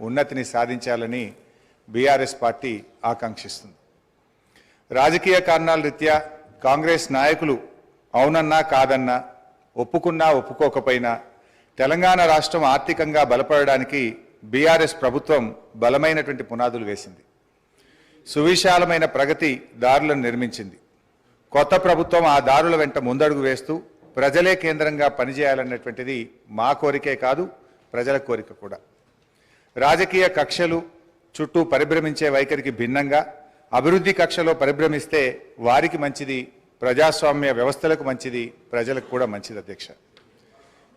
ఉన్నతిని సాధించాలని BRS party ఆకాంక్షిస్తుంది. రాజకీయ కారణాల రీత్యా కాంగ్రెస్ నాయకులు అవునన్నా కాదన్నా, ఒప్పుకున్నా ఒప్పుకోకపోయినా తెలంగాణ రాష్ట్రం ఆర్థికంగా బలపడడానికి బీఆర్ఎస్ ప్రభుత్వం బలమైనటువంటి పునాదులు వేసింది. సువిశాలమైన ప్రగతి దారులను నిర్మించింది. కొత్త ప్రభుత్వం ఆ దారుల వెంట ముందడుగు వేస్తూ ప్రజలే కేంద్రంగా పనిచేయాలన్నటువంటిది మా కోరికే కాదు, ప్రజల కోరిక కూడా. రాజకీయ కక్షలు చుట్టూ పరిభ్రమించే వైఖరికి భిన్నంగా అభివృద్ధి కక్షలో పరిభ్రమిస్తే వారికి మంచిది, ప్రజాస్వామ్య వ్యవస్థలకు మంచిది, ప్రజలకు కూడా మంచిది అధ్యక్ష.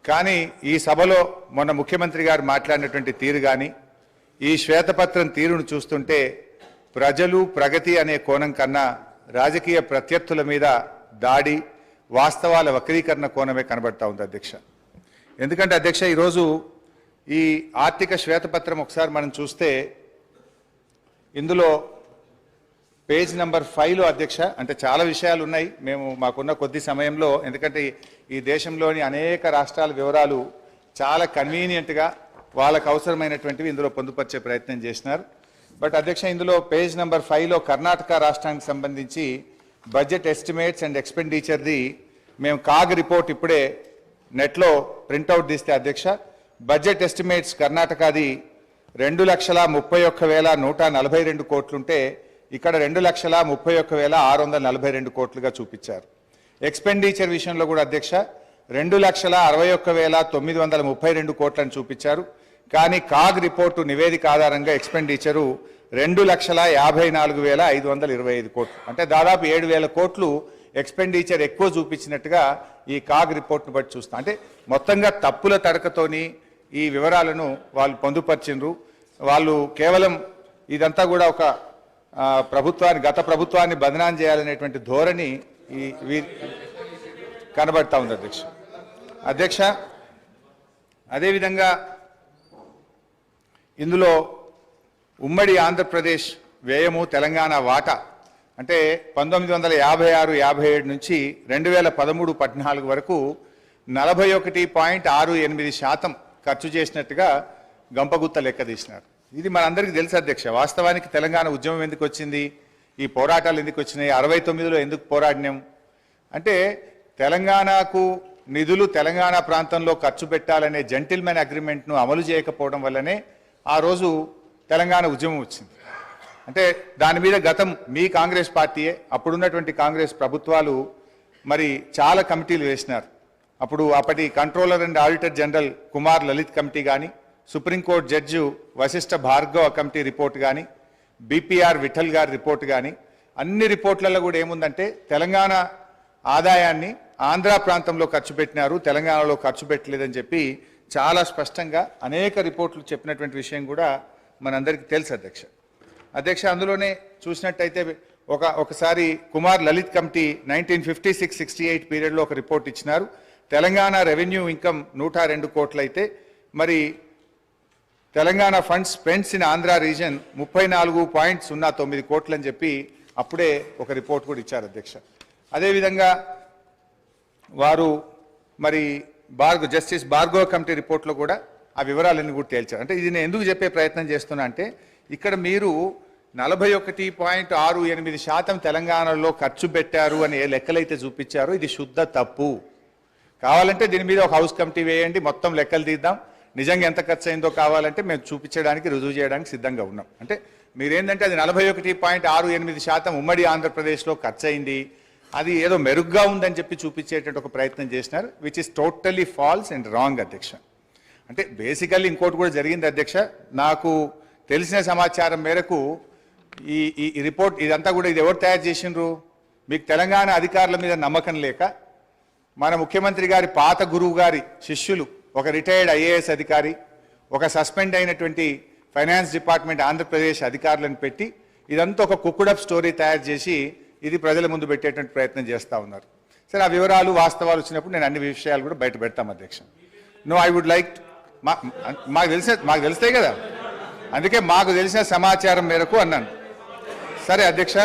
కానీ ఈ సభలో మొన్న ముఖ్యమంత్రి గారు మాట్లాడినటువంటి తీరు కానీ, ఈ శ్వేతపత్రం తీరును చూస్తుంటే ప్రజలు ప్రగతి అనే కోణం కన్నా రాజకీయ ప్రత్యర్థుల మీద దాడి, వాస్తవాల వక్రీకరణ కోణమే కనబడతా ఉంది అధ్యక్ష. ఎందుకంటే అధ్యక్ష, ఈరోజు ఈ ఆర్థిక శ్వేతపత్రం ఒకసారి మనం చూస్తే ఇందులో పేజ్ నెంబర్ 5లో అధ్యక్ష, అంటే చాలా విషయాలు ఉన్నాయి. మేము మాకున్న కొద్ది సమయంలో, ఎందుకంటే ఈ దేశంలోని అనేక రాష్ట్రాల వివరాలు చాలా కన్వీనియంట్గా వాళ్ళకు అవసరమైనటువంటివి ఇందులో పొందుపరిచే ప్రయత్నం చేసినారు. బట్ అధ్యక్ష, ఇందులో పేజ్ నెంబర్ 5లో కర్ణాటక రాష్ట్రానికి సంబంధించి బడ్జెట్ ఎస్టిమేట్స్ అండ్ ఎక్స్పెండిచర్ది మేము కాగ్ రిపోర్ట్ ఇప్పుడే నెట్లో ప్రింట్అవుట్ తీస్తే అధ్యక్ష, బడ్జెట్ ఎస్టిమేట్స్ కర్ణాటకది 2,31,142 కోట్లుంటే ఇక్కడ 2,31,642 కోట్లుగా చూపించారు. ఎక్స్పెండిచర్ విషయంలో కూడా అధ్యక్ష 2,61,932 కోట్లను చూపించారు. కానీ కాగ్ రిపోర్టు నివేదిక ఆధారంగా ఎక్స్పెండిచరు 2,54,525 కోట్లు, అంటే దాదాపు 7,000 కోట్లు ఎక్స్పెండిచర్ ఎక్కువ చూపించినట్టుగా ఈ కాగ్ రిపోర్ట్ను బట్టి చూస్తాం. అంటే మొత్తంగా తప్పుల తడకతోని ఈ వివరాలను వాళ్ళు పొందుపరిచిండ్రు. వాళ్ళు కేవలం ఇదంతా కూడా ఒక గత ప్రభుత్వాన్ని బదనాం చేయాలనేటువంటి ధోరణి కనబడతా ఉంది అధ్యక్ష. అదేవిధంగా ఇందులో ఉమ్మడి ఆంధ్రప్రదేశ్ వ్యయము తెలంగాణ వాటా అంటే 1956-57 నుంచి 2013-14 వరకు 41.68% ఖర్చు చేసినట్టుగా గంపగుత్త లెక్క తీసినారు. ఇది మనందరికీ తెలుసు అధ్యక్ష. వాస్తవానికి తెలంగాణ ఉద్యమం ఎందుకు వచ్చింది, ఈ పోరాటాలు ఎందుకు వచ్చినాయి, 69లో ఎందుకు పోరాడినాం అంటే తెలంగాణకు నిధులు తెలంగాణ ప్రాంతంలో ఖర్చు పెట్టాలనే జెంటిల్మెన్ అగ్రిమెంట్ను అమలు చేయకపోవడం వల్లనే ఆ రోజు తెలంగాణ ఉద్యమం వచ్చింది. అంటే దాని మీద గతం మీ కాంగ్రెస్ పార్టీయే, అప్పుడున్నటువంటి కాంగ్రెస్ ప్రభుత్వాలు మరి చాలా కమిటీలు వేసినారు. అప్పుడు అప్పటి controller and auditor general Kumar Lalit committee కానీ, సుప్రీంకోర్టు judge Vashishtha Bhargava committee report కానీ, బీపీఆర్ విఠల్ గారి రిపోర్ట్ కానీ, అన్ని రిపోర్ట్లలో కూడా ఏముందంటే తెలంగాణ ఆదాయాన్ని ఆంధ్ర ప్రాంతంలో ఖర్చు పెట్టినారు, తెలంగాణలో ఖర్చు పెట్టలేదని చెప్పి చాలా స్పష్టంగా అనేక రిపోర్ట్లు చెప్పినటువంటి విషయం కూడా మనందరికీ తెలుసు అధ్యక్ష. అందులోనే చూసినట్టయితే ఒకసారి కుమార్ లలిత్ కమిటీ 1956-68 పీరియడ్లో ఒక రిపోర్ట్ ఇచ్చినారు. తెలంగాణ రెవెన్యూ ఇన్కమ్ 102 కోట్లు అయితే మరి Telangana funds spends in Andhra reason 34.09 కోట్లు అని చెప్పి అప్పుడే ఒక రిపోర్ట్ కూడా ఇచ్చారు అధ్యక్ష. అదేవిధంగా వారు మరి జస్టిస్ భార్గవ కమిటీ రిపోర్ట్లో కూడా ఆ వివరాలన్నీ కూడా తేల్చారు. అంటే ఇది నేను ఎందుకు చెప్పే ప్రయత్నం చేస్తున్నా అంటే ఇక్కడ మీరు 41.68% తెలంగాణలో ఖర్చు పెట్టారు అని ఏ లెక్కలైతే చూపించారో ఇది శుద్ధ తప్పు. కావాలంటే దీని మీద ఒక హౌస్ కమిటీ వేయండి, మొత్తం లెక్కలు తీద్దాం, నిజంగా ఎంత ఖర్చు అయిందో కావాలంటే మేము చూపించడానికి రుజువు చేయడానికి సిద్ధంగా ఉన్నాం. అంటే మీరేంటంటే అది 41.68% ఉమ్మడి ఆంధ్రప్రదేశ్లో ఖర్చు అయింది, అది ఏదో మెరుగ్గా ఉందని చెప్పి చూపించేటువంటి ఒక ప్రయత్నం చేసినారు, which is totally false and wrong అధ్యక్ష. అంటే బేసికల్లీ ఇంకోటి కూడా జరిగింది అధ్యక్ష. నాకు తెలిసిన సమాచారం మేరకు ఈ రిపోర్ట్ ఇదంతా కూడా ఇది ఎవరు తయారు చేసిండ్రు, మీకు తెలంగాణ అధికారుల మీద నమ్మకం లేక మన ముఖ్యమంత్రి గారి పాత గురువు గారి శిష్యులు, ఒక రిటైర్డ్ ఐఏఎస్ అధికారి, ఒక సస్పెండ్ అయినటువంటి ఫైనాన్స్ డిపార్ట్మెంట్ ఆంధ్రప్రదేశ్ అధికారులను పెట్టి ఇదంతా ఒక కుక్కుడప్ స్టోరీ తయారు చేసి ఇది ప్రజల ముందు పెట్టేటువంటి ప్రయత్నం చేస్తూ ఉన్నారు. సరే, ఆ వివరాలు వాస్తవాలు వచ్చినప్పుడు నేను అన్ని విషయాలు కూడా బయట పెడతాం అధ్యక్ష. నో, ఐ వుడ్ లైక్ మాకు తెలుస్తాయి కదా, అందుకే మాకు తెలిసిన సమాచారం మేరకు అన్నాను. సరే అధ్యక్ష,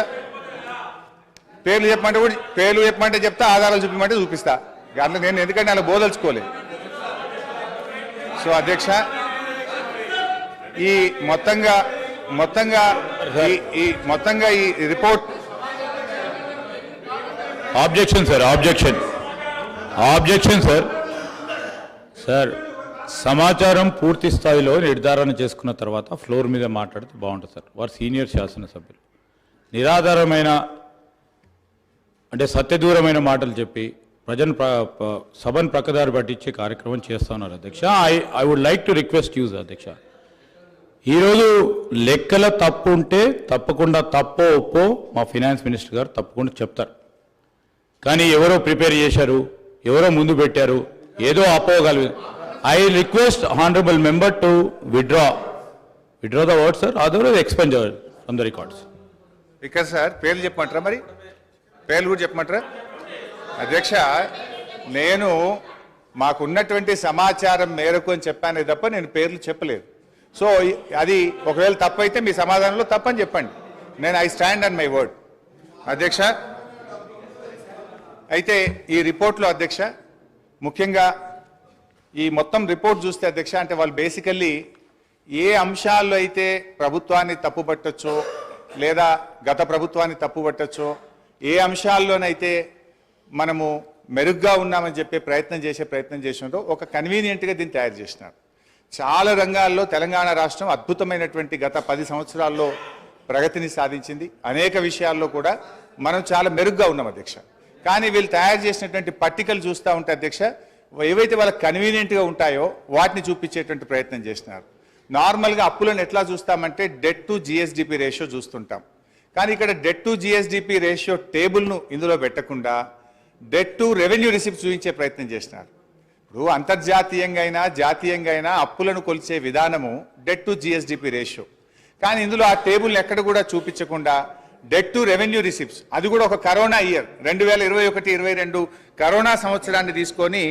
పేర్లు చెప్పమంటే చెప్తా, ఆధారాలు చూపించమంటే చూపిస్తా. అట్లా నేను ఎందుకంటే అలా బోదలుచుకోలేదు. సో అధ్యక్ష, ఈ మొత్తంగా ఈ report objection sir, objection sir. Sir, సమాచారం పూర్తి స్థాయిలో నిర్ధారణ చేసుకున్న తర్వాత ఫ్లోర్ మీద మాట్లాడితే బాగుంటుంది సార్. వారు సీనియర్ శాసనసభ్యులు నిరాధారమైన అంటే సత్యదూరమైన మాటలు చెప్పి సభను ప్రక్కదారి పట్టించే కార్యక్రమం చేస్తా ఉన్నారు అధ్యక్ష. I would like to request use అధ్యక్ష, ఈరోజు లెక్కల తప్పు ఉంటే తప్పకుండా తప్పో ఒప్పో మా ఫైనాన్స్ మినిస్టర్ గారు తప్పకుండా చెప్తారు. కానీ ఎవరో ప్రిపేర్ చేశారు, ఎవరో ముందు పెట్టారు, ఏదో అపోగలదు. I request honourable member to withdraw the word sir, otherwise expend from the records. Speaker sir, పేర్లు చెప్పమంటారా? మరి పేర్లు కూడా చెప్పమంటారా? అధ్యక్ష, నేను మాకున్నటువంటి సమాచారం మేరకు అని చెప్పానే తప్ప నేను పేర్లు చెప్పలేదు. సో అది ఒకవేళ తప్పైతే మీ సమాధానంలో తప్పని చెప్పండి. నేను I stand on my word అధ్యక్ష. అయితే ఈ రిపోర్ట్లో అధ్యక్ష, ముఖ్యంగా ఈ మొత్తం రిపోర్ట్ చూస్తే అధ్యక్ష, అంటే వాళ్ళు బేసికల్లీ ఏ అంశాల్లో అయితే ప్రభుత్వాన్ని తప్పుపట్టచ్చో లేదా గత ప్రభుత్వాన్ని తప్పుపట్టచ్చో, ఏ అంశాల్లోనైతే మనము మెరుగ్గా ఉన్నామని చెప్పే ప్రయత్నం చేసినారో ఒక కన్వీనియంట్గా దీన్ని తయారు చేసినారు. చాలా రంగాల్లో తెలంగాణ రాష్ట్రం అద్భుతమైనటువంటి గత 10 సంవత్సరాల్లో ప్రగతిని సాధించింది. అనేక విషయాల్లో కూడా మనం చాలా మెరుగ్గా ఉన్నాం అధ్యక్ష. కానీ వీళ్ళు తయారు చేసినటువంటి పట్టికలు చూస్తూ ఉంటే అధ్యక్ష, ఏవైతే వాళ్ళకి కన్వీనియంట్గా ఉంటాయో వాటిని చూపించేటువంటి ప్రయత్నం చేసినారు. నార్మల్గా అప్పులను ఎట్లా చూస్తామంటే డెట్ టు జిఎస్డిపి రేషియో చూస్తుంటాం. కానీ ఇక్కడ డెట్ టు జిఎస్డిపి రేషియో టేబుల్ను ఇందులో పెట్టకుండా డెట్ టు రెవెన్యూ రిసిప్ట్ చూపించే ప్రయత్నం చేసినారు. ఇప్పుడు అంతర్జాతీయంగా అయినా జాతీయంగా అయినా అప్పులను కొలిచే విధానము డెట్ టు జిఎస్డిపి రేషియో. కానీ ఇందులో ఆ టేబుల్ని ఎక్కడ కూడా చూపించకుండా డెట్ టు రెవెన్యూ రిసిప్ట్స్, అది కూడా ఒక కరోనా ఇయర్ 2021-22 కరోనా సంవత్సరాన్ని తీసుకొని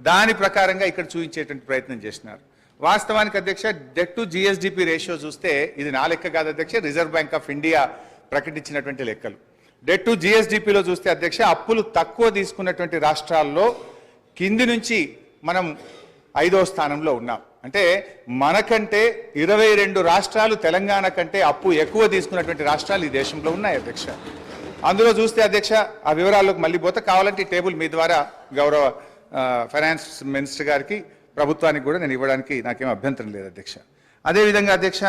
దాని ప్రకారంగా ఇక్కడ చూపించేటువంటి ప్రయత్నం చేసినారు. వాస్తవానికి అధ్యక్ష, డెట్ టు జిఎస్డిపి రేషియో చూస్తే ఇది నా లెక్క కాదు అధ్యక్ష, రిజర్వ్ బ్యాంక్ ఆఫ్ ఇండియా ప్రకటించినటువంటి లెక్కలు. డెట్ టు జిఎస్డిపిలో చూస్తే అధ్యక్ష, అప్పులు తక్కువ తీసుకున్నటువంటి రాష్ట్రాల్లో కింది నుంచి మనం 5వ స్థానంలో ఉన్నాం. అంటే మనకంటే 22 రాష్ట్రాలు తెలంగాణ కంటే అప్పు ఎక్కువ తీసుకున్నటువంటి రాష్ట్రాలు ఈ దేశంలో ఉన్నాయి అధ్యక్ష. అందులో చూస్తే అధ్యక్ష, ఆ వివరాల్లోకి మళ్ళీ పోతే కావాలంటే ఈ టేబుల్ మీ ద్వారా గౌరవ ఫైనాన్స్ మినిస్టర్ గారికి, ప్రభుత్వానికి కూడా నేను ఇవ్వడానికి నాకేం అభ్యంతరం లేదు అధ్యక్ష. అదేవిధంగా అధ్యక్ష,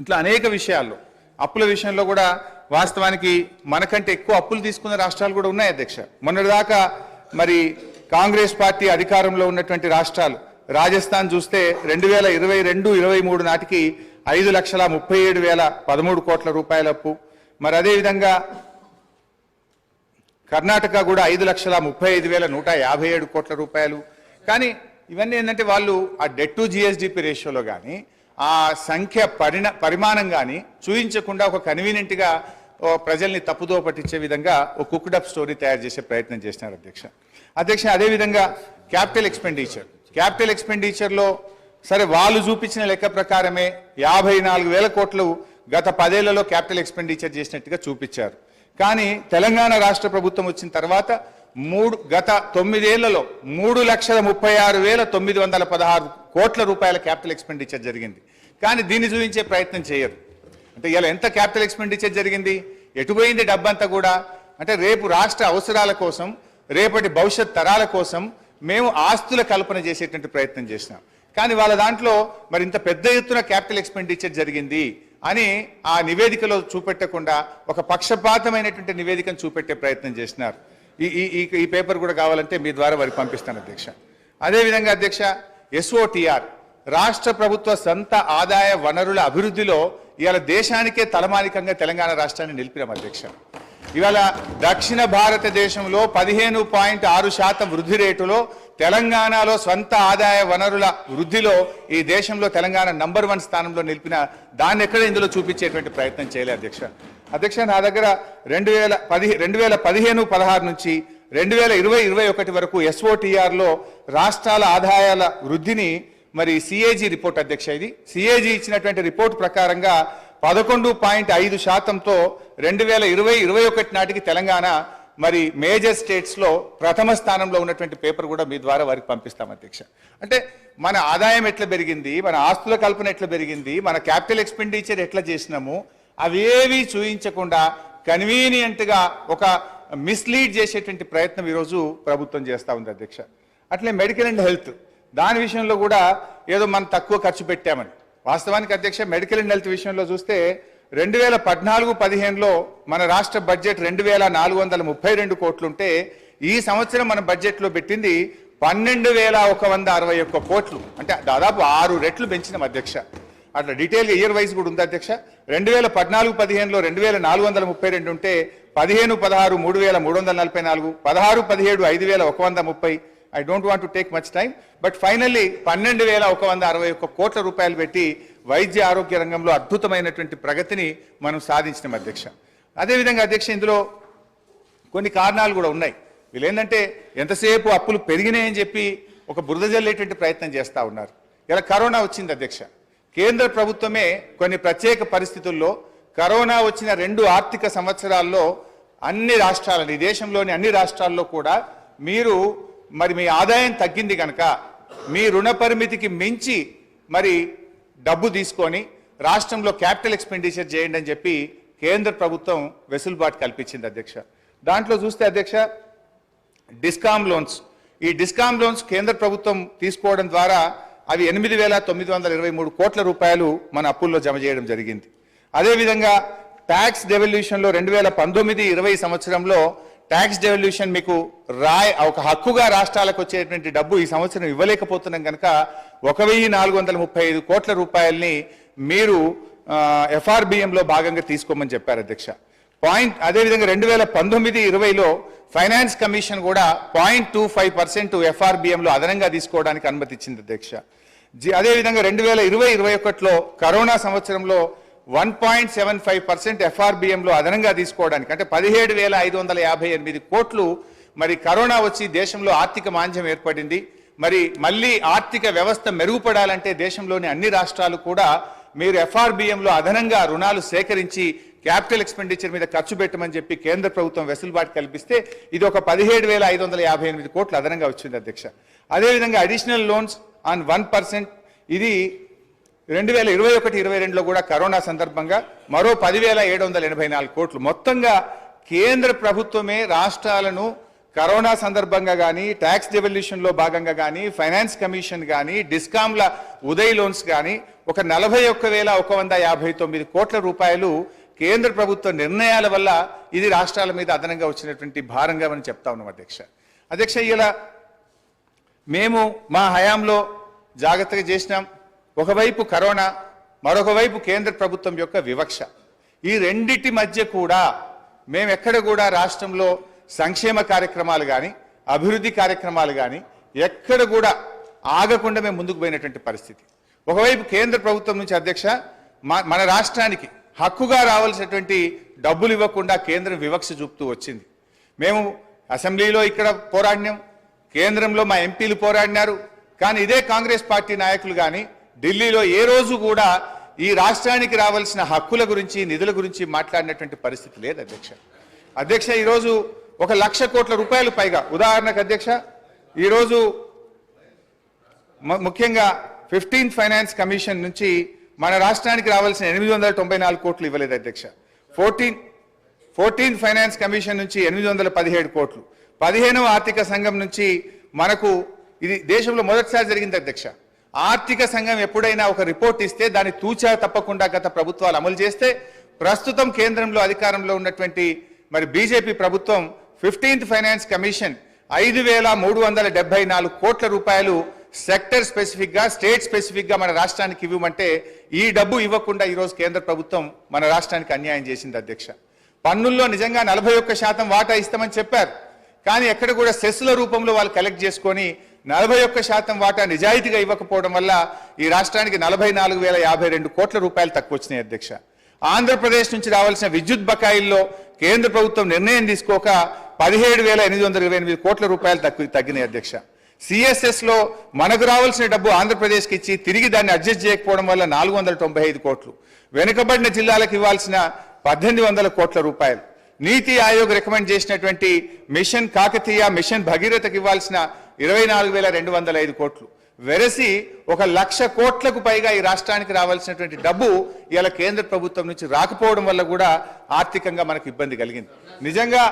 ఇట్లా అనేక విషయాల్లో అప్పుల విషయంలో కూడా వాస్తవానికి మనకంటే ఎక్కువ అప్పులు తీసుకున్న రాష్ట్రాలు కూడా ఉన్నాయి అధ్యక్ష. మొన్నటిదాకా మరి కాంగ్రెస్ పార్టీ అధికారంలో ఉన్నటువంటి రాష్ట్రాలు, రాజస్థాన్ చూస్తే 2022-23 నాటికి 5,37,013 కోట్ల రూపాయల అప్పు. మరి అదేవిధంగా కర్ణాటక కూడా 5,35,157 కోట్ల రూపాయలు. కానీ ఇవన్నీ ఏంటంటే వాళ్ళు ఆ డెట్ టు జిఎస్డిపి రేషియోలో కానీ ఆ సంఖ్య పరిమాణం కానీ చూపించకుండా ఒక కన్వీనియంట్గా ప్రజల్ని తప్పుదో పట్టించే విధంగా ఒక కుక్డప్ స్టోరీ తయారు చేసే ప్రయత్నం చేసినారు అధ్యక్ష. అదేవిధంగా క్యాపిటల్ ఎక్స్పెండిచర్లో సరే వాళ్ళు చూపించిన లెక్క ప్రకారమే 54,000 కోట్లు గత 10 ఏళ్లలో క్యాపిటల్ ఎక్స్పెండిచర్ చేసినట్టుగా చూపించారు. కానీ తెలంగాణ రాష్ట్ర ప్రభుత్వం వచ్చిన తర్వాత గత 9 ఏళ్లలో 3,36,916 కోట్ల రూపాయల క్యాపిటల్ ఎక్స్పెండిచర్ జరిగింది. కానీ దీన్ని చూపించే ప్రయత్నం చేయరు. అంటే ఇలా ఎంత క్యాపిటల్ ఎక్స్పెండిచర్ జరిగింది, ఎటుపోయింది డబ్బంతా కూడా అంటే రేపు రాష్ట్ర అవసరాల కోసం, రేపటి భవిష్యత్ తరాల కోసం మేము ఆస్తుల కల్పన చేసేటువంటి ప్రయత్నం చేసినాం. కానీ వాళ్ళ దాంట్లో మరి ఇంత పెద్ద ఎత్తున క్యాపిటల్ ఎక్స్పెండిచర్ జరిగింది అని ఆ నివేదికలో చూపెట్టకుండా ఒక పక్షపాతమైనటువంటి నివేదికను చూపెట్టే ప్రయత్నం చేసినారు. ఈ పేపర్ కూడా కావాలంటే మీ ద్వారా వారికి పంపిస్తాను అధ్యక్ష. అదేవిధంగా అధ్యక్ష, SOTR రాష్ట్ర ప్రభుత్వ సొంత ఆదాయ వనరుల అభివృద్ధిలో ఇవాళ దేశానికే తలమానికంగా తెలంగాణ రాష్ట్రాన్ని నిలిపినాం అధ్యక్ష. ఇవాళ దక్షిణ భారతదేశంలో 15.6% వృద్ధి రేటులో తెలంగాణలో స్వంత ఆదాయ వనరుల వృద్ధిలో ఈ దేశంలో తెలంగాణ నంబర్ 1 స్థానంలో నిలిపిన దాన్ని ఎక్కడ ఇందులో చూపించేటువంటి ప్రయత్నం చేయలే అధ్యక్ష. నా దగ్గర 2015-16 నుంచి 2020-21 వరకు SOTRలో రాష్ట్రాల ఆదాయాల వృద్ధిని మరి CAG రిపోర్ట్ అధ్యక్ష, ఇది CAG ఇచ్చినటువంటి రిపోర్ట్ ప్రకారంగా 11.5%తో 2020-21 నాటికి తెలంగాణ మరి మేజర్ స్టేట్స్లో ప్రథమ స్థానంలో ఉన్నటువంటి పేపర్ కూడా మీ ద్వారా వారికి పంపిస్తాం అధ్యక్ష. అంటే మన ఆదాయం ఎట్లా పెరిగింది, మన ఆస్తుల కల్పన ఎట్లా పెరిగింది, మన క్యాపిటల్ ఎక్స్పెండిచర్ ఎట్లా చేసినాము అవేవి చూయించకుండా కన్వీనియంట్గా ఒక మిస్లీడ్ చేసేటువంటి ప్రయత్నం ఈరోజు ప్రభుత్వం చేస్తూ ఉంది అధ్యక్ష. అట్లే మెడికల్ అండ్ హెల్త్ దాని విషయంలో కూడా ఏదో మనం తక్కువ ఖర్చు పెట్టామని. వాస్తవానికి అధ్యక్ష మెడికల్ అండ్ హెల్త్ విషయంలో చూస్తే 2014-15లో మన రాష్ట్ర బడ్జెట్ 2432 కోట్లుంటే ఈ సంవత్సరం మన బడ్జెట్లో పెట్టింది 12,161 కోట్లు, అంటే దాదాపు 6 రెట్లు పెంచినాం అధ్యక్ష. అట్లా డీటెయిల్గా ఇయర్ వైజ్ కూడా ఉంది అధ్యక్ష. 2014-15లో 2432 ఉంటే 15-16 3,344, 16-17 5,130. I don't want to take much time, but finally 12,161 కోట్ల రూపాయలు పెట్టి వైద్య ఆరోగ్య రంగంలో అద్భుతమైనటువంటి ప్రగతిని మనం సాధించినాం అధ్యక్ష. అదేవిధంగా అధ్యక్ష ఇందులో కొన్ని కారణాలు కూడా ఉన్నాయి. వీళ్ళు ఏంటంటే ఎంతసేపు అప్పులు పెరిగినాయని చెప్పి ఒక బురద జల్లేటువంటి ప్రయత్నం చేస్తూ ఉన్నారు. ఇలా కరోనా వచ్చింది అధ్యక్ష. కేంద్ర ప్రభుత్వమే కొన్ని ప్రత్యేక పరిస్థితుల్లో కరోనా వచ్చిన 2 ఆర్థిక సంవత్సరాల్లో అన్ని రాష్ట్రాలని, దేశంలోని అన్ని రాష్ట్రాల్లో కూడా మీరు మరి మీ ఆదాయం తగ్గింది కనుక మీ రుణ పరిమితికి మించి మరి డబ్బు తీసుకొని రాష్ట్రంలో క్యాపిటల్ ఎక్స్పెండిచర్ చేయండి అని చెప్పి కేంద్ర ప్రభుత్వం వెసులుబాటు కల్పించింది అధ్యక్ష. దాంట్లో చూస్తే అధ్యక్ష డిస్కామ్ లోన్స్, ఈ డిస్కామ్ లోన్స్ కేంద్ర ప్రభుత్వం తీసుకోవడం ద్వారా అవి 8,923 కోట్ల రూపాయలు మన అప్పుల్లో జమ చేయడం జరిగింది. అదేవిధంగా ట్యాక్స్ డెవల్యూషన్లో 2019-20 సంవత్సరంలో ట్యాక్స్ డెవల్యూషన్ మీకు ఒక హక్కుగా రాష్ట్రాలకు వచ్చేటువంటి డబ్బు ఈ సంవత్సరం ఇవ్వలేకపోతున్నాం కనుక 1,435 కోట్ల రూపాయల్ని మీరు FRBMలో భాగంగా తీసుకోమని చెప్పారు అధ్యక్ష. అదేవిధంగా 2019-20లో ఫైనాన్స్ కమిషన్ కూడా 0.25% FRBMలో అదనంగా తీసుకోవడానికి అనుమతి ఇచ్చింది అధ్యక్ష. అదేవిధంగా 2020-21లో కరోనా సంవత్సరంలో 1.75% FRBMలో అదనంగా తీసుకోవడానికి, అంటే 17,558 కోట్లు మరి కరోనా వచ్చి దేశంలో ఆర్థిక మాంద్యం ఏర్పడింది. మరి మళ్ళీ ఆర్థిక వ్యవస్థ మెరుగుపడాలంటే దేశంలోని అన్ని రాష్ట్రాలు కూడా మీరు FRBMలో అదనంగా రుణాలు సేకరించి క్యాపిటల్ ఎక్స్పెండిచర్ మీద ఖర్చు పెట్టమని చెప్పి కేంద్ర ప్రభుత్వం వెసులుబాటు కల్పిస్తే ఇది ఒక 17,558 కోట్లు అదనంగా వచ్చింది అధ్యక్ష. అదేవిధంగా అడిషనల్ లోన్స్ ఆన్ 1%, ఇది 2021-22లో కూడా కరోనా సందర్భంగా మరో 10,784 కోట్లు. మొత్తంగా కేంద్ర ప్రభుత్వమే రాష్ట్రాలను కరోనా సందర్భంగా కానీ, ట్యాక్స్ డెవల్యూషన్లో భాగంగా కానీ, ఫైనాన్స్ కమిషన్ కానీ, డిస్కామ్ల ఉదయ్ లోన్స్ కానీ ఒక 41,159 కోట్ల రూపాయలు కేంద్ర ప్రభుత్వ నిర్ణయాల వల్ల ఇది రాష్ట్రాల మీద అదనంగా వచ్చినటువంటి భారంగా మనం చెప్తా ఉన్నాం అధ్యక్ష. అధ్యక్ష ఇలా మేము మా హయాంలో జాగ్రత్తగా చేసినాం. ఒకవైపు కరోనా, మరొక వైపు కేంద్ర ప్రభుత్వం యొక్క వివక్ష. ఈ రెండిటి మధ్య కూడా మేము ఎక్కడ కూడా రాష్ట్రంలో సంక్షేమ కార్యక్రమాలు కానీ, అభివృద్ధి కార్యక్రమాలు కానీ ఎక్కడ కూడా ఆగకుండా మేము ముందుకు పోయినటువంటి పరిస్థితి. ఒకవైపు కేంద్ర ప్రభుత్వం నుంచి అధ్యక్ష మన రాష్ట్రానికి హక్కుగా రావాల్సినటువంటి డబ్బులు ఇవ్వకుండా కేంద్రం వివక్ష చూపుతూ వచ్చింది. మేము అసెంబ్లీలో ఇక్కడ పోరాడినాం, కేంద్రంలో మా ఎంపీలు పోరాడినారు. కానీ ఇదే కాంగ్రెస్ పార్టీ నాయకులు కానీ ఢిల్లీలో ఏ రోజు కూడా ఈ రాష్ట్రానికి రావాల్సిన హక్కుల గురించి, నిధుల గురించి మాట్లాడినటువంటి పరిస్థితి లేదు అధ్యక్ష. అధ్యక్ష ఈరోజు 1,00,000 కోట్ల రూపాయలు పైగా, ఉదాహరణకు అధ్యక్ష ఈరోజు ముఖ్యంగా 15th ఫైనాన్స్ కమిషన్ నుంచి మన రాష్ట్రానికి రావాల్సిన 894 కోట్లు ఇవ్వలేదు అధ్యక్ష. 14th ఫైనాన్స్ కమిషన్ నుంచి 817 కోట్లు, 15వ ఆర్థిక సంఘం నుంచి మనకు, ఇది దేశంలో మొదటిసారి జరిగింది అధ్యక్ష. ఆర్థిక సంఘం ఎప్పుడైనా ఒక రిపోర్ట్ ఇస్తే దాన్ని తూచా తప్పకుండా గత ప్రభుత్వాలు అమలు చేస్తే, ప్రస్తుతం కేంద్రంలో అధికారంలో ఉన్నటువంటి మరి బీజేపీ ప్రభుత్వం 15th ఫైనాన్స్ కమిషన్ 5,374 కోట్ల రూపాయలు సెక్టర్ స్పెసిఫిక్ గా, స్టేట్ స్పెసిఫిక్ గా మన రాష్ట్రానికి ఇవ్వమంటే ఈ డబ్బు ఇవ్వకుండా ఈరోజు కేంద్ర ప్రభుత్వం మన రాష్ట్రానికి అన్యాయం చేసింది అధ్యక్ష. పన్నుల్లో నిజంగా 41% వాటా ఇస్తామని చెప్పారు. కానీ ఎక్కడ కూడా సెస్ల రూపంలో వాళ్ళు కలెక్ట్ చేసుకొని 41% వాటా నిజాయితీగా ఇవ్వకపోవడం వల్ల ఈ రాష్ట్రానికి 44,052 కోట్ల రూపాయలు తక్కువ వచ్చినాయి అధ్యక్ష. ఆంధ్రప్రదేశ్ నుంచి రావాల్సిన విద్యుత్ బకాయిల్లో కేంద్ర ప్రభుత్వం నిర్ణయం తీసుకోక 17,828 కోట్ల రూపాయలు తగ్గినాయి అధ్యక్ష. సిఎస్ఎస్లో మనకు రావాల్సిన డబ్బు ఆంధ్రప్రదేశ్కి ఇచ్చి తిరిగి దాన్ని అడ్జస్ట్ చేయకపోవడం వల్ల 495 కోట్లు, వెనుకబడిన జిల్లాలకు ఇవ్వాల్సిన 1,800 కోట్ల రూపాయలు, నీతి ఆయోగ్ రికమెండ్ చేసినటువంటి మిషన్ కాకతీయ, మిషన్ భగీరథకి ఇవ్వాల్సిన 24,205 కోట్లు వెరసి 1,00,000 కోట్లకు పైగా ఈ రాష్ట్రానికి రావాల్సినటువంటి డబ్బు ఇలా కేంద్ర ప్రభుత్వం నుంచి రాకపోవడం వల్ల కూడా ఆర్థికంగా మనకు ఇబ్బంది కలిగింది. నిజంగా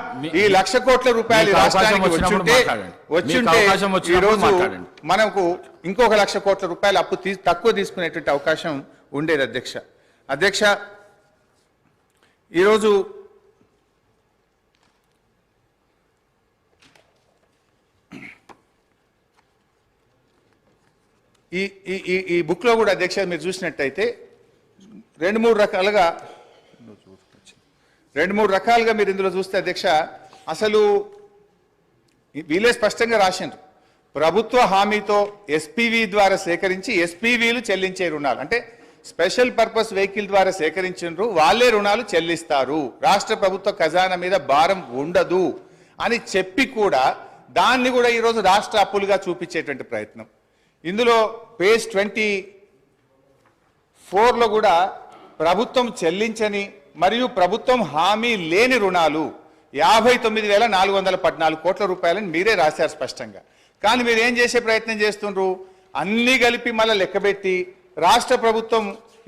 ఈ 1,00,000 కోట్ల రూపాయలు రాష్ట్రానికి వచ్చుంటే ఈ రోజు మనకు ఇంకొక 1,00,000 కోట్ల రూపాయలు అప్పు తక్కువ తీసుకునేటువంటి అవకాశం ఉండేది. అధ్యక్ష ఈరోజు ఈ బుక్లో కూడా అధ్యక్ష మీరు చూసినట్టయితే రెండు మూడు రకాలుగా మీరు ఇందులో చూస్తే అధ్యక్ష అసలు వీళ్ళే స్పష్టంగా రాసిండ్రు. ప్రభుత్వ హామీతో ఎస్పీవీ ద్వారా సేకరించి ఎస్పీవీలు చెల్లించే రుణాలు అంటే స్పెషల్ పర్పస్ వెహికల్ ద్వారా సేకరించిండ్రు, వాళ్ళే రుణాలు చెల్లిస్తారు, రాష్ట్ర ప్రభుత్వ ఖజానా మీద భారం ఉండదు అని చెప్పి కూడా దాన్ని కూడా ఈరోజు రాష్ట్ర అప్పులుగా చూపించేటువంటి ప్రయత్నం. ఇందులో పేజ్ 24లో కూడా ప్రభుత్వం చెల్లించని మరియు ప్రభుత్వం హామీ లేని రుణాలు 59,414 కోట్ల రూపాయలని మీరే రాశారు స్పష్టంగా. కానీ మీరు ఏం చేసే ప్రయత్నం చేస్తుండ్రు, అన్ని కలిపి మళ్ళీ లెక్కబెట్టి రాష్ట్ర ప్రభుత్వం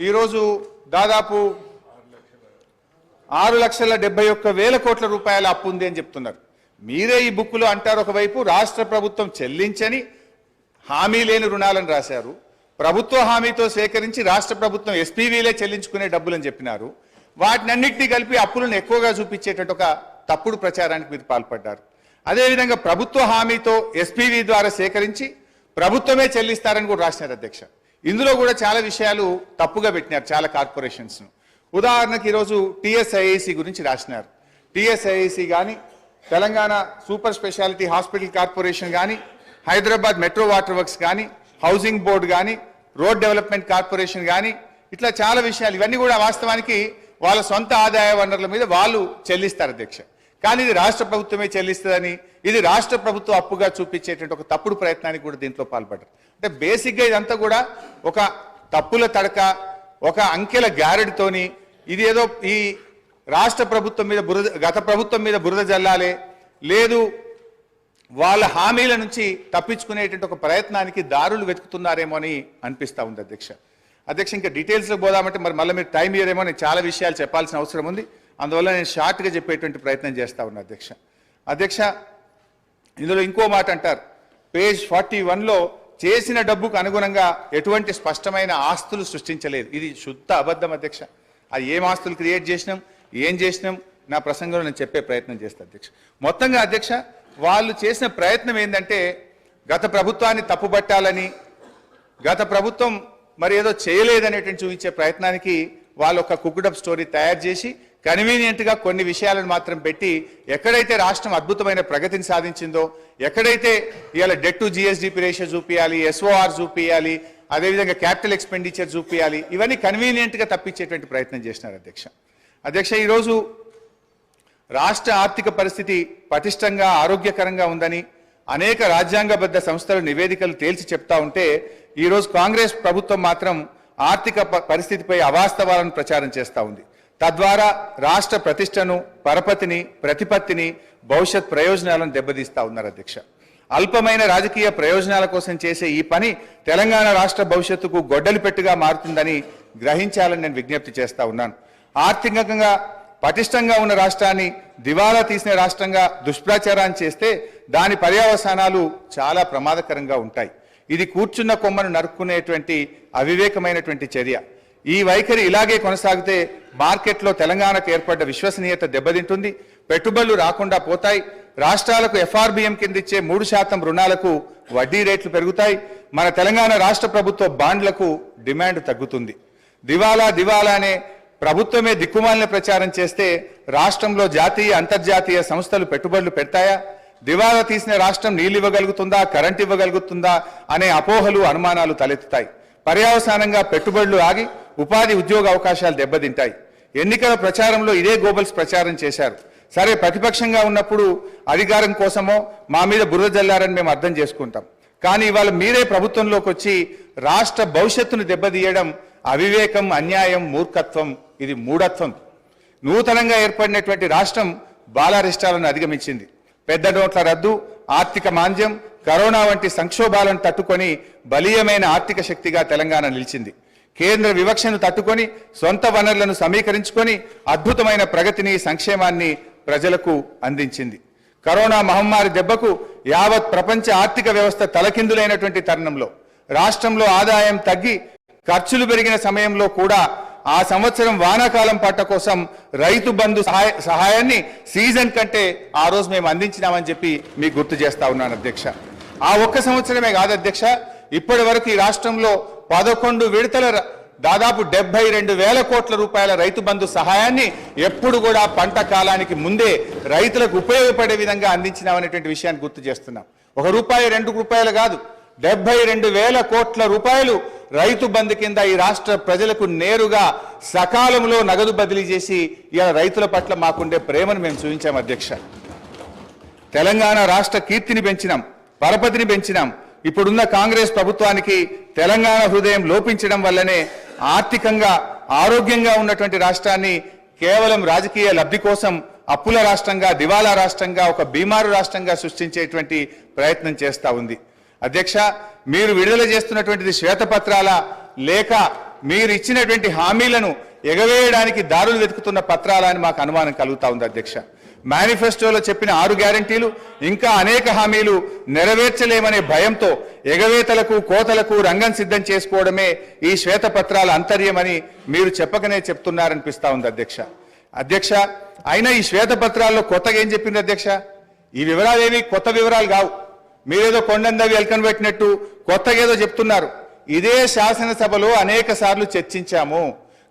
ఈరోజు దాదాపు 6,71,000 కోట్ల రూపాయల అప్పు ఉంది అని చెప్తున్నారు. మీరే ఈ బుక్లో అంటారు, ఒకవైపు రాష్ట్ర ప్రభుత్వం చెల్లించని హామీ లేని రుణాలను రాశారు, ప్రభుత్వ హామీతో సేకరించి రాష్ట్ర ప్రభుత్వం ఎస్పీవీలే చెల్లించుకునే డబ్బులని చెప్పినారు. వాటినన్నింటినీ కలిపి అప్పులను ఎక్కువగా చూపించేటట్టు ఒక తప్పుడు ప్రచారానికి మీరు పాల్పడ్డారు. అదేవిధంగా ప్రభుత్వ హామీతో ఎస్పీవీ ద్వారా సేకరించి ప్రభుత్వమే చెల్లిస్తారని కూడా రాసినారు అధ్యక్ష. ఇందులో కూడా చాలా విషయాలు తప్పుగా పెట్టినారు చాలా కార్పొరేషన్స్ను. ఉదాహరణకు ఈరోజు టీఎస్ఐఐసి గురించి రాసినారు. టీఎస్ఐఐసి కానీ, Telangana super speciality hospital corporation కానీ, హైదరాబాద్ మెట్రో వాటర్ వర్క్స్ కానీ, హౌసింగ్ బోర్డు కానీ, రోడ్ డెవలప్మెంట్ కార్పొరేషన్ కానీ, ఇట్లా చాలా విషయాలు ఇవన్నీ కూడా వాస్తవానికి వాళ్ళ సొంత ఆదాయ వనరుల మీద వాళ్ళు చెల్లిస్తారు అధ్యక్ష. కానీ ఇది రాష్ట్ర ప్రభుత్వమే చెల్లిస్తుందని, ఇది రాష్ట్ర ప్రభుత్వ అప్పుగా చూపించేటువంటి ఒక తప్పుడు ప్రయత్నానికి కూడా దీంట్లో పాల్పడ్డారు. అంటే బేసిక్గా ఇదంతా కూడా ఒక తప్పుల తడక, ఒక అంకెల గారెడితోని ఇది ఏదో ఈ రాష్ట్ర ప్రభుత్వం మీద గత ప్రభుత్వం మీద బురద జల్లాలే, లేదు వాళ్ళ హామీల నుంచి తప్పించుకునేటువంటి ఒక ప్రయత్నానికి దారులు వెతుకుతున్నారేమో అని అనిపిస్తూ ఉంది అధ్యక్ష. ఇంకా డీటెయిల్స్లో పోదామంటే మళ్ళీ మీరు టైం ఇయ్యరేమో, నేను చాలా విషయాలు చెప్పాల్సిన అవసరం ఉంది, అందువల్ల నేను షార్ట్గా చెప్పేటువంటి ప్రయత్నం చేస్తూ ఉన్నా అధ్యక్ష. ఇందులో ఇంకో మాట అంటారు, పేజ్ 41లో చేసిన డబ్బుకు అనుగుణంగా ఎటువంటి స్పష్టమైన ఆస్తులు సృష్టించలేదు. ఇది శుద్ధ అబద్ధం అధ్యక్ష. అది ఏం ఆస్తులు క్రియేట్ చేసినాం, ఏం చేసినాం నా ప్రసంగంలో నేను చెప్పే ప్రయత్నం చేస్తాను అధ్యక్ష. మొత్తంగా అధ్యక్ష వాళ్ళు చేసిన ప్రయత్నం ఏంటంటే గత ప్రభుత్వాన్ని తప్పుబట్టాలని, గత ప్రభుత్వం మరి ఏదో చేయలేదనేటువంటి చూపించే ప్రయత్నానికి వాళ్ళు ఒక కుక్డప్ స్టోరీ తయారు చేసి కన్వీనియంట్గా కొన్ని విషయాలను మాత్రం పెట్టి ఎక్కడైతే రాష్ట్రం అద్భుతమైన ప్రగతిని సాధించిందో, ఎక్కడైతే ఇవాళ డెట్ టు జిఎస్డిపి రేషియో చూపించాలి, ఎస్ఓఆర్ చూపించాలి, అదేవిధంగా క్యాపిటల్ ఎక్స్పెండిచర్ చూపించాలి, ఇవన్నీ కన్వీనియంట్గా తప్పించేటువంటి ప్రయత్నం చేసినారు అధ్యక్ష. ఈరోజు రాష్ట్ర ఆర్థిక పరిస్థితి పటిష్టంగా ఆరోగ్యకరంగా ఉందని అనేక రాజ్యాంగబద్ధ సంస్థలు నివేదికలు తేల్చి చెప్తా ఉంటే ఈరోజు కాంగ్రెస్ ప్రభుత్వం మాత్రం ఆర్థిక పరిస్థితిపై అవాస్తవాలను ప్రచారం చేస్తూ ఉంది. తద్వారా రాష్ట్ర ప్రతిష్టను, పరపతిని, ప్రతిపత్తిని, భవిష్యత్ ప్రయోజనాలను దెబ్బతీస్తా ఉన్నారు అధ్యక్ష. అల్పమైన రాజకీయ ప్రయోజనాల కోసం చేసే ఈ పని తెలంగాణ రాష్ట్ర భవిష్యత్తుకు గొడ్డలిపెట్టుగా మారుతుందని గ్రహించాలని నేను విజ్ఞప్తి చేస్తా ఉన్నాను. ఆర్థికంగా పటిష్టంగా ఉన్న రాష్ట్రాన్ని దివాలా తీసిన రాష్ట్రంగా దుష్ప్రచారాన్ని చేస్తే దాని పర్యవసానాలు చాలా ప్రమాదకరంగా ఉంటాయి. ఇది కూర్చున్న కొమ్మను నరుక్కునేటువంటి అవివేకమైనటువంటి చర్య. ఈ వైఖరి ఇలాగే కొనసాగితే మార్కెట్లో తెలంగాణకు ఏర్పడ్డ విశ్వసనీయత దెబ్బతింటుంది, పెట్టుబడులు రాకుండా పోతాయి, రాష్ట్రాలకు ఎఫ్ఆర్బిఎం కింద ఇచ్చే 3% రుణాలకు వడ్డీ రేట్లు పెరుగుతాయి, మన తెలంగాణ రాష్ట్ర ప్రభుత్వ బాండ్లకు డిమాండ్ తగ్గుతుంది. దివాలా అనే ప్రభుత్వమే దిక్కుమాలిన ప్రచారం చేస్తే రాష్ట్రంలో జాతీయ అంతర్జాతీయ సంస్థలు పెట్టుబడులు పెడతాయా? దివాలా తీసిన రాష్ట్రం నీళ్ళు ఇవ్వగలుగుతుందా, కరెంట్ ఇవ్వగలుగుతుందా అనే అపోహలు, అనుమానాలు తలెత్తుతాయి. పర్యవసానంగా పెట్టుబడులు ఆగి ఉపాధి ఉద్యోగ అవకాశాలు దెబ్బతింటాయి. ఎన్నికల ప్రచారంలో ఇదే గోబల్స్ ప్రచారం చేశారు. సరే, ప్రతిపక్షంగా ఉన్నప్పుడు అధికారం కోసమో మా మీద బురద జల్లారని మేము అర్థం చేసుకుంటాం. కానీ ఇవాళ మీరే ప్రభుత్వంలోకి వచ్చి రాష్ట్ర భవిష్యత్తును దెబ్బతీయడం అవివేకం, అన్యాయం, మూర్ఖత్వం, ఇది మూఢత్వం. నూతనంగా ఏర్పడినటువంటి రాష్ట్రం బాలారిష్టాలను అధిగమించింది. పెద్ద నోట్ల రద్దు, ఆర్థిక మాంద్యం, కరోనా వంటి సంక్షోభాలను తట్టుకొని బలీయమైన ఆర్థిక శక్తిగా తెలంగాణ నిలిచింది. కేంద్ర వివక్షను తట్టుకొని సొంత వనరులను సమీకరించుకొని అద్భుతమైన ప్రగతిని, సంక్షేమాన్ని ప్రజలకు అందించింది. కరోనా మహమ్మారి దెబ్బకు యావత్ ప్రపంచ ఆర్థిక వ్యవస్థ తలకిందులైనటువంటి తరుణంలో రాష్ట్రంలో ఆదాయం తగ్గి ఖర్చులు పెరిగిన సమయంలో కూడా ఆ సంవత్సరం వానాకాలం పంట కోసం రైతు బంధు సహాయాన్ని సీజన్ కంటే ఆ రోజు మేము అందించినామని చెప్పి మీకు గుర్తు చేస్తా ఉన్నాను అధ్యక్ష. ఆ ఒక్క సంవత్సరమే కాదు అధ్యక్ష, ఇప్పటి వరకు ఈ రాష్ట్రంలో 11 విడతల దాదాపు 72,000 కోట్ల రూపాయల రైతు బంధు సహాయాన్ని ఎప్పుడు కూడా పంట కాలానికి ముందే రైతులకు ఉపయోగపడే విధంగా అందించినామనేటువంటి విషయాన్ని గుర్తు చేస్తున్నాం. 1 రూపాయి 2 రూపాయలు కాదు, 72,000 కోట్ల రూపాయలు రైతు బంధు కింద ఈ రాష్ట్ర ప్రజలకు నేరుగా సకాలంలో నగదు బదిలీ చేసి ఇలా రైతుల పట్ల మాకుండే ప్రేమను మేము చూపించాం అధ్యక్ష. తెలంగాణ రాష్ట్ర కీర్తిని పెంచినాం, పరపతిని పెంచినాం. ఇప్పుడున్న కాంగ్రెస్ ప్రభుత్వానికి తెలంగాణ హృదయం లోపించడం వల్లనే ఆర్థికంగా ఆరోగ్యంగా ఉన్నటువంటి రాష్ట్రాన్ని కేవలం రాజకీయ లబ్ధి కోసం అప్పుల రాష్ట్రంగా, దివాలా రాష్ట్రంగా, ఒక బీమారు రాష్ట్రంగా సృష్టించేటువంటి ప్రయత్నం చేస్తా ఉంది. అధ్యక్ష, మీరు విడుదల చేస్తున్నటువంటిది శ్వేతపత్రాల లేక మీరు ఇచ్చినటువంటి హామీలను ఎగవేయడానికి దారులు వెతుకుతున్న పత్రాల అని మాకు అనుమానం కలుగుతా ఉంది అధ్యక్ష. మేనిఫెస్టోలో చెప్పిన 6 గ్యారంటీలు ఇంకా అనేక హామీలు నెరవేర్చలేమనే భయంతో ఎగవేతలకు, కోతలకు రంగం సిద్ధం చేసుకోవడమే ఈ శ్వేతపత్రాల అంతర్యమని మీరు చెప్పకనే చెప్తున్నారనిపిస్తా ఉంది అధ్యక్ష. అధ్యక్ష, అయినా ఈ శ్వేతపత్రాల్లో కొత్తగా ఏం చెప్పింది అధ్యక్ష? ఈ వివరాలు ఏవి కొత్త వివరాలు కావు. మీరేదో కొండందవి ఎల్కన్ పెట్టినట్టు కొత్తగా ఏదో చెప్తున్నారు. ఇదే శాసనసభలో అనేక సార్లు చర్చించాము.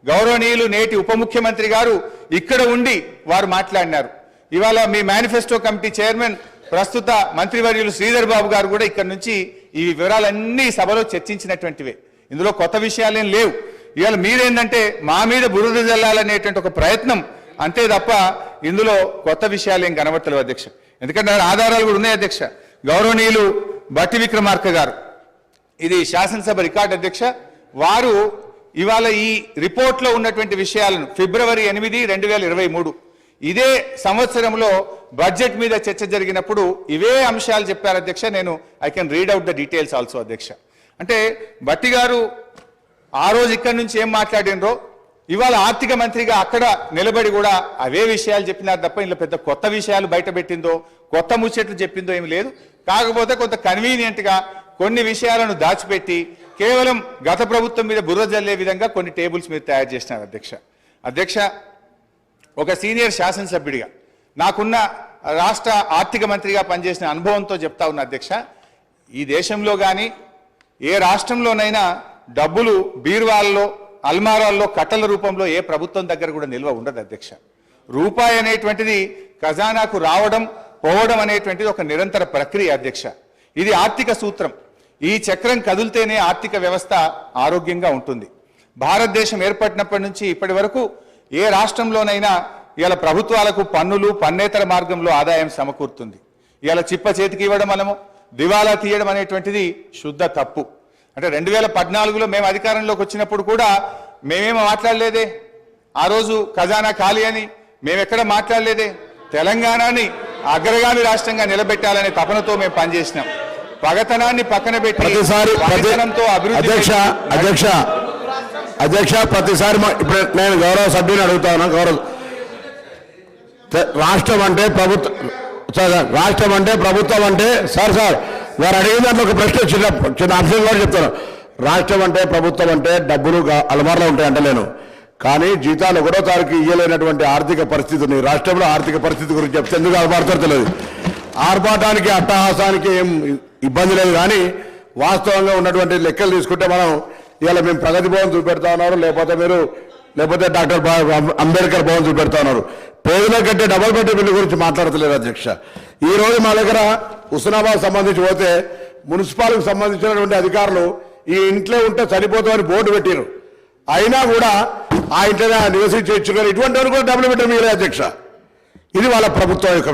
గౌరవనీయులు నేటి ఉప ముఖ్యమంత్రి గారు ఇక్కడ ఉండి వారు మాట్లాడినారు. ఇవాళ మీ మేనిఫెస్టో కమిటీ చైర్మన్ ప్రస్తుత మంత్రివర్యులు శ్రీధర్ బాబు గారు కూడా ఇక్కడ నుంచి ఈ వివరాలన్నీ సభలో చర్చించినటువంటివే. ఇందులో కొత్త విషయాలేం లేవు. ఇవాళ మీరేంటంటే మా మీద బురద జల్లాలనేటువంటి ఒక ప్రయత్నం అంతే తప్ప ఇందులో కొత్త విషయాలేం కనబడతలేవు అధ్యక్ష. ఎందుకంటే ఆధారాలు కూడా ఉన్నాయి అధ్యక్ష. గౌరవనీయులు బట్టి విక్రమార్క గారు, ఇది శాసనసభ రికార్డు అధ్యక్ష, వారు ఇవాళ ఈ రిపోర్ట్లో ఉన్నటువంటి విషయాలను ఫిబ్రవరి 8, 2023 ఇదే సంవత్సరంలో బడ్జెట్ మీద చర్చ జరిగినప్పుడు ఇవే అంశాలు చెప్పారు అధ్యక్ష. నేను I can read out the details also అధ్యక్ష. అంటే బట్టి గారు ఆ రోజు ఇక్కడి నుంచి ఏం మాట్లాడినరో ఇవాళ ఆర్థిక మంత్రిగా అక్కడ నిలబడి కూడా అవే విషయాలు చెప్పినారు తప్ప ఇందులో పెద్ద కొత్త విషయాలు బయట పెట్టిందో, కొత్త ముచ్చట్లు చెప్పిందో ఏమి లేదు. కాకపోతే కొంత కన్వీనియంట్గా కొన్ని విషయాలను దాచిపెట్టి కేవలం గత ప్రభుత్వం మీద బుర్ర జల్లే విధంగా కొన్ని టేబుల్స్ మీరు తయారు చేసినారు అధ్యక్ష. అధ్యక్ష, ఒక సీనియర్ శాసనసభ్యుడిగా నాకున్న రాష్ట్ర ఆర్థిక మంత్రిగా పనిచేసిన అనుభవంతో చెప్తా ఉన్న అధ్యక్ష, ఈ దేశంలో కానీ ఏ రాష్ట్రంలోనైనా డబ్బులు బీరువాల్లో, అల్మారాల్లో కట్టల రూపంలో ఏ ప్రభుత్వం దగ్గర కూడా నిల్వ ఉండదు అధ్యక్ష. రూపాయి అనేటువంటిది ఖజానాకు రావడం, పోవడం అనేటువంటిది ఒక నిరంతర ప్రక్రియ అధ్యక్ష. ఇది ఆర్థిక సూత్రం. ఈ చక్రం కదిలితేనే ఆర్థిక వ్యవస్థ ఆరోగ్యంగా ఉంటుంది. భారతదేశం ఏర్పడినప్పటి నుంచి ఇప్పటి వరకు ఏ రాష్ట్రంలోనైనా ఇవాళ ప్రభుత్వాలకు పన్నులు, పన్నేతర మార్గంలో ఆదాయం సమకూరుతుంది. ఇవాళ చిప్ప చేతికి ఇవ్వడం వలన దివాలా తీయడం అనేటువంటిది శుద్ధ తప్పు. అంటే 2014లో మేము అధికారంలోకి వచ్చినప్పుడు కూడా మేమేమో మాట్లాడలేదే. ఆ రోజు ఖజానా ఖాళీ అని మేమెక్కడ మాట్లాడలేదే. తెలంగాణని అగ్రగామి రాష్ట్రంగా నిలబెట్టాలనే తపనతో మేము పనిచేసినాం. పగతనాన్ని పక్కన పెట్టి అధ్యక్ష ప్రతిసారి ఇప్పుడు నేను గౌరవ సభ్యుని అడుగుతాను. రాష్ట్రం అంటే ప్రభుత్వం అంటే సార్ వారు అడిగిన దాంట్లో ఒక ప్రశ్న చిన్న అంశం కూడా చెప్తాను. రాష్ట్రం అంటే ప్రభుత్వం అంటే డబ్బులు అలమార్లో ఉంటాయంటే నేను, కానీ జీతాలు 1వ తారీఖు ఇయ్యలేనటువంటి ఆర్థిక పరిస్థితి ఉంది. రాష్ట్రంలో ఆర్థిక పరిస్థితి గురించి చెప్తే ఎందుకు ఆర్పాడతారో తెలియదు. ఆర్పాటానికి, అట్టహాసానికి ఏం ఇబ్బంది లేదు. కానీ వాస్తవంగా ఉన్నటువంటి లెక్కలు తీసుకుంటే మనం ఇవాళ మేము ప్రగతి భవన్ చూపెడతా ఉన్నారు, లేకపోతే డాక్టర్ అంబేద్కర్ భవన్ చూపెడతా ఉన్నారు. పేదల కంటే డబల్ బెడ్రూమ్ బిల్లు గురించి మాట్లాడతలేదు అధ్యక్ష. ఈ రోజు మా దగ్గర హుస్నాబాద్ సంబంధించి పోతే మున్సిపాలిటీకి సంబంధించినటువంటి అధికారులు ఈ ఇంట్లో ఉంటే సరిపోతామని బోర్డు పెట్టారు. అయినా కూడా ఆ ఇంట్లో నివసించవచ్చు, కానీ ఇటువంటి వాళ్ళు కూడా డబుల్ బెడ్రూమ్ ఇవ్వలేదు అధ్యక్ష. ఇది వాళ్ళ ప్రభుత్వం యొక్క.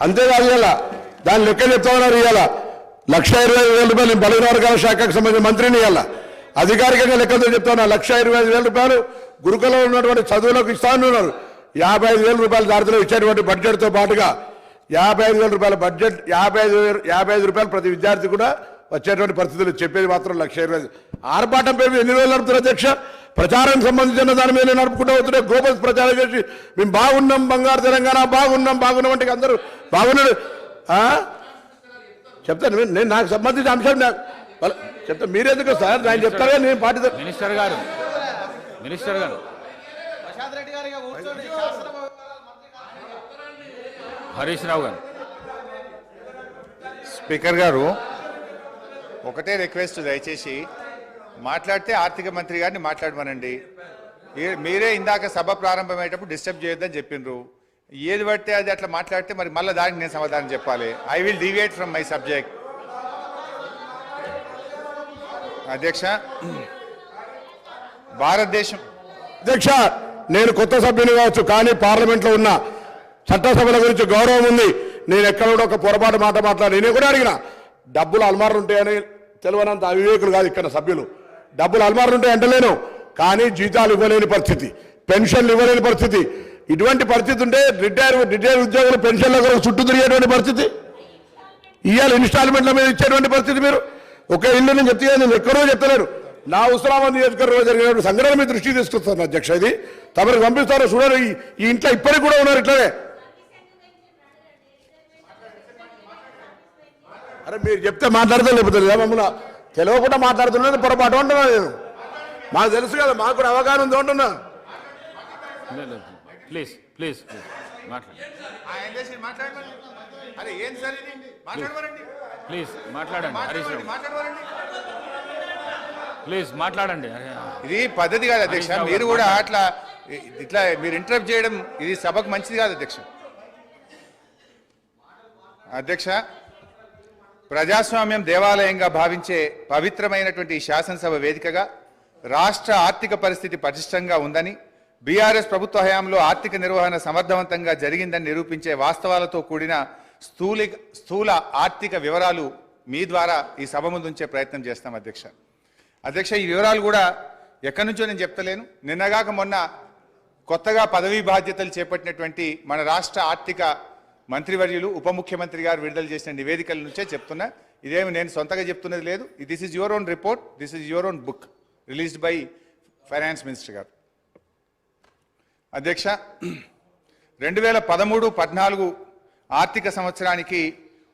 అంతేకాదు ఇవాళ దాని లెక్క చెప్తా ఉన్నారు. ఇవాళ 1,25,000 రూపాయలు నేను బలహీన వర్గాల శాఖకు సంబంధించిన మంత్రిని ఇవాళ అధికారికంగా లెక్కతో చెప్తా ఉన్నా. 1,25,000 రూపాయలు గురుకులంలో ఉన్నటువంటి చదువులకు ఇస్తా ఉన్నారు. 55,000 రూపాయల దారిలో ఇచ్చేటువంటి బడ్జెట్తో పాటుగా 55,000 రూపాయల బడ్జెట్ 55 రూపాయలు ప్రతి విద్యార్థి కూడా వచ్చేటువంటి పరిస్థితులు చెప్పేది మాత్రం 1,20,000. ఆర్భాటం పేరు ఎన్ని రోజులు నడుపుతారు అధ్యక్ష? ప్రచారానికి సంబంధించిన దాని మీద నడుపుకుంటూ అవుతుంటే గ్లోబల్ ప్రచారం చేసి మేము బాగున్నాం, బంగారు తెలంగాణ బాగున్నాం అంటే అందరూ బాగున్నాడు చెప్తాను. నేను నాకు సంబంధించిన అంశం చెప్తా, మీరెందుకు సార్ నేను చెప్తారా? నేను పార్టీ మినిస్టర్ గారు హరీష్ రావు గారు. స్పీకర్ గారు ఒకటే రిక్వెస్ట్, దయచేసి మాట్లాడితే ఆర్థిక మంత్రి గారిని మాట్లాడమనండి. మీరే ఇందాక సభ ప్రారంభమయ్యేటప్పుడు డిస్టర్బ్ చేయొద్దని చెప్పిండ్రు. ఏది పడితే అది అట్లా మాట్లాడితే మరి మళ్ళీ దానికి నేను సమాధానం చెప్పాలి. I will deviate from my subject. అధ్యక్ష, భారతదేశం అధ్యక్ష నేను కొత్త సభ్యుని కావచ్చు, కానీ పార్లమెంట్లో ఉన్న చట్టసభల గురించి గౌరవం ఉంది. నేను ఎక్కడ కూడా ఒక పొరపాటు మాట మాట్లాడి నేను కూడా అడిగిన డబ్బులు అల్మార్లు ఉంటాయని తెలియనంత అవివేకులు కాదు ఇక్కడ సభ్యులు. డబ్బులు అల్మార్లు ఉంటాయి అంటలేను, కానీ జీతాలు ఇవ్వలేని పరిస్థితి, పెన్షన్లు ఇవ్వలేని పరిస్థితి. ఇటువంటి పరిస్థితి ఉంటే రిటైర్ ఉద్యోగులు పెన్షన్ల కొరకు చుట్టూ తిరిగేటువంటి పరిస్థితి, ఇవాళ ఇన్స్టాల్మెంట్ల మీద ఇచ్చేటువంటి పరిస్థితి. మీరు ఒక ఇల్లు నేను చెప్తే నేను ఎక్కడో చెప్తలేను. నా ఉస్మానాబాద్ నియోజకవర్గంలో జరిగినటువంటి సంఘటన మీ దృష్టికి తీసుకొస్తాను అధ్యక్ష. ఇది తమరికి పంపిస్తారు చూడండి. ఈ ఇంట్లో ఇప్పటికి కూడా ఉన్నారు ఇట్లనే. అరే మీరు చెప్తే మాట్లాడితే లేకపోతే మమ్మల్ని తెలియకుండా మాట్లాడుతున్నది పొరపాటు అంటున్నా నేను. మాకు తెలుసు కదా, మాకు కూడా అవగాహన ఉంది అంటున్నా. ప్లీజ్ ప్లీజ్ ప్లీజ్ మాట్లాడండి హరీష్ రావు, ప్లీజ్ మాట్లాడండి. ఇది పద్ధతి కాదు అధ్యక్ష. మీరు కూడా అట్లా ఇట్లా మీరు ఇంటరప్ట్ చేయడం ఇది సభకు మంచిది కాదు అధ్యక్ష. అధ్యక్ష, ప్రజాస్వామ్యం దేవాలయంగా భావించే పవిత్రమైనటువంటి ఈ శాసనసభ వేదికగా రాష్ట్ర ఆర్థిక పరిస్థితి పటిష్టంగా ఉందని, బీఆర్ఎస్ ప్రభుత్వ హయాంలో ఆర్థిక నిర్వహణ సమర్థవంతంగా జరిగిందని నిరూపించే వాస్తవాలతో కూడిన స్థూల ఆర్థిక వివరాలు మీ ద్వారా ఈ సభ ముందు ఉంచే ప్రయత్నం చేస్తాం అధ్యక్ష. అధ్యక్ష, ఈ వివరాలు కూడా ఎక్కడి నుంచో నేను చెప్తలేను. నిన్నగాక మొన్న కొత్తగా పదవీ బాధ్యతలు చేపట్టినటువంటి మన రాష్ట్ర ఆర్థిక మంత్రివర్యులు ఉప ముఖ్యమంత్రి గారు విడుదల చేసిన నివేదికల నుంచే చెప్తున్నా. ఇదేమి నేను సొంతగా చెప్తున్నది లేదు. This is your own report, this is your own book released by finance minister గారు. అధ్యక్ష, 2013-14 ఆర్థిక సంవత్సరానికి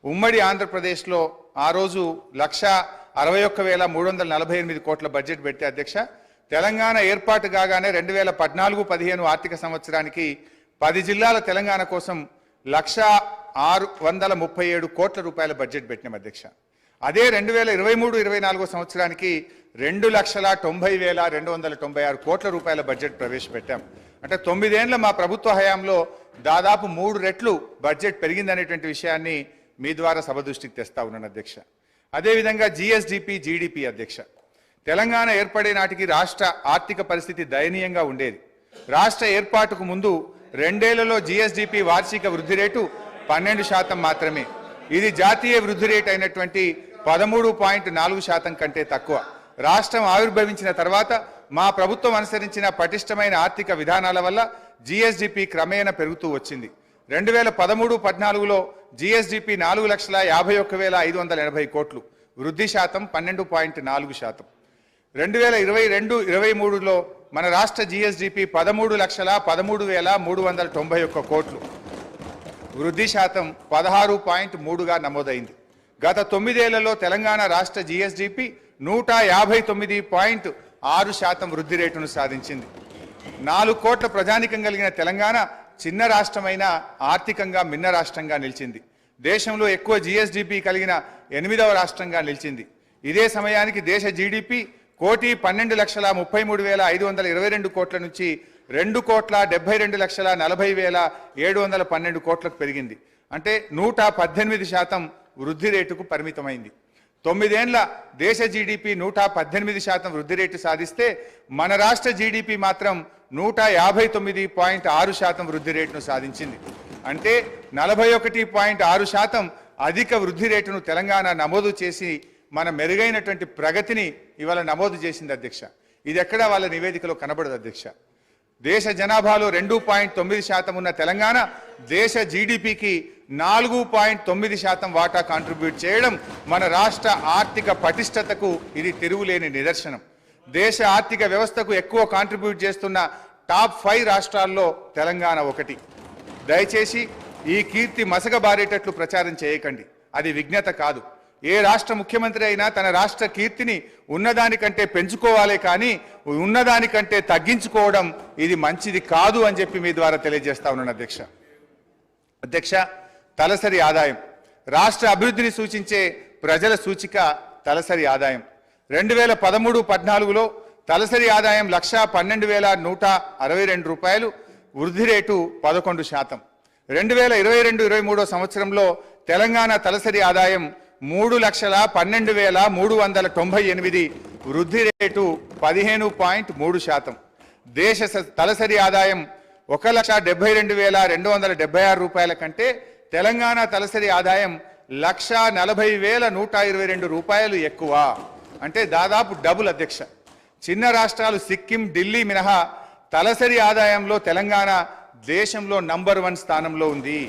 ఉమ్మడి ఆంధ్రప్రదేశ్లో ఆ రోజు 1,61,348 కోట్ల బడ్జెట్ పెడితే అధ్యక్ష, తెలంగాణ ఏర్పాటు కాగానే 2014-15 ఆర్థిక సంవత్సరానికి 10 జిల్లాల తెలంగాణ కోసం 1,637 కోట్ల రూపాయల బడ్జెట్ పెట్టినాం అధ్యక్ష. అదే 2023-24 సంవత్సరానికి 2,90,296 కోట్ల రూపాయల బడ్జెట్ ప్రవేశపెట్టాం. అంటే 9 ఏళ్ల మా ప్రభుత్వ హయాంలో దాదాపు 3 రెట్లు బడ్జెట్ పెరిగిందనేటువంటి విషయాన్ని మీ ద్వారా సభ దృష్టికి తెస్తా ఉన్నాను అధ్యక్ష. అదేవిధంగా జిఎస్డిపి, జీడిపి అధ్యక్ష, తెలంగాణ ఏర్పడే నాటికి రాష్ట్ర ఆర్థిక పరిస్థితి దయనీయంగా ఉండేది. రాష్ట్ర ఏర్పాటుకు ముందు 2 ఏళ్లలో జిఎస్డిపి వార్షిక వృద్ధి రేటు 12% మాత్రమే. ఇది జాతీయ వృద్ధి రేటు అయినటువంటి 13.4% కంటే తక్కువ. రాష్ట్రం ఆవిర్భవించిన తర్వాత మా ప్రభుత్వం అనుసరించిన పటిష్టమైన ఆర్థిక విధానాల వల్ల జిఎస్డిపి క్రమేణా పెరుగుతూ వచ్చింది. 2013-14లో జిఎస్డిపి 4,51,580 కోట్లు, వృద్ధి శాతం 12.4%. 2022-23లో మన రాష్ట్ర జిఎస్డిపి 13,13,391 కోట్లు, వృద్ధి శాతం 16.3గా నమోదైంది. గత 9 ఏళ్లలో తెలంగాణ రాష్ట్ర జిఎస్డిపి 150.6% వృద్ధి రేటును సాధించింది. 4 కోట్ల ప్రజానికం కలిగిన తెలంగాణ చిన్న రాష్ట్రమైన ఆర్థికంగా మిన్న రాష్ట్రంగా నిలిచింది. దేశంలో ఎక్కువ జిఎస్డిపి కలిగిన 8వ రాష్ట్రంగా నిలిచింది. ఇదే సమయానికి దేశ జీడిపి 1,12,33,522 కోట్ల నుంచి 2,72,40,712 కోట్లకు పెరిగింది. అంటే 118% వృద్ధి రేటుకు పరిమితమైంది. 9 ఏళ్ల దేశ జీడిపి 118% వృద్ధి రేటు సాధిస్తే మన రాష్ట్ర జీడిపి మాత్రం 159.6% వృద్ధి రేటును సాధించింది. అంటే 41.6% అధిక వృద్ధి రేటును తెలంగాణ నమోదు చేసి మన మెరుగైనటువంటి ప్రగతిని ఇవాళ నమోదు చేసింది అధ్యక్ష. ఇది ఎక్కడా వాళ్ళ నివేదికలో కనబడదు అధ్యక్ష. దేశ జనాభాలో 2.9% ఉన్న తెలంగాణ దేశ జీడిపికి 4.9% వాటా కాంట్రిబ్యూట్ చేయడం మన రాష్ట్ర ఆర్థిక పటిష్టతకు ఇది తిరుగులేని నిదర్శనం. దేశ ఆర్థిక వ్యవస్థకు ఎక్కువ కాంట్రిబ్యూట్ చేస్తున్న టాప్ 5 రాష్ట్రాల్లో తెలంగాణ ఒకటి. దయచేసి ఈ కీర్తి మసకబారేటట్లు ప్రచారం చేయకండి, అది విజ్ఞత కాదు. ఏ రాష్ట్ర ముఖ్యమంత్రి అయినా తన రాష్ట్ర కీర్తిని ఉన్నదానికంటే పెంచుకోవాలే కానీ ఉన్నదానికంటే తగ్గించుకోవడం ఇది మంచిది కాదు అని చెప్పి మీ ద్వారా తెలియజేస్తా ఉన్నాను అధ్యక్ష. తలసరి ఆదాయం రాష్ట్ర అభివృద్ధిని సూచించే ప్రజల సూచిక తలసరి ఆదాయం. 2013-14లో తలసరి ఆదాయం 1,12,162 రూపాయలు, వృద్ధి రేటు 11%. 2022-23 సంవత్సరంలో తెలంగాణ తలసరి ఆదాయం 3,12,398, వృద్ధి రేటు 15.3%. దేశ తలసరి ఆదాయం 1,72,276 రూపాయల కంటే తెలంగాణ తలసరి ఆదాయం 1,40,122 రూపాయలు ఎక్కువ, అంటే దాదాపు డబుల్ అధ్యక్ష. చిన్న రాష్ట్రాలు సిక్కిం, ఢిల్లీ మినహా తలసరి ఆదాయంలో తెలంగాణ దేశంలో నంబర్ 1 స్థానంలో ఉంది.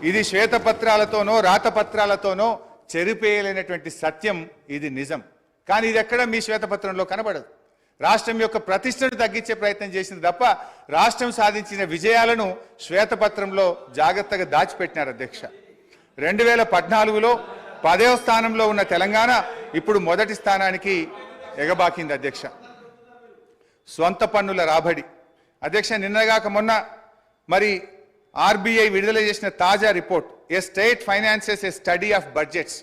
ఇది శ్వేతపత్రాలతోనో రాతపత్రాలతోనో చెరిపేయలేనటువంటి సత్యం, ఇది నిజం. కానీ ఇది ఎక్కడ మీ శ్వేతపత్రంలో కనబడదు. రాష్ట్రం యొక్క ప్రతిష్టను తగ్గించే ప్రయత్నం చేసింది తప్ప రాష్ట్రం సాధించిన విజయాలను శ్వేతపత్రంలో జాగ్రత్తగా దాచిపెట్టినారు అధ్యక్ష. 2014లో 10వ స్థానంలో ఉన్న తెలంగాణ ఇప్పుడు మొదటి స్థానానికి ఎగబాకింది అధ్యక్ష. స్వంత పన్నుల రాబడి అధ్యక్ష, నిన్నగాక మొన్న మరి ఆర్బీఐ విడుదల చేసిన తాజా report A state finances A study of budgets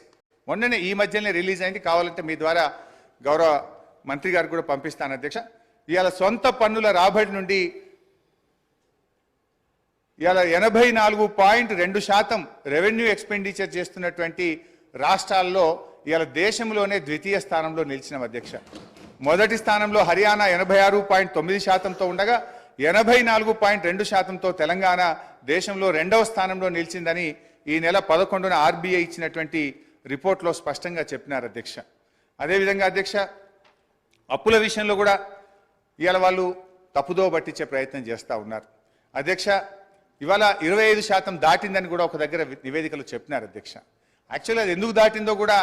మొన్ననే ఈ మధ్యనే రిలీజ్ అయింది. కావాలంటే మీ ద్వారా గౌరవ మంత్రి గారు కూడా పంపిస్తాను అధ్యక్ష. ఇవాళ సొంత పన్నుల రాబడి నుండి ఇవాళ 84.2% రెవెన్యూ ఎక్స్పెండిచర్ చేస్తున్నటువంటి రాష్ట్రాల్లో ఇవాళ దేశంలోనే ద్వితీయ స్థానంలో నిలిచిన అధ్యక్ష. మొదటి స్థానంలో హర్యానా 86.9%తో ఉండగా 84.2%తో తెలంగాణ దేశంలో 2వ స్థానంలో నిలిచిందని ఈ నెల 11న ఆర్బీఐ ఇచ్చినటువంటి రిపోర్ట్లో స్పష్టంగా చెప్పినారు అధ్యక్ష. అదేవిధంగా అధ్యక్ష, అప్పుల విషయంలో కూడా ఇవాళ వాళ్ళు తప్పుదో పట్టించే ప్రయత్నం చేస్తూ ఉన్నారు అధ్యక్ష. ఇవాళ 25% దాటిందని కూడా ఒక దగ్గర నివేదికలు చెప్పినారు అధ్యక్ష. యాక్చువల్లీ అది ఎందుకు దాటిందో కూడా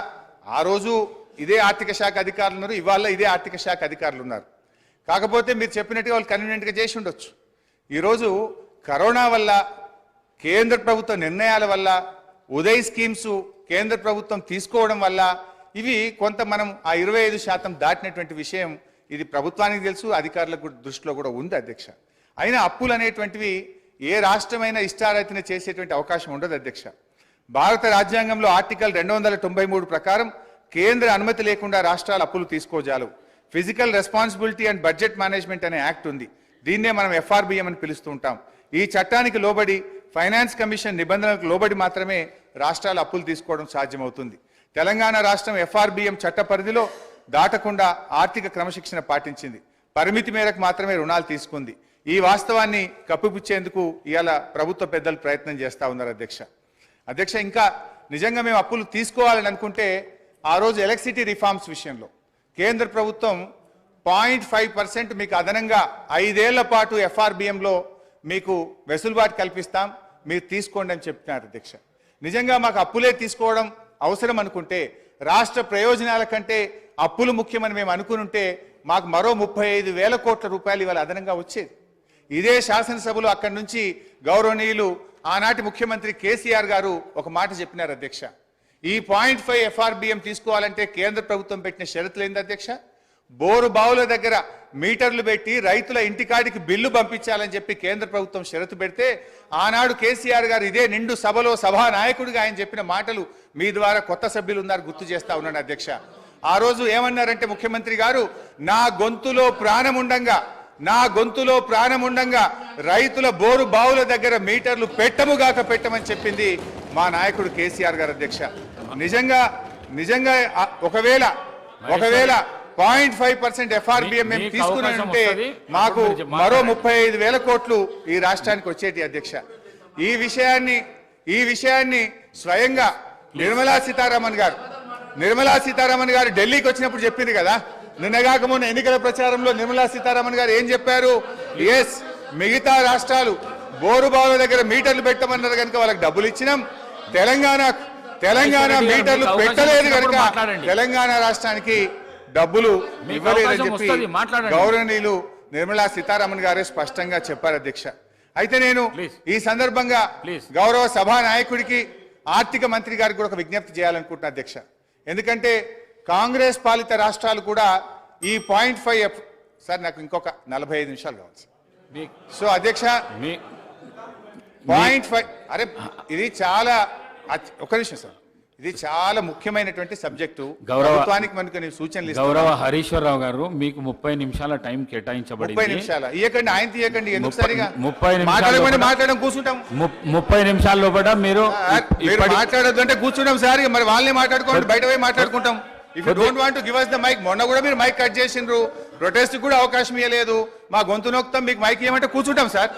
ఆ రోజు ఇదే ఆర్థిక శాఖ అధికారులు ఉన్నారు, ఇవాళ ఇదే ఆర్థిక శాఖ అధికారులు ఉన్నారు. కాకపోతే మీరు చెప్పినట్టుగా వాళ్ళు కన్వీనియంట్గా చేసి ఉండొచ్చు. ఈరోజు కరోనా వల్ల, కేంద్ర ప్రభుత్వ నిర్ణయాల వల్ల, ఉదయ్ స్కీమ్స్ కేంద్ర ప్రభుత్వం తీసుకోవడం వల్ల ఇవి కొంత మనం ఆ 25% దాటినటువంటి విషయం ఇది ప్రభుత్వానికి తెలుసు, అధికారులకు దృష్టిలో కూడా ఉంది అధ్యక్ష. అయినా అప్పులు అనేటువంటివి ఏ రాష్ట్రమైనా ఇష్టారీతిన చేసేటువంటి అవకాశం ఉండదు అధ్యక్ష. భారత రాజ్యాంగంలో ఆర్టికల్ 293 ప్రకారం కేంద్ర అనుమతి లేకుండా రాష్ట్రాలు అప్పులు తీసుకోజాలు. Physical responsibility and budget management అనే యాక్ట్ ఉంది, దీన్నే మనం FRBM అని పిలుస్తూ ఉంటాం. ఈ చట్టానికి లోబడి ఫైనాన్స్ కమిషన్ నిబంధనలకు లోబడి మాత్రమే రాష్ట్రాలు అప్పులు తీసుకోవడం సాధ్యమవుతుంది. తెలంగాణ రాష్ట్రం FRBM చట్ట పరిధిలో దాటకుండా ఆర్థిక క్రమశిక్షణ పాటించింది, పరిమితి మేరకు మాత్రమే రుణాలు తీసుకుంది. ఈ వాస్తవాన్ని కప్పిపుచ్చేందుకు ఇవాళ ప్రభుత్వ పెద్దలు ప్రయత్నం చేస్తూ ఉన్నారు అధ్యక్ష. ఇంకా నిజంగా మేము అప్పులు తీసుకోవాలని అనుకుంటే ఆ రోజు ఎలక్ట్రిసిటీ రిఫార్మ్స్ విషయంలో కేంద్ర ప్రభుత్వం 0.5% మీకు అదనంగా 5 ఏళ్ల పాటు FRBMలో మీకు వెసులుబాటు కల్పిస్తాం, మీరు తీసుకోండి అని చెప్తున్నారు అధ్యక్ష. నిజంగా మాకు అప్పులే తీసుకోవడం అవసరం అనుకుంటే, రాష్ట్ర ప్రయోజనాల కంటే అప్పులు ముఖ్యమని మేము అనుకునుంటే మాకు మరో 35,000 కోట్ల రూపాయలు ఇవాళ అదనంగా వచ్చేది. ఇదే శాసనసభలో అక్కడి నుంచి గౌరవనీయులు ఆనాటి ముఖ్యమంత్రి కేసీఆర్ గారు ఒక మాట చెప్పినారు అధ్యక్ష. ఈ 0.5 FRBM తీసుకోవాలంటే కేంద్ర ప్రభుత్వం పెట్టిన షరతులు ఏంది అధ్యక్ష? బోరు బావుల దగ్గర మీటర్లు పెట్టి రైతుల ఇంటికాడికి బిల్లు పంపించాలని చెప్పి కేంద్ర ప్రభుత్వం షరతు పెడితే ఆనాడు కేసీఆర్ గారు ఇదే నిండు సభలో సభానాయకుడిగా ఆయన చెప్పిన మాటలు మీ ద్వారా కొత్త సభ్యులు ఉన్నారు గుర్తు చేస్తా ఉన్నాను అధ్యక్ష. ఆ రోజు ఏమన్నారంటే ముఖ్యమంత్రి గారు, నా గొంతులో ప్రాణముండంగా రైతుల బోరు బావుల దగ్గర మీటర్లు పెట్టముగాక పెట్టమని చెప్పింది మా నాయకుడు కేసీఆర్ గారు అధ్యక్ష. నిజంగా ఒకవేళ 0.5% FRBM మేము తీసుకున్నామంటే మాకు మరో 35,000 కోట్లు ఈ రాష్ట్రానికి వచ్చేటి అధ్యక్ష. ఈ విషయాన్ని స్వయంగా నిర్మలా సీతారామన్ గారు ఢిల్లీకి వచ్చినప్పుడు చెప్పింది కదా, నిన్నగాక మొన్న ఎన్నికల ప్రచారంలో నిర్మలా సీతారామన్ గారు ఏం చెప్పారు? ఎస్, మిగతా రాష్ట్రాలు బోరుబావుల దగ్గర మీటర్లు పెట్టమన్నారు కనుక వాళ్ళకి డబ్బులు ఇచ్చినాం. తెలంగాణ మీటర్లు పెట్టలేదు కనుక తెలంగాణ రాష్ట్రానికి డబ్బులు ఇవ్వలేదని చెప్పి గౌరవనీయులు నిర్మలా సీతారామన్ గారే స్పష్టంగా చెప్పారు అధ్యక్ష. అయితే నేను ఈ సందర్భంగా గౌరవ సభా నాయకుడికి ఆర్థిక మంత్రి గారికి కూడా ఒక విజ్ఞప్తి చేయాలనుకుంటున్నా అధ్యక్ష. ఎందుకంటే కాంగ్రెస్ పాలిత రాష్ట్రాలు కూడా ఈ 0.5 సార్ నాకు ఇంకొక 45 నిమిషాలు కావాలి సార్. సో అధ్యక్ష 0.5 అరే ఇది చాలా ఒక్క నిమిషం సార్, ఇది చాలా ముఖ్యమైనటువంటి సబ్జెక్టు. ప్రభుత్వానికి మనకు సూచనలు గౌరవ హరీశ్వరరావు గారు మీకు 30 నిమిషాల టైం కేటాయించబడింది. 30 నిమిషాలు ఇవ్వకండి, ఆయన తీయకండి. ఎందుకు సరిగా 30 మాట్లాడడం కూర్చుంటాం. 30 నిమిషాల లోపల మీరు మాట్లాడద్దు అంటే కూర్చుంటాం సార్. మరి వాళ్ళని మాట్లాడుకోండి, బయట పోయి మాట్లాడుకుంటాం. If you don't want to give us the mic, మొన్న కూడా మీరు మైక్ కట్ చేసిండ్రు, ప్రొటెస్ట్ కూడా అవకాశం ఇవ్వలేదు. మా గొంతు నొక్కుతాం, మీకు మైక్ ఇవ్వమంటే కూర్చుంటాం సార్.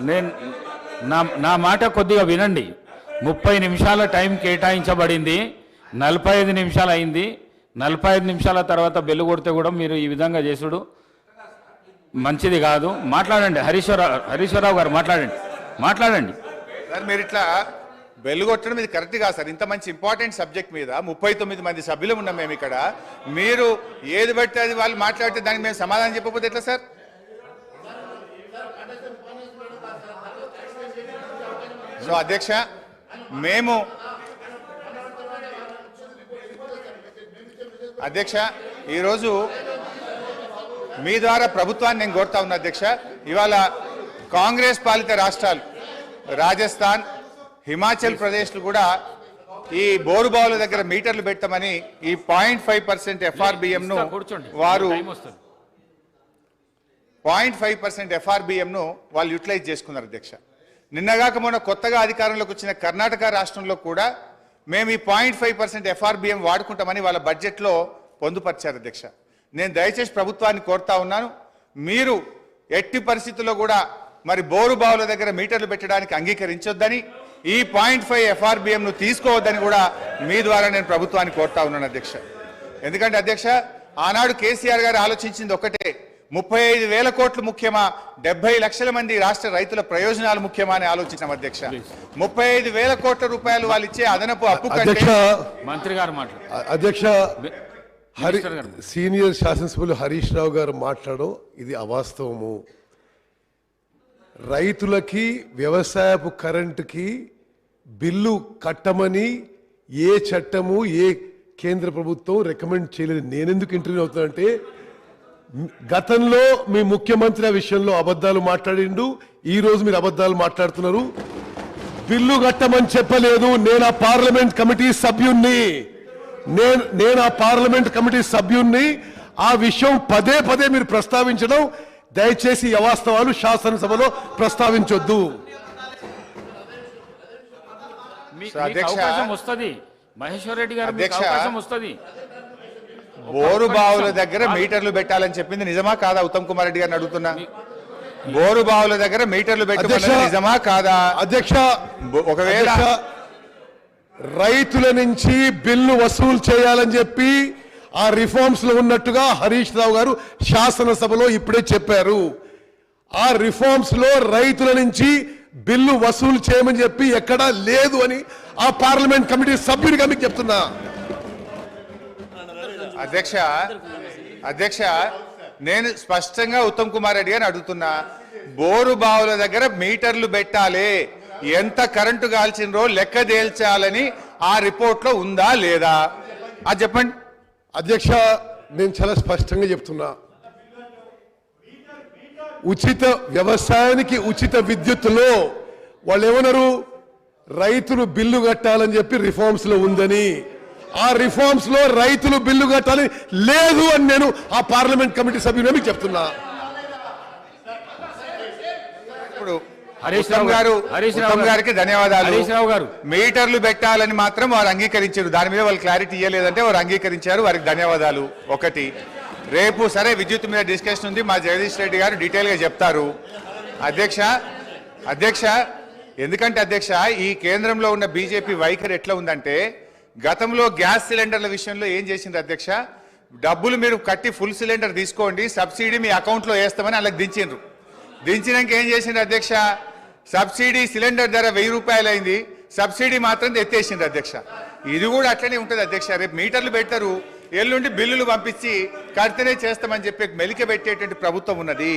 నేను నా మాట కొద్దిగా వినండి. 30 నిమిషాల టైం కేటాయించబడింది, 45 నిమిషాలు అయింది. 45 నిమిషాల తర్వాత బెల్లు కొడితే కూడా మీరు ఈ విధంగా చేసుడు మంచిది కాదు. మాట్లాడండి హరీశ్వరరావు గారు, మాట్లాడండి సార్. మీరు ఇట్లా బెల్లు కొట్టడం ఇది కరెక్ట్ కాదు సార్. ఇంత మంచి ఇంపార్టెంట్ సబ్జెక్ట్ మీద 39 మంది సభ్యులు ఉన్నాం మేము ఇక్కడ. మీరు ఏది బట్టి అది వాళ్ళు మాట్లాడితే దానికి మేము సమాధానం చెప్పకపోతే ఎట్లా సార్? సో అధ్యక్ష, మేము అధ్యక్ష ఈరోజు మీ ద్వారా ప్రభుత్వాన్ని నేను కోరుతా ఉన్నా అధ్యక్ష. ఇవాళ కాంగ్రెస్ పాలిత రాష్ట్రాలు రాజస్థాన్, హిమాచల్ ప్రదేశ్లు కూడా ఈ బోరుబావుల దగ్గర మీటర్లు పెట్టమని ఈ 0.5% FRBM ను వారు 0.5% FRBM ను వాళ్ళు యూటిలైజ్ చేసుకున్నారు అధ్యక్ష. నిన్నగాక మొన్న కొత్తగా అధికారంలోకి వచ్చిన కర్ణాటక రాష్ట్రంలో కూడా మేము ఈ 0.5% FRBM వాడుకుంటామని వాళ్ళ బడ్జెట్లో పొందుపరిచారు అధ్యక్ష. నేను దయచేసి ప్రభుత్వాన్ని కోరుతా ఉన్నాను, మీరు ఎట్టి పరిస్థితుల్లో కూడా మరి బోరుబావుల దగ్గర మీటర్లు పెట్టడానికి అంగీకరించొద్దని, ఈ 0.5 FRBM ను తీసుకోవద్దని కూడా మీ ద్వారా నేను ప్రభుత్వాన్ని కోరుతా ఉన్నాను అధ్యక్ష. ఎందుకంటే అధ్యక్ష, ఆనాడు కేసీఆర్ గారు ఆలోచించింది ఒకటే, 35,000 కోట్లు ముఖ్యమా, 70 లక్షల మంది రాష్ట్ర రైతుల ప్రయోజనాలు ముఖ్యమా అని ఆలోచించాం అధ్యక్ష. 35,000 కోట్ల రూపాయలు వాళ్ళు ఇచ్చే అదనపు అప్పు కంటే మంత్రి గారు అధ్యక్ష సీనియర్ శాసనసభ్యులు హరీష్ రావు గారు మాట్లాడడం ఇది అవాస్తవము. రైతులకి వ్యవసాయపు కరెంటుకి బిల్లు కట్టమని ఏ చట్టము ఏ కేంద్ర ప్రభుత్వం రికమెండ్ చేయలేదు. నేనెందుకు ఇంటర్వ్యూ అవుతానంటే, గతంలో మీ ముఖ్యమంత్రి ఆ విషయంలో అబద్ధాలు మాట్లాడిండు, ఈ రోజు మీరు అబద్ధాలు మాట్లాడుతున్నారు. బిల్లు కట్టమని చెప్పలేదు. నేను ఆ పార్లమెంట్ కమిటీ సభ్యుణ్ణి ఆ విషయం పదే పదే మీరు ప్రస్తావించడం దయచేసి ఈ అవాస్తవాలు శాసనసభలో ప్రస్తావించొద్దు. మహేశ్వర్ రెడ్డి గారు అవకాశం వస్తుంది. బోరుబావుల దగ్గర మీటర్లు పెట్టాలని చెప్పింది నిజమా కాదా? ఉత్తమ్ కుమార్ రెడ్డి గారిని అడుగుతున్నా, బోరుబావుల దగ్గర మీటర్లు పెట్టాలని నిజమా కాదా? అధ్యక్ష, ఒకవేళ రైతుల నుంచి బిల్లు వసూలు చేయాలని చెప్పి ఆ రిఫార్మ్స్ లో ఉన్నట్టుగా హరీష్ రావు గారు శాసనసభలో ఇప్పుడే చెప్పారు. ఆ రిఫార్మ్స్ లో రైతుల నుంచి బిల్లు వసూలు చేయమని చెప్పి ఎక్కడా లేదు అని ఆ పార్లమెంట్ కమిటీ సభ్యుడిగా మీకు చెప్తున్నా. అధ్యక్ష నేను స్పష్టంగా ఉత్తమ్ కుమార్ రెడ్డి గారిని అడుగుతున్నా, బోరు బావుల దగ్గర మీటర్లు పెట్టాలి, ఎంత కరెంటు కాల్చిండ్రో లెక్క తేల్చాలని ఆ రిపోర్ట్ లో ఉందా లేదా అది చెప్పండి. అధ్యక్ష, నేను చాలా స్పష్టంగా చెప్తున్నా, ఉచిత వ్యవసాయానికి ఉచిత విద్యుత్తులో వాళ్ళు ఏమన్నారు, రైతులు బిల్లు కట్టాలని చెప్పి రిఫార్మ్స్ లో ఉందని, ఆ రిఫార్మ్స్ లో రైతులు బిల్లు కట్టాలి లేదు అని నేను ఆ పార్లమెంట్ కమిటీ సభ్యులు మీకు చెప్తున్నా. ఇప్పుడు ఉత్తమ్ గారికి ధన్యవాదాలు. మీటర్లు పెట్టాలని మాత్రం వారు అంగీకరించారు, దాని మీద వాళ్ళు క్లారిటీ ఇవ్వలేదంటే వారు అంగీకరించారు, వారికి ధన్యవాదాలు. ఒకటి, రేపు సరే విద్యుత్ మీద డిస్కషన్ ఉంది, మా జగదీష్ రెడ్డి గారు డీటెయిల్ గా చెప్తారు. అధ్యక్ష ఎందుకంటే అధ్యక్ష ఈ కేంద్రంలో ఉన్న బీజేపీ వైఖరి ఎట్లా ఉందంటే గతంలో గ్యాస్ సిలిండర్ల విషయంలో ఏం చేసింది అధ్యక్ష, డబ్బులు మీరు కట్టి ఫుల్ సిలిండర్ తీసుకోండి, సబ్సిడీ మీ అకౌంట్లో వేస్తామని అలాగ దించిండ్రు. దించినాక ఏం చేసిండ్రు అధ్యక్ష, సబ్సిడీ సిలిండర్ ధర 1000 రూపాయలు అయింది, సబ్సిడీ మాత్రం ఎత్తేసిండ్రు అధ్యక్ష. ఇది కూడా అట్లనే ఉంటుంది అధ్యక్ష. రేపు మీటర్లు పెడతారు, ఎల్లుండి బిల్లులు పంపించి కడితేనే చేస్తామని చెప్పి మెలిక పెట్టేటువంటి ప్రభుత్వం ఉన్నది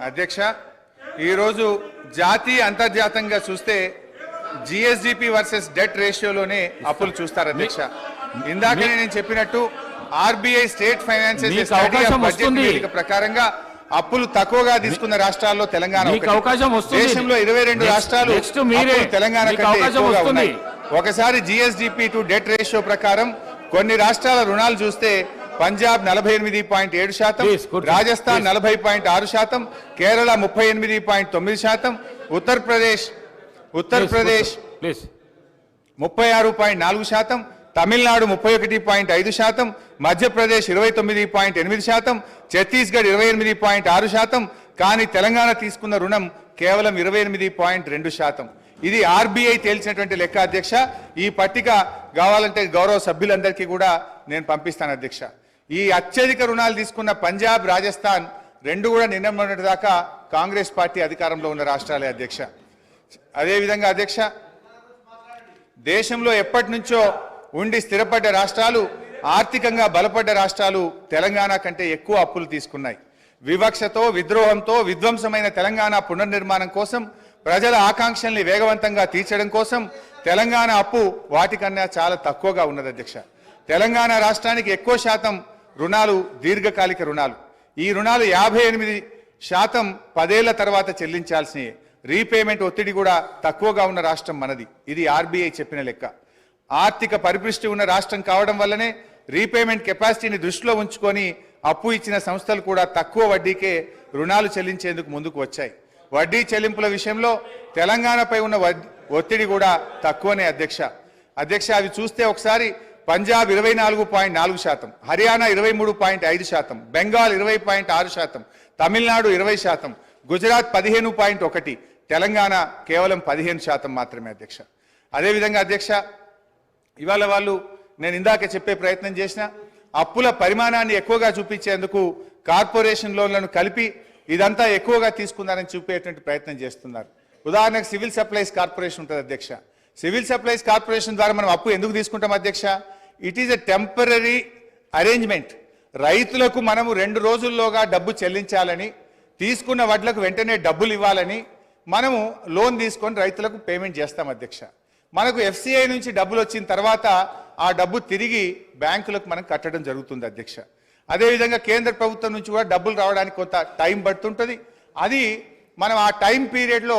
అధ్యక్ష. ఈరోజు జాతీయ అంతర్జాతీయంగా చూస్తే జిఎస్డిపి వర్సెస్ డెట్ రేషియోలోనే అప్పులు చూస్తారు అధ్యక్ష. ఇందాకనే నేను చెప్పినట్టు ఆర్బీఐ స్టేట్ ఫైనాన్షియల్ బడ్జెట్ ప్రకారంగా అప్పులు తక్కువగా తీసుకున్న రాష్ట్రాల్లో తెలంగాణ దేశంలో 22 రాష్ట్రాలు తెలంగాణ కంటే ఎక్కువగా ఉన్నాయి. ఒకసారి జిఎస్డిపి టు డెట్ రేషియో ప్రకారం కొన్ని రాష్ట్రాల రుణాలు చూస్తే పంజాబ్ 48.7%, రాజస్థాన్ 40.6%, కేరళ 38.9%, ఉత్తరప్రదేశ్ 36.4%, తమిళనాడు 31.5%, మధ్యప్రదేశ్ 29.8%, ఛత్తీస్గఢ్ 28.6%. కానీ తెలంగాణ తీసుకున్న రుణం కేవలం 28.2%. ఇది ఆర్బీఐ తేల్చినటువంటి లెక్క అధ్యక్ష. ఈ పట్టిక కావాలంటే గౌరవ సభ్యులందరికీ కూడా నేను పంపిస్తాను అధ్యక్ష. ఈ అత్యధిక రుణాలు తీసుకున్న పంజాబ్, రాజస్థాన్ రెండు కూడా నిన్న మొన్నటి దాకా కాంగ్రెస్ పార్టీ అధికారంలో ఉన్న రాష్ట్రాలే అధ్యక్ష. అదేవిధంగా అధ్యక్ష, దేశంలో ఎప్పటి నుంచో ఉండి స్థిరపడ్డ రాష్ట్రాలు, ఆర్థికంగా బలపడ్డ రాష్ట్రాలు తెలంగాణ కంటే ఎక్కువ అప్పులు తీసుకున్నాయి. వివక్షతో, విద్రోహంతో విధ్వంసమైన తెలంగాణ పునర్నిర్మాణం కోసం, ప్రజల ఆకాంక్షల్ని వేగవంతంగా తీర్చడం కోసం తెలంగాణ అప్పు వాటికన్నా చాలా తక్కువగా ఉన్నది అధ్యక్ష. తెలంగాణ రాష్ట్రానికి ఎక్కువ శాతం రుణాలు దీర్ఘకాలిక రుణాలు. ఈ రుణాలు 58% 10 ఏళ్ల తర్వాత చెల్లించాల్సినవి. రీపేమెంట్ ఒత్తిడి కూడా తక్కువగా ఉన్న రాష్ట్రం మనది. ఇది ఆర్బీఐ చెప్పిన లెక్క. ఆర్థిక పరిపుష్టి ఉన్న రాష్ట్రం కావడం వల్లనే రీపేమెంట్ కెపాసిటీని దృష్టిలో ఉంచుకొని అప్పు ఇచ్చిన సంస్థలు కూడా తక్కువ వడ్డీకే రుణాలు చెల్లించేందుకు ముందుకు వచ్చాయి. వడ్డీ చెల్లింపుల విషయంలో తెలంగాణపై ఉన్న ఒత్తిడి కూడా తక్కువనే అధ్యక్ష. అవి చూస్తే ఒకసారి పంజాబ్ 24.4%, హర్యానా 23.5%, బెంగాల్ 20.6%, తమిళనాడు 20%, గుజరాత్ 15.1%, తెలంగాణ కేవలం 15% మాత్రమే అధ్యక్ష. అదేవిధంగా అధ్యక్ష, ఇవాళ వాళ్ళు నేను ఇందాక చెప్పే ప్రయత్నం చేసిన అప్పుల పరిమాణాన్ని ఎక్కువగా చూపించేందుకు కార్పొరేషన్ లోన్లను కలిపి ఇదంతా ఎక్కువగా తీసుకున్నారని చూపేటువంటి ప్రయత్నం చేస్తున్నారు. ఉదాహరణకు సివిల్ సప్లైస్ కార్పొరేషన్ ఉంటుంది అధ్యక్ష. సివిల్ సప్లైస్ కార్పొరేషన్ ద్వారా మనం అప్పు ఎందుకు తీసుకుంటాం అధ్యక్ష? It is a temporary arrangement. రైతులకు మనము 2 రోజుల్లోగా డబ్బు చెల్లించాలని, తీసుకున్న వడ్లకు వెంటనే డబ్బులు ఇవ్వాలని మనము లోన్ తీసుకొని రైతులకు పేమెంట్ చేస్తాం అధ్యక్ష. మనకు ఎఫ్సిఐ నుంచి డబ్బులు వచ్చిన తర్వాత ఆ డబ్బు తిరిగి బ్యాంకులకు మనం కట్టడం జరుగుతుంది అధ్యక్ష. అదేవిధంగా కేంద్ర ప్రభుత్వం నుంచి కూడా డబ్బులు రావడానికి కొంత టైం పడుతుంటుంది. అది మనం ఆ టైం పీరియడ్లో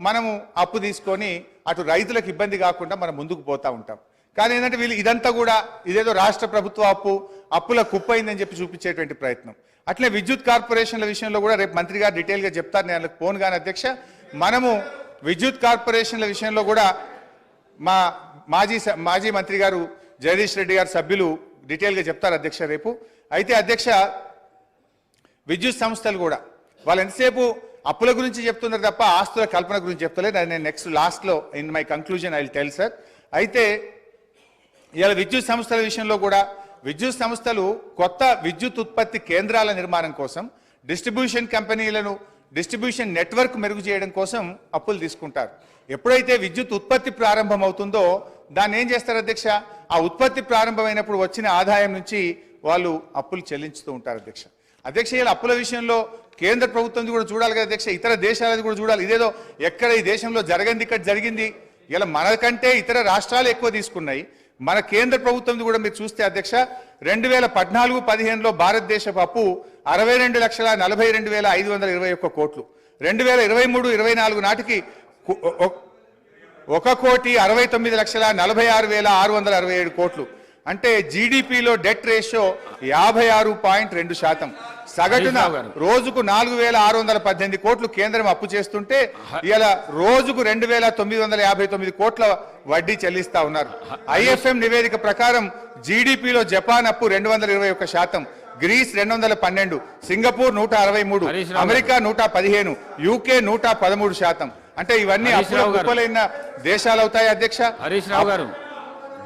మనము అప్పు తీసుకొని అటు రైతులకు ఇబ్బంది కాకుండా మనం ముందుకు పోతూ ఉంటాం. కానీ ఏంటంటే వీళ్ళు ఇదంతా కూడా ఇదేదో రాష్ట్ర ప్రభుత్వ అప్పుల కుప్పైందని చెప్పి చూపించేటువంటి ప్రయత్నం. అట్లే విద్యుత్ కార్పొరేషన్ల విషయంలో కూడా రేపు మంత్రి గారు డీటెయిల్గా చెప్తారు, నేను వాళ్ళకి పోను కానీ అధ్యక్ష. మనము విద్యుత్ కార్పొరేషన్ల విషయంలో కూడా మా మాజీ మంత్రి గారు జగదీష్ రెడ్డి గారు సభ్యులు డీటెయిల్గా చెప్తారు అధ్యక్ష రేపు. అయితే అధ్యక్ష, విద్యుత్ సంస్థలు కూడా వాళ్ళు ఎంతసేపు అప్పుల గురించి చెప్తున్నారు తప్ప ఆస్తుల కల్పన గురించి చెప్తలేదు. నేను నెక్స్ట్ లాస్ట్లో in my conclusion I will tell sir. అయితే ఇవాళ విద్యుత్ సంస్థల విషయంలో కూడా విద్యుత్ సంస్థలు కొత్త విద్యుత్ ఉత్పత్తి కేంద్రాల నిర్మాణం కోసం, డిస్ట్రిబ్యూషన్ కంపెనీలను డిస్ట్రిబ్యూషన్ నెట్వర్క్ మెరుగు చేయడం కోసం అప్పులు తీసుకుంటారు. ఎప్పుడైతే విద్యుత్ ఉత్పత్తి ప్రారంభం అవుతుందో దాన్ని ఏం చేస్తారు అధ్యక్ష? ఆ ఉత్పత్తి ప్రారంభమైనప్పుడు వచ్చిన ఆదాయం నుంచి వాళ్ళు అప్పులు చెల్లించుతూ ఉంటారు అధ్యక్ష. ఇలా అప్పుల విషయంలో కేంద్ర ప్రభుత్వం కూడా చూడాలి కదా అధ్యక్ష, ఇతర దేశాలది కూడా చూడాలి. ఇదేదో ఎక్కడ ఈ దేశంలో జరగంది ఇక్కడ జరిగింది. ఇలా మనకంటే ఇతర రాష్ట్రాలు ఎక్కువ తీసుకున్నాయి. మన కేంద్ర ప్రభుత్వం కూడా మీరు చూస్తే అధ్యక్ష, 2014-15లో భారతదేశపు అప్పు 62,42,521 కోట్లు. 2023-24 నాటికి 1,69,46,667 కోట్లు. అంటే జీడిపిలో డెట్ రేషియో 56.2%. సగటున రోజుకు 4,618 కోట్లు కేంద్రం అప్పు చేస్తుంటే ఇలా రోజుకు 2,959 కోట్ల వడ్డీ చెల్లిస్తా ఉన్నారు. ఐఎఫ్ఎం నివేదిక ప్రకారం జీడిపిలో జపాన్ అప్పు 221%, గ్రీస్ 212, సింగపూర్ 163, అమెరికా 115, యూకే 113%. అంటే ఇవన్నీ హరీష్ రావు గారు. అప్పులైన దేశాలు అవుతాయి అధ్యక్ష. హరీష్ రావు గారు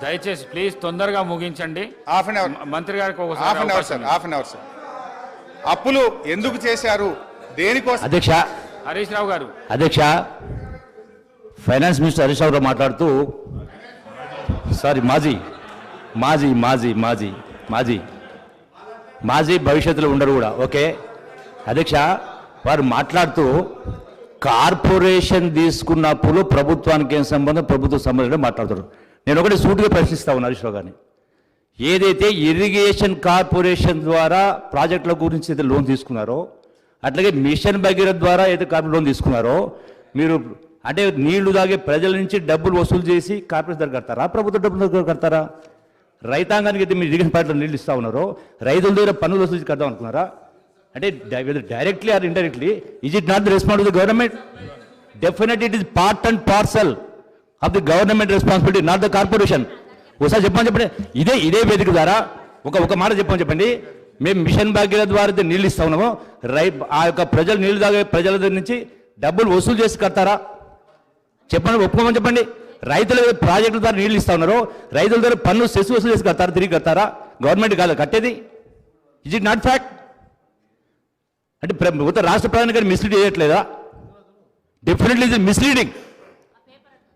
దయచేసి ప్లీజ్ తొందరగా ముగించండి. హాఫ్ అన్ అవర్ మంత్రి గారికి హాఫ్ ఒకసారి an hour sir, half an hour sir. అప్పులు ఎందుకు చేశారు, దేనికోసం? అధ్యక్ష హరీష్ రావు గారు అధ్యక్ష ఫైనాన్స్ మినిస్టర్ హరీష్ రావు మాట్లాడుతూ సారీ మాజీ మాజీ మాజీ మాజీ మాజీ మాజీ భవిష్యత్తులో ఉండరు కూడా ఓకే అధ్యక్ష వారు మాట్లాడుతూ కార్పొరేషన్ తీసుకున్న అప్పులు ప్రభుత్వానికి ఏం సంబంధం, ప్రభుత్వ సంబంధం మాట్లాడుతారు. నేను ఒకటి సూటిగా ప్రశ్నిస్తా ఉన్నాను హరీష్ రావు గారిని. ఏదైతే ఇరిగేషన్ కార్పొరేషన్ ద్వారా ప్రాజెక్టుల గురించి అయితే లోన్ తీసుకున్నారో, అట్లాగే మిషన్ భగీరథ ద్వారా అయితే కార్పొరేట్ లోన్ తీసుకున్నారో, మీరు అంటే నీళ్లు తాగే ప్రజల నుంచి డబ్బులు వసూలు చేసి కార్పొరేషన్ దగ్గర కడతారా, ప్రభుత్వ డబ్బుల దగ్గర కడతారా? రైతాంగానికి అయితే మీరు ఇరిగేషన్ పార్టీలో నీళ్ళు ఇస్తా ఉన్నారో, రైతుల దగ్గర పన్నులు వసూలు చేసి కడదాం అనుకున్నారా? అంటే directly or indirectly is it not the responsibility of the government? Definitely it is part and parcel of the government responsibility, not the corporation. ఒకసారి చెప్పండి. ఇదే వేదిక ద్వారా ఒక మాట చెప్పండి. మేము మిషన్ భాగీరథ ద్వారా నీళ్ళు ఇస్తా ఉన్నాము, ఆ యొక్క ప్రజలు నీళ్లు తాగే ప్రజల దగ్గర నుంచి డబ్బులు వసూలు చేసి కడతారా? చెప్పండి, ఒప్పుకోమని చెప్పండి. రైతుల ప్రాజెక్టుల ద్వారా నీళ్ళు ఇస్తా ఉన్నారు, రైతుల దగ్గర పన్ను సెస్ వసూలు చేసి కడతారా, తిరిగి కడతారా? గవర్నమెంట్ కాదు కట్టేది. Is it not fact? అంటే మొత్తం రాష్ట్ర ప్రధాని గారు మిస్లీడ్ చేయట్లేదా? డెఫినెట్లీ ఇది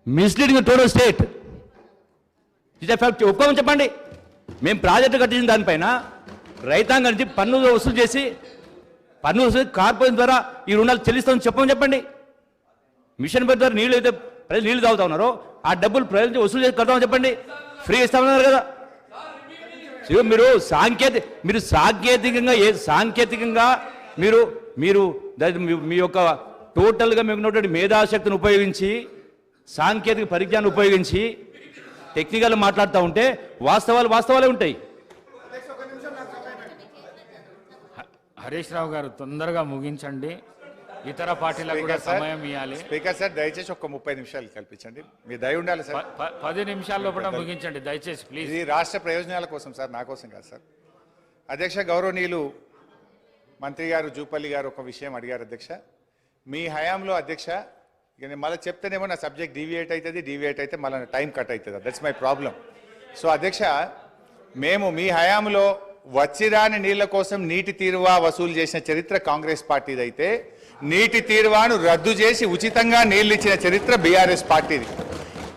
misleading total state. It fact ఒప్పుకోమని చెప్పండి. మేము ప్రాజెక్టు కట్టించిన దానిపైన రైతాంగం నుంచి పన్ను వసూలు చేసి కార్పొరేషన్ ద్వారా ఈ రుణాలు చెల్లిస్తామని చెప్పండి. మిషన్ పేరు ద్వారా నీళ్ళు అయితే ప్రజలు నీళ్లు తాగుతా ఉన్నారో ఆ డబ్బులు ప్రజల నుంచి వసూలు చేసి కడతామని చెప్పండి. ఫ్రీ ఇస్తామన్నారు కదా. మీరు సాంకేతికంగా మీరు మీ యొక్క టోటల్గా మీకు ఉన్నటువంటి మేధాశక్తిని ఉపయోగించి, సాంకేతిక పరిజ్ఞానం ఉపయోగించి టెక్నికల్ మాట్లాడుతూ ఉంటే వాస్తవాలే ఉంటాయి. హరీష్ రావు గారు తొందరగా ముగించండి, ఇతర పార్టీలకు కూడా సమయం ఇవ్వాలి. స్పీకర్ సార్ దయచేసి ఒక 30 నిమిషాలు కల్పించండి, మీ దయ ఉండాలి సార్. 10 నిమిషాల లోపల ముగించండి దయచేసి ప్లీజ్. ఇది రాష్ట్ర ప్రయోజనాల కోసం సార్, నా కోసం కాదు సార్. అధ్యక్ష గౌరవనీయులు మంత్రి గారు జూపల్లి గారు ఒక విషయం అడిగారు అధ్యక్ష. మీ హయాంలో అధ్యక్ష, ఇక నేను మళ్ళీ చెప్తేనేమో నా సబ్జెక్ట్ డీవియేట్ అయితే మళ్ళీ టైం కట్ అవుతుంది. That's my problem. సో అధ్యక్ష, మేము మీ హయాంలో వచ్చిరాని నీళ్ల కోసం నీటి తీరువా వసూలు చేసిన చరిత్ర కాంగ్రెస్ పార్టీది అయితే, నీటి తీరువాను రద్దు చేసి ఉచితంగా నీళ్లు ఇచ్చిన చరిత్ర బీఆర్ఎస్ పార్టీది.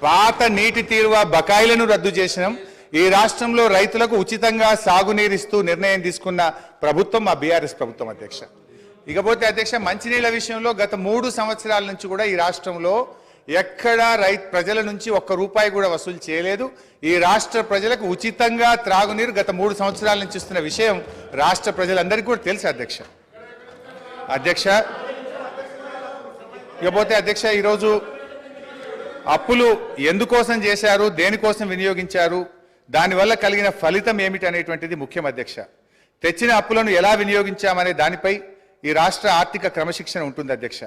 పాత నీటి తీరువా బకాయిలను రద్దు చేసినాం. ఈ రాష్ట్రంలో రైతులకు ఉచితంగా సాగునీరిస్తూ నిర్ణయం తీసుకున్న ప్రభుత్వం మా బీఆర్ఎస్ ప్రభుత్వం అధ్యక్ష. ఇకపోతే అధ్యక్ష, మంచినీళ్ల విషయంలో గత 3 సంవత్సరాల నుంచి కూడా ఈ రాష్ట్రంలో ఎక్కడా ప్రజల నుంచి ₹1 కూడా వసూలు చేయలేదు. ఈ రాష్ట్ర ప్రజలకు ఉచితంగా త్రాగునీరు గత 3 సంవత్సరాల నుంచి ఇస్తున్న విషయం రాష్ట్ర ప్రజలందరికీ కూడా తెలుసు అధ్యక్ష. ఇకపోతే అధ్యక్ష, ఈరోజు అప్పులు ఎందుకోసం చేశారు, దేనికోసం వినియోగించారు, దానివల్ల కలిగిన ఫలితం ఏమిటి అనేటువంటిది ముఖ్యం అధ్యక్ష. తెచ్చిన అప్పులను ఎలా వినియోగించామనే దానిపై ఈ రాష్ట్ర ఆర్థిక క్రమశిక్షణ ఉంటుంది అధ్యక్ష.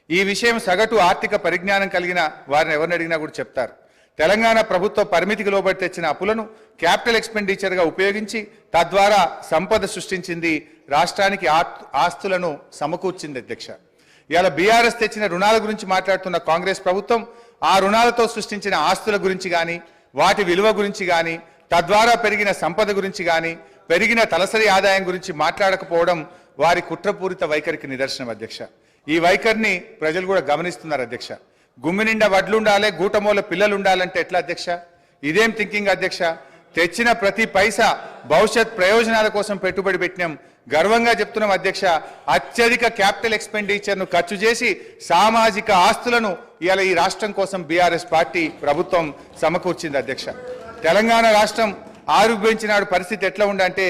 ఈ విషయం సగటు ఆర్థిక పరిజ్ఞానం కలిగిన వారిని ఎవరిని అడిగినా కూడా చెప్తారు. తెలంగాణ ప్రభుత్వ పరిమితికి లోబడి తెచ్చిన అప్పులను క్యాపిటల్ ఎక్స్పెండిచర్గా ఉపయోగించి తద్వారా సంపద సృష్టించింది, రాష్ట్రానికి ఆస్తులను సమకూర్చింది అధ్యక్ష. ఇవాళ బీఆర్ఎస్ తెచ్చిన రుణాల గురించి మాట్లాడుతున్న కాంగ్రెస్ ప్రభుత్వం ఆ రుణాలతో సృష్టించిన ఆస్తుల గురించి కానీ, వాటి విలువ గురించి కానీ, తద్వారా పెరిగిన సంపద గురించి కానీ, పెరిగిన తలసరి ఆదాయం గురించి మాట్లాడకపోవడం వారి కుట్రపూరిత వైఖరికి నిదర్శనం అధ్యక్ష. ఈ వైఖరిని ప్రజలు కూడా గమనిస్తున్నారు అధ్యక్ష. గుమ్మి నిండా వడ్లుండాలి, గూటమూల పిల్లలు ఉండాలంటే ఎట్లా అధ్యక్ష? ఇదేం థింకింగ్ అధ్యక్ష? తెచ్చిన ప్రతి పైసా భవిష్యత్ ప్రయోజనాల కోసం పెట్టుబడి పెట్టినాం. గర్వంగా చెప్తున్నాం అధ్యక్ష. అత్యధిక క్యాపిటల్ ఎక్స్పెండిచర్ను ఖర్చు చేసి సామాజిక ఆస్తులను ఇవాళ ఈ రాష్ట్రం కోసం బీఆర్ఎస్ పార్టీ ప్రభుత్వం సమకూర్చింది అధ్యక్ష. తెలంగాణ రాష్ట్రం ఆవిర్భవించినాడు పరిస్థితి ఎట్లా ఉందంటే,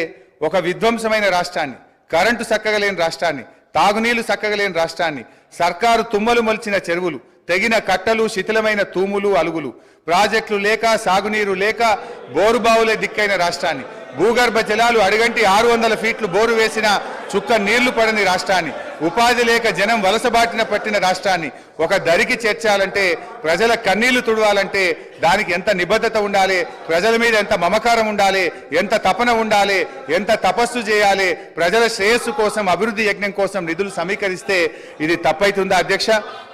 ఒక విధ్వంసమైన రాష్ట్రాన్ని, కరెంటు చక్కగలేని రాష్ట్రాన్ని, తాగునీళ్లు చక్కగలేని రాష్ట్రాన్ని, సర్కారు తుమ్మలు మొలిచిన చెరువులు, తెగిన కట్టలు, శిథిలమైన తూములు, అలుగులు, ప్రాజెక్టులు లేక, సాగునీరు లేక, బోరుబావులే దిక్కైన రాష్ట్రాన్ని, భూగర్భ జలాలు అడిగంటి 600 ఫీట్లు బోరు వేసిన చుక్క నీళ్లు పడని రాష్ట్రాన్ని, ఉపాధి లేక జనం వలసబాటిన పట్టిన రాష్ట్రాన్ని ఒక దరికి చేర్చాలంటే, ప్రజల కన్నీళ్లు తుడవాలంటే దానికి ఎంత నిబద్ధత ఉండాలి, ప్రజల మీద ఎంత మమకారం ఉండాలి, ఎంత తపన ఉండాలి, ఎంత తపస్సు చేయాలి, ప్రజల శ్రేయస్సు కోసం, అభివృద్ధి యజ్ఞం కోసం నిధులు సమీకరిస్తే ఇది తప్పైతుందా అధ్యక్ష?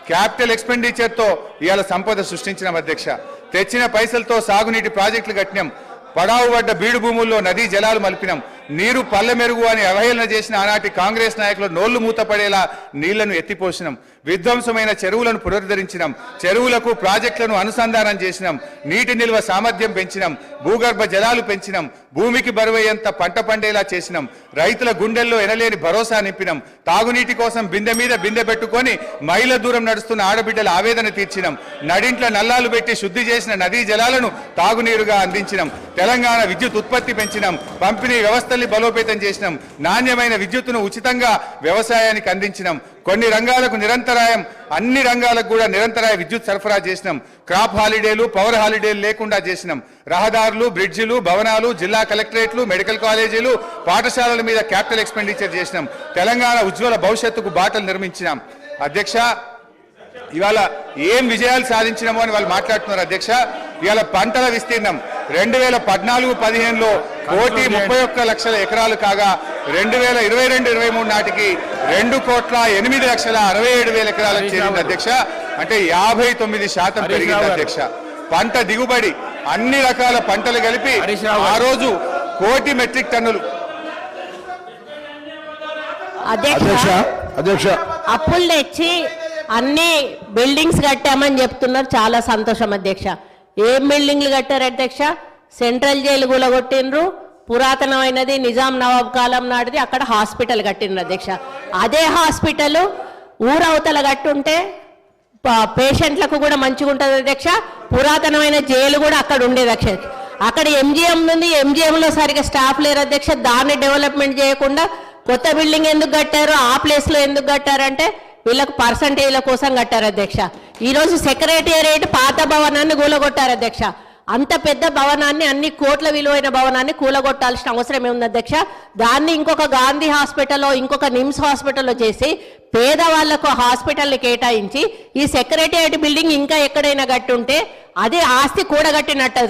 క్యాపిటల్ ఎక్స్పెండిచర్తో ఇవాళ సంపద సృష్టించినాం అధ్యక్ష. తెచ్చిన పైసలతో సాగునీటి ప్రాజెక్టులు కట్టినాం. పడావు పడ్డ బీడు భూముల్లో నదీ జలాలు మలిపినాం. నీరు పల్లె మెరుగు అని అవహేళన చేసిన ఆనాటి కాంగ్రెస్ నాయకులు నోళ్లు మూతపడేలా నీళ్లను ఎత్తిపోసినాం. విధ్వంసమైన చెరువులను పునరుద్ధరించినాం. చెరువులకు ప్రాజెక్టులను అనుసంధానం చేసినాం. నీటి నిల్వ సామర్థ్యం పెంచినాం. భూగర్భ జలాలు పెంచినాం. భూమికి బరువయ్యేంత పంట పండేలా చేసినాం. రైతుల గుండెల్లో ఎనలేని భరోసా నింపినాం. తాగునీటి కోసం బిందె మీద బిందె పెట్టుకొని మైళ్ళ దూరం నడుస్తున్న ఆడబిడ్డల ఆవేదన తీర్చినాం. నడింట్ల నల్లాలు పెట్టి శుద్ధి చేసిన నదీ జలాలను తాగునీరుగా అందించినాం. తెలంగాణ విద్యుత్ ఉత్పత్తి పెంచినాం. పంపిణీ వ్యవస్థల్ని బలోపేతం చేసినాం. నాణ్యమైన విద్యుత్తును ఉచితంగా వ్యవసాయానికి అందించినాం. కొన్ని రంగాలకు నిరంతరాయం, అన్ని రంగాలకు కూడా నిరంతరాయ విద్యుత్ సరఫరా చేసినాం. క్రాప్ హాలిడేలు, పవర్ హాలిడేలు లేకుండా చేసినాం. రహదారులు, బ్రిడ్జిలు, భవనాలు, జిల్లా కలెక్టరేట్లు, మెడికల్ కాలేజీలు, పాఠశాలల మీద క్యాపిటల్ ఎక్స్పెండిచర్ చేసినాం. తెలంగాణ ఉజ్వల భవిష్యత్తుకు బాటలు నిర్మించినాం. అధ్యక్ష, ఇవాళ ఏం విజయాలు సాధించినామో అని వాళ్ళు మాట్లాడుతున్నారు అధ్యక్ష. ఇవాళ పంటల విస్తీర్ణం 2014-15లో 1,31,00,000 ఎకరాలు కాగా 2022-23 నాటికి 2,08,67,000 ఎకరాలకు చేరింది అధ్యక్ష. అంటే 59% పెరిగింది అధ్యక్ష. పంట దిగుబడి అన్ని రకాల పంటలు కలిపి ఆ రోజు 1,00,000 మెట్రిక్ టన్నులు. అధ్యక్ష అప్పులు తెచ్చి అన్ని బిల్డింగ్స్ కట్టామని చెప్తున్నారు. చాలా సంతోషం అధ్యక్ష. ఏం బిల్డింగ్లు కట్టారు అధ్యక్ష? సెంట్రల్ జైలు కూలగొట్టిండ్రు. పురాతనమైనది నిజాం నవాబ్ కాలం నాటిది అక్కడ హాస్పిటల్ కట్టిండ్రు అధ్యక్ష. అదే హాస్పిటల్ ఊరవతల కట్టుంటే పేషెంట్లకు కూడా మంచిగా ఉంటుంది అధ్యక్ష. పురాతనమైన జైలు కూడా అక్కడ ఉండేది అధ్యక్ష. అక్కడ ఎంజిఎం ఉంది, ఎంజిఎంలో సరిగా స్టాఫ్ లేరు అధ్యక్ష. దాన్ని డెవలప్మెంట్ చేయకుండా కొత్త బిల్డింగ్ ఎందుకు కట్టారు, ఆ ప్లేస్లో ఎందుకు కట్టారంటే వీళ్ళకు పర్సంటేజ్ల కోసం కట్టారు అధ్యక్ష. ఈరోజు సెక్రటేరియట్ పాత భవనాన్ని కూలగొట్టారు అధ్యక్ష. అంత పెద్ద భవనాన్ని, అన్ని కోట్ల విలువైన భవనాన్ని కూలగొట్టాల్సిన అవసరం ఏముంది అధ్యక్ష? దాన్ని ఇంకొక గాంధీ హాస్పిటల్లో, ఇంకొక నిమ్స్ హాస్పిటల్లో చేసి పేదవాళ్లకు హాస్పిటల్ని కేటాయించి ఈ సెక్రటేరియట్ బిల్డింగ్ ఇంకా ఎక్కడైనా కట్టుంటే అదే ఆస్తి కూడగట్టినట్టు.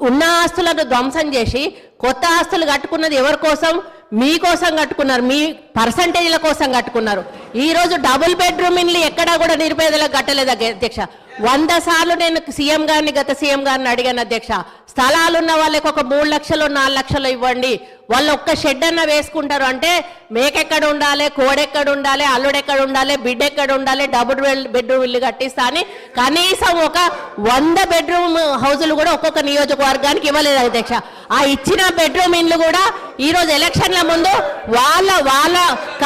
ఉన్న ఆస్తులను ధ్వంసం చేసి కొత్త ఆస్తులు కట్టుకున్నది ఎవరి కోసం? మీకోసం కట్టుకున్నారు, మీ పర్సంటేజ్ల కోసం కట్టుకున్నారు. ఈరోజు డబుల్ బెడ్రూమ్ ఇల్లు ఎక్కడా కూడా నిరుపేదలకు కట్టలేదు అధ్యక్ష. 100 సార్లు నేను సీఎం గారిని, గత సీఎం గారిని అడిగాను అధ్యక్ష. స్థలాలున్న వాళ్ళకి ఒక 3 లక్షలు 4 లక్షలు ఇవ్వండి, వాళ్ళు ఒక్క షెడ్ అన్న వేసుకుంటారు అంటే మేకెక్కడ ఉండాలి, కోడెక్కడ ఉండాలి, అల్లుడెక్కడ ఉండాలి, బిడ్డ ఎక్కడ ఉండాలి, డబుల్ బెడ్రూమ్ ఇల్లు కట్టిస్తా అని కనీసం ఒక 100 బెడ్రూమ్ హౌజులు కూడా ఒక్కొక్క నియోజకవర్గానికి ఇవ్వలేదు అధ్యక్ష. ఆ ఇచ్చిన బెడ్రూమ్ ఇల్లు కూడా ఈరోజు ఎలక్షన్ల ముందు వాళ్ళ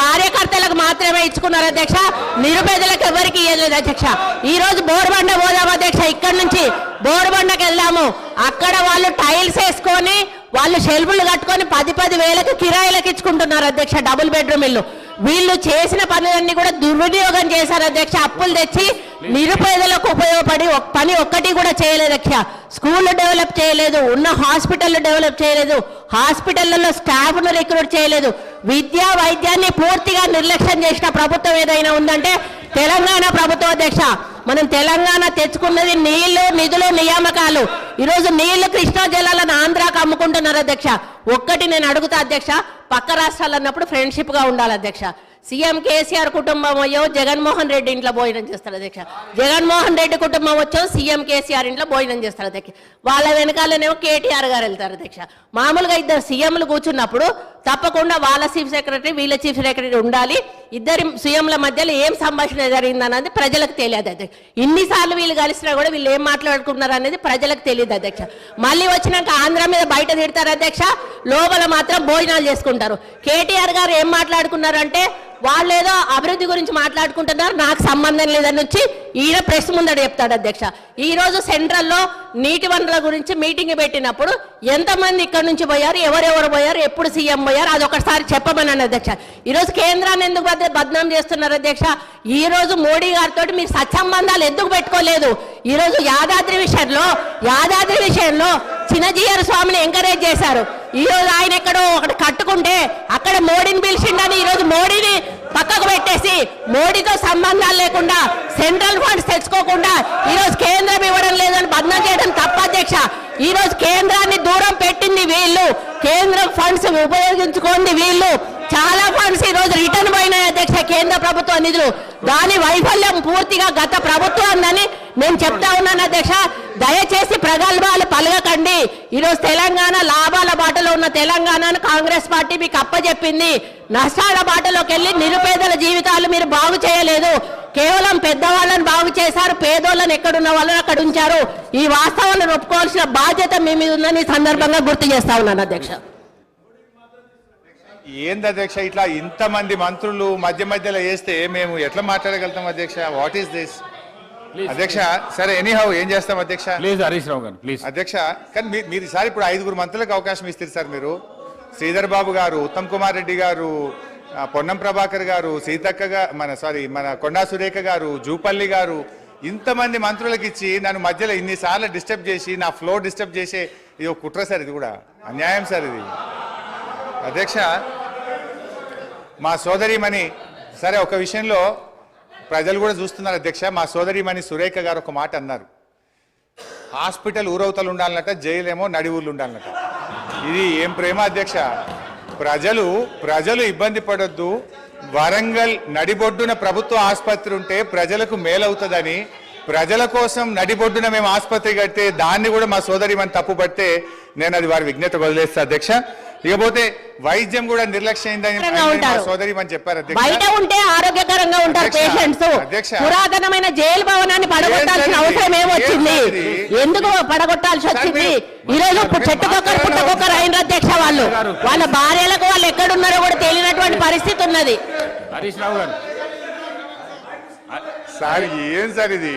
కార్యకర్తలకు మాత్రమే ఇచ్చుకున్నారు అధ్యక్ష. నిరుపేదలకు ఎవరికి ఇవ్వలేదు అధ్యక్ష. ఈరోజు బోర్బండ పోదాం అధ్యక్ష. ఇక్కడ నుంచి బోర్బండకి వెళ్దాము. అక్కడ వాళ్ళు టైల్స్ వేసుకొని, వాళ్ళు షెల్ఫులు కట్టుకొని 10-10 వేలకు కిరాయిలకు ఇచ్చుకుంటున్నారు అధ్యక్ష డబుల్ బెడ్రూమ్ ఇల్లు. వీళ్ళు చేసిన పనులన్నీ కూడా దుర్వినియోగం చేశారు అధ్యక్ష. అప్పులు తెచ్చి నిరుపేదలకు ఉపయోగపడి పని ఒక్కటి కూడా చేయలేదు అధ్యక్ష. స్కూళ్ళు డెవలప్ చేయలేదు, ఉన్న హాస్పిటల్ డెవలప్ చేయలేదు, హాస్పిటళ్లలో స్టాఫ్ను రిక్రూట్ చేయలేదు. విద్యా వైద్యాన్ని పూర్తిగా నిర్లక్ష్యం చేసిన ప్రభుత్వం ఏదైనా ఉందంటే తెలంగాణ ప్రభుత్వం అధ్యక్ష. మనం తెలంగాణ తెచ్చుకున్నది నీళ్లు, నిధులు, నియామకాలు. ఈరోజు నీళ్లు కృష్ణా జలాలను ఆంధ్రాకు అమ్ముకుంటున్నారు అధ్యక్ష. ఒక్కటి నేను అడుగుతా అధ్యక్ష, పక్క రాష్ట్రాలు అన్నప్పుడు ఫ్రెండ్షిప్గా ఉండాలి అధ్యక్ష. సీఎం కేసీఆర్ కుటుంబం అయ్యో జగన్మోహన్ రెడ్డి ఇంట్లో భోజనం చేస్తారు అధ్యక్ష. జగన్మోహన్ రెడ్డి కుటుంబం వచ్చో సీఎం కేసీఆర్ ఇంట్లో భోజనం చేస్తారు అధ్యక్ష. వాళ్ళ వెనకాలనేమో కేటీఆర్ గారు వెళ్తారు అధ్యక్ష. మామూలుగా ఇద్దరు సీఎంలు కూర్చున్నప్పుడు తప్పకుండా వాళ్ళ చీఫ్ సెక్రటరీ, వీళ్ళ చీఫ్ సెక్రటరీ ఉండాలి. ఇద్దరి సీఎంల మధ్యలో ఏం సంభాషణ జరిగిందన్నది ప్రజలకు తెలియదు అధ్యక్ష. ఇన్నిసార్లు వీళ్ళు కలిసినా కూడా వీళ్ళు ఏం మాట్లాడుకున్నారు అనేది ప్రజలకు తెలియదు అధ్యక్ష. మళ్ళీ వచ్చినాక ఆంధ్ర మీద బయట తిడతారు అధ్యక్ష, లోపల మాత్రం భోజనాలు చేసుకుంటారు. కేటీఆర్ గారు ఏం మాట్లాడుకున్నారంటే వాళ్ళు ఏదో అభివృద్ధి గురించి మాట్లాడుకుంటున్నారు, నాకు సంబంధం లేదని వచ్చి ఈయన ప్రెస్ ముందట చెప్తాడు అధ్యక్ష. ఈ రోజు సెంట్రల్లో నీటి వనరుల గురించి మీటింగ్ పెట్టినప్పుడు ఎంతమంది ఇక్కడ నుంచి పోయారు, ఎవరెవరు పోయారు, ఎప్పుడు సీఎం పోయారు, అది ఒకసారి చెప్పమన్నాను అధ్యక్ష. ఈరోజు కేంద్రాన్ని ఎందుకు బద్నాం చేస్తున్నారు అధ్యక్ష? ఈ రోజు మోడీ గారితో మీరు సత్సంబంధాలు ఎందుకు పెట్టుకోలేదు? ఈ రోజు యాదాద్రి విషయంలో చిన్నజీయర్ స్వామిని ఎంకరేజ్ చేశారు. ఈ రోజు ఆయన ఎక్కడో ఒకటి కట్టుకుంటే అక్కడ మోడీని పిలిచిండని ఈ రోజు మోడీని పక్కకు పెట్టేసి మోడీతో సంబంధాలు లేకుండా సెంట్రల్ ఫండ్స్ తెచ్చుకోకుండా ఈ రోజు కేంద్రం ఇవ్వడం లేదని బద్నాం చేయడం తప్ప అధ్యక్ష. ఈ రోజు కేంద్రాన్ని దూరం పెట్టింది వీళ్ళు, కేంద్రం ఫండ్స్ ఉపయోగించుకోండి వీళ్ళు, చాలా ఫండ్స్ ఈ రోజు రిటర్న్ పోయినాయి అధ్యక్ష, కేంద్ర ప్రభుత్వ నిధులు. దాని వైఫల్యం పూర్తిగా గత ప్రభుత్వాన్ని నేను చెప్తా ఉన్నాను అధ్యక్ష. దయచేసి ప్రగల్భాలు పలగకండి. ఈరోజు తెలంగాణ లాభాల బాటలో ఉన్న తెలంగాణను కాంగ్రెస్ పార్టీ మీకు అప్పచెప్పింది. నష్టాల బాటలోకి వెళ్ళి నిరుపేదల జీవితాలు మీరు బాగు చేయలేదు. కేవలం పెద్దవాళ్ళని బాగు చేశారు, పేదోళ్ళని ఎక్కడున్న వాళ్ళని అక్కడ ఉంచారు. ఈ వాస్తవాలను ఒప్పుకోవాల్సిన బాధ్యత మీ మీద ఉందని ఈ సందర్భంగా గుర్తు చేస్తా ఉన్నాను అధ్యక్ష. ఏంది అధ్యక్ష ఇట్లా ఇంతమంది మంత్రులు మధ్య మధ్యలో వేస్తే మేము ఎట్లా మాట్లాడగలుగుతాం అధ్యక్ష? వాట్ ఈస్ దిస్ అధ్యక్ష? సరే ఎనీహౌ ఏం చేస్తాం అధ్యక్ష? ప్లీజ్ హరీష్ రావు గారు ప్లీజ్. అధ్యక్ష కానీ మీరు ఈసారి ఇప్పుడు 5 మంత్రులకు అవకాశం ఇస్తారు సార్. మీరు శ్రీధర్ బాబు గారు, ఉత్తమ్ కుమార్ రెడ్డి గారు, పొన్నం ప్రభాకర్ గారు, సీతక్క మన కొండా సురేఖ గారు, జూపల్లి గారు, ఇంతమంది మంత్రులకు ఇచ్చి నన్ను మధ్యలో ఇన్నిసార్లు డిస్టర్బ్ చేసి నా ఫ్లో డిస్టర్బ్ చేసే ఇది ఒక కుట్ర సార్. ఇది కూడా అన్యాయం సార్ ఇది. అధ్యక్ష మా సోదరిమణి సరే ఒక విషయంలో ప్రజలు కూడా చూస్తున్నారు అధ్యక్ష. మా సోదరిమణి సురేఖ గారు ఒక మాట అన్నారు, హాస్పిటల్ ఊరవతలు ఉండాలన్నట, జైలేమో నడి ఊర్లు ఉండాలన్నట. ఇది ఏం ప్రేమ అధ్యక్ష? ప్రజలు ఇబ్బంది పడొద్దు, వరంగల్ నడిబొడ్డున ప్రభుత్వ ఆసుపత్రి ఉంటే ప్రజలకు మేలవుతుందని ప్రజల కోసం నడిబొడ్డున మేము ఆసుపత్రి కడితే దాన్ని కూడా మా సోదరిమణి తప్పుపడితే నేను అది వారి విజ్ఞత వదిలేస్తా అధ్యక్ష. ఇకపోతే వైద్యం కూడా నిర్లక్ష్యమైందని సోదరిమణి చెప్పారు అధ్యక్ష. బయట ఉంటే ఆరోగ్యకరంగా ఉంటారు పేషెంట్స్. పురాతనమైన జైలు భవనాన్ని పడగొట్టాల్సిన అవసరం ఏమొచ్చింది? ఎందుకు పడగొట్టాల్సి వచ్చింది? ఈ రోజు చెట్టుకొక్కరు పుట్టకొక్కరు అయిన అధ్యక్ష. వాళ్ళ భార్యలకు వాళ్ళు ఎక్కడున్నారో కూడా తెలియనటువంటి పరిస్థితి ఉన్నది. హరీష్ రావు గారు సార్ ఏం సార్ ఇది?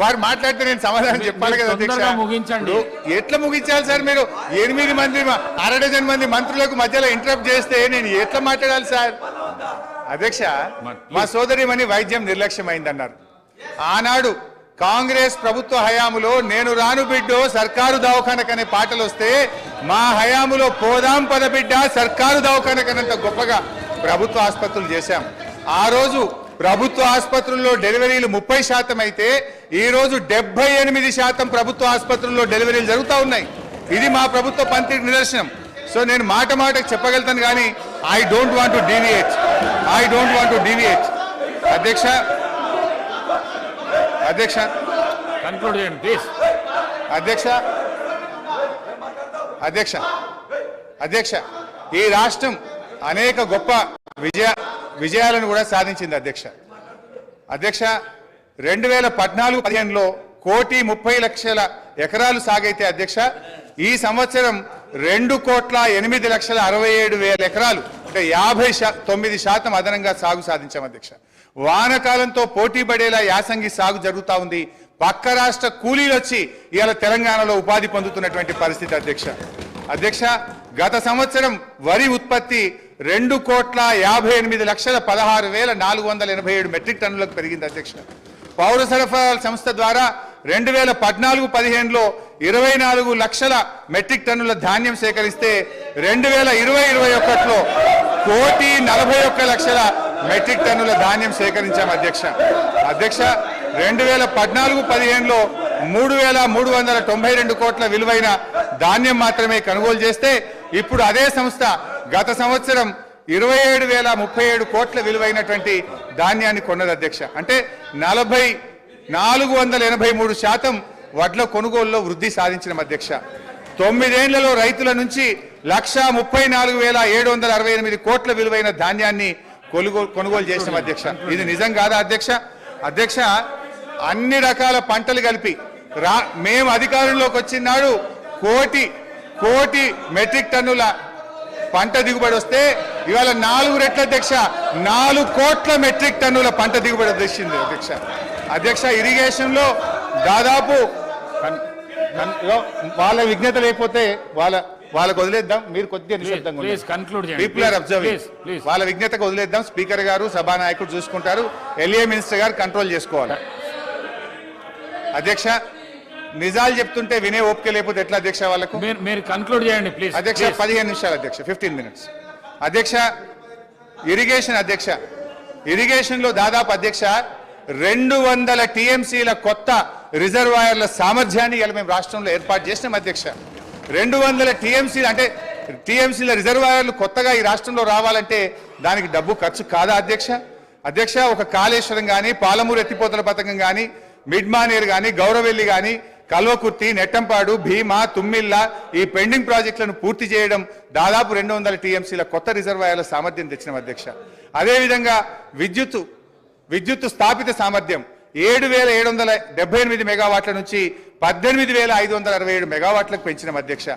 వారు మాట్లాడితే నేను సమాధానం చెప్పాలి కదా అధ్యక్ష. ముగించండి. ఎట్లా ముగించాలి సార్? మీరు 8 మంది 1/2 మంది మంత్రులకు మధ్యలో ఇంటరప్ట్ చేస్తే నేను ఎట్లా మాట్లాడాలి సార్? అధ్యక్ష మా సోదరిమణి వైద్యం నిర్లక్ష్యమైందన్నారు. ఆనాడు కాంగ్రెస్ ప్రభుత్వ హయాములో నేను రాను బిడ్డో సర్కారు దవాఖానకనే పాటలు వస్తే మా హయాములో పోదాం పద బిడ్డ సర్కారు దవాఖానకనంత గొప్పగా ప్రభుత్వ ఆసుపత్రులు చేశాం. ఆ రోజు ప్రభుత్వ ఆసుపత్రుల్లో డెలివరీలు 30% అయితే ఈ రోజు 78% ప్రభుత్వ ఆసుపత్రుల్లో డెలివరీలు జరుగుతూ ఉన్నాయి. ఇది మా ప్రభుత్వ పనితీరు నిదర్శనం. సో నేను మాటకు చెప్పగలుగుతాను కానీ I don't want to deviate. అధ్యక్ష కన్క్లూడ్ చేయండి ప్లీజ్. అధ్యక్ష ఈ రాష్ట్రం అనేక గొప్ప విజయాలను కూడా సాధించింది అధ్యక్ష. 2014-15లో 1,30,00,000 ఎకరాలు సాగైతే అధ్యక్ష ఈ సంవత్సరం 2,08,67,000 ఎకరాలు అంటే 59% అదనంగా సాగు సాధించాం అధ్యక్ష. వానకాలంతో పోటీ పడేలా యాసంగి సాగు జరుగుతూ ఉంది. పక్క రాష్ట్ర కూలీలు వచ్చి ఇవాళ తెలంగాణలో ఉపాధి పొందుతున్నటువంటి పరిస్థితి అధ్యక్ష. గత సంవత్సరం వరి ఉత్పత్తి 2,58,16,487 మెట్రిక్ టన్నులకు పెరిగింది అధ్యక్ష. పౌర సరఫరాల సంస్థ ద్వారా 2014-15లో 24 లక్షల మెట్రిక్ టన్నుల ధాన్యం సేకరిస్తే 2020-21లో 1,41,00,000 మెట్రిక్ టన్నుల ధాన్యం సేకరించాం అధ్యక్ష. 2014-15లో 3,392 కోట్ల విలువైన ధాన్యం మాత్రమే కొనుగోలు చేస్తే ఇప్పుడు అదే సంస్థ గత సంవత్సరం 27,037 కోట్ల విలువైనటువంటి ధాన్యాన్ని కొన్నది అధ్యక్ష. అంటే 483% వడ్ల కొనుగోలులో వృద్ధి సాధించిన అధ్యక్ష. 9 ఏళ్లలో రైతుల నుంచి 1,34,768 కోట్ల విలువైన ధాన్యాన్ని కొనుగోలు చేసిన అధ్యక్ష. ఇది నిజం కాదా అధ్యక్ష? అన్ని రకాల పంటలు కలిపి మేము అధికారంలోకి వచ్చిన నాడు కోటి మెట్రిక్ టన్నుల పంట దిగుబడి వస్తే ఇవాళ 4 రెట్ల అధ్యక్ష 4 కోట్ల మెట్రిక్ టన్నుల పంట దిగుబడి వచ్చింది అధ్యక్ష. ఇరిగేషన్ లో దాదాపు వాళ్ళ విజ్ఞత లేకపోతే వాళ్ళకు వదిలేద్దాం. మీరు కొద్దిగా నిశ్శబ్దంగా పీపుల్ ఆర్ అబ్జర్వింగ్. వాళ్ళ విజ్ఞతకు వదిలేద్దాం. స్పీకర్ గారు సభానాయకుడు చూసుకుంటారు. LA మినిస్టర్ గారు కంట్రోల్ చేసుకోవాలి అధ్యక్ష. నిజాలు చెప్తుంటే వినే ఓపిక లేకపోతే ఎట్లా అధ్యక్ష? వాళ్ళకు మీరు కన్క్లూడ్ చేయండి ప్లీజ్ అధ్యక్ష. 15 నిమిషాలు అధ్యక్ష, 15 minutes అధ్యక్ష. ఇరిగేషన్ లో దాదాపు అధ్యక్ష 200 TMCల కొత్త రిజర్వాయర్ల సామర్థ్యాన్ని ఇలా మేము రాష్ట్రంలో ఏర్పాటు చేసినాం అధ్యక్ష. 200 TMC అంటే టీఎంసీల రిజర్వాయర్లు కొత్తగా ఈ రాష్ట్రంలో రావాలంటే దానికి డబ్బు ఖర్చు కాదా అధ్యక్ష ఒక కాళేశ్వరం కానీ పాలమూరు ఎత్తిపోతల పథకం కానీ మిడ్మానేర్ కానీ గౌరవెల్లి కానీ కల్వకుర్తి నెట్టంపాడు భీమా తుమ్మిళ్ళ ఈ పెండింగ్ ప్రాజెక్టులను పూర్తి చేయడం దాదాపు 200 టీఎంసీల కొత్త రిజర్వాయర్ల సామర్థ్యం తెచ్చిన అధ్యక్ష. అదేవిధంగా విద్యుత్ స్థాపిత సామర్థ్యం 7,778 మెగావాట్ల నుంచి 18,567 మెగావాట్లకు పెంచిన అధ్యక్ష.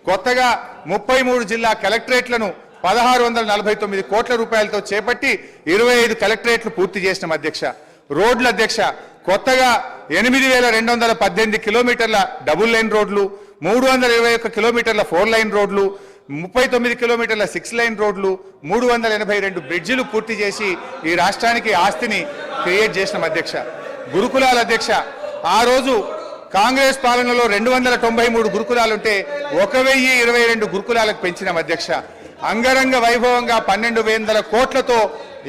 కొత్తగా 33 జిల్లా కలెక్టరేట్లను 1,649 కోట్ల రూపాయలతో చేపట్టి 25 కలెక్టరేట్లు పూర్తి చేసిన అధ్యక్ష. రోడ్ల అధ్యక్ష కొత్తగా 8,218 కిలోమీటర్ల డబుల్ లైన్ రోడ్లు, 321 కిలోమీటర్ల 4 లైన్ రోడ్లు, 39 కిలోమీటర్ల 6 లైన్ రోడ్లు, 382 బ్రిడ్జిలు పూర్తి చేసి ఈ రాష్ట్రానికి ఆస్తిని క్రియేట్ చేసిన అధ్యక్ష. గురుకులాల అధ్యక్ష ఆ రోజు కాంగ్రెస్ పాలనలో 293 గురుకులాలుంటే 1,022 గురుకులాలకు పెంచిన అధ్యక్ష. అంగరంగ వైభవంగా 1,200 కోట్లతో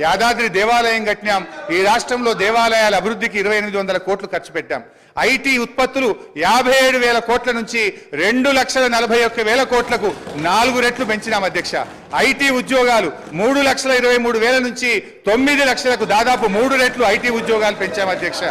యాదాద్రి దేవాలయం కట్టినాం. ఈ రాష్ట్రంలో దేవాలయాల అభివృద్ధికి 2,800 కోట్లు ఖర్చు పెట్టాం. ఐటీ ఉత్పత్తులు 57,000 కోట్ల నుంచి 2,41,000 కోట్లకు 4 రెట్లు పెంచినాం అధ్యక్ష. ఐటీ ఉద్యోగాలు 3,23,000 నుంచి 9 లక్షలకు దాదాపు 3 రెట్లు ఐటీ ఉద్యోగాలు పెంచాం అధ్యక్ష.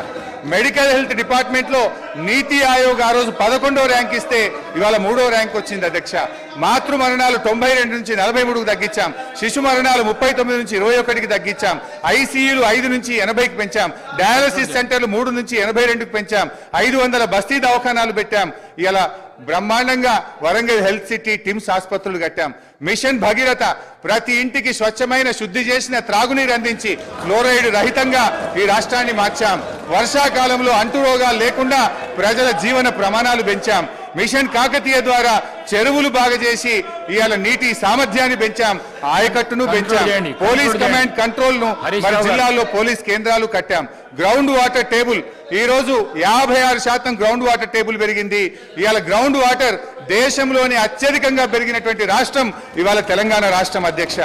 మెడికల్ హెల్త్ డిపార్ట్మెంట్ లో నీతి ఆయోగ్ ఆ రోజు 11వ ర్యాంక్ ఇస్తే ఇవాళ 3వ ర్యాంక్ వచ్చింది అధ్యక్ష. మాతృ మరణాలు 92 నుంచి 43కు తగ్గించాం. శిశు మరణాలు 39 నుంచి 21కి తగ్గించాం. ఐసీయూలు 5 నుంచి 80కి పెంచాం. డయాలసిస్ సెంటర్లు 3 నుంచి 82కి పెంచాం. 500 బస్తీ దవాఖానాలు పెట్టాం. ఇలా బ్రహ్మాండంగా వరంగల్ హెల్త్ సిటీ టిమ్స్ ఆసుపత్రులు కట్టాం. మిషన్ భగీరథ ప్రతి ఇంటికి స్వచ్ఛమైన శుద్ధి చేసిన త్రాగునీరు అందించి ఫ్లోరైడ్ రహితంగా ఈ రాష్ట్రాన్ని మార్చాం. వర్షాకాలంలో అంటురోగాలు లేకుండా ప్రజల జీవన ప్రమాణాలు పెంచాం. మిషన్ కాకతీయ ద్వారా చెరువులు బాగా చేసి ఇవాళ నీటి సామర్థ్యాన్ని పెంచాం. ఆయకట్టును పెంచాం. పోలీస్ కమాండ్ కంట్రోల్ ను మన జిల్లాల్లో పోలీస్ కేంద్రాలు కట్టాం. గ్రౌండ్ వాటర్ టేబుల్ ఈ రోజు 56% గ్రౌండ్ వాటర్ టేబుల్ పెరిగింది. ఇవాళ గ్రౌండ్ వాటర్ దేశంలోని అత్యధికంగా పెరిగినటువంటి రాష్ట్రం ఇవాళ తెలంగాణ రాష్ట్రం అధ్యక్ష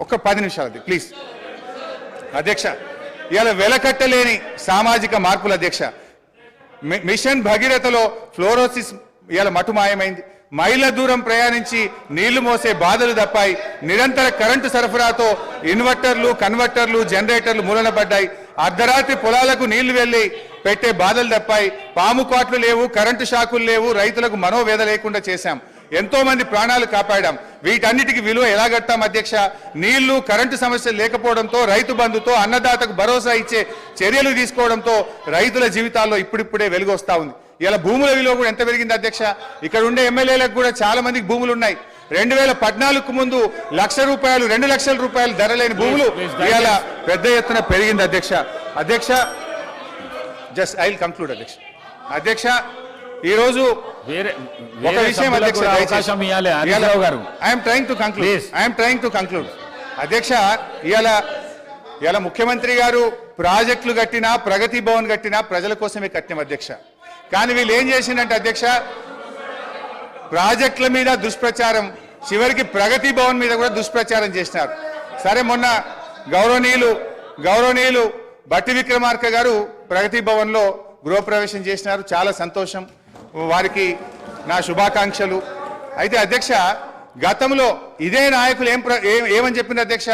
ఒక 10 నిమిషాలు ప్లీజ్ అధ్యక్ష. ఇవాళ వెలకట్టలేని సామాజిక మార్పులు అధ్యక్ష. మిషన్ భగీరథలో ఫ్లోరోసిస్ ఇవాళ మటుమాయమైంది. మైళ్ళ దూరం ప్రయాణించి నీళ్లు మోసే బాధలు తప్పాయి. నిరంతర కరెంటు సరఫరాతో ఇన్వర్టర్లు కన్వర్టర్లు జనరేటర్లు మూలన పడ్డాయి. అర్ధరాత్రి పొలాలకు నీళ్లు వెళ్లి పెట్టే బాధలు తప్పాయి. పాము కాట్లు లేవు, కరెంటు షాకులు లేవు. రైతులకు మనోవేద లేకుండా చేశాం. ఎంతో మంది ప్రాణాలు కాపాడాం. వీటన్నిటికీ విలువ ఎలా కట్టాం అధ్యక్ష? నీళ్లు కరెంటు సమస్యలు లేకపోవడంతో, రైతు బంధుతో, అన్నదాతకు భరోసా ఇచ్చే చర్యలు తీసుకోవడంతో రైతుల జీవితాల్లో ఇప్పుడిప్పుడే వెలుగు వస్తా ఉంది. ఇలా భూముల విలువ కూడా ఎంత పెరిగింది అధ్యక్ష? ఇక్కడ ఉండే ఎమ్మెల్యేలకు కూడా చాలా మందికి భూములు ఉన్నాయి. 2014కు ముందు ₹1,00,000 ₹2,00,000 ధర లేని భూములు ఇలా పెద్ద ఎత్తున పెరిగింది అధ్యక్ష. జస్ట్ ఐ విల్ కంక్లూడ్ అధ్యక్ష. ఈ రోజు ఒక విషయం అధ్యక్ష, ఐఎమ్ ట్రైంగ్ టు కంక్లూడ్ అధ్యక్ష. ఇలా ముఖ్యమంత్రి గారు ప్రాజెక్టులు కట్టినా, ప్రగతి భవన్ కట్టినా ప్రజల కోసమే కట్టినాం అధ్యక్ష. కానీ వీళ్ళు ఏం చేసిందంటే అధ్యక్ష, ప్రాజెక్టుల మీద దుష్ప్రచారం, చివరికి ప్రగతి భవన్ మీద కూడా దుష్ప్రచారం చేసినారు. సరే, మొన్న గౌరవనీయులు బట్టి విక్రమార్క గారు ప్రగతి భవన్ లో గృహప్రవేశం చేసినారు. చాలా సంతోషం, వారికి నా శుభాకాంక్షలు. అయితే అధ్యక్ష, గతంలో ఇదే నాయకులు ఏమని చెప్పింది అధ్యక్ష?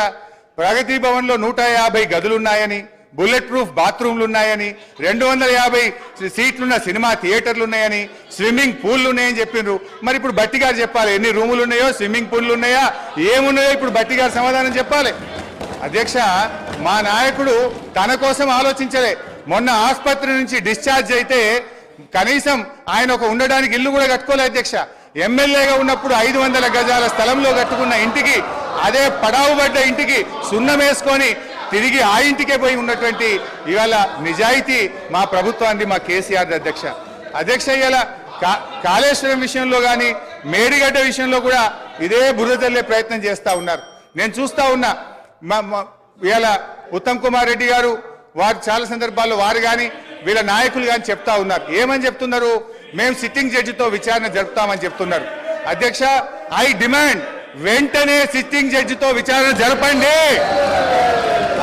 ప్రగతి భవన్ లో 150 గదులున్నాయని, బుల్లెట్ ప్రూఫ్ బాత్రూమ్లు ఉన్నాయని, 250 సీట్లున్న సినిమా థియేటర్లు ఉన్నాయని, స్విమ్మింగ్ పూల్లు ఉన్నాయని చెప్పిండ్రు. మరి ఇప్పుడు బట్టి గారు చెప్పాలి ఎన్ని రూములు ఉన్నాయో, స్విమ్మింగ్ పూల్లు ఉన్నాయా, ఏమున్నాయో ఇప్పుడు బట్టి గారు సమాధానం చెప్పాలి అధ్యక్ష. మా నాయకుడు తన కోసం ఆలోచించలే. మొన్న ఆసుపత్రి నుంచి డిశ్చార్జ్ అయితే కనీసం ఆయన ఒక ఉండడానికి ఇల్లు కూడా కట్టుకోలే అధ్యక్ష. ఎమ్మెల్యేగా ఉన్నప్పుడు 500 గజాల స్థలంలో కట్టుకున్న ఇంటికి, అదే పడావుబడ్డ ఇంటికి సున్నం వేసుకొని తిరిగి ఆ ఇంటికే పోయి ఉన్నటువంటి ఇవాళ నిజాయితీ మా ప్రభుత్వాన్ని, మా కేసీఆర్ అధ్యక్ష. ఇవాళ కాళేశ్వరం విషయంలో కానీ, మేడిగడ్డ విషయంలో కూడా ఇదే బురద చల్లే ప్రయత్నం చేస్తూ ఉన్నారు. నేను చూస్తూ ఉన్నా. ఇవాళ ఉత్తమ్ కుమార్ రెడ్డి గారు వారు చాలా సందర్భాల్లో వారు కానీ వీళ్ళ నాయకులు కానీ చెప్తా ఉన్నారు. ఏమని చెప్తున్నారు? మేము సిట్టింగ్ జడ్జితో విచారణ జరుపుతామని చెప్తున్నారు అధ్యక్ష. ఐ డిమాండ్ వెంటనే సిట్టింగ్ జడ్జితో విచారణ జరపండి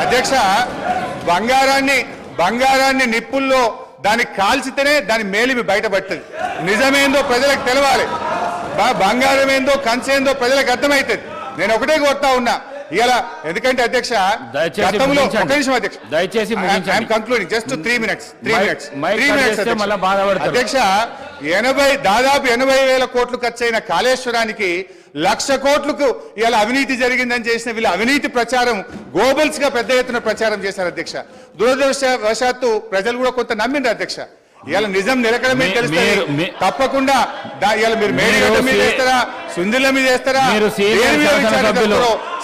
అధ్యక్ష. బంగారాన్ని నిప్పుల్లో దాన్ని కాల్చితేనే దాని మేలిమి బయటపడుతుంది. నిజమేందో ప్రజలకు తెలవాలి. బంగారం ఏందో కంచేందో ప్రజలకు అర్థమవుతుంది. నేను ఒకటే కోరుతా ఉన్నా ఇలా, ఎందుకంటే అధ్యక్ష గతంలో ఒక నిమిషం అధ్యక్ష, దయచేసి కంక్లూడింగ్ జస్ట్ 3 minutes అధ్యక్ష, దాదాపు 80,000 కోట్లు ఖర్చయిన కాళేశ్వరానికి 1,00,000 కోట్లకు ఇలా అవినీతి జరిగిందని చేసిన వీళ్ళు అవినీతి ప్రచారం గోబల్స్ గా పెద్ద ఎత్తున ప్రచారం చేశారు అధ్యక్ష. దురదృష్టవశాత్తు ప్రజలు కూడా కొంత నమ్మిండ్రు అధ్యక్ష. ఇవాళ నిజం నిలకడమే తెలుస్తుంది. తప్పకుండా ఇవాళ మీరు మేడిగడ్డ మీద వేస్తారా, సుందిల మీద వేస్తారా,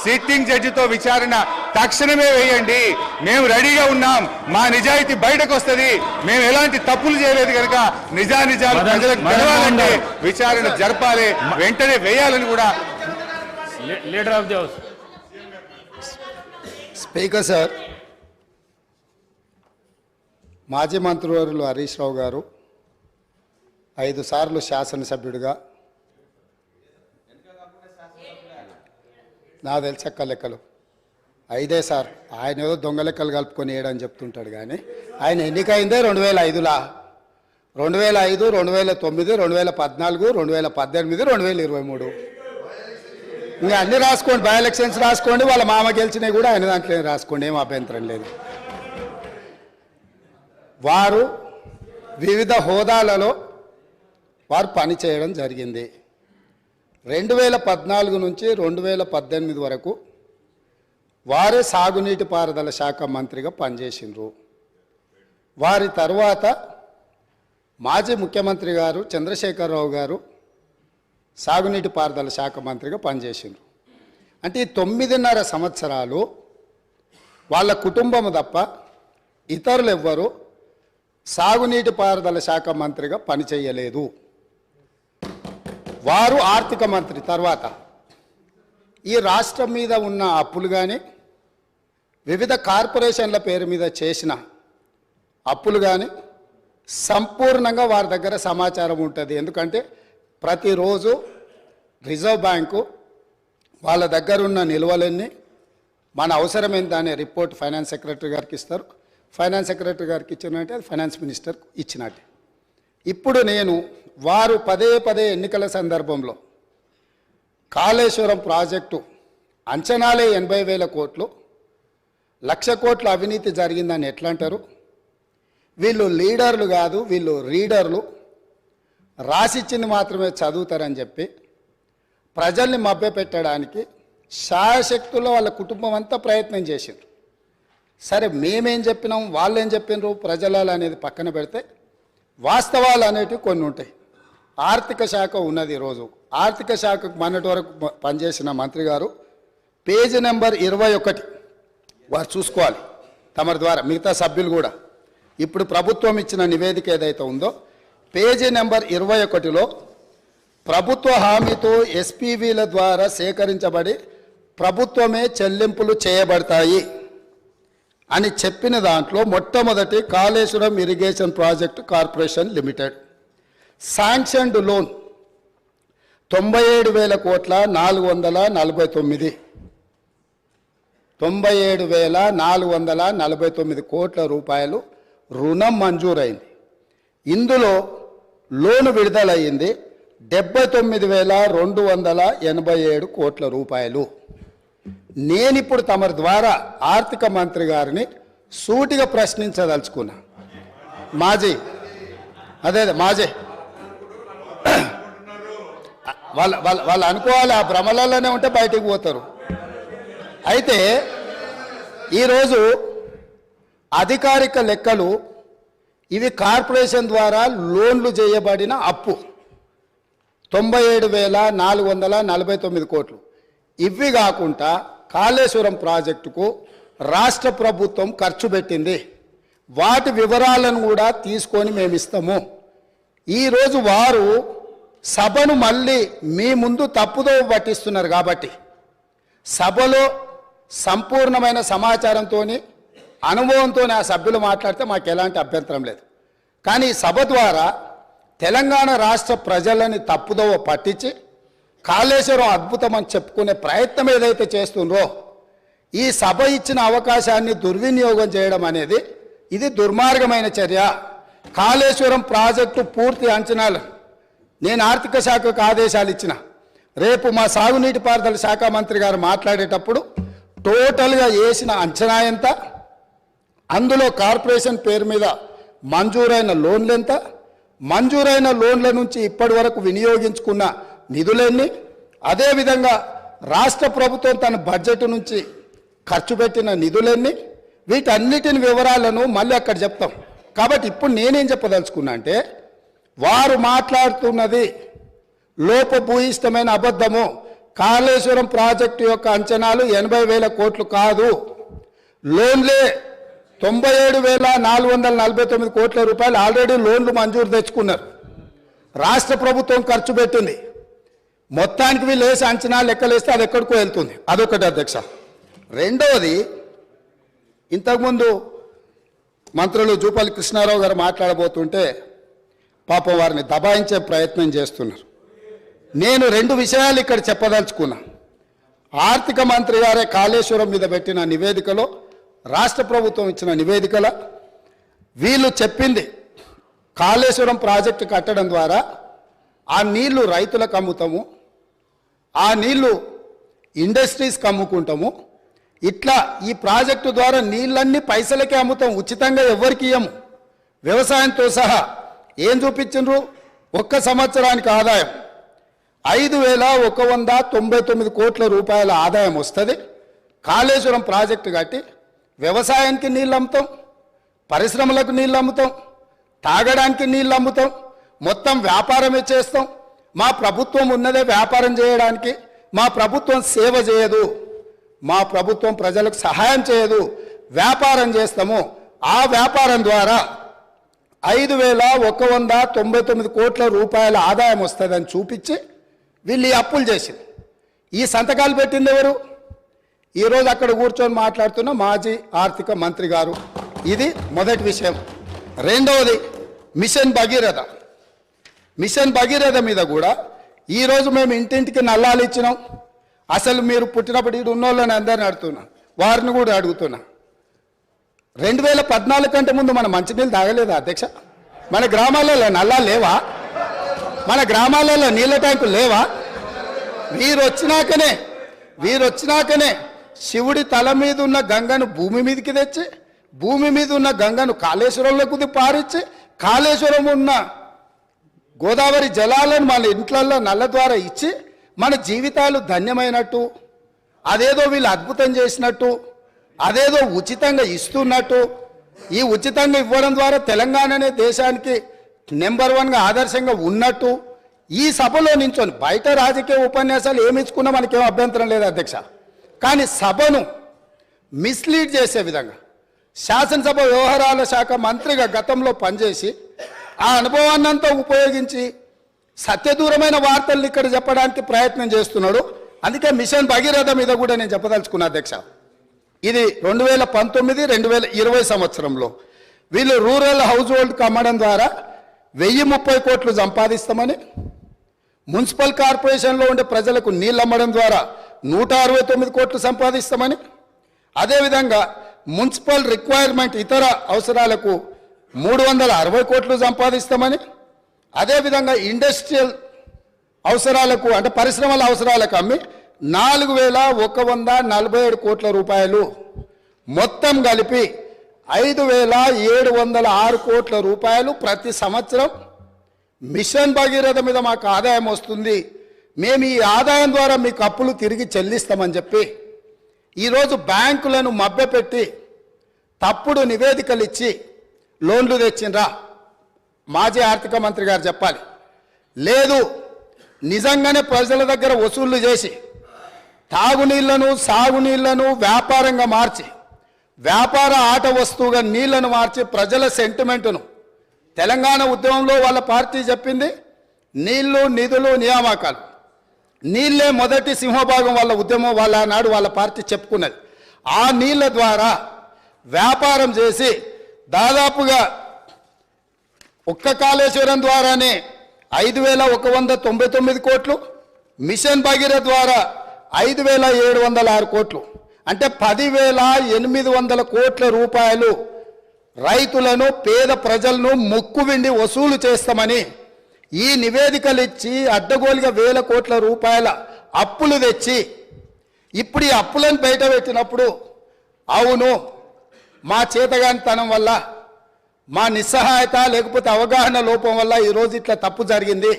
సిట్టింగ్ జడ్జితో విచారణ తక్షణమే వేయండి. మేము రెడీగా ఉన్నాం. మా నిజాయితీ బయటకు వస్తుంది. మేము ఎలాంటి తప్పులు చేయలేదు కనుక నిజాలు ప్రజలకు తెలవాలంటే విచారణ జరపాలి, వెంటనే వేయాలని కూడా. Leader of the house speaker sir, మాజీ మంత్రివర్యులు హరీష్ రావు గారు 5 సార్లు శాసనసభ్యుడిగా, నా తెలిసక్క లెక్కలు 5 సార్, ఆయన ఏదో దొంగ లెక్కలు కలుపుకొని వేయడని చెప్తుంటాడు. కానీ ఆయన ఎన్నికైందే 2005, 2005, 2009, 2014, 2018, 2023. ఇంకా అన్ని రాసుకోండి, బై ఎలక్షన్స్ రాసుకోండి, వాళ్ళ మామ గెలిచినవి కూడా ఆయన దాంట్లో రాసుకోండి, ఏం అభ్యంతరం లేదు. వారు వివిధ హోదాలలో వారు పనిచేయడం జరిగింది. 2014 నుంచి 2018 వరకు వారే సాగునీటి పారుదల శాఖ మంత్రిగా పనిచేసిండ్రు. వారి తర్వాత మాజీ ముఖ్యమంత్రి గారు చంద్రశేఖరరావు గారు సాగునీటి పారుదల శాఖ మంత్రిగా పనిచేసిండ్రు. అంటే ఈ 9.5 సంవత్సరాలు వాళ్ళ కుటుంబం తప్ప ఇతరులు ఎవ్వరు సాగునీటి పారుదల శాఖ మంత్రిగా పనిచేయలేదు. వారు ఆర్థిక మంత్రి తర్వాత ఈ రాష్ట్రం మీద ఉన్న అప్పులు కానీ, వివిధ కార్పొరేషన్ల పేరు మీద చేసిన అప్పులు కానీ సంపూర్ణంగా వారి దగ్గర సమాచారం ఉంటుంది. ఎందుకంటే ప్రతిరోజు రిజర్వ్ బ్యాంకు వాళ్ళ దగ్గర ఉన్న నిల్వలన్నీ మన అవసరం ఎంత అనే రిపోర్ట్ ఫైనాన్స్ సెక్రటరీ గారికి ఇస్తారు. ఫైనాన్స్ సెక్రటరీ గారికి ఇచ్చినట్టే అది ఫైనాన్స్ మినిస్టర్ ఇచ్చినట్టే. ఇప్పుడు నేను వారు పదే ఎన్నికల సందర్భంలో కాళేశ్వరం ప్రాజెక్టు అంచనాలే 80,000 కోట్లు, 1,00,000 కోట్ల అవినీతి జరిగిందని ఎట్లా అంటారు? వీళ్ళు లీడర్లు కాదు, వీళ్ళు రీడర్లు, రాసిచ్చింది మాత్రమే చదువుతారని చెప్పి ప్రజల్ని మభ్యపెట్టడానికి శాయశక్తుల్లో వాళ్ళ కుటుంబం అంతా ప్రయత్నం చేసిండ్రు. సరే, మేమేం చెప్పినాం, వాళ్ళు ఏం చెప్పినారు, ప్రజలాలు అనేది పక్కన పెడితే వాస్తవాలు అనేటివి కొన్ని ఉంటాయి. ఆర్థిక శాఖ ఉన్నది. ఈరోజు ఆర్థిక శాఖకు మొన్నటి వరకు పనిచేసిన మంత్రి గారు పేజీ నెంబర్ 21 వారు చూసుకోవాలి తమరి ద్వారా, మిగతా సభ్యులు కూడా. ఇప్పుడు ప్రభుత్వం ఇచ్చిన నివేదిక ఏదైతే ఉందో పేజీ నెంబర్ 21లో ప్రభుత్వ హామీతో ఎస్పీవీల ద్వారా సేకరించబడి ప్రభుత్వమే చెల్లింపులు చేయబడతాయి అని చెప్పిన దాంట్లో మొట్టమొదటి Kaleshwaram irrigation project corporation limited sanctioned loan 97,000 కోట్ల 449 97,449 కోట్ల రూపాయలు రుణం మంజూరైంది. ఇందులో లోను విడుదలయ్యింది 79,287 కోట్ల రూపాయలు. నేనిప్పుడు తమరి ద్వారా ఆర్థిక మంత్రి గారిని సూటిగా ప్రశ్నించదలుచుకున్నా. మాజీ వాళ్ళు అనుకోవాలి, ఆ భ్రమలలోనే ఉంటే బయటికి పోతారు. అయితే ఈరోజు అధికారిక లెక్కలు ఇవి కార్పొరేషన్ ద్వారా లోన్లు చేయబడిన అప్పు 97,449 కోట్లు. ఇవి కాకుండా కాళేశ్వరం ప్రాజెక్టుకు రాష్ట్ర ప్రభుత్వం ఖర్చు పెట్టింది. వాటి వివరాలను కూడా తీసుకొని మేము ఇస్తాము. ఈరోజు వారు సభను మళ్ళీ మీ ముందు తప్పుదో పట్టిస్తున్నారు. కాబట్టి సభలో సంపూర్ణమైన సమాచారంతో అనుభవంతో ఆ సభ్యులు మాట్లాడితే మాకు ఎలాంటి అభ్యంతరం లేదు. కానీ సభ ద్వారా తెలంగాణ రాష్ట్ర ప్రజలని తప్పుదోవ పట్టించి కాళేశ్వరం అద్భుతం అని చెప్పుకునే ప్రయత్నం ఏదైతే చేస్తుండ్రో, ఈ సభ ఇచ్చిన అవకాశాన్ని దుర్వినియోగం చేయడం అనేది ఇది దుర్మార్గమైన చర్య. కాళేశ్వరం ప్రాజెక్టు పూర్తి అంచనాలు నేను ఆర్థిక శాఖకు ఆదేశాలు ఇచ్చిన, రేపు మా సాగునీటి పారుదల శాఖ మంత్రి గారు మాట్లాడేటప్పుడు టోటల్గా వేసిన అంచనా ఎంత, అందులో కార్పొరేషన్ పేరు మీద మంజూరైన లోన్లు ఎంత, మంజూరైన లోన్ల నుంచి ఇప్పటి వరకు వినియోగించుకున్న నిధులెన్ని, అదేవిధంగా రాష్ట్ర ప్రభుత్వం తన బడ్జెట్ నుంచి ఖర్చు పెట్టిన నిధులెన్ని, వీటన్నిటిని వివరాలను మళ్ళీ అక్కడ చెప్తాం. కాబట్టి ఇప్పుడు నేనేం చెప్పదలుచుకున్నా అంటే, వారు మాట్లాడుతున్నది లోపభూయిష్టమైన అబద్ధము. కాళేశ్వరం ప్రాజెక్టు యొక్క అంచనాలు 80,000 కోట్లు కాదు, లోన్లే 97,449 కోట్ల రూపాయలు ఆల్రెడీ లోన్లు మంజూరు తెచ్చుకున్నారు. రాష్ట్ర ప్రభుత్వం ఖర్చు పెట్టింది. మొత్తానికి వీళ్ళు వేసి అంచనా లెక్కలేస్తే అది ఎక్కడికో వెళ్తుంది. అదొకటి అధ్యక్ష. రెండవది, ఇంతకుముందు మంత్రులు జూపల్లి కృష్ణారావు గారు మాట్లాడబోతుంటే పాపం వారిని దబాయించే ప్రయత్నం చేస్తున్నారు. నేను 2 విషయాలు ఇక్కడ చెప్పదలుచుకున్నా. ఆర్థిక మంత్రి గారే కాళేశ్వరం మీద పెట్టిన నివేదికలో, రాష్ట్ర ప్రభుత్వం ఇచ్చిన నివేదికలో వీళ్ళు చెప్పింది కాళేశ్వరం ప్రాజెక్టు కట్టడం ద్వారా ఆ నీళ్లు రైతులకు అమ్ముతాము, ఆ నీళ్లు ఇండస్ట్రీస్కి అమ్ముకుంటాము, ఇట్లా ఈ ప్రాజెక్టు ద్వారా నీళ్ళన్నీ పైసలకే అమ్ముతాం, ఉచితంగా ఎవరికి ఇయ్యము. వ్యవసాయంతో సహా ఏం చూపించిండ్రు? ఒక్క సంవత్సరానికి ఆదాయం 5,199 కోట్ల రూపాయల ఆదాయం వస్తుంది. కాళేశ్వరం ప్రాజెక్టు కట్టి వ్యవసాయానికి నీళ్ళు అమ్ముతాం, పరిశ్రమలకు నీళ్ళు అమ్ముతాం, తాగడానికి నీళ్ళు అమ్ముతాం, మొత్తం వ్యాపారమే చేస్తాం. మా ప్రభుత్వం ఉన్నదే వ్యాపారం చేయడానికి. మా ప్రభుత్వం సేవ చేయదు, మా ప్రభుత్వం ప్రజలకు సహాయం చేయదు, వ్యాపారం చేస్తాము. ఆ వ్యాపారం ద్వారా 5,199 కోట్ల రూపాయల ఆదాయం వస్తుందని చూపించి వీళ్ళు ఈ అప్పులు చేసింది. ఈ సంతకాలు పెట్టింది ఎవరు? ఈరోజు అక్కడ కూర్చొని మాట్లాడుతున్న మాజీ ఆర్థిక మంత్రి గారు. ఇది మొదటి విషయం. రెండవది, మిషన్ భగీరథ. మిషన్ భగీరథ మీద కూడా ఈరోజు మేము ఇంటింటికి నల్లాలు ఇచ్చినాం. అసలు మీరు పుట్టినప్పుడు ఇటు ఉన్నోళ్ళని అందరిని అడుగుతున్నా, వారిని కూడా అడుగుతున్నా. 2014 కంటే ముందు మన మంచినీళ్ళు తాగలేదా అధ్యక్ష? మన గ్రామాలలో నల్లాలు లేవా? మన గ్రామాలలో నీళ్ళ ట్యాంకులు లేవా? వీరొచ్చినాకనే శివుడి తల మీద ఉన్న గంగను భూమి మీదకి తెచ్చి, భూమి మీద ఉన్న గంగను కాళేశ్వరంలోకి పారిచ్చి, కాళేశ్వరం ఉన్న గోదావరి జలాలను మన ఇంట్లల్లో నల్ల ద్వారా ఇచ్చి మన జీవితాలు ధన్యమైనట్టు, అదేదో వీళ్ళు అద్భుతం చేసినట్టు, అదేదో ఉచితంగా ఇస్తున్నట్టు, ఈ ఉచితంగా ఇవ్వడం ద్వారా తెలంగాణనే దేశానికి నెంబర్ 1గా ఆదర్శంగా ఉన్నట్టు ఈ సభలో నించొని, బయట రాజకీయ ఉపన్యాసాలు ఏమి ఇచ్చుకున్నా మనకేం అభ్యంతరం లేదు అధ్యక్ష, కానీ సభను మిస్లీడ్ చేసే విధంగా శాసనసభ వ్యవహారాల శాఖ మంత్రిగా గతంలో పనిచేసి ఆ అనుభవాన్నంతా ఉపయోగించి సత్యదూరమైన వార్తల్ని ఇక్కడ చెప్పడానికి ప్రయత్నం చేస్తున్నాడు. అందుకే మిషన్ భగీరథ మీద కూడా నేను చెప్పదలుచుకున్నా అధ్యక్ష. ఇది 2019-2020 సంవత్సరంలో వీళ్ళు రూరల్ హౌస్ హోల్డ్కి అమ్మడం ద్వారా 1,030 కోట్లు సంపాదిస్తామని, మున్సిపల్ కార్పొరేషన్లో ఉండే ప్రజలకు నీళ్ళు అమ్మడం ద్వారా 169 కోట్లు సంపాదిస్తామని, అదేవిధంగా మున్సిపల్ రిక్వైర్మెంట్ ఇతర అవసరాలకు 360 కోట్లు సంపాదిస్తామని, అదేవిధంగా ఇండస్ట్రియల్ అవసరాలకు అంటే పరిశ్రమల అవసరాలకు అమ్మి 4,147 కోట్ల రూపాయలు, మొత్తం కలిపి 5,706 కోట్ల రూపాయలు ప్రతి సంవత్సరం మిషన్ భగీరథ మీద మాకు ఆదాయం వస్తుంది, మేము ఈ ఆదాయం ద్వారా మీకు అప్పులు తిరిగి చెల్లిస్తామని చెప్పి ఈరోజు బ్యాంకులను మభ్యపెట్టి తప్పుడు నివేదికలు ఇచ్చి లోన్లు తెచ్చిండ్రా? మాజీ ఆర్థిక మంత్రి గారు చెప్పాలి. లేదు, నిజంగానే ప్రజల దగ్గర వసూళ్లు చేసి తాగునీళ్లను సాగునీళ్లను వ్యాపారంగా మార్చి, వ్యాపార ఆట వస్తువుగా నీళ్లను మార్చి ప్రజల సెంటిమెంటును, తెలంగాణ ఉద్యమంలో వాళ్ళ పార్టీ చెప్పింది నీళ్లు నిధులు నియామకాలు, నీళ్లే మొదటి సింహభాగం వాళ్ళ ఉద్యమం, వాళ్ళ నాడు వాళ్ళ పార్టీ చెప్పుకున్నది. ఆ నీళ్ల ద్వారా వ్యాపారం చేసి దాదాపుగా ఒక్క కాళేశ్వరం ద్వారానే 5,199 కోట్లు, మిషన్ భగీరథ ద్వారా 5,706 కోట్లు, అంటే 10,800 కోట్ల రూపాయలు రైతులను పేద ప్రజలను ముక్కువిండి వసూలు చేస్తామని ఈ నివేదికలు ఇచ్చి అడ్డగోలుగా వేల కోట్ల రూపాయల అప్పులు తెచ్చి ఇప్పుడు ఈ అప్పులను బయట పెట్టినప్పుడు అవును మా చేతగానితనం వల్ల మా నిస్సహాయత లేకపోతే అవగాహన లోపం వల్ల ఈరోజు ఇట్లా తప్పు జరిగింది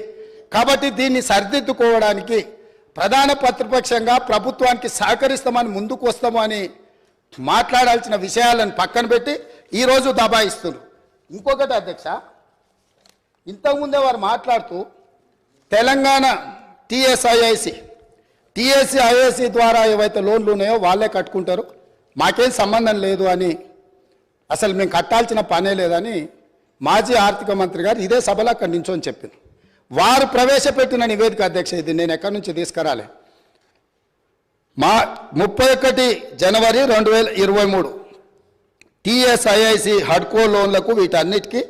కాబట్టి దీన్ని సరిదిద్దుకోవడానికి ప్రధాన ప్రతిపక్షంగా ప్రభుత్వానికి సహకరిస్తామని ముందుకు వస్తాము అని మాట్లాడాల్సిన విషయాలను పక్కన పెట్టి ఈరోజు దబాయిస్తున్నారు. ఇంకొకటి అధ్యక్ష, ఇంతకుముందే వారు మాట్లాడుతూ తెలంగాణ టీఎస్ఐఐసి ద్వారా ఏవైతే లోన్లు ఉన్నాయో వాళ్ళే కట్టుకుంటారు, మాకేం సంబంధం లేదు అని, అసలు మేము కట్టాల్సిన పనే లేదని మాజీ ఆర్థిక మంత్రి గారు ఇదే సభలో అక్కడి నుంచో చెప్పింది. వారు ప్రవేశపెట్టిన నివేదిక అధ్యక్ష, ఇది నేను ఎక్కడి నుంచి తీసుకురాలే. 31 జనవరి 2023 టీఎస్ఐఐసి హడ్కో లోన్లకు వీటన్నిటికీ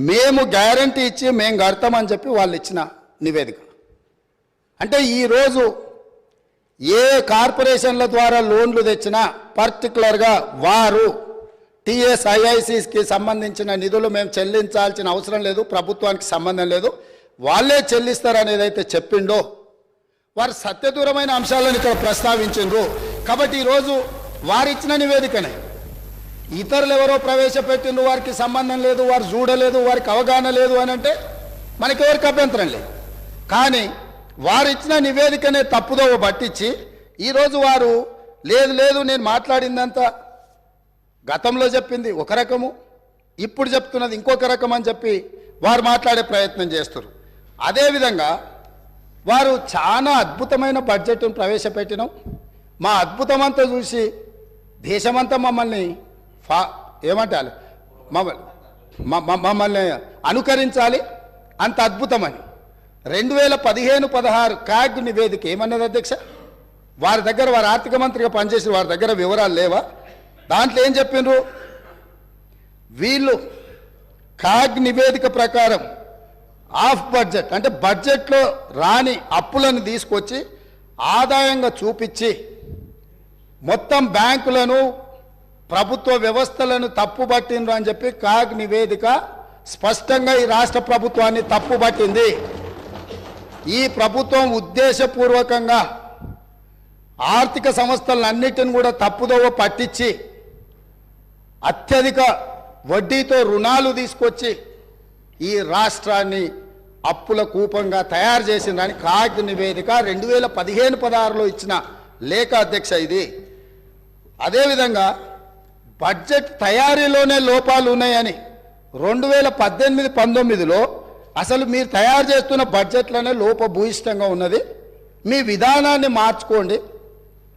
మేము గ్యారంటీ ఇచ్చి మేము కడతామని చెప్పి వాళ్ళు ఇచ్చిన నివేదిక. అంటే ఈరోజు ఏ కార్పొరేషన్ల ద్వారా లోన్లు తెచ్చినా పర్టికులర్గా వారు టీఎస్ఐఐసికి సంబంధించిన నిధులు మేము చెల్లించాల్సిన అవసరం లేదు, ప్రభుత్వానికి సంబంధం లేదు, వాళ్ళే చెల్లిస్తారు అనేది అయితే చెప్పిండో వారు సత్యదూరమైన అంశాలను ఇక్కడ ప్రస్తావించారు. కాబట్టి ఈరోజు వారు ఇచ్చిన నివేదికనే ఇతరులు ఎవరో ప్రవేశపెట్టిండ్రు, వారికి సంబంధం లేదు, వారు చూడలేదు, వారికి అవగాహన లేదు అని అంటే మనకెవరికి అభ్యంతరం లేదు. కానీ వారు ఇచ్చిన నివేదికనే తప్పుదోవ పట్టించి ఈరోజు వారు లేదు లేదు నేను మాట్లాడిందంతా గతంలో చెప్పింది ఒక రకము, ఇప్పుడు చెప్తున్నది ఇంకొక రకం అని చెప్పి వారు మాట్లాడే ప్రయత్నం చేస్తారు. అదేవిధంగా వారు చాలా అద్భుతమైన బడ్జెట్ను ప్రవేశపెట్టినాం, మా అద్భుతమంతా చూసి దేశమంతా మమ్మల్ని ఏమంటారు మమ్మల్ని అనుకరించాలి, అంత అద్భుతమని 2015-16 క్యాగ్ నివేదిక ఏమన్నది అధ్యక్ష? వారి దగ్గర వారు ఆర్థిక మంత్రిగా పనిచేసిన వారి దగ్గర వివరాలు లేవా? దాంట్లో ఏం చెప్పిండ్రు? వీళ్ళు క్యాగ్ నివేదిక ప్రకారం ఆఫ్ బడ్జెట్ అంటే బడ్జెట్లో రాని అప్పులను తీసుకొచ్చి ఆదాయంగా చూపించి మొత్తం బ్యాంకులను ప్రభుత్వ వ్యవస్థలను తప్పుబట్టిండ్రు అని చెప్పి క్యాగ్ నివేదిక స్పష్టంగా ఈ రాష్ట్ర ప్రభుత్వాన్ని తప్పుబట్టింది. ఈ ప్రభుత్వం ఉద్దేశపూర్వకంగా ఆర్థిక సంస్థలన్నిటిని కూడా తప్పుదోవ పట్టించి అత్యధిక వడ్డీతో రుణాలు తీసుకొచ్చి ఈ రాష్ట్రాన్ని అప్పుల కూపంగా తయారు చేసిందని క్యాగ్ నివేదిక 2015-16లో ఇచ్చిన లేఖ అధ్యక్ష ఇది. అదేవిధంగా బడ్జెట్ తయారీలోనే లోపాలు ఉన్నాయని 2018-19లో అసలు మీరు తయారు చేస్తున్న బడ్జెట్లోనే లోపభూయిష్టంగా ఉన్నది, మీ విధానాన్ని మార్చుకోండి,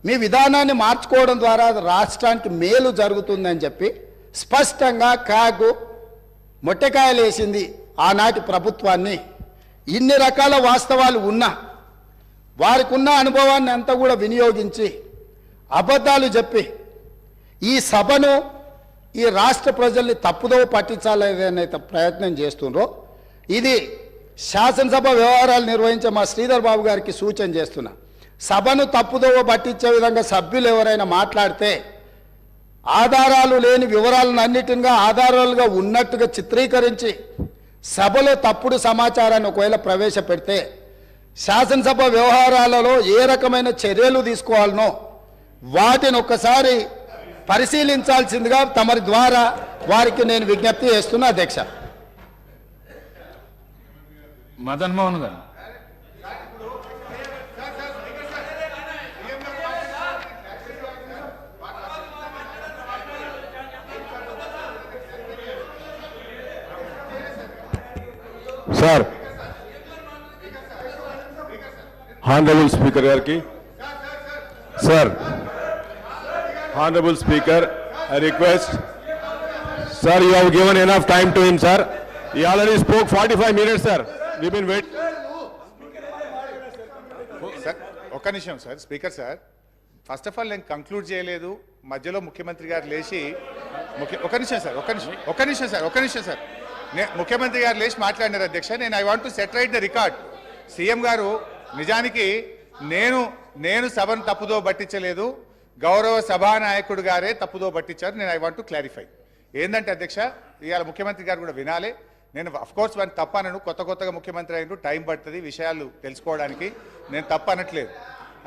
మీ విధానాన్ని మార్చుకోవడం ద్వారా రాష్ట్రానికి మేలు జరుగుతుందని చెప్పి స్పష్టంగా క్యాగ్ మొట్టకాయలు వేసింది ఆనాటి ప్రభుత్వాన్ని. ఇన్ని రకాల వాస్తవాలు ఉన్నా వారికి ఉన్న అనుభవాన్ని అంతా కూడా వినియోగించి అబద్ధాలు చెప్పి ఈ సభను ఈ రాష్ట్ర ప్రజల్ని తప్పుదోవ పట్టించాలనే ప్రయత్నం చేస్తుండ్రో ఇది శాసనసభ వ్యవహారాలు నిర్వహించే మా శ్రీధర్ బాబు గారికి సూచన చేస్తున్నా. సభను తప్పుదోవ పట్టించే విధంగా సభ్యులు ఎవరైనా మాట్లాడితే ఆధారాలు లేని వివరాలను అన్నిటిగా ఆధారాలుగా ఉన్నట్టుగా చిత్రీకరించి సభలో తప్పుడు సమాచారాన్ని ఒకవేళ ప్రవేశపెడితే శాసనసభ వ్యవహారాలలో ఏ రకమైన చర్యలు తీసుకోవాలనో వాటిని ఒక్కసారి పరిశీలించాల్సిందిగా తమరి ద్వారా వారికి నేను విజ్ఞప్తి చేస్తున్నా అధ్యక్ష. మదన్ మోహన్ గారు సార్ హానరబుల్ స్పీకర్ గారికి sir honourable speaker I request sir you have given enough time to him sir he already spoke 45 minutes sir we've been waiting sir ఒక్క నిమిషం sir. Speaker sir, first of all నేను conclude చేయలేదు, మధ్యలో ముఖ్యమంత్రి గారు లేచి ఒక నిమిషం సార్ ముఖ్యమంత్రి గారు లేచి మాట్లాడినారు అధ్యక్ష. నేను I want to set right the record. CM గారు నిజానికి నేను సభను తప్పుదో పట్టించలేదు, గౌరవ సభానాయకుడు గారే తప్పుదో పట్టించారు. నేను ఐ వాంట్ టు క్లారిఫై. ఏంటంటే అధ్యక్ష, ఇవాళ ముఖ్యమంత్రి గారు కూడా వినాలి, నేను అఫ్కోర్స్ వాడిని తప్పనను, కొత్తగా ముఖ్యమంత్రి అయినరు, టైం పడుతుంది విషయాలు తెలుసుకోవడానికి, నేను తప్పనట్లేదు.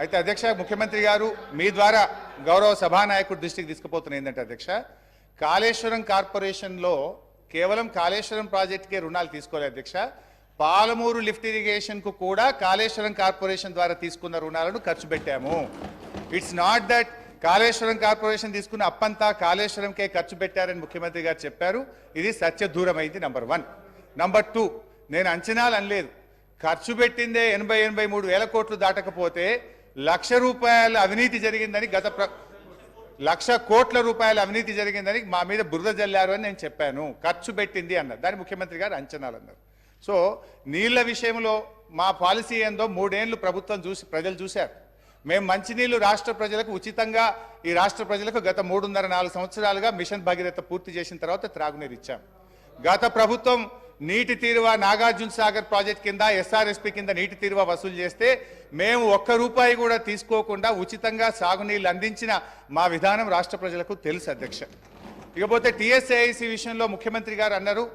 అయితే అధ్యక్ష, ముఖ్యమంత్రి గారు మీ ద్వారా గౌరవ సభానాయకుడి దృష్టికి తీసుకుపోతున్న ఏంటంటే అధ్యక్ష, కాళేశ్వరం కార్పొరేషన్లో కేవలం కాళేశ్వరం ప్రాజెక్టుకే రుణాలు తీసుకోలేదు అధ్యక్ష, పాలమూరు లిఫ్ట్ ఇరిగేషన్కు కూడా కాళేశ్వరం కార్పొరేషన్ ద్వారా తీసుకున్న రుణాలను ఖర్చు పెట్టాము. It's not that Kaleshwaram corporation తీసుకున్న అప్పంతా కాళేశ్వరంకే ఖర్చు పెట్టారని ముఖ్యమంత్రి గారు చెప్పారు. ఇది సత్యదూరమైంది. నంబర్ 1. నంబర్ 2, నేను అంచనాలు అనలేదు. ఖర్చు పెట్టిందే 83 వేల కోట్లు దాటకపోతే ₹1,00,000 అవినీతి జరిగిందని, 1,00,000 కోట్ల రూపాయల అవినీతి జరిగిందని మా మీద బురద జల్లారు అని నేను చెప్పాను. ఖర్చు పెట్టింది అన్నారు, దాని ముఖ్యమంత్రి గారు అంచనాలు అన్నారు. సో నీళ్ల విషయంలో మా పాలసీ ఏందో 3 ఏళ్ళు ప్రభుత్వం ప్రజలు చూశారు. మేము మంచినీళ్లు రాష్ట్ర ప్రజలకు ఉచితంగా, ఈ రాష్ట్ర ప్రజలకు గత 3.5-4 సంవత్సరాలుగా మిషన్ భగీరథ పూర్తి చేసిన తర్వాత త్రాగునీరు ఇచ్చాం. గత ప్రభుత్వం నీటి తీరువ నాగార్జున సాగర్ ప్రాజెక్ట్ కింద ఎస్ఆర్ఎస్పి కింద నీటి తీరువ వసూలు చేస్తే మేము ₹1 కూడా తీసుకోకుండా ఉచితంగా సాగునీళ్లు అందించిన మా విధానం రాష్ట్ర ప్రజలకు తెలుసు అధ్యక్ష. ఇకపోతే టీఎస్ఏఐసి విషయంలో ముఖ్యమంత్రి గారు అన్నారు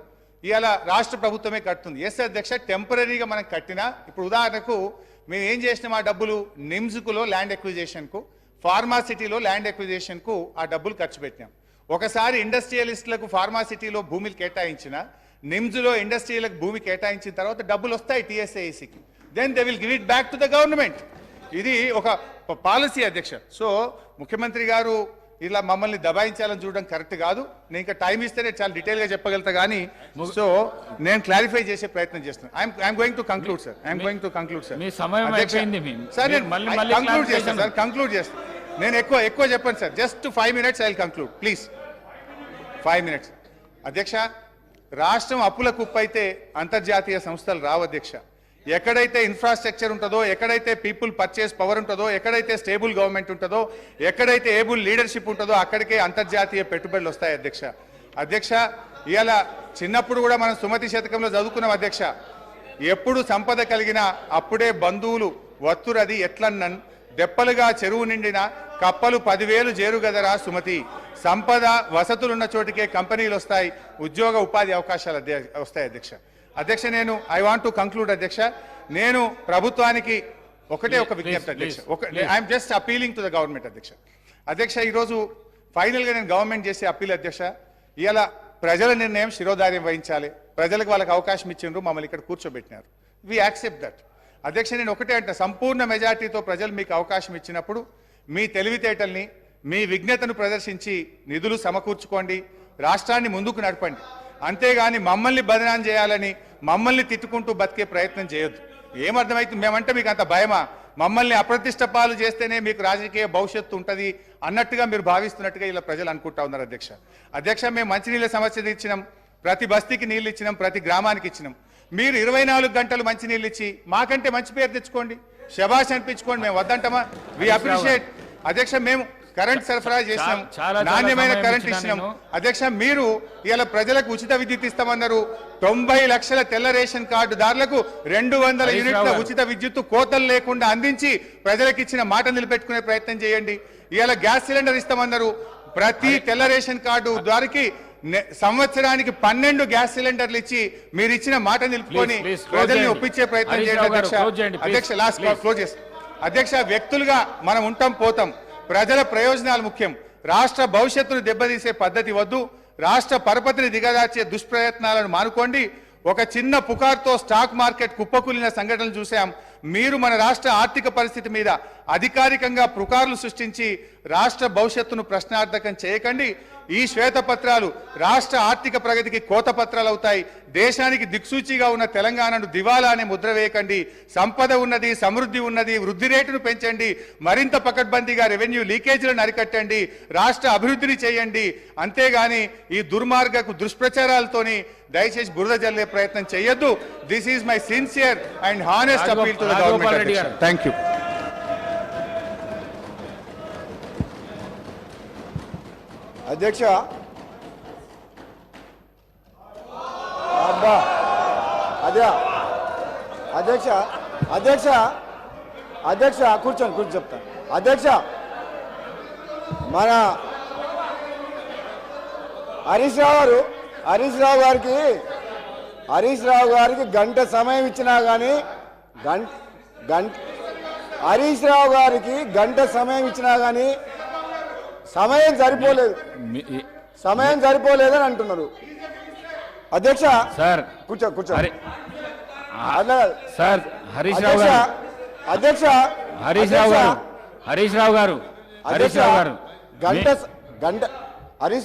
ఇవాళ రాష్ట్ర ప్రభుత్వమే కడుతుంది. ఎస్ అధ్యక్ష, టెంపరీగా మనం కట్టినా, ఇప్పుడు ఉదాహరణకు మేము ఏం చేసినాం, ఆ డబ్బులు నిమ్స్కులో ల్యాండ్ ఎక్విజిషన్కు, ఫార్మాసిటీలో ల్యాండ్ ఎక్విజిషన్కు ఆ డబ్బులు ఖర్చు పెట్టినాం. ఒకసారి ఇండస్ట్రియలిస్టులకు ఫార్మాసిటీలో భూమిలు కేటాయించిన, నిమ్స్లో ఇండస్ట్రీలకు భూమి కేటాయించిన తర్వాత డబ్బులు వస్తాయి టీఎస్ఏఐసికి, then they will give it back to the government. ఇది ఒక పాలసీ అధ్యక్ష. సో ముఖ్యమంత్రి గారు ఇలా మమ్మల్ని దబాయించాలని చూడడం కరెక్ట్ కాదు. నేను ఇంకా టైం ఇస్తేనే చాలా డీటెయిల్గా చెప్పగలుగుతా కానీ, సో నేను క్లారిఫై చేసే ప్రయత్నం చేస్తున్నాను. I'm going to conclude sir. మీ సమయం అయిపోయింది. సార్ నేను కంక్లూడ్ చేస్తాను సార్, కంక్లూడ్ చేస్తాను. నేను ఎక్కువ చెప్పండి sir, just 5 minutes I will conclude please. 5 minutes అధ్యక్ష. రాష్ట్రం అప్పుల కుప్పైతే అంతర్జాతీయ సంస్థలు రావు అధ్యక్ష. ఎక్కడైతే ఇన్ఫ్రాస్ట్రక్చర్ ఉంటుందో, ఎక్కడైతే పీపుల్ పర్చేస్ పవర్ ఉంటుందో, ఎక్కడైతే స్టేబుల్ గవర్నమెంట్ ఉంటుందో, ఎక్కడైతే ఏబుల్ లీడర్షిప్ ఉంటుందో అక్కడికే అంతర్జాతీయ పెట్టుబడులు వస్తాయి అధ్యక్ష. అధ్యక్ష, ఇవాళ చిన్నప్పుడు కూడా మనం సుమతి శతకంలో చదువుకున్నాం అధ్యక్ష, ఎప్పుడు సంపద కలిగినా అప్పుడే బంధువులు వత్తురది ఎట్లన్నన్, దెప్పలుగా చెరువు నిండిన కప్పలు 10,000 చేరుగదరా సుమతి. సంపద వసతులున్న చోటికే కంపెనీలు వస్తాయి, ఉద్యోగ ఉపాధి అవకాశాలు వస్తాయి అధ్యక్ష. అధ్యక్ష, నేను ఐ వాంట్ టు కంక్లూడ్ అధ్యక్ష. నేను ప్రభుత్వానికి ఒక విజ్ఞప్తి అధ్యక్ష. I'm just appealing to the government అధ్యక్ష. అధ్యక్ష, ఈరోజు ఫైనల్గా నేను గవర్నమెంట్ చేసే అప్పీల్ అధ్యక్ష, ఇవాళ ప్రజల నిర్ణయం శిరోధార్యం వహించాలి. ప్రజలకు వాళ్ళకి అవకాశం ఇచ్చిండ్రు, మమ్మల్ని ఇక్కడ కూర్చోబెట్టినారు. వి యాక్సెప్ట్ దట్ అధ్యక్ష. నేను ఒకటే అంటే, సంపూర్ణ మెజార్టీతో ప్రజలు మీకు అవకాశం ఇచ్చినప్పుడు మీ తెలివితేటల్ని, మీ విజ్ఞతను ప్రదర్శించి నిధులు సమకూర్చుకోండి, రాష్ట్రాన్ని ముందుకు నడపండి. అంతేగాని మమ్మల్ని బదనాం చేయాలని, మమ్మల్ని తిట్టుకుంటూ బతికే ప్రయత్నం చేయొద్దు. ఏమర్థమైతుంది, మేమంటే మీకు అంత భయమా? మమ్మల్ని అప్రతిష్ట పాలు చేస్తేనే మీకు రాజకీయ భవిష్యత్తు ఉంటుంది అన్నట్టుగా మీరు భావిస్తున్నట్టుగా ఇలా ప్రజలు అనుకుంటా ఉన్నారు అధ్యక్ష. అధ్యక్ష, మేము మంచినీళ్ళ సమస్య ఇచ్చినాం, ప్రతి బస్తీకి నీళ్ళు ఇచ్చినాం, ప్రతి గ్రామానికి ఇచ్చినాం. మీరు 24 గంటలు మంచినీళ్ళు ఇచ్చి మాకంటే మంచి పేరు తెచ్చుకోండి, శబాష్ అనిపించుకోండి, మేము వద్దంటామా? వి అప్రిషియేట్ అధ్యక్ష. మేము కరెంట్ సరఫరా చేసినాం, నాణ్యమైన కరెంట్ ఇచ్చినాం అధ్యక్ష. మీరు ఇలా ప్రజలకు ఉచిత విద్యుత్ ఇస్తామన్నారు. 90 లక్షల తెల్ల రేషన్ కార్డుదారులకు 200 యూనిట్ల ఉచిత విద్యుత్ కోతలు లేకుండా అందించి ప్రజలకు ఇచ్చిన మాట నిలబెట్టుకునే ప్రయత్నం చేయండి. ఇలా గ్యాస్ సిలిండర్ ఇస్తామన్నారు. ప్రతి తెల్ల రేషన్ కార్డు ద్వారాకి సంవత్సరానికి 12 గ్యాస్ సిలిండర్లు ఇచ్చి మీరు ఇచ్చిన మాట నిలుపుకొని ప్రజల్ని ఒప్పించే ప్రయత్నం చేయండి అధ్యక్ష. అధ్యక్ష, లాస్ట్ క్లోజ్ చేస్తాం అధ్యక్ష. వ్యక్తులుగా మనం ఉంటాం పోతాం, ప్రజల ప్రయోజనాలు ముఖ్యం. రాష్ట్ర భవిష్యత్తును దెబ్బతీసే పద్ధతి వద్దు. రాష్ట్ర పరపతిని దిగదార్చే దుష్ప్రయత్నాలను మానుకోండి. ఒక చిన్న పుకార్తో స్టాక్ మార్కెట్ కుప్పకూలిన సంఘటనలు చూసాం. మీరు మన రాష్ట్ర ఆర్థిక పరిస్థితి మీద అధికారికంగా పుకార్లు సృష్టించి రాష్ట్ర భవిష్యత్తును ప్రశ్నార్థకం చేయకండి. ఈ శ్వేతపత్రాలు రాష్ట్ర ఆర్థిక ప్రగతికి కోత పత్రాలు అవుతాయి. దేశానికి దిక్సూచిగా ఉన్న తెలంగాణను దివాలా అనే ముద్ర వేయకండి. సంపద ఉన్నది, సమృద్ధి ఉన్నది, వృద్ధి రేటును పెంచండి, మరింత పకడ్బందీగా రెవెన్యూ లీకేజీలను అరికట్టండి, రాష్ట్ర అభివృద్ధిని చేయండి. అంతేగాని ఈ దుర్మార్గపు దుష్ప్రచారాలతోని దయచేసి బురద జల్లే ప్రయత్నం చేయొద్దు. This is my sincere and honest appeal to the government. Thank you. అధ్యక్ష, అధ్యక్ష అధ్యక్ష అధ్యక్ష కూర్చోండి చెప్తాను. అధ్యక్ష, మన హరీష్ రావు గారికి హరీష్ రావు గారికి గంట సమయం ఇచ్చినా కానీ హరీష్ రావు గారికి గంట సమయం ఇచ్చినా కానీ సమయం సరిపోలేదని అంటున్నారు. అధ్యక్ష సార్ కూర్చో సార్ హరీష్ రావు గారు అధ్యక్ష హరీష్ రావు గారు హరీష్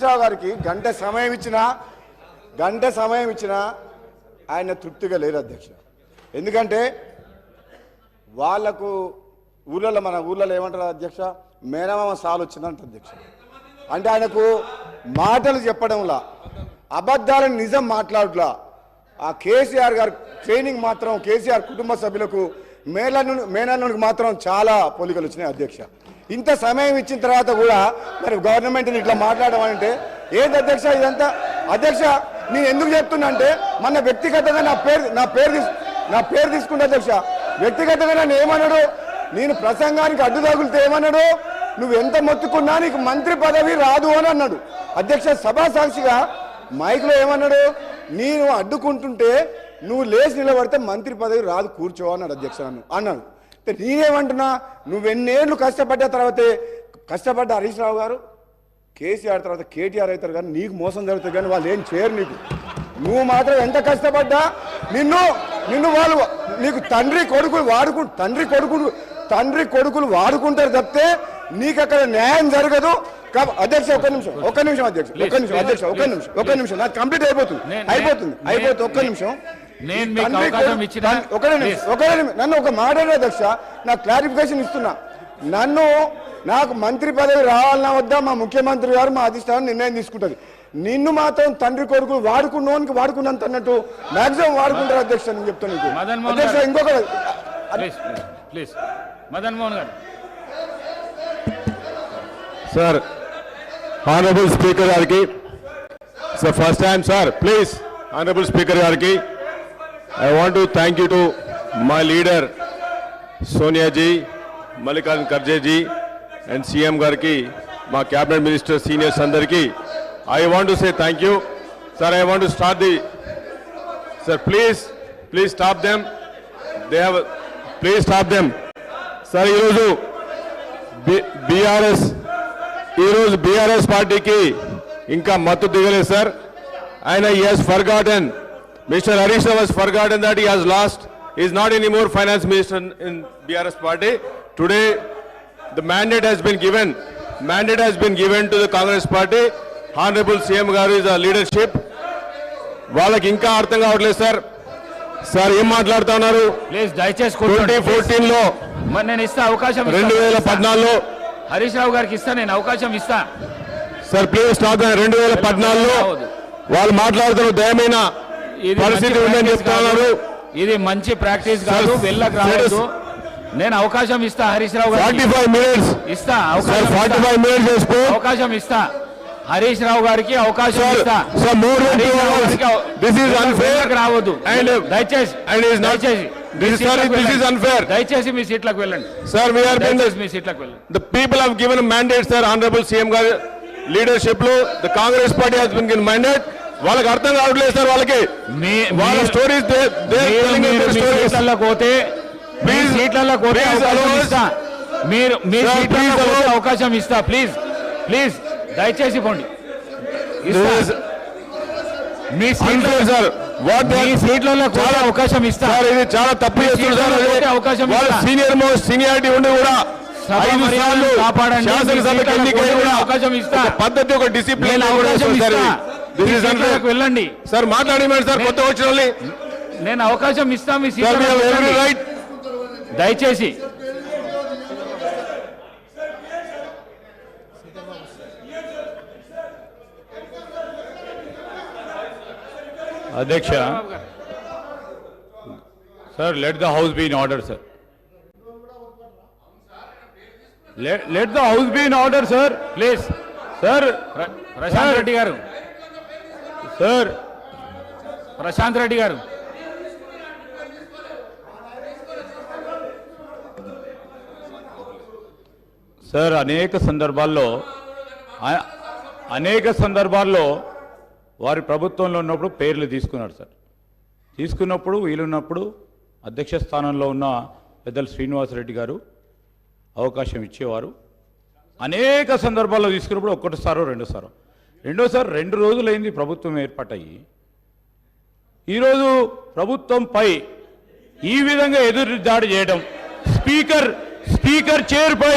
రావు గారికి గంట సమయం ఇచ్చినా ఆయన తృప్తిగా లేరు అధ్యక్ష. ఎందుకంటే వాళ్లకు మన ఊళ్ళలో ఏమంటారు అధ్యక్ష, మేనమామ సాలు వచ్చిందంట అధ్యక్ష. అంటే ఆయనకు మాటలు చెప్పడంలా, అబద్ధాలను నిజం మాట్లాడలా. ఆ కేసీఆర్ గారు ట్రైనింగ్ మాత్రం కేసీఆర్ కుటుంబ సభ్యులకు మేనల్లునికి మాత్రం చాలా పోలికలు వచ్చినాయి అధ్యక్ష. ఇంత సమయం ఇచ్చిన తర్వాత కూడా మరి గవర్నమెంట్ని ఇట్లా మాట్లాడడం అంటే ఏంటి అధ్యక్ష ఇదంతా? అధ్యక్ష నేను ఎందుకు చెప్తున్నా అంటే మన వ్యక్తిగతంగా నా పేరు తీసుకుంటా అధ్యక్ష. వ్యక్తిగతంగా నన్ను ఏమన్నాడు, నేను ప్రసంగానికి అడ్డు తగులితే ఏమన్నాడు, నువ్వు ఎంత మొత్తుకున్నా నీకు మంత్రి పదవి రాదు అని అన్నాడు అధ్యక్ష. సభా సాక్షిగా మైక్లో ఏమన్నాడు, నేను అడ్డుకుంటుంటే నువ్వు లేచి నిలబడితే మంత్రి పదవి రాదు, కూర్చో అన్నాడు అధ్యక్ష. అన్నాడు. నేనేమంటున్నా, నువ్వెన్నేళ్ళు కష్టపడ్డ తర్వాతే కష్టపడ్డ హరీష్ రావు గారు కేసీఆర్ తర్వాత కేటీఆర్ అవుతారు, కానీ నీకు మోసం జరుగుతుంది, కానీ వాళ్ళు ఏం చేయరు నీకు. నువ్వు మాత్రం ఎంత కష్టపడ్డా నిన్ను వాళ్ళు నీకు తండ్రి కొడుకులు వాడుకుంటారు తప్పితే నీకు అక్కడ న్యాయం జరగదు. అధ్యక్ష ఒక్క నిమిషం అధ్యక్ష నాకు కంప్లీట్ అయిపోతుంది. ఒక్క నిమిషం నన్ను ఒక మాట అధ్యక్ష, నాకు క్లారిఫికేషన్ ఇస్తున్నా. నాకు మంత్రి పదవి రావాలన్నా వద్దా మా ముఖ్యమంత్రి గారు మా అధిష్టానం నిర్ణయం తీసుకుంటుంది. నిన్ను మాత్రం తండ్రి కొడుకు వాడుకున్నంత అన్నట్టు మాక్సిమం వాడుకుంటారు అధ్యక్ష. నేను చెప్తాను అధ్యక్ష. ఇంకొక మదన్ మోహన్ గారు. సార్, హానరబుల్ స్పీకర్ గారికి sir, first time sir, please honourable speaker గారికి I want to thank you to my leader Sonia ji, Mallikarjun Kharge ji and CM Garki, my cabinet minister, seniors andarki. I want to say thank you. Sir, I want to start sir, please stop them. Please stop them. Sir, ఈరోజు BRS పార్టీకి ఇంకా మత్తు దిగలేదు sir. ఆయన he has forgotten. Mr. Harish Rav has forgotten that he has lost. He is not anymore finance minister in BRS party. Today, the mandate has been given. To the Congress party. Honorable CM Garu is a leadership. వాళ్ళకి ఇంకా అర్థం కావట్లేదు sir. Sir ఏం మాట్లాడుతా ఉన్నారు? Please దయచేసి 2014లో నేను ఇస్తా అవకాశం. 2014లో హరీష్ రావు గారికి ఇస్తా, నేను అవకాశం ఇస్తా. Sir please stop. 2014లో వాళ్ళు మాట్లాడుతున్నారు దయమైన పరిస్థితి ఉందని చెప్తున్నారు. ఇది మంచి ప్రాక్టీస్ కాదు, వెళ్ళక రావద్దు. నేను అవకాశం ఇస్తా హరీష్ రావు గారికి. 45 minutes ఇస్తా, 45 minutes చేసుకో. అవకాశం ఇస్తా హరీష్ రావు గారికి, అవకాశం ఇస్తా. This is unfair. రావద్దు దయచేసి. This is unfair. దయచేసి మీ సీట్లకు వెళ్ళండి. Sir, we are మీ సీట్లకు వెళ్ళండి. The people have given a mandate, sir. Honorable CM Garu leadership లో the Congress party has been given mandate. వాళ్ళకి అర్థం కావట్లేదు సార్. వాళ్ళకి వాళ్ళ స్టోరీస్ అవకాశం ఇస్తా. ప్లీజ్ దయచేసి పోండి. మీ సీట్లలో కూడా అవకాశం ఇస్తా. ఇది చాలా తప్పు చేస్తుంది సార్. అవకాశం సీనియారిటీ ఉండి కూడా అవకాశం ఇస్తా. పద్ధతి, ఒక డిసిప్లిన్ వెళ్ళండి సార్. మాట్లాడేమండి సార్ కొత్త వచ్చిన వాళ్ళని. నేను అవకాశం ఇస్తా మీ సీట్. దయచేసి అధ్యక్ష. Sir, let the house be in order sir. Let the house be in order sir, please. Sir, Prashant Reddy గారు. సార్, ప్రశాంత్ రెడ్డి గారు. సార్, అనేక సందర్భాల్లో వారి ప్రభుత్వంలో ఉన్నప్పుడు పేర్లు తీసుకున్నారు సార్. తీసుకున్నప్పుడు వీలున్నప్పుడు అధ్యక్ష స్థానంలో ఉన్న పెద్దలు శ్రీనివాసరెడ్డి గారు అవకాశం ఇచ్చేవారు. అనేక సందర్భాల్లో తీసుకున్నప్పుడు ఒకటిసారో రెండోసారి 2 రోజులైంది ప్రభుత్వం ఏర్పాటయ్యి. ఈరోజు ప్రభుత్వంపై ఈ విధంగా ఎదురు దాడి చేయడం, స్పీకర్ చైర్పై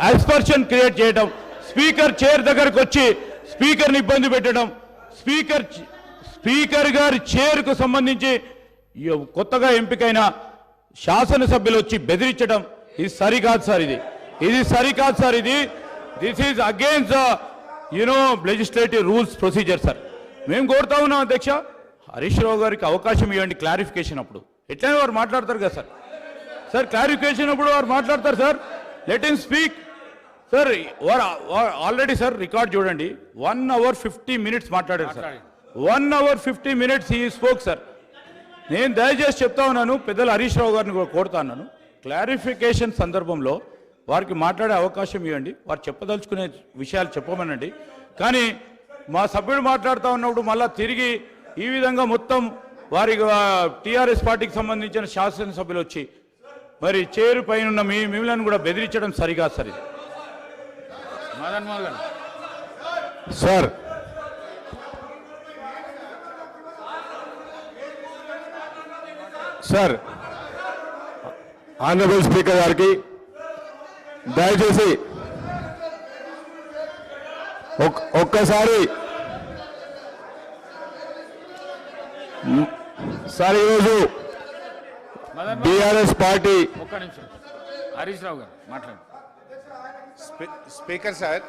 అస్పర్షన్ క్రియేట్ చేయడం, స్పీకర్ చైర్ దగ్గరకు వచ్చి స్పీకర్ని ఇబ్బంది పెట్టడం, స్పీకర్ గారి చైర్కు సంబంధించి కొత్తగా ఎంపికైన శాసనసభ్యులు వచ్చి బెదిరించడం ఇది సరికాదు సార్. ఇది సరికాదు sir. This is against legislative rules procedure sir. మేము కోరుతా ఉన్నాం అధ్యక్ష, హరీష్ రావు గారికి అవకాశం ఇవ్వండి క్లారిఫికేషన్ అప్పుడు. ఎట్లయినా వారు మాట్లాడతారు కదా సార్ క్లారిఫికేషన్ అప్పుడు వారు మాట్లాడతారు sir. Let him speak sir. Already sir record చూడండి, 1 hour 50 minutes మాట్లాడారు sir. 1 hour 50 minutes he spoke sir. నేను దయచేసి చెప్తా ఉన్నాను, పెద్దలు హరీష్ రావు గారిని కూడా కోరుతా ఉన్నాను, క్లారిఫికేషన్ సందర్భంలో వారికి మాట్లాడే అవకాశం ఇవ్వండి, వారు చెప్పదలుచుకునే విషయాలు చెప్పమనండి. కానీ మా సభ్యుడు మాట్లాడుతూ ఉన్నప్పుడు మళ్ళా తిరిగి ఈ విధంగా మొత్తం వారి టీఆర్ఎస్ పార్టీకి సంబంధించిన శాసనసభ్యులు వచ్చి మరి చైర్ పైన ఉన్న మిమ్మల్ని కూడా బెదిరించడం సరిగా సరి. సార్ సార్ ఆనరబుల్ స్పీకర్ గారికి దయచేసి ఒక్కసారి సార్ ఈరోజు బీఆర్ఎస్ పార్టీ ఒక్క నిమిషం హరీష్ రావు గారు మాట్లాడండి. స్పీకర్ సార్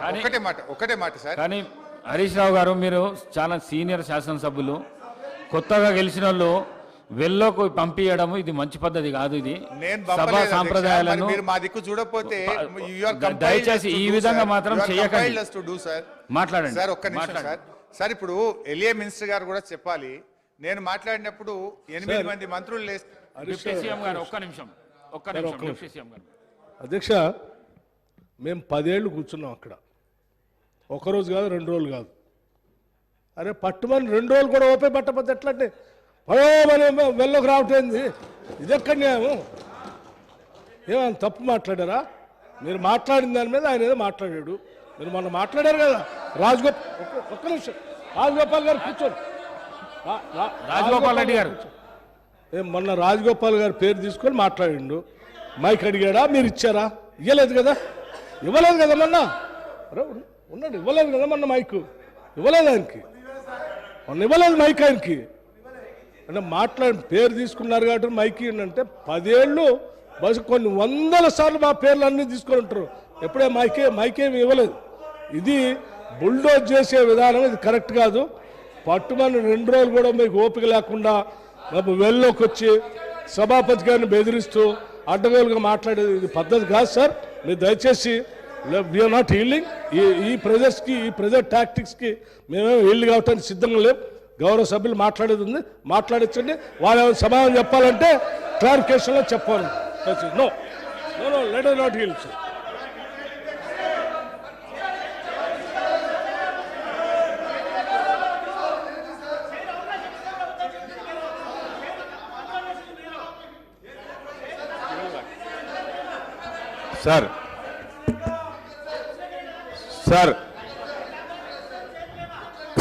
ఒకటే మాట సార్. కానీ హరీష్ రావు గారు మీరు చాలా సీనియర్ శాసనసభ్యులు, కొత్తగా గెలిచిన వాళ్ళు వెల్లోకి పంపించడం ఇది మంచి పద్ధతి కాదు. ఇది సభా సాంప్రదాయాలను దయచేసి ఈ విధంగా మాత్రం చేయకండి. మాట్లాడండి సార్. ఒక్క నిమిషం సార్. ఇప్పుడు ఎల్ఏ మినిస్టర్ గారు కూడా చెప్పాలి. నేను మాట్లాడినప్పుడు 8 మంది మంత్రులు అధ్యక్ష, మేము 10 ఏళ్ళు కూర్చున్నాం అక్కడ. ఒకరోజు కాదు, 2 రోజులు కాదు. అరే పట్టుమని 2 రోజులు కూడా ఓపే పట్టకపోతే ఎట్లంటే వెళ్ళకు రావటేంది, ఇది ఎక్కడ న్యాయము? ఏమైనా తప్పు మాట్లాడారా? మీరు మాట్లాడిన దాని మీద ఆయన ఏదో మాట్లాడాడు. మీరు మొన్న మాట్లాడారు కదా ఒక్క నిమిషం రాజగోపాల్ గారు కూర్చోండి. రాజగోపాల్ రెడ్డి గారు మొన్న రాజగోపాల్ గారి పేరు తీసుకొని మాట్లాడిండు. మైక్ అడిగాడా? మీరు ఇచ్చారా? ఇవ్వలేదు కదా మొన్న. ఉన్నాడు, ఇవ్వలేదు కదా మొన్న మైక్. ఇవ్వలేదు ఆయనకి, మొన్న ఇవ్వలేదు మైక్ ఆయనకి. అంటే పేరు తీసుకున్నారు కాబట్టి మైక్ అంటే 10 ఏళ్ళు బస్సు కొన్ని 100 సార్లు మా పేర్లు అన్నీ తీసుకొని ఉంటారు. ఎప్పుడే మైకేమి ఇవ్వలేదు. ఇది బుల్డోజ్ చేసే విధానం, ఇది కరెక్ట్ కాదు. పట్టుమని 2 రోజులు కూడా మీకు ఓపిక లేకుండా వెళ్ళలోకి వచ్చి సభాపతి గారిని బెదిరిస్తూ అడ్డగోలుగా మాట్లాడేది ఇది పద్ధతి కాదు సార్. మీరు దయచేసి వీఆర్ నాట్ హీల్డింగ్. ఈ ప్రెజర్ టాక్టిక్స్కి మేమేమో హీల్డ్ కావటానికి సిద్ధంగా లేవు. గౌరవ సభ్యులు మాట్లాడేది ఉంది, మాట్లాడించండి. వాళ్ళు ఏమైనా సమాధానం చెప్పాలంటే క్లారిఫికేషన్లో చెప్పాలి. No let us not yield, sir.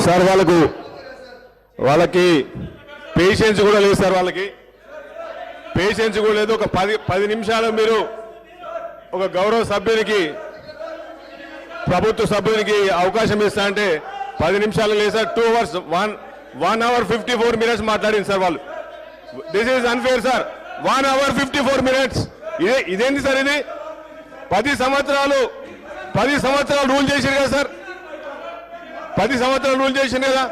Sir వాళ్ళకి పేషెన్స్ కూడా లేదు సార్. వాళ్ళకి పేషెన్స్ కూడా లేదు. ఒక 10 నిమిషాలు మీరు ఒక గౌరవ సభ్యునికి, ప్రభుత్వ సభ్యునికి అవకాశం ఇస్తా అంటే 10 నిమిషాలు లేదు సార్. 2 hours 1 hour 54 minutes మాట్లాడింది సార్ వాళ్ళు. This is unfair sir. 1 hour 54 minutes. ఇదేంటి సార్? ఇది 10 సంవత్సరాలు రూల్ చేశారు కదా సార్. 10 సంవత్సరాలు రూల్ చేశారు కదా.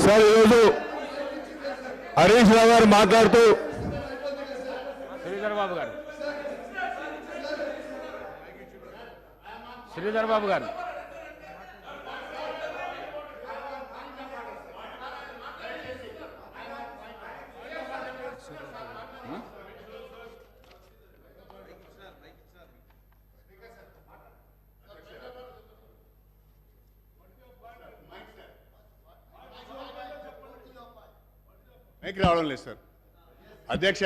సార్ ఈరోజు హరీష్ రావు గారు మాట్లాడుతూ శ్రీధర్ బాబు గారు మైక్ రావడం లేదు సార్. అధ్యక్ష,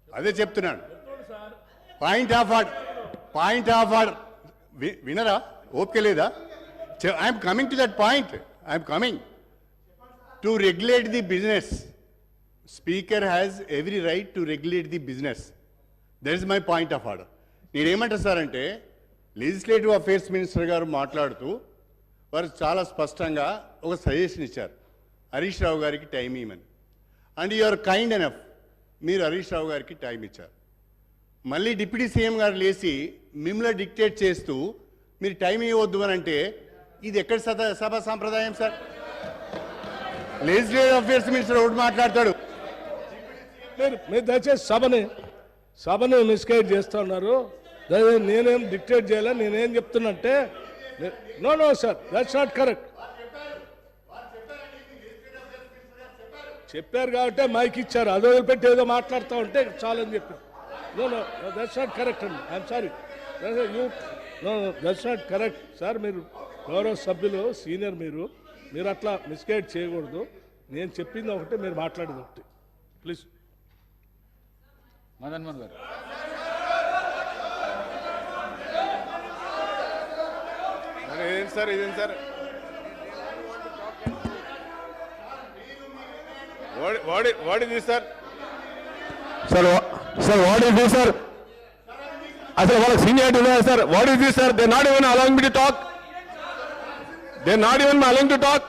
అదే చెప్తున్నాను. పాయింట్ ఆఫ్ ఆర్డర్ వినరా? ఓపిక లేదా? I'm coming to that point. I'm coming to regulate the business. Speaker has every right to regulate the business. That is my point of order. నేనేమంటా సార్ అంటే, లెజిస్లేటివ్ అఫేర్స్ మినిస్టర్ గారు మాట్లాడుతూ వారు చాలా స్పష్టంగా ఒక సజెషన్ ఇచ్చారు, హరీష్ రావు గారికి టైం ఇవ్వమని. అండ్ యూఆర్ కైండ్ ఎనఫ్, మీరు హరీష్ రావు గారికి టైం ఇచ్చారు. మళ్ళీ డిప్యూటీ సీఎం గారు లేచి మిమ్మల్ని డిక్టేట్ చేస్తూ మీరు టైం ఇవ్వద్దు అని అంటే ఇది ఎక్కడ సభ సాంప్రదాయం సార్? లెజిస్లేటివ్ అఫేర్స్ మినిస్టర్ ఒకటి మాట్లాడతాడు. మీరు దయచేసి సభని మిస్గైడ్ చేస్తున్నారు. నేనేం డిక్టేట్ చేయాలి, నేనేం చెప్తున్నంటే no sir, that's not correct. చెప్పారు కాబట్టి మైక్ ఇచ్చారు, అది వదిలిపెట్టి ఏదో మాట్లాడుతూ ఉంటే చాలని చెప్పారు. నో దట్స్ నాట్ కరెక్ట్ అండి. I'm sorry, that's not correct sir. మీరు గౌరవ సభ్యులు, సీనియర్, మీరు అట్లా మిస్గైడ్ చేయకూడదు. నేను చెప్పింది ఒకటి, మీరు మాట్లాడేది ఒకటి. ప్లీజ్. మదన్ మోహన్ గారు. ఇదేం sir? What is this sir? Sir what is this sir? అసలు వాళ్ళకి సీనియారిటీ ఉన్నాయా sir? What is this sir? They not even allowing me to talk.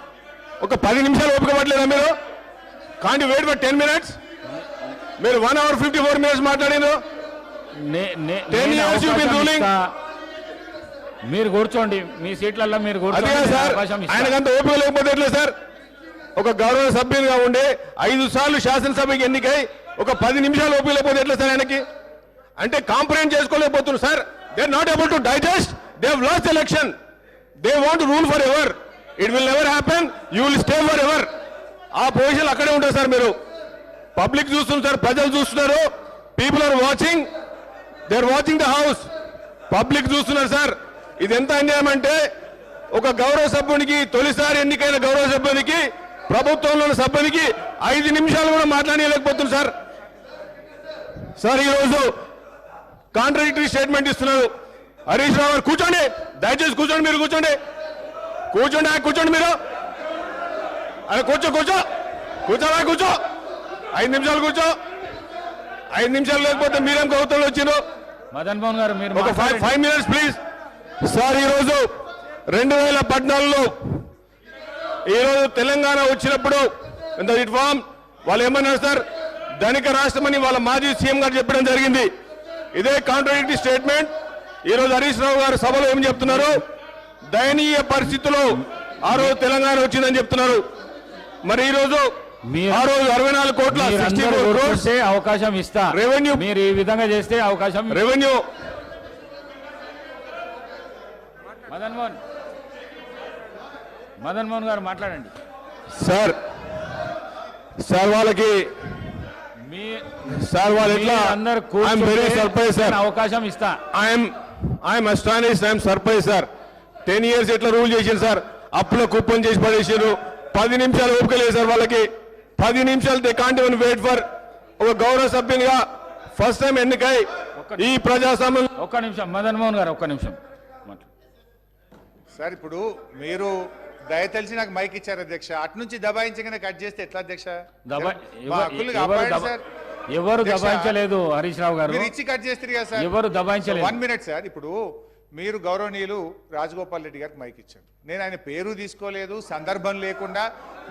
ఒక 10 నిమిషాలు ఓపిక పట్టలేదా మీరు? Can't you wait for 10 minutes? మీరు 1 hour 54 minutes మాట్లాడారు. 10 years you been ruling. మీరు కూర్చోండి, మీ సీట్లలో మీరు కూర్చోండి. ఆయనకంత ఓపిక లేకపోతే ఎట్లా సార్? ఒక గౌరవ సభ్యునిగా ఉండి 5 సార్లు శాసనసభకి ఎన్నికై ఒక 10 నిమిషాలు ఓపిక లేకపోతే ఎట్లా సార్ ఆయనకి? అంటే కాంప్రహెండ్ చేసుకోలేకపోతున్నారు sir. They are not able to digest. They have lost election. They want to rule for ever. It will never happen. You will stay for ever. ఆ పొజిషన్ అక్కడే ఉంటారు సార్. మీరు పబ్లిక్ చూస్తున్నారు sir, ప్రజలు చూస్తున్నారు. People are watching. They are watching the house. Public చూస్తున్నారు sir. ఇది ఎంత అన్యాయం అంటే, ఒక గౌరవ సభ్యునికి, తొలిసారి ఎన్నికైన గౌరవ సభ్యునికి, ప్రభుత్వంలోని సభ్యునికి 5 నిమిషాలు కూడా మాట్లాడలేకపోతుంది సార్. సార్ ఈరోజు కాంట్రడిక్టరీ స్టేట్మెంట్ ఇస్తున్నారు. హరీష్ రావు గారు కూర్చోండి, దయచేసి కూర్చోండి. మీరు కూర్చోండి మీరు. అరే కూర్చో 5 నిమిషాలు కూర్చో. 5 నిమిషాలు లేకపోతే మీరేం కౌతంలో వచ్చిండ్రు? మదన్ మోహన్ గారు, మీరు ఒక 5 minutes ప్లీజ్. సార్ ఈరోజు 2014లో ఈరోజు తెలంగాణ వచ్చినప్పుడు రిఫార్మ్ వాళ్ళు ఏమన్నారు సార్? ధనిక రాష్ట్రమని వాళ్ళ మాజీ సీఎం గారు చెప్పడం జరిగింది. ఇదే కాంట్రడిక్టరీ స్టేట్మెంట్ ఈరోజు హరీష్ రావు గారు సభలో ఏం చెప్తున్నారు? దయనీయ పరిస్థితుల్లో ఆ రోజు తెలంగాణ వచ్చిందని చెప్తున్నారు. మరి ఈ రోజు 64 కోట్ల 64 crores అవకాశం ఇస్తా. రెవెన్యూ మీరు ఈ విధంగా చేస్తే అవకాశం. రెవెన్యూ మదన్ మోహన్ గారు మాట్లాడండి సార్. వాళ్ళకి వాళ్ళు ఎట్లా అందరు వెరీ సర్ప్రైజ్ సార్. అవకాశం ఇస్తా. I'm astonished, I'm surprise sir. 10 years ఎట్లా రూల్ చేసింది సార్? అప్పుల కుప్పం చేసి పడేసారు. 10 నిమిషాలు ఓపిక లేదు సార్ వాళ్ళకి. 10 నిమిషాలు they can't even wait for. ఒక గౌరవ సభ్యునిగా ఫస్ట్ టైం ఎన్నికై ఈ ప్రజాస్వామ్యం. ఒక్క నిమిషం మదన్ మోహన్ గారు, ఒక్క నిమిషం సార్. ఇప్పుడు మీరు దయ తెలిసి నాకు మైక్ ఇచ్చారు అధ్యక్ష. అటు నుంచి దబాయించగానే కట్ చేస్తే ఎట్లా అధ్యక్ష? ఎవరు దబాయించలేదు హరీష్ రావు గారు. మీరు ఇచ్చి కట్ చేస్తారు కదా సార్. ఎవరు దబాయించలేదు. 1 minute సార్. ఇప్పుడు మీరు గౌరవనీయులు రాజగోపాల్ రెడ్డి గారికి మైక్ ఇచ్చారు. నేను ఆయన పేరు తీసుకోలేదు, సందర్భం లేకుండా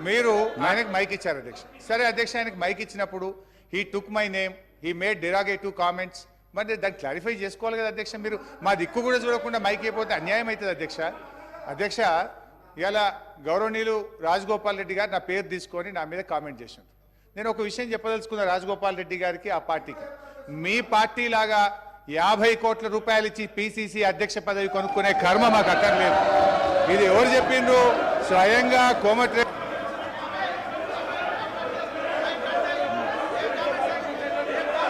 మీరు ఆయనకు మైక్ ఇచ్చారు అధ్యక్ష. సరే అధ్యక్ష, ఆయనకు మైక్ ఇచ్చినప్పుడు he took my name, he made derogatory comments. మరి దాన్ని క్లారిఫై చేసుకోవాలి కదా అధ్యక్ష. మీరు మా దిక్కు కూడా చూడకుండా మైక్ అయిపోతే అన్యాయం అవుతుంది అధ్యక్ష. ఇలా గౌరవనీయులు రాజగోపాల్ రెడ్డి గారు నా పేరు తీసుకొని నా మీద కామెంట్ చేశారు. నేను ఒక విషయం చెప్పదలుచుకున్న రాజగోపాల్ రెడ్డి గారికి, ఆ పార్టీకి, మీ పార్టీ లాగా 50 కోట్ల రూపాయలు ఇచ్చి పిసిసి అధ్యక్ష పదవి కొనుక్కునే కర్మ మాకు అక్కర్లేదు. ఇది ఎవరు చెప్పిండ్రు? స్వయంగా కోమటిరెడ్డి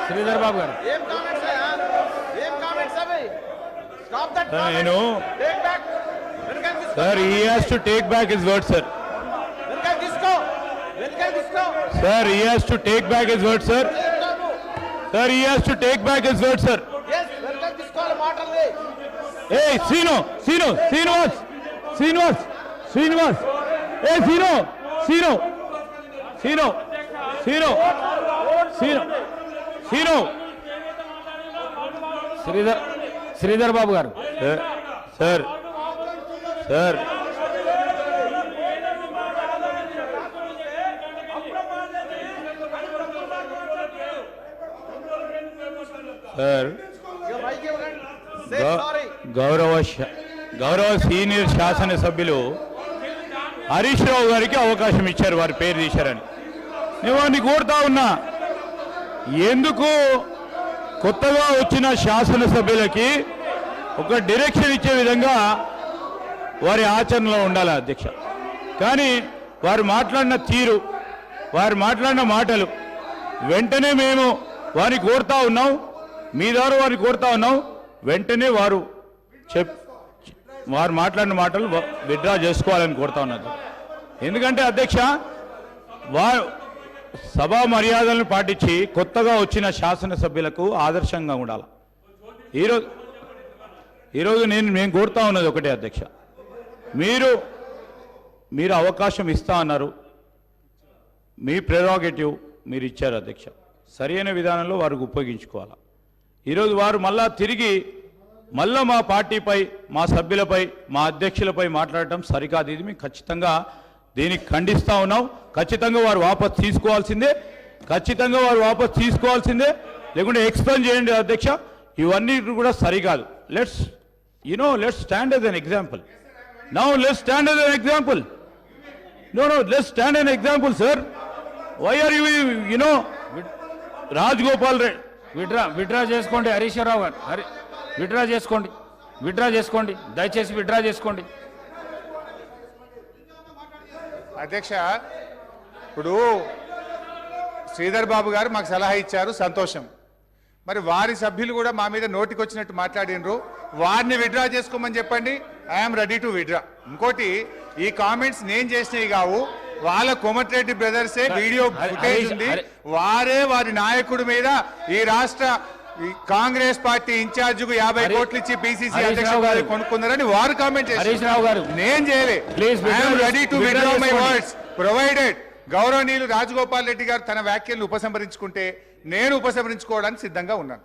శ్రీధర్ బాబు గారు. Sir, he has to take back his word, sir. Sir, he has to take back his word, sir. Sir, he has to take back his word, sir. Hey, Srinivas. Hey, Srino. Sridhar Babu గారు. Sir. Sir, గౌరవ senior శాసనసభ్యులు హరీష్ రావు గారికి అవకాశం ఇచ్చారు, వారి పేరు తీశారని. నేను వారిని కోరుతా ఉన్నా, ఎందుకు కొత్తగా వచ్చిన శాసనసభ్యులకి ఒక డైరెక్షన్ ఇచ్చే విధంగా వారి ఆచరణలో ఉండాలి అధ్యక్ష. కానీ వారు మాట్లాడిన తీరు, వారు మాట్లాడిన మాటలు వెంటనే మేము వారిని కోరుతా ఉన్నాం, మీ ద్వారా వారిని కోరుతా ఉన్నాం, వెంటనే వారు మాట్లాడిన మాటలు విత్డ్రా చేసుకోవాలని కోరుతా ఉన్నది. ఎందుకంటే అధ్యక్ష, వారు సభా మర్యాదలను పాటించి కొత్తగా వచ్చిన శాసనసభ్యులకు ఆదర్శంగా ఉండాలి. ఈరోజు నేను కోరుతా ఉన్నది ఒకటే అధ్యక్ష, మీరు అవకాశం ఇస్తా అన్నారు, మీ ప్రెరోగేటివ్ మీరు ఇచ్చారు అధ్యక్ష. సరైన విధానంలో వారికి ఉపయోగించుకోవాలి. ఈరోజు వారు మళ్ళా మా పార్టీపై, మా సభ్యులపై, మా అధ్యక్షులపై మాట్లాడటం సరికాదు. ఇది మేము ఖచ్చితంగా దీనికి ఖండిస్తూ ఉన్నాం. ఖచ్చితంగా వారు వాపసు తీసుకోవాల్సిందే, లేకుంటే ఎక్స్ప్లెయిన్ చేయండి అధ్యక్ష. ఇవన్నీ కూడా సరికాదు. Let's stand as an example. Now let's stand as an example. No, let's stand as an example, sir. Why are you Rajgopal Reddy? Withdraw చేసుకోండి హరీష్ రావు గారు. విత్డ్రా చేసుకోండి దయచేసి విత్డ్రా చేసుకోండి. అధ్యక్ష, ఇప్పుడు శ్రీధర్ బాబు గారు మాకు సలహా ఇచ్చారు, సంతోషం. మరి వారి సభ్యులు కూడా మా మీద నోటికొచ్చినట్టు మాట్లాడినరు, వారిని విత్డ్రా చేసుకోమని చెప్పండి. I'm ready to withdraw. ఇంకోటి, ఈ కామెంట్స్ నేను చేసినవి కావు, వాళ్ళ కోమటిరెడ్డి బ్రదర్సే వీడియో ఫుటేజ్ ఉంది. వారి నాయకుడి మీద ఈ రాష్ట్ర కాంగ్రెస్ పార్టీ ఇన్ఛార్జ్ కు 50 కోట్లు ఇచ్చి పిసిసి అధ్యక్షుడు కొనుక్కున్నారని వారు కామెంట్ చేశారు. నేను చేయలే. I'm ready to withdraw my words provided గౌరవనీయులు రాజగోపాల్ రెడ్డి గారు తన వ్యాఖ్యలను ఉపసంహరించుకుంటే నేను ఉపసంహరించుకోవడానికి సిద్ధంగా ఉన్నాను.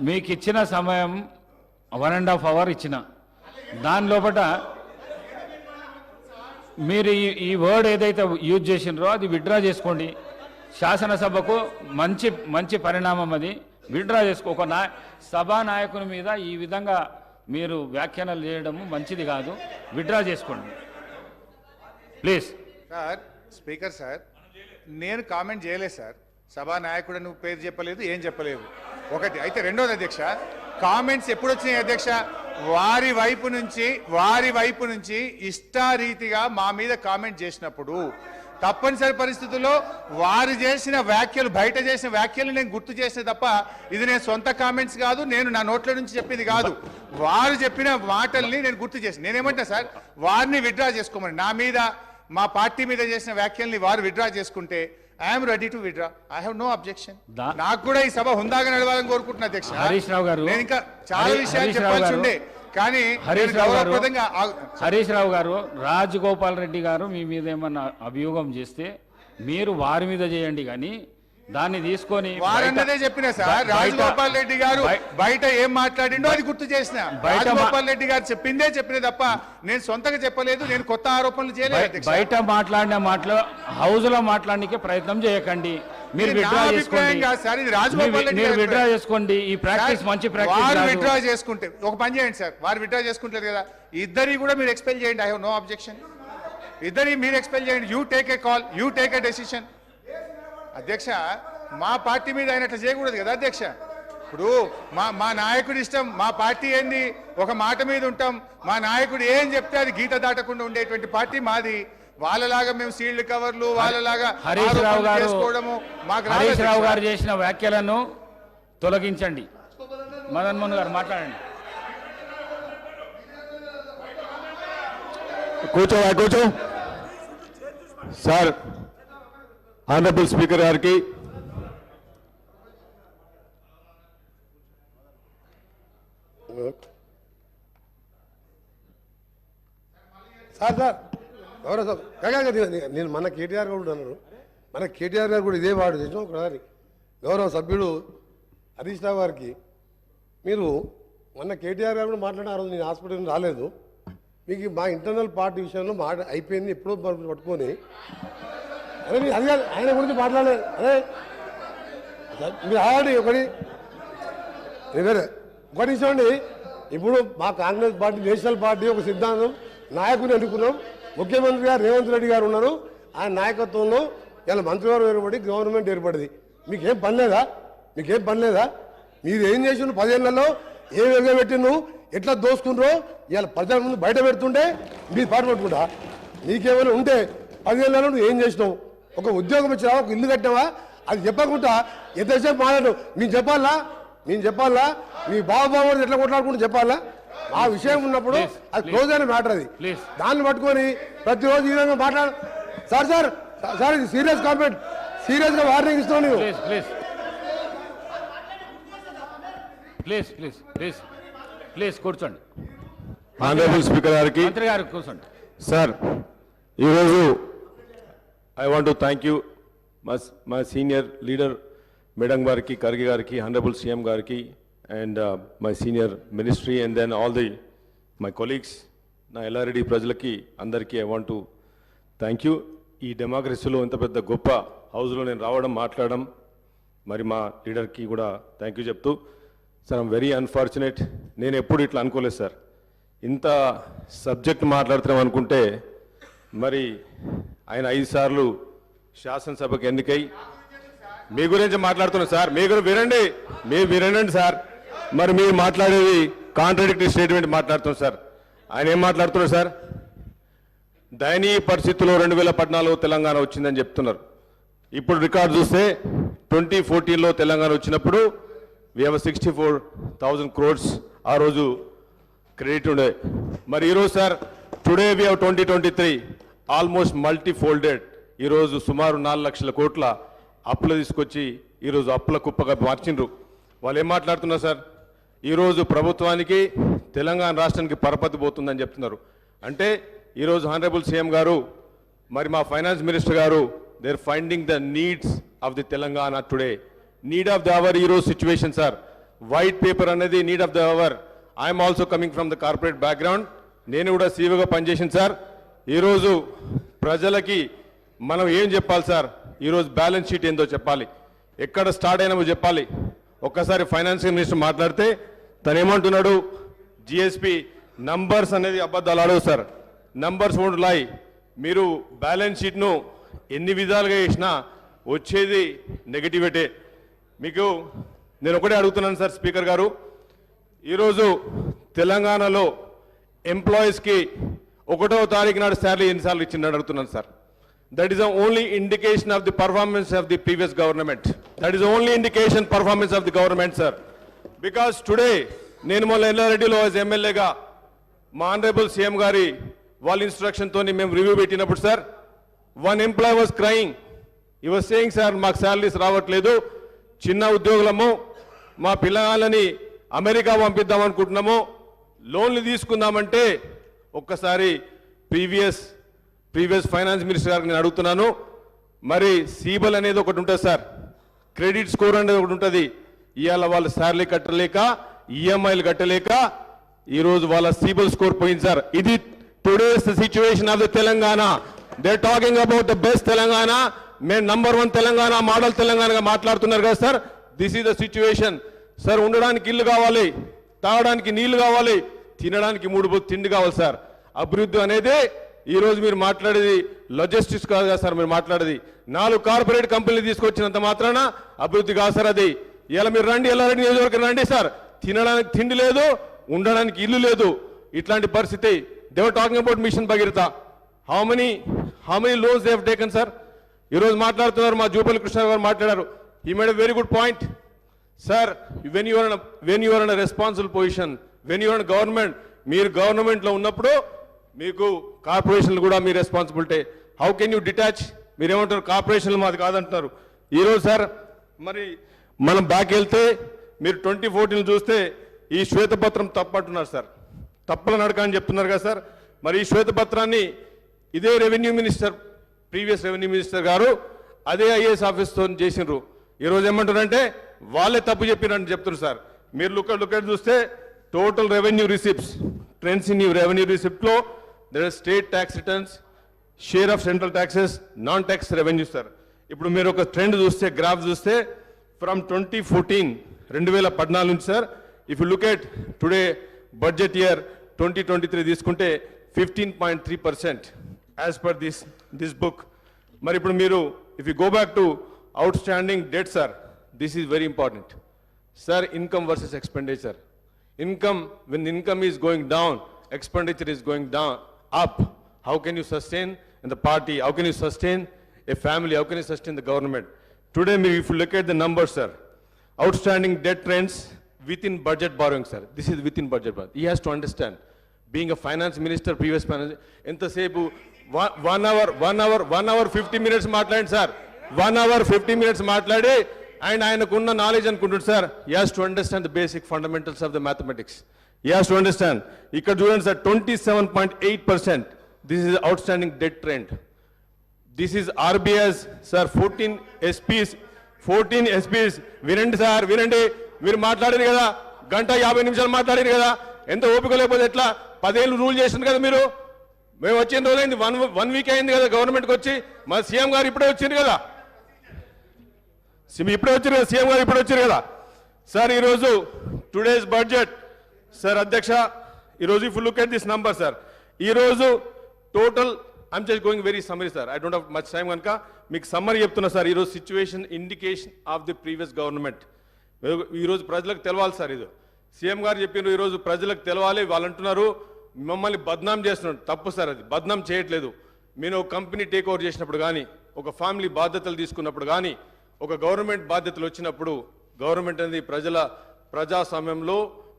మీకు ఇచ్చిన సమయం 1.5 hours ఇచ్చిన దాని లోపల మీరు ఈ వర్డ్ ఏదైతే యూజ్ చేసినారో అది విత్డ్రా చేసుకోండి. శాసనసభకు మంచి పరిణామం అది. విత్డ్రా చేసుకో. ఒక సభా నాయకుని మీద ఈ విధంగా మీరు వ్యాఖ్యానాలు చేయడం మంచిది కాదు. విత్డ్రా చేసుకోండి ప్లీజ్. సార్, స్పీకర్ సార్, నేను కామెంట్ చేయలేదు సార్. సభా నాయకుడు నువ్వు పేరు చెప్పలేదు, ఏం చెప్పలేదు. ఒకటి అయితే. రెండోది అధ్యక్ష, కామెంట్స్ ఎప్పుడు వచ్చినాయి అధ్యక్ష? వారి వైపు నుంచి ఇష్టారీతిగా మా మీద కామెంట్ చేసినప్పుడు తప్పనిసరి పరిస్థితుల్లో వారు చేసిన వ్యాఖ్యలు, బయట చేసిన వ్యాఖ్యలు నేను గుర్తు చేస్తే తప్ప ఇది నేను సొంత కామెంట్స్ కాదు, నేను నా నోట్ల నుంచి చెప్పింది కాదు. వారు చెప్పిన మాటల్ని నేను గుర్తు చేసి నేనేమంటా సార్, వారిని విత్డ్రా చేసుకోమని. నా మీద, మా పార్టీ మీద చేసిన వ్యాఖ్యల్ని వారు విత్డ్రా చేసుకుంటే I'm ready to withdraw. I have no objection. నాకు కూడా ఈ సభ హుందాగా నడవాలని కోరుకుంటున్నా అధ్యక్ష. హరీష్ రావు గారు, నేను ఇంకా చాలా విషయాలు చెప్పాల్సి ఉండే, కానీ హరీష్ రావు గారు, రాజగోపాల్ రెడ్డి గారు మీ మీద ఏమన్నా అభియోగం చేస్తే మీరు వారి మీద చేయండి, కానీ దాన్ని తీసుకొని వారన్నదే చెప్పిన సార్. రాజగోపాల్ రెడ్డి గారు బయట ఏం మాట్లాడిండో అది గుర్తు చేసిన. రాజగోపాల్ రెడ్డి గారు చెప్పిన తప్ప నేను సొంతంగా చెప్పలేదు, నేను కొత్త ఆరోపణలు చేయలేదు. బయట మాట్లాడిన మాటలు హౌస్ లో మాట్లాడడానికి ప్రయత్నం చేయకండి. మీరు విత్డ్రా చేసుకోండి. ఈ ప్రాక్టీస్ మంచి ప్రాక్టీస్. వారు విత్డ్రా చేసుకుంటే ఒక పని చేయండి సార్, వారు విత్డ్రా చేసుకుంటారు కదా, ఇద్దరి కూడా మీరు ఎక్స్పెల్ చేయండి. I have no objection. ఇద్దరి మీరు ఎక్స్పెల్ చేయండి. You take a call, you take a decision. అధ్యక్ష, మా పార్టీ మీద అయినట్లు చేయకూడదు కదా అధ్యక్ష. ఇప్పుడు మా నాయకుడి ఇష్టం, మా పార్టీ ఏంది, ఒక మాట మీద ఉంటాం. మా నాయకుడు ఏం చెప్తే అది గీత దాటకుండా ఉండేటువంటి పార్టీ మాది. వాళ్ళలాగా మేము సీల్డ్ కవర్లు, వాళ్ళలాగా హరీష్ రావు గారు చేసుకోవడము మాకు హరీష్ రావు గారు చేసిన వ్యాఖ్యలను తొలగించండి. మదన్ మోహన్ గారు మాట్లాడండి. కూర్చో సార్. ఆనరబుల్ స్పీకర్ గారికి సార్ గౌరవ నేను మన కేటీఆర్ గారు కూడా అన్నారు. మన కేటీఆర్ గారు కూడా ఇదే వాడు చేసాం. ఒకసారి గౌరవ సభ్యుడు హరీష్ రావు గారికి మీరు మొన్న కేటీఆర్ గారు కూడా మాట్లాడిన ఆ రోజు నేను హాస్పిటల్ రాలేదు. మీకు మా ఇంటర్నల్ పార్టీ విషయంలో అయిపోయింది ఎప్పుడో పట్టుకొని అదే అది కాదు ఆయన గురించి మాట్లాడలేదు. అదే మీరు ఆల్రెడీ ఒకటి ఇవ్వండి. ఇప్పుడు మా కాంగ్రెస్ పార్టీ నేషనల్ పార్టీ ఒక సిద్ధాంతం, నాయకుని ఎన్నుకున్నాం. ముఖ్యమంత్రి గారు రేవంత్ రెడ్డి గారు ఉన్నారు. ఆయన నాయకత్వంలో ఇలా మంత్రివర్గం ఏర్పడి గవర్నమెంట్ ఏర్పడింది. మీకేం పని లేదా? మీరు ఏం చేసిన 10 ఏళ్లలో ఏ విధంగా పెట్టిను, ఎట్లా దోసుకున్నారో ఇవాళ ప్రజల ముందు బయట పెడుతుంటే మీరు పాటు పట్టుకుంటా. నీకేమైనా ఉంటే 10 ఏళ్లలో నువ్వు ఏం చేసినావు? ఒక ఉద్యోగం ఇచ్చినావా, ఒక ఇల్లు కట్టినావా? అది చెప్పకుండా ఎంతసేపు మాట్లాడు. నేను చెప్పాలా మీ బాబు ఎట్లా కొట్లాడుకుంటూ చెప్పాలా? ఆ విషయం ఉన్నప్పుడు అది క్లోజ్ అయిన మ్యాటర్. అది దాన్ని పట్టుకొని ప్రతిరోజు ఈ విధంగా మాట్లాడు. సార్ ఇది సీరియస్ కామెంట్, సీరియస్ గా వార్నింగ్ ఇస్తాను. ప్లీజ్ కూర్చోండి. ఆనరబుల్ స్పీకర్ గారికి మంత్రి గారు కూర్చోండి. సార్, ఈరోజు I want to thank you మా సీనియర్ లీడర్ మేడం గారికి, ఖర్గే గారికి, ఆనరబుల్ సీఎం గారికి, and my senior ministry, and then all my colleagues, నా ఎల్లారెడ్డి ప్రజలకి అందరికీ I want to thank you. ఈ డెమోక్రసీలో ఇంత పెద్ద గొప్ప హౌస్లో నేను రావడం, మాట్లాడడం, మరి మా లీడర్కి కూడా థ్యాంక్ యూ చెప్తూ, సార్ ఐమ్ వెరీ అన్ఫార్చునేట్. నేను ఎప్పుడు ఇట్లా అనుకోలేదు సార్. ఇంత సబ్జెక్ట్ మాట్లాడుతున్నాం అనుకుంటే మరి ఆయన 5 సార్లు శాసనసభకు ఎన్నికై మీ గురించి మాట్లాడుతున్నారు సార్. మీరు వినండి సార్. మరి మీరు మాట్లాడేది కాంట్రాడిక్టరీ స్టేట్మెంట్ మాట్లాడుతున్నారు సార్. ఆయన ఏం మాట్లాడుతున్నారు సార్? దయనీయ పరిస్థితుల్లో 2014 తెలంగాణ వచ్చిందని చెప్తున్నారు. ఇప్పుడు రికార్డు చూస్తే 2014లో తెలంగాణ వచ్చినప్పుడు we have 64,000 crores ఆ రోజు క్రెడిట్ ఉండే. మరి ఈరోజు sir today we have 2023 almost multifolded. ఈరోజు సుమారు 4 లక్షల కోట్ల అప్పులు తీసుకొచ్చి ఈరోజు అప్పుల కుప్పగా మార్చిండ్రు. వాళ్ళు ఏం మాట్లాడుతున్నారు సార్? ఈరోజు ప్రభుత్వానికి తెలంగాణ రాష్ట్రానికి పరపతి పోతుందని చెప్తున్నారు. అంటే ఈరోజు హానరబుల్ సీఎం గారు, మరి మా ఫైనాన్స్ మినిస్టర్ గారు, they are finding the needs of the Telangana today. Need of the hour ఈరోజు సిచ్యువేషన్ సార్. వైట్ పేపర్ అనేది need of the hour. I'm also coming from the corporate background. నేను కూడా సీఈఓగా పనిచేసింది sir. ఈరోజు ప్రజలకి మనం ఏం చెప్పాలి సార్? ఈరోజు బ్యాలెన్స్ షీట్ ఏందో చెప్పాలి, ఎక్కడ స్టార్ట్ అయినామో చెప్పాలి. ఒక్కసారి ఫైనాన్స్ మినిస్టర్ మాట్లాడితే తను ఏమంటున్నాడు? జిఎస్పి నంబర్స్ అనేది అబద్ధాలు ఆడవు సార్. నంబర్స్ వోంట్ లై. మీరు బ్యాలెన్స్ షీట్ను ఎన్ని విధాలుగా చేసినా వచ్చేది నెగటివిటీ. మీకు నేను ఒకటే అడుగుతున్నాను సార్ స్పీకర్ గారు, ఈరోజు తెలంగాణలో ఎంప్లాయీస్కి 1వ తారీఖు నాడు శాలరీ ఎన్నిసార్లు ఇచ్చిందని అడుగుతున్నాను sir. That is the only indication of the performance of the previous government. That is the only indication performance of the government sir. Because today నేను మొన్న ఎల్లారెడ్డిలో ఎమ్మెల్యేగా మా ఆనరబుల్ సీఎం గారి వాళ్ళ ఇన్స్ట్రక్షన్తో మేము రివ్యూ పెట్టినప్పుడు sir, one employee was crying. He was saying sir మాకు salaries రావట్లేదు, చిన్న ఉద్యోగులము, మా పిల్లగాళ్ళని అమెరికా పంపిద్దాం అనుకుంటున్నాము, లోన్లు తీసుకుందామంటే ఒక్కసారి ప్రీవియస్ ఫైనాన్స్ మినిస్టర్ గారికి నేను అడుగుతున్నాను. మరి సీబల్ అనేది ఒకటి ఉంటుంది సార్, క్రెడిట్ స్కోర్ అనేది ఒకటి ఉంటుంది. ఇవాళ వాళ్ళ శాలరీ కట్టలేక, ఈఎంఐలు కట్టలేక ఈరోజు వాళ్ళ సీబల్ స్కోర్ పోయింది సార్. ఇది today's situation of the Telangana. They talking about the best Telangana. మేము నంబర్ 1 తెలంగాణ, మోడల్ తెలంగాణగా మాట్లాడుతున్నారు కదా sir. This is the situation sir. ఉండడానికి ఇల్లు కావాలి, తాగడానికి నీళ్లు కావాలి, తినడానికి 3 తిండి కావాలి సార్. అభివృద్ధి అనేది ఈరోజు మీరు మాట్లాడేది లాజిస్టిక్స్ కాదు కదా సార్. మీరు మాట్లాడేది 4 కార్పొరేట్ కంపెనీలు తీసుకొచ్చినంత మాత్రాన అభివృద్ధి కాదు సార్. అది ఇలా మీరు రండి, ఎల్లారెడ్డి నియోజకవర్గం రండి సార్, తినడానికి తిండి లేదు, ఉండడానికి ఇల్లు లేదు, ఇట్లాంటి పరిస్థితి. They were talking about mission Bhagiratha. How many loans they have taken sir? ఈరోజు మాట్లాడుతున్నారు, మా జూపల్లి కృష్ణ గారు మాట్లాడారు. He made a very good point. Sir, when you are in responsible position, when you are in government, మీరు గవర్నమెంట్లో ఉన్నప్పుడు మీకు కార్పొరేషన్లు కూడా మీ responsibility. How can you detach? మీరేమంటారు, కార్పొరేషన్లు మాది కాదంటున్నారు. ఈరోజు సార్ మరి మనం బ్యాక్ వెళ్తే మీరు 2014 చూస్తే ఈ శ్వేతపత్రం తప్పంటున్నారు సార్, తప్పుల నడక అని చెప్తున్నారు కదా సార్. మరి ఈ శ్వేతపత్రాన్ని ఇదే revenue minister, previous revenue minister గారు అదే ఐఏఎస్ ఆఫీస్తో చేసినారు. ఈరోజు ఏమంటారంటే వాళ్ళే తప్పు చెప్పినట్టు చెప్తున్నారు సార్. మీరు లుక్ చూస్తే total revenue receipts, trends in revenue రిసిప్ట్లో there are state tax returns, share of central taxes, non tax revenue sir. ఇప్పుడు మీరు ఒక ట్రెండ్ చూస్తే, గ్రాఫ్ చూస్తే ఫ్రమ్ 2014 నుంచి sir, if you look at today budget year 2023 తీసుకుంటే 15.3% as per this book. మరి ఇప్పుడు మీరు if you go back to out standing debt sir, this is very important sir. Income versus expenditure. When the income is going down, expenditure is going down, up. How can you sustain in the party? How can you sustain a family? How can you sustain the government? Today, if you look at the numbers, sir, outstanding debt trends within budget borrowing, sir. This is within budget borrowing. He has to understand. Being a finance minister, previous finance, entasepu 1 hour 50 minutes మాట్లాడండి sir. 1 hour 50 minutes మాట్లాడి and ఆయనకున్న knowledge అనుకుంటుంది sir. He has to understand the basic fundamentals of the mathematics. He has to understand. ఇక్కడ చూడండి sir, 27.8%. This is outstanding debt trend. This is RBI's sir. 14 SPs. వినండి sir, వినండి. మీరు మాట్లాడారు కదా, 1:50 నిమిషాలు మాట్లాడారు కదా, ఎంత ఓపిక లేకపోతే ఎట్లా? 10 ఏళ్ళు రూల్ చేసింది కదా మీరు. మేము వచ్చిన రోజైంది, 1 వీక్ అయింది కదా గవర్నమెంట్కి వచ్చి. మా సీఎం గారు ఇప్పుడే వచ్చింది కదా, సీఎం గారు ఇప్పుడు వచ్చారు కదా సార్. ఈరోజు టుడేస్ బడ్జెట్ సార్, అధ్యక్ష, ఈరోజు if look at this number sir, ఈరోజు total I'm just going very summary sir, I don't have much time కనుక మీకు సమ్మరీ చెప్తున్నా సార్. ఈరోజు situation indication of the previous government. ఈరోజు ప్రజలకు తెలవాలి సార్. ఇది సీఎం గారు చెప్పినారు, ఈరోజు ప్రజలకు తెలవాలి. వాళ్ళు అంటున్నారు మమ్మల్ని బద్నాం చేస్తున్నారు. తప్పు సార్, అది బద్నాం చేయట్లేదు. మీరు ఒక కంపెనీ టేక్ ఓవర్ చేసినప్పుడు కానీ, ఒక ఫ్యామిలీ బాధ్యతలు తీసుకున్నప్పుడు కానీ, ఒక గవర్నమెంట్ బాధ్యతలు వచ్చినప్పుడు, గవర్నమెంట్ అనేది ప్రజాస్వామ్యంలో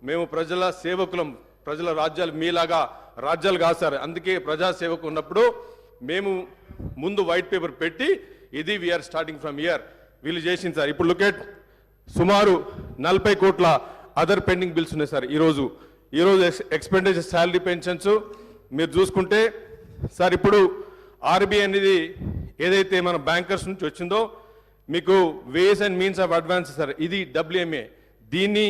మేము ప్రజల సేవకులం. ప్రజల రాజ్యాలు మీలాగా రాజ్యాలు కాదు సార్. అందుకే ప్రజాసేవకు ఉన్నప్పుడు మేము ముందు వైట్ పేపర్ పెట్టి ఇది వీఆర్ స్టార్టింగ్ ఫ్రమ్ ఇయర్ వీళ్ళు చేసింది సార్. ఇప్పుడు లుక్ ఎట్ సుమారు 40 కోట్ల అదర్ పెండింగ్ బిల్స్ ఉన్నాయి సార్. ఈరోజు ఎక్స్పెండిచర్, శాలరీ, పెన్షన్స్ మీరు చూసుకుంటే సార్, ఇప్పుడు ఆర్బీఐ అనేది ఏదైతే మన బ్యాంకర్స్ నుంచి వచ్చిందో మీకు ways and means of advance sir, ఇది WMA. దీన్ని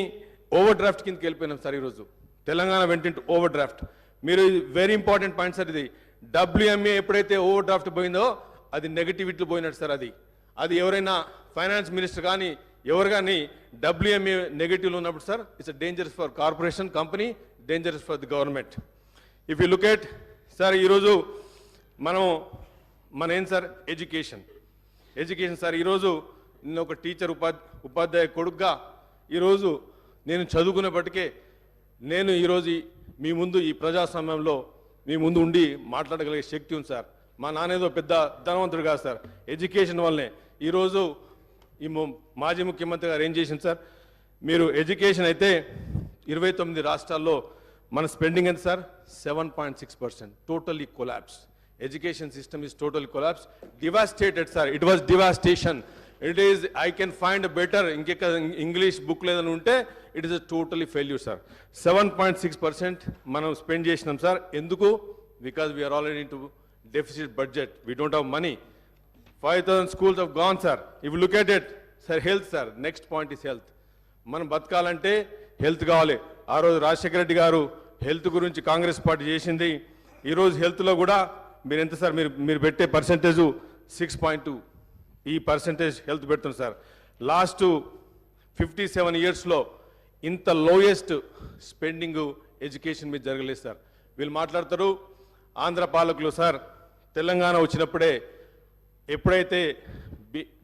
ఓవర్ డ్రాఫ్ట్ కిందకి వెళ్ళిపోయినాం సార్. ఈరోజు తెలంగాణ వెంట ఓవర్ డ్రాఫ్ట్. మీరు వెరీ ఇంపార్టెంట్ పాయింట్ సార్. ఇది WMA ఎప్పుడైతే ఓవర్ డ్రాఫ్ట్ పోయిందో అది నెగటివిటీలో పోయినట్టు సార్. అది ఎవరైనా ఫైనాన్స్ మినిస్టర్ కానీ ఎవరు కానీ WMA నెగటివ్లో ఉన్నప్పుడు sir, it's dangerous for corporation, company, dangerous for the government. If you look at sir, ఈరోజు మన ఏం సార్, ఎడ్యుకేషన్ సార్. ఈరోజు నేను ఒక టీచర్, ఉపాధ్యాయ కొడుకుగా ఈరోజు నేను చదువుకునేప్పటికే నేను ఈరోజు మీ ముందు ఈ ప్రజాస్వామ్యంలో మీ ముందు ఉండి మాట్లాడగలిగే శక్తి ఉంది సార్. మా నాన్నేదో పెద్ద ధనవంతుడు కాదు సార్, ఎడ్యుకేషన్ వల్లనే. ఈరోజు ఈ మాజీ ముఖ్యమంత్రి గారు ఏం చేసింది సార్, మీరు ఎడ్యుకేషన్ అయితే 29 రాష్ట్రాల్లో మన స్పెండింగ్ ఎంత sir, 7.6%. Totally collapse. Education system is totally collapsed, devastated sir. It was devastation. It is, I can find a better English book ledanu unte, it is a totally failure sir. 7.6% manam spend chesinam sir. Enduku? Because we are already into deficit budget. We don't have money. 5,000 schools have gone sir. If you look at it sir, health sir, next point is health. Manam బతకాలంటే health కావాలి. ఆ రోజు రాజశేఖర రెడ్డి గారు health గురించి Congress party చేసింది. ఈరోజు హెల్త్లో కూడా మీరు ఎంత సార్, మీరు పెట్టే పర్సెంటేజ్ 6.2. ఈ పర్సెంటేజ్ హెల్త్ పెడుతుంది సార్. లాస్ట్ 57 yearsలో ఇంత లోయెస్ట్ స్పెండింగ్ ఎడ్యుకేషన్ మీద జరగలేదు సార్. వీళ్ళు మాట్లాడతారు ఆంధ్ర పాలకులు సార్, తెలంగాణ వచ్చినప్పుడే ఎప్పుడైతే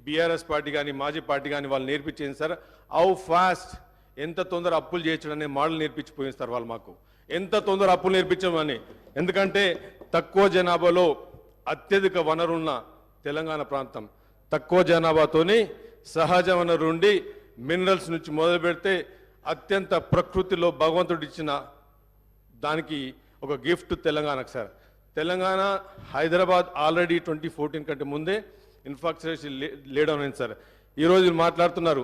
బీఆర్ఎస్ పార్టీ కానీ మాజీ పార్టీ కానీ వాళ్ళు నేర్పించింది సార్ హౌ ఫాస్ట్ ఎంత తొందర అప్పులు చేయొచ్చు అనే మోడల్ నేర్పించిపోయింది సార్ వాళ్ళు మాకు ఎంత తొందర అప్పులు నేర్పించమని ఎందుకంటే తక్కువ జనాభాలో అత్యధిక వనరున్న తెలంగాణ ప్రాంతం తక్కువ జనాభాతోని సహజ వనరు నుండి మినరల్స్ నుంచి మొదలు పెడితే అత్యంత ప్రకృతిలో భగవంతుడు ఇచ్చిన దానికి ఒక గిఫ్ట్ తెలంగాణకు సార్ తెలంగాణ హైదరాబాద్ ఆల్రెడీ 2014 కంటే ముందే ఇన్ఫ్రాస్ట్రక్చర్ లేడౌన్ అయింది సార్ ఈరోజు మీరు మాట్లాడుతున్నారు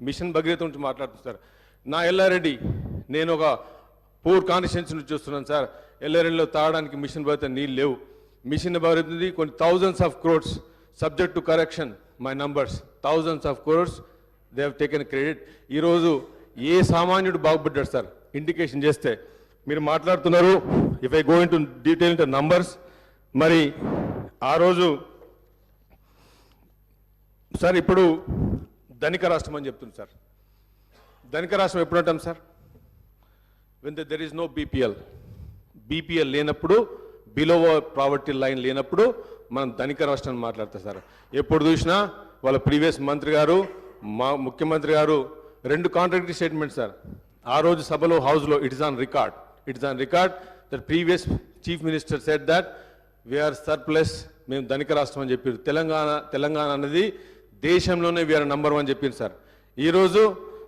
మిషన్ భగీరథ నుంచి మాట్లాడుతున్నారు నా ఎల్లారెడ్డి నేను ఒక పూర్ కాన్స్టిట్యున్సీ నుంచి చూస్తున్నాను సార్ ఎల్లారెడ్డిలో తాగడానికి మిషన్ భగీరథ నీళ్ళు లేవు మిషన్ భగీరథ కొన్ని thousands of crores subject to correction my numbers thousands of crores they have taken credit ఈరోజు ఏ సామాన్యుడు బాగుపడ్డాడు సార్ ఇండికేషన్ చేస్తే మీరు మాట్లాడుతున్నారు if I go in to detail into numbers మరి ఆ రోజు సార్ ఇప్పుడు ధనిక రాష్ట్రం అని చెప్తుంది సార్ ధనిక రాష్ట్రం ఎప్పుడు అంటాం sir when there is no BPL లేనప్పుడు బిలో ప్రావర్టీ లైన్ లేనప్పుడు మనం ధనిక రాష్ట్రాన్ని మాట్లాడతాం సార్ ఎప్పుడు చూసినా వాళ్ళ ప్రీవియస్ మంత్రి గారు మా ముఖ్యమంత్రి గారు 2 కాంట్రాక్టరీ స్టేట్మెంట్ సార్ ఆ రోజు సభలో హౌస్లో it is on record that previous chief minister said that we're surplus మేము ధనిక రాష్ట్రం అని చెప్పారు తెలంగాణ అనేది దేశంలోనే వీఆర్ నంబర్ 1 చెప్పింది సార్ ఈరోజు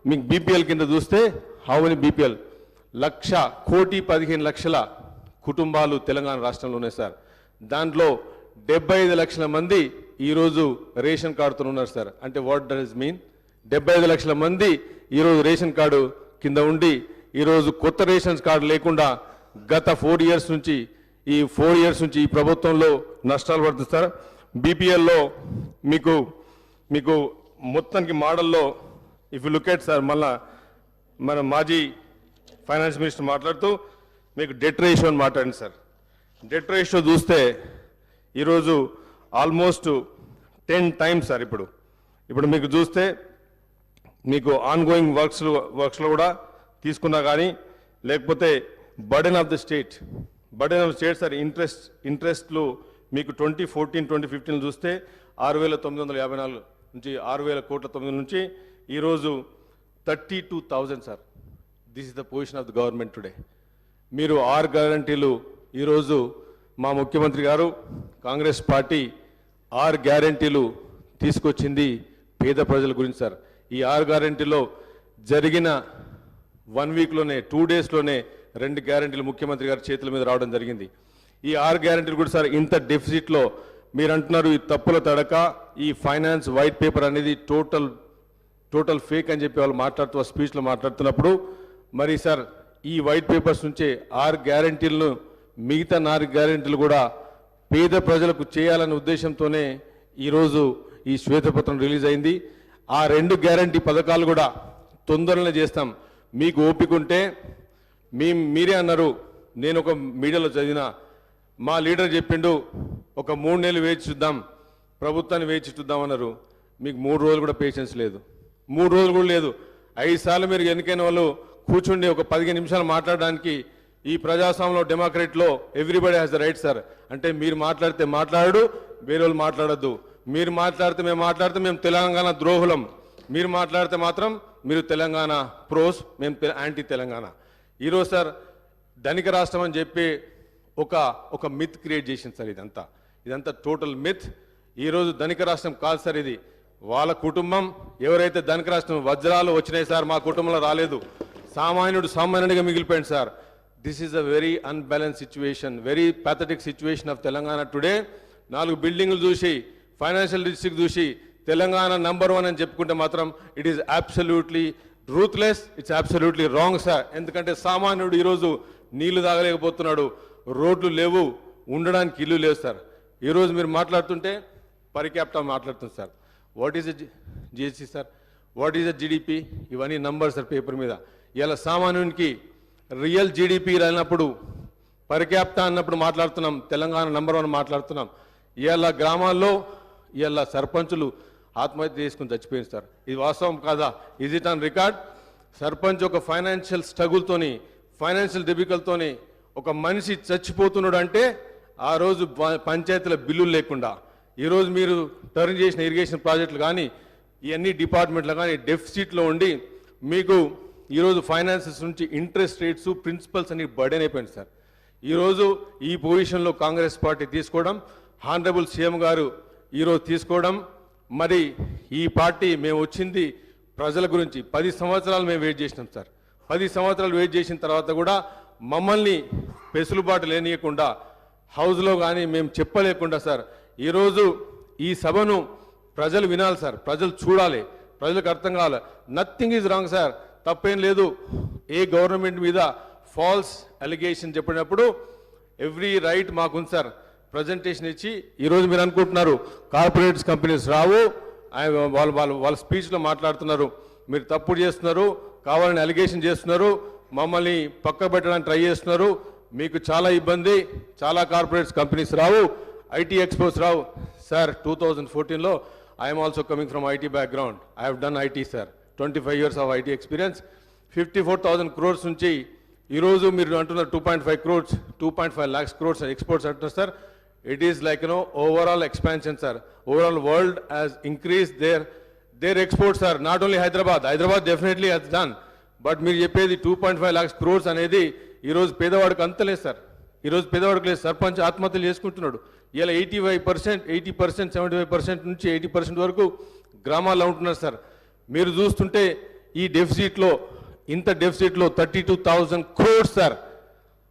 మీకు బీపీఎల్ కింద చూస్తే హౌ మెనీ బీపీఎల్ 1,15,00,000 కుటుంబాలు తెలంగాణ రాష్ట్రంలో ఉన్నాయి సార్ దాంట్లో 75 లక్షల మంది ఈరోజు రేషన్ కార్డుతో ఉన్నారు సార్ అంటే వాట్ డస్ మీన్ 75 లక్షల మంది ఈరోజు రేషన్ కార్డు కింద ఉండి ఈరోజు కొత్త రేషన్ కార్డు లేకుండా గత 4 ఇయర్స్ నుంచి ఈ ప్రభుత్వంలో నష్టాలు పడుతుంది సార్ బీపీఎల్లో మీకు మొత్తానికి మోడల్లో if you look at sir మళ్ళా మన మాజీ ఫైనాన్స్ మినిస్టర్ మాట్లాడుతూ మీకు డెట్ రేషియో అని మాట్లాడండి సార్ డెట్ రేషియో చూస్తే ఈరోజు ఆల్మోస్ట్ 10 టైమ్స్ సార్ ఇప్పుడు మీకు చూస్తే మీకు ఆన్ గోయింగ్ వర్క్స్లో కూడా తీసుకున్నా కానీ లేకపోతే burden of the state sir ఇంట్రెస్ట్లు మీకు 2014-2015 చూస్తే 6,954 నుంచి 6,000 కోట్ల నుంచి ఈరోజు 32,000 sir this is the position of the government today మీరు 6 గ్యారంటీలు ఈరోజు మా ముఖ్యమంత్రి గారు కాంగ్రెస్ పార్టీ 6 గ్యారంటీలు తీసుకొచ్చింది పేద ప్రజల గురించి సార్ ఈ 6 గ్యారంటీలో జరిగిన 1 వీక్లోనే 2 డేస్లోనే 2 గ్యారంటీలు ముఖ్యమంత్రి గారి చేతుల మీద రావడం జరిగింది ఈ 6 గ్యారంటీలు కూడా సార్ ఇంత డెఫిసిట్లో మీరు అంటున్నారు ఈ తప్పుల తడక ఈ ఫైనాన్స్ వైట్ పేపర్ అనేది టోటల్ ఫేక్ అని చెప్పి వాళ్ళు మాట్లాడుతూ స్పీచ్లో మాట్లాడుతున్నప్పుడు మరి సార్ ఈ వైట్ పేపర్స్ నుంచే 6 గ్యారంటీలను మిగతా 4 గ్యారంటీలు కూడా పేద ప్రజలకు చేయాలనే ఉద్దేశంతోనే ఈరోజు ఈ శ్వేతపత్రం రిలీజ్ అయింది ఆ 2 గ్యారంటీ పథకాలు కూడా తొందరనే చేస్తాం మీకు ఓపిక ఉంటే మీరే అన్నారు నేను ఒక మీడియాలో చదివిన మా లీడర్ చెప్పిండు ఒక 3 నెలలు వేచి చూద్దాం ప్రభుత్వాన్ని వేచి చూద్దాం అన్నారు మీకు 3 రోజులు కూడా పేషెన్స్ లేదు 3 రోజులు కూడా లేదు 5 సార్లు మీరు ఎన్నికైన వాళ్ళు కూర్చుండి ఒక 15 నిమిషాలు మాట్లాడడానికి ఈ ప్రజాస్వామ్యంలో డెమోక్రసీలో everybody has the right sir అంటే మీరు మాట్లాడితే మాట్లాడు వేరే వాళ్ళు మాట్లాడద్దు మీరు మాట్లాడితే మేము తెలంగాణ ద్రోహులం మీరు మాట్లాడితే మాత్రం మీరు తెలంగాణ ప్రోస్ మేము యాంటీ తెలంగాణ ఈరోజు సార్ ధనిక రాష్ట్రం అని చెప్పి ఒక మిత్ క్రియేట్ చేసింది సార్ ఇదంతా టోటల్ మిత్ ఈరోజు ధనిక రాష్ట్రం కాదు సార్ ఇది వాళ్ళ కుటుంబం ఎవరైతే ధనిక రాష్ట్రం వజ్రాలు వచ్చినాయి సార్ మా కుటుంబంలో రాలేదు సామాన్యుడిగా మిగిలిపోయింది sir this is a very unbalance situation very pathetic situation of Telangana today 4 బిల్డింగ్లు చూసి ఫైనాన్షియల్ డిస్ట్రిక్ట్ చూసి తెలంగాణ నంబర్ 1 అని చెప్పుకుంటే మాత్రం it is absolutely ruthless it's absolutely wrong sir ఎందుకంటే సామాన్యుడు ఈరోజు నీళ్లు తాగలేకపోతున్నాడు రోడ్లు లేవు ఉండడానికి ఇల్లు లేవు సార్ ఈరోజు మీరు మాట్లాడుతుంటే పర్ క్యాపిటా మాట్లాడుతుంది sir what is GST sir what is GDP ఇవన్నీ నంబర్స్ సార్ పేపర్ మీద ఇలా సామాన్యునికి రియల్ జీడిపి రానప్పుడు పర్ క్యాపిటా అన్నప్పుడు మాట్లాడుతున్నాం తెలంగాణ నంబర్ 1 మాట్లాడుతున్నాం ఇలా గ్రామాల్లో ఇలా సర్పంచులు ఆత్మహత్య చేసుకుని చచ్చిపోయింది సార్ ఇది వాస్తవం కాదా is it on record sarpanch ఒక ఫైనాన్షియల్ స్ట్రగుల్తోని ఫైనాన్షియల్ డిఫికల్ట్తోని ఒక మనిషి చచ్చిపోతున్నాడు అంటే ఆ రోజు పంచాయతీల బిల్లులు లేకుండా ఈరోజు మీరు టర్న్ చేసిన ఇరిగేషన్ ప్రాజెక్టులు కానీ ఇవన్నీ డిపార్ట్మెంట్లు కానీ డెఫిసిట్లో ఉండి మీకు ఈరోజు ఫైనాన్సెస్ నుంచి ఇంట్రెస్ట్ రేట్స్ ప్రిన్సిపల్స్ అన్ని బర్డెన్ అయిపోయింది సార్. ఈరోజు ఈ పొజిషన్లో కాంగ్రెస్ పార్టీ తీసుకోవడం, హానరబుల్ సీఎం గారు ఈరోజు తీసుకోవడం, మరి ఈ పార్టీ మేము వచ్చింది ప్రజల గురించి 10 సంవత్సరాలు మేము వెయిట్ చేసినాం సార్. 10 సంవత్సరాలు వెయిట్ చేసిన తర్వాత కూడా మమ్మల్ని పెసులుబాటు లేనియకుండా హౌస్లో కానీ మేము చెప్పలేకుండా సార్ ఈరోజు ఈ సభను ప్రజలు వినాలి సార్, ప్రజలు చూడాలి, ప్రజలకు అర్థం కావాలి. నథింగ్ ఈజ్ రాంగ్ సార్, తప్పేం లేదు. ఏ గవర్నమెంట్ మీద ఫాల్స్ అలిగేషన్ చెప్పినప్పుడు ఎవ్రీ రైట్ మాకుంది సార్ ప్రజెంటేషన్ ఇచ్చి. ఈరోజు మీరు అనుకుంటున్నారు కార్పొరేట్స్ కంపెనీస్ రావు, వాళ్ళ స్పీచ్లో మాట్లాడుతున్నారు మీరు తప్పుడు చేస్తున్నారు, కావాలని అలిగేషన్ చేస్తున్నారు, మమ్మల్ని పక్క పెట్టడానికి ట్రై చేస్తున్నారు, మీకు చాలా ఇబ్బంది, చాలా కార్పొరేట్స్ కంపెనీస్ రావు, ఐటీ ఎక్స్పోర్ట్స్ రావు. సార్ 2014లో I'm also coming from IT background. I have done IT sir, 25 years of IT experience. 54,000 crores నుంచి ఈరోజు మీరు అంటున్నారు 2.5 crores, 2.5 lakhs crores ఎక్స్పోర్ట్స్ అంటున్నారు sir. It is like overall expansion sir. Overall world has increase their exports sir, not only Hyderabad definitely has done. But మీరు చెప్పేది 2.5 lakhs crores అనేది ఈరోజు పేదవాడికి అంతలేదు సార్. ఈరోజు పేదవాడికి లేదు. సర్పంచ్ ఆత్మహత్యలు చేసుకుంటున్నాడు. ఇలా 80%, 75% నుంచి 80% వరకు గ్రామాల్లో ఉంటున్నారు సార్. మీరు చూస్తుంటే ఈ డెఫిసిట్లో, ఇంత డెఫిసిట్లో 32,000 crores sir.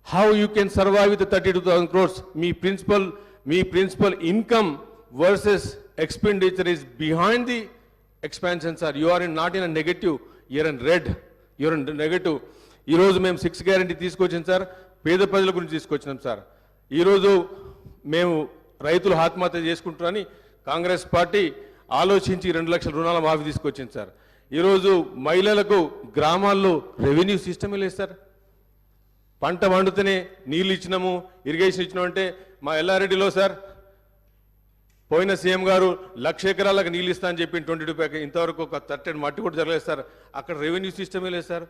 How you can survive with 32,000 crores? మీ principal income versus expenditure is behind the expansion sir. You are not in a negative, you're in red, you're in negative. ఈరోజు మేము 6 guarantee తీసుకొచ్చాం సార్, పేద ప్రజల గురించి తీసుకొచ్చినాం sir. ఈరోజు మేము రైతులు ఆత్మహత్య చేసుకుంటారని కాంగ్రెస్ పార్టీ ఆలోచించి 2 లక్షల రుణాల మాఫీ తీసుకొచ్చింది సార్. ఈరోజు మహిళలకు గ్రామాల్లో రెవెన్యూ సిస్టమే లేదు సార్. పంట వండుతూనే నీళ్ళు ఇచ్చినాము, ఇరిగేషన్ ఇచ్చినామంటే మా ఎల్లారెడ్డిలో సార్ పోయిన సీఎం గారు 1,00,000 ఎకరాలకు నీళ్ళు ఇస్తా అని చెప్పి 22 ఇంతవరకు ఒక 30 మట్టి కూడా జరగలేదు సార్. అక్కడ రెవెన్యూ సిస్టమే లేదు సార్.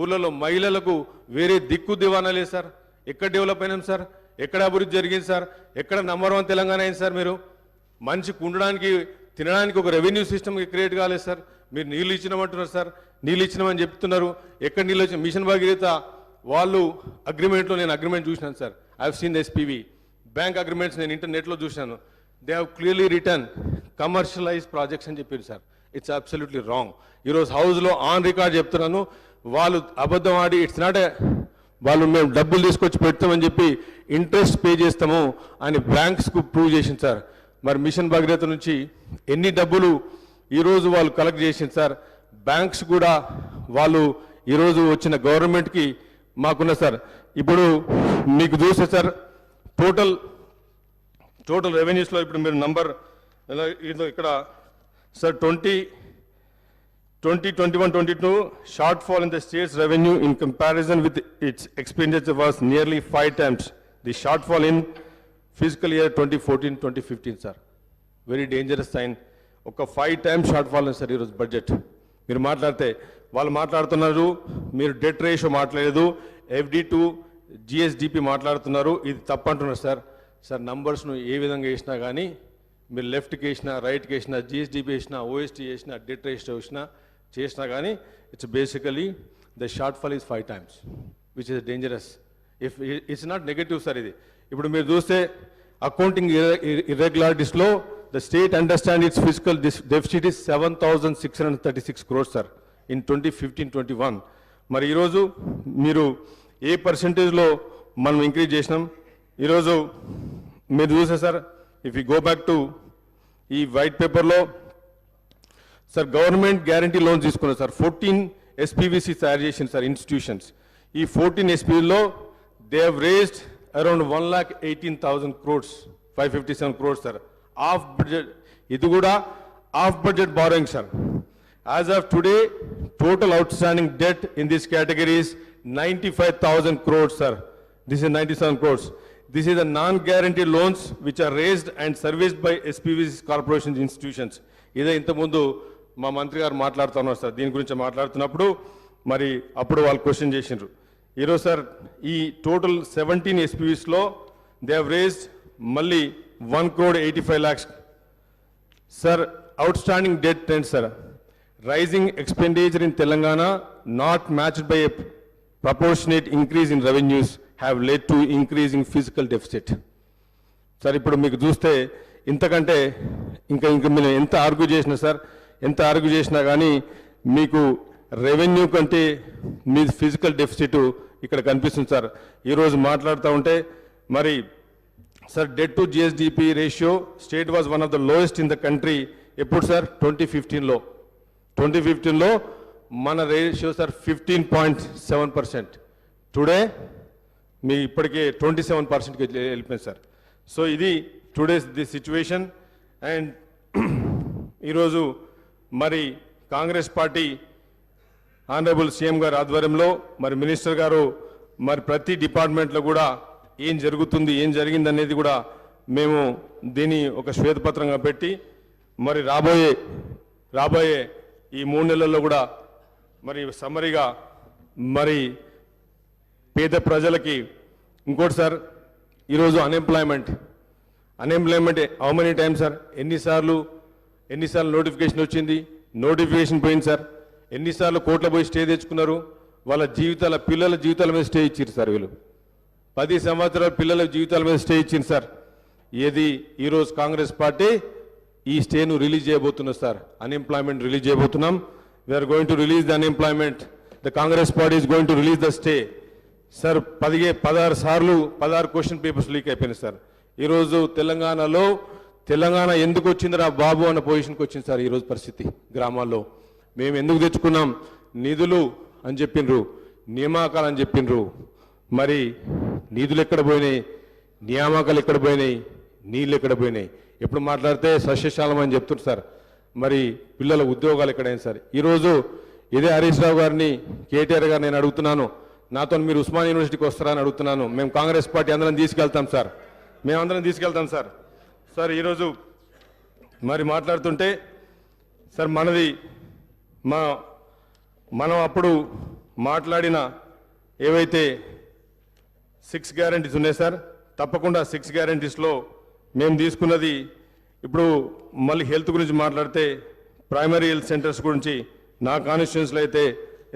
ఊర్లలో మహిళలకు వేరే దిక్కు దివానా లేదు సార్. ఎక్కడ డెవలప్ అయినాం సార్? ఎక్కడ అభివృద్ధి జరిగింది సార్? ఎక్కడ నంబర్ 1 తెలంగాణ అయింది సార్? మీరు మనిషికి ఉండడానికి తినడానికి ఒక రెవెన్యూ సిస్టమ్ క్రియేట్ కాలేదు సార్. మీరు నీళ్ళు ఇచ్చినామంటున్నారు సార్, నీళ్ళు ఇచ్చినామని చెప్తున్నారు. ఎక్కడ నీళ్ళు వచ్చిన మిషన్ భగీరథ వాళ్ళు అగ్రిమెంట్లో నేను అగ్రిమెంట్ చూసినాను sir. I have seen SPV bank agreements నేను ఇంటర్నెట్లో చూశాను. They have clearly return commercialise projects అని చెప్పారు సార్. It's absolutely wrong. ఈరోజు హౌస్లో ఆన్ రికార్డ్ చెప్తున్నాను, వాళ్ళు అబద్ధం ఆడి ఇట్స్ నాట్ వాళ్ళు మేము డబ్బులు తీసుకొచ్చి పెడతామని చెప్పి ఇంట్రెస్ట్ పే చేస్తాము అని బ్యాంక్స్కు ప్రూవ్ చేసింది సార్. మరి మిషన్ భగీరథ నుంచి ఎన్ని డబ్బులు ఈరోజు వాళ్ళు కలెక్ట్ చేసింది సార్. బ్యాంక్స్ కూడా వాళ్ళు ఈరోజు వచ్చిన గవర్నమెంట్కి మాకున్న సార్. ఇప్పుడు మీకు చూస్తే సార్ టోటల్ రెవెన్యూస్లో ఇప్పుడు మీరు నంబర్ ఇక్కడ sir 2021-22 shortfall in the state's revenue in comparison with its expenditure was nearly 5 times the shortfall in fiscal year 2014-2015 sir. Very dangerous sign. ఒక 5 times shortfall సార్ ఈరోజు బడ్జెట్. మీరు మాట్లాడితే వాళ్ళు మాట్లాడుతున్నారు, మీరు డెట్ రేషియో మాట్లాడలేదు, FD to GSDP మాట్లాడుతున్నారు, ఇది తప్పంటున్నారు సార్. సార్ నంబర్స్ను ఏ విధంగా వేసినా కానీ మీరు లెఫ్ట్కి వేసినా రైట్కి వేసినా GSDP వేసినా OST వేసినా డెట్ రేషియో చేసినా కానీ it's basically the shortfall is 5 times which is dangerous. If it's not negative sir. ఇది ఇప్పుడు మీరు చూస్తే అకౌంటింగ్ ఇర్రెగ్యులారిటీస్లో the state understand it's physical deficit is 7,636 crores sir in 2015-21. మరి ఈరోజు మీరు ఏ పర్సెంటేజ్లో మనం ఇంక్రీజ్ చేసినాం? ఈరోజు మీరు చూసే sir, if you go back to ఈ వైట్ పేపర్లో సార్ గవర్నమెంట్ గ్యారంటీ లోన్స్ తీసుకున్నారు సార్. 14 SPVC తయారు చేసింది సార్ ఇన్స్టిట్యూషన్స్. ఈ 14 SPVలో they have raised around 1,18,000 crores, 557 crores sir off budget. ఇది కూడా off budget borrowing sir. As of today total outstanding debt in this category is 95,000 crores సార్. This is 97 crores. This is the non-guaranteed loans which are raised and serviced by SPVC corporations institutions. ఇదే ఇంతకుముందు మా మంత్రి గారు మాట్లాడుతున్నారు sir. దీని గురించి మాట్లాడుతున్నప్పుడు మరి అప్పుడు వాళ్ళు క్వశ్చన్ చేసిండ్రు. ఈరోజు సార్ ఈ టోటల్ 17 SPVsలో దే హ్యావ్ రేస్డ్ మళ్ళీ 1,85 lakhs. Sir, outstanding debt trend, sir. Rising expenditure in Telangana, not matched by a proportionate increase in revenues, have led to increasing fiscal deficit. Sir ఇప్పుడు మీకు చూస్తే ఇంతకంటే ఇంకా మీరు ఎంత ఆర్గ్యూ చేసినా సార్, ఎంత ఆర్గ్యూ చేసినా కానీ మీకు రెవెన్యూ కంటే మీ ఫిజికల్ డెఫిసిట్ ఇక్కడ కనిపిస్తుంది సార్. ఈరోజు మాట్లాడుతూ ఉంటే మరి sir debt to GSDP ratio state was one of the lowest in the country. ఎప్పుడు సార్? 2015లో మన రేషియో సార్ 15.7%. టుడే మీ ఇప్పటికే 27%కి వెళ్ళిపోయింది సార్. సో ఇది టుడేస్ ది సిచ్యువేషన్. అండ్ ఈరోజు మరి కాంగ్రెస్ పార్టీ ఆనరబుల్ సీఎం గారి ఆధ్వర్యంలో మరి మినిస్టర్ గారు మరి ప్రతి డిపార్ట్మెంట్లో కూడా ఏం జరుగుతుంది, ఏం జరిగింది అనేది కూడా మేము దీన్ని ఒక శ్వేతపత్రంగా పెట్టి మరి రాబోయే ఈ 3 నెలల్లో కూడా మరి సమ్మరిగా మరి పేద ప్రజలకి. ఇంకోటి సార్, ఈరోజు unemployment how many times sir? ఎన్నిసార్లు నోటిఫికేషన్ వచ్చింది, నోటిఫికేషన్ పోయింది సార్. ఎన్నిసార్లు కోర్టులో పోయి స్టే తెచ్చుకున్నారు. వాళ్ళ పిల్లల జీవితాల మీద స్టే ఇచ్చారు సార్. వీళ్ళు 10 సంవత్సరాల పిల్లల జీవితాల మీద స్టే ఇచ్చింది సార్. ఏది ఈరోజు కాంగ్రెస్ పార్టీ ఈ స్టేను రిలీజ్ చేయబోతున్నారు సార్. అన్ఎంప్లాయ్మెంట్ రిలీజ్ చేయబోతున్నాం. We're going to release the unemployment. The Congress party is going to release the stay. Sir 16 question papers leak అయిపోయినాయి సార్. ఈరోజు తెలంగాణ ఎందుకు వచ్చిందిరా బాబు అన్న పొజిషన్కి వచ్చింది సార్. ఈరోజు పరిస్థితి గ్రామాల్లో మేము ఎందుకు తెచ్చుకున్నాం? నిధులు అని చెప్పిండ్రు, నియామకాలు అని చెప్పిండ్రు. మరి నిధులు ఎక్కడ పోయినాయి, నియామకాలు ఎక్కడ పోయినాయి, నీళ్ళు ఎక్కడ పోయినాయి? ఎప్పుడు మాట్లాడితే సస్యశాలం అని చెప్తున్నారు సార్. మరి పిల్లల ఉద్యోగాలు ఎక్కడైనా సార్? ఈరోజు ఇదే హరీష్ రావు గారిని, కేటీఆర్ గారిని నేను అడుగుతున్నాను, నాతో మీరు ఉస్మాన్ యూనివర్సిటీకి వస్తారా అని అడుగుతున్నాను. మేము కాంగ్రెస్ పార్టీ అందరం తీసుకెళ్తాం సార్, మేమందరం తీసుకెళ్తాం సార్. సార్ ఈరోజు మరి మాట్లాడుతుంటే సార్ మనం అప్పుడు మాట్లాడిన ఏవైతే 6 గ్యారంటీస్ ఉన్నాయి సార్, తప్పకుండా 6 గ్యారంటీస్లో మేము తీసుకున్నది ఇప్పుడు మళ్ళీ హెల్త్ గురించి మాట్లాడితే ప్రైమరీ హెల్త్ సెంటర్స్ గురించి నా కాన్స్టిట్యూన్సీలో అయితే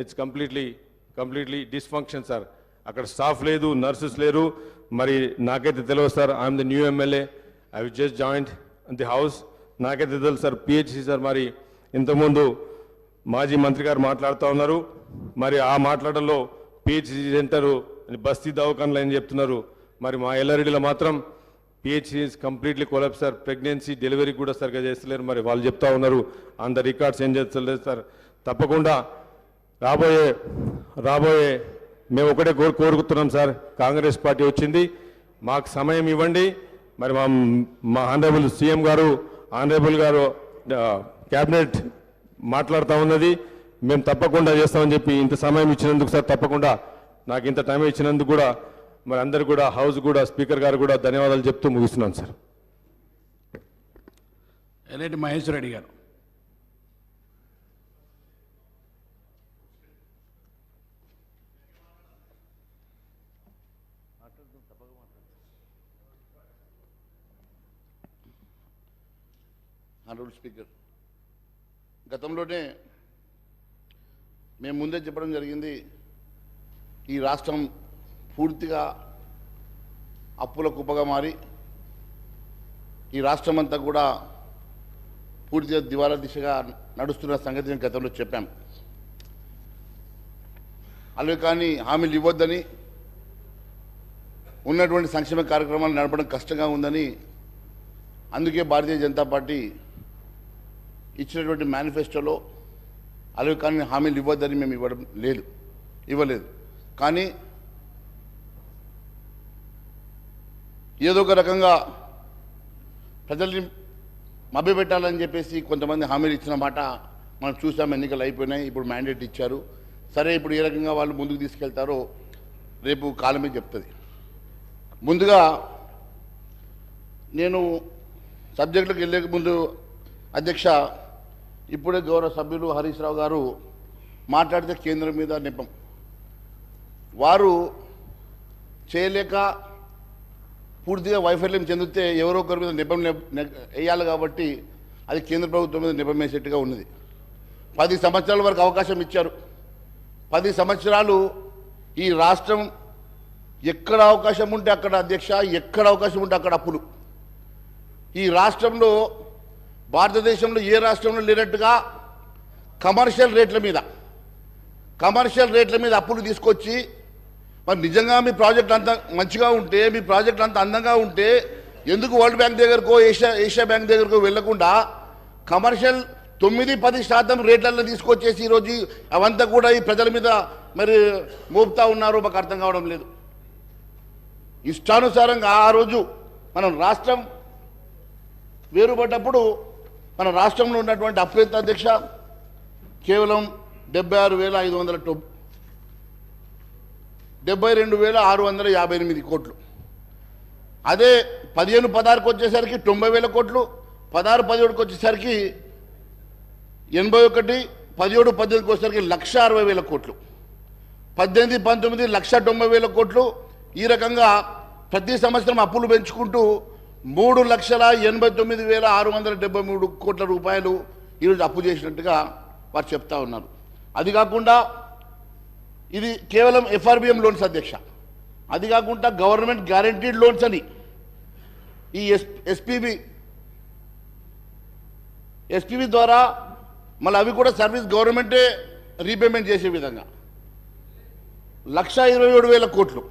ఇట్స్ కంప్లీట్లీ డిస్ఫంక్షన్ సార్. అక్కడ స్టాఫ్ లేదు, నర్సెస్ లేరు. మరి నాకైతే తెలియదు sir. I'm the new MLA, I will just joint the house. నాకైతే తెలుసు సార్. పిహెచ్సి సార్ మరి ఇంతకుముందు మాజీ మంత్రి గారు మాట్లాడుతూ ఉన్నారు. మరి ఆ మాట్లాడడంలో పిహెచ్సి సెంటరు బస్తీ దవాఖానలు అని చెప్తున్నారు. మరి మా ఎల్లారెడ్డిలో మాత్రం PHC is completely collapse sir. Pregnancy delivery కూడా సరిగ్గా చేస్తలేరు. మరి వాళ్ళు చెప్తా ఉన్నారు, ఆన్ ద రికార్డ్స్ ఏం చేస్తలేదు సార్. తప్పకుండా రాబోయే మేము ఒకటే కోరుకుతున్నాం సార్. కాంగ్రెస్ పార్టీ వచ్చింది, మాకు సమయం ఇవ్వండి. మరి మా ఆనరబుల్ సీఎం గారు, ఆనరబుల్ గారు క్యాబినెట్ మాట్లాడుతూ ఉన్నది. మేము తప్పకుండా చేస్తామని చెప్పి ఇంత సమయం ఇచ్చినందుకు సార్, తప్పకుండా నాకు ఇంత టైం ఇచ్చినందుకు కూడా మరి అందరు కూడా, హౌస్ కూడా, స్పీకర్ గారు కూడా ధన్యవాదాలు చెప్తూ ముగిస్తున్నాను సార్. రెడ్డి మహేశ్వర్ రెడ్డి గారు. ఆనరబుల్ స్పీకర్, గతంలోనే మేము ముందే చెప్పడం జరిగింది, ఈ రాష్ట్రం పూర్తిగా అప్పుల కుప్పగా మారి ఈ రాష్ట్రం అంతా కూడా పూర్తిగా దివాలా దిశగా నడుస్తున్న సంగతి నేను గతంలో చెప్పాం. అలాగే కానీ హామీలు ఇవ్వొద్దని, ఉన్నటువంటి సంక్షేమ కార్యక్రమాలు నడపడం కష్టంగా ఉందని, అందుకే భారతీయ జనతా పార్టీ ఇచ్చినటువంటి మేనిఫెస్టోలో అలాగే కానీ హామీలు ఇవ్వద్దని మేము ఇవ్వలేదు. కానీ ఏదో ఒక రకంగా ప్రజల్ని మభ్యపెట్టాలని చెప్పేసి కొంతమంది హామీలు ఇచ్చిన మాట మనం చూసాం. ఎన్నికలు అయిపోయినాయి, ఇప్పుడు మ్యాండేట్ ఇచ్చారు. సరే, ఇప్పుడు ఏ రకంగా వాళ్ళు ముందుకు తీసుకెళ్తారో రేపు కాలమే చెప్తుంది. ముందుగా నేను సబ్జెక్టులకు వెళ్ళే ముందు అధ్యక్ష, ఇప్పుడే గౌరవ సభ్యులు హరీష్ రావు గారు మాట్లాడితే కేంద్రం మీద నెపం. వారు చేయలేక పూర్తిగా వైఫల్యం చెందితే ఎవరో ఒకరి మీద నెపం వేయాలి కాబట్టి అది కేంద్ర ప్రభుత్వం మీద నెపం వేసేట్టుగా ఉన్నది. 10 సంవత్సరాల వరకు అవకాశం ఇచ్చారు. 10 సంవత్సరాలు ఈ రాష్ట్రం ఎక్కడ అవకాశం ఉంటే అక్కడ అధ్యక్ష, ఎక్కడ అవకాశం ఉంటే అక్కడ అప్పులు. ఈ రాష్ట్రంలో భారతదేశంలో ఏ రాష్ట్రంలో లేనట్టుగా కమర్షియల్ రేట్ల మీద అప్పులు తీసుకొచ్చి, మరి నిజంగా మీ ప్రాజెక్ట్ అంత మంచిగా ఉంటే, మీ ప్రాజెక్ట్ అంత అందంగా ఉంటే ఎందుకు వరల్డ్ బ్యాంక్ దగ్గరకో ఏషియా బ్యాంక్ దగ్గరకో వెళ్లకుండా కమర్షియల్ 9-10% రేట్లలో తీసుకొచ్చేసి ఈరోజు అవంతా కూడా ఈ ప్రజల మీద మరి మోపుతా ఉన్నారో మాకు అర్థం కావడం లేదు. ఇష్టానుసారంగా ఆ రోజు మనం రాష్ట్రం వేరుపడ్డప్పుడు మన రాష్ట్రంలో ఉన్నటువంటి అప్పు ఎంత అధ్యక్ష? కేవలం 72,658 కోట్లు. అదే 15-16కి వచ్చేసరికి 90,000 కోట్లు, 16-17కి వచ్చేసరికి 81, 17-18కి వచ్చేసరికి 1,60,000 కోట్లు, 18-19 1,90,000 కోట్లు. ఈ రకంగా ప్రతి సంవత్సరం అప్పులు పెంచుకుంటూ 3,89,673 కోట్ల రూపాయలు ఈరోజు అప్పు చేసినట్టుగా వారు చెప్తా ఉన్నారు. అది కాకుండా ఇది కేవలం FRBM లోన్స్ అధ్యక్ష. అది కాకుండా గవర్నమెంట్ గ్యారంటీడ్ లోన్స్ అని ఈ ఎస్పీబీ ద్వారా మళ్ళీ అవి కూడా సర్వీస్ గవర్నమెంటే రీపేమెంట్ చేసే విధంగా 1,27,000 కోట్లు,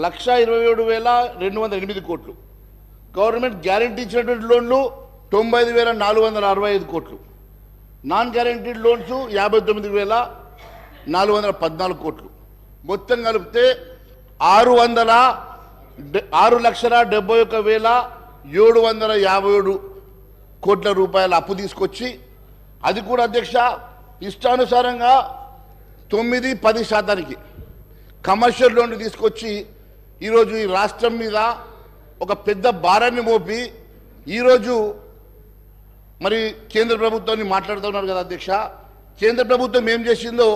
1,27,208 కోట్లు. గవర్నమెంట్ గ్యారంటీ ఇచ్చినటువంటి లోన్లు 95,465 కోట్లు. నాన్ గ్యారంటీడ్ లోన్స్ 59,414 కోట్లు. మొత్తం కలిపితే 6,71,757 కోట్ల రూపాయల అప్పు తీసుకొచ్చి, అది కూడా అధ్యక్ష ఇష్టానుసారంగా 9-10% కమర్షియల్ లోన్లు తీసుకొచ్చి ఈరోజు ఈ రాష్ట్రం మీద ఒక పెద్ద భారాన్ని మోపి ఈరోజు మరి కేంద్ర ప్రభుత్వాన్ని మాట్లాడుతున్నారు కదా అధ్యక్ష. కేంద్ర ప్రభుత్వం ఏం చేసిందో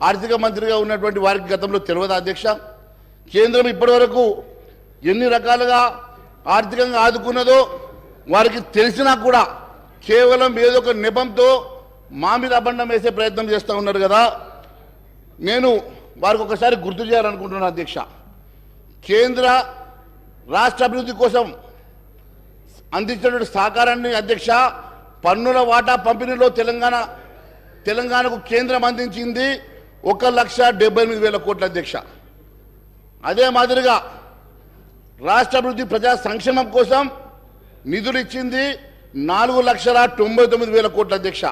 ఆర్థిక మంత్రిగా ఉన్నటువంటి వారికి గతంలో తెలియదా అధ్యక్ష? కేంద్రం ఇప్పటివరకు ఎన్ని రకాలుగా ఆర్థికంగా ఆదుకున్నదో వారికి తెలిసినా కూడా కేవలం ఏదో ఒక నెపంతో మా మీద అబండం వేసే ప్రయత్నం చేస్తూ ఉన్నారు కదా. నేను వారికి ఒకసారి గుర్తు చేయాలనుకుంటున్నాను అధ్యక్ష. కేంద్ర రాష్ట్ర అభివృద్ధి కోసం అందించినటువంటి సహకారాన్ని అధ్యక్ష, పన్నుల వాటా పంపిణీలో తెలంగాణకు కేంద్రం అందించింది 1,78,000 కోట్ల అధ్యక్ష. అదే మాదిరిగా రాష్ట్ర అభివృద్ధి ప్రజా సంక్షేమం కోసం నిధులు ఇచ్చింది 4,99,000 కోట్ల అధ్యక్ష.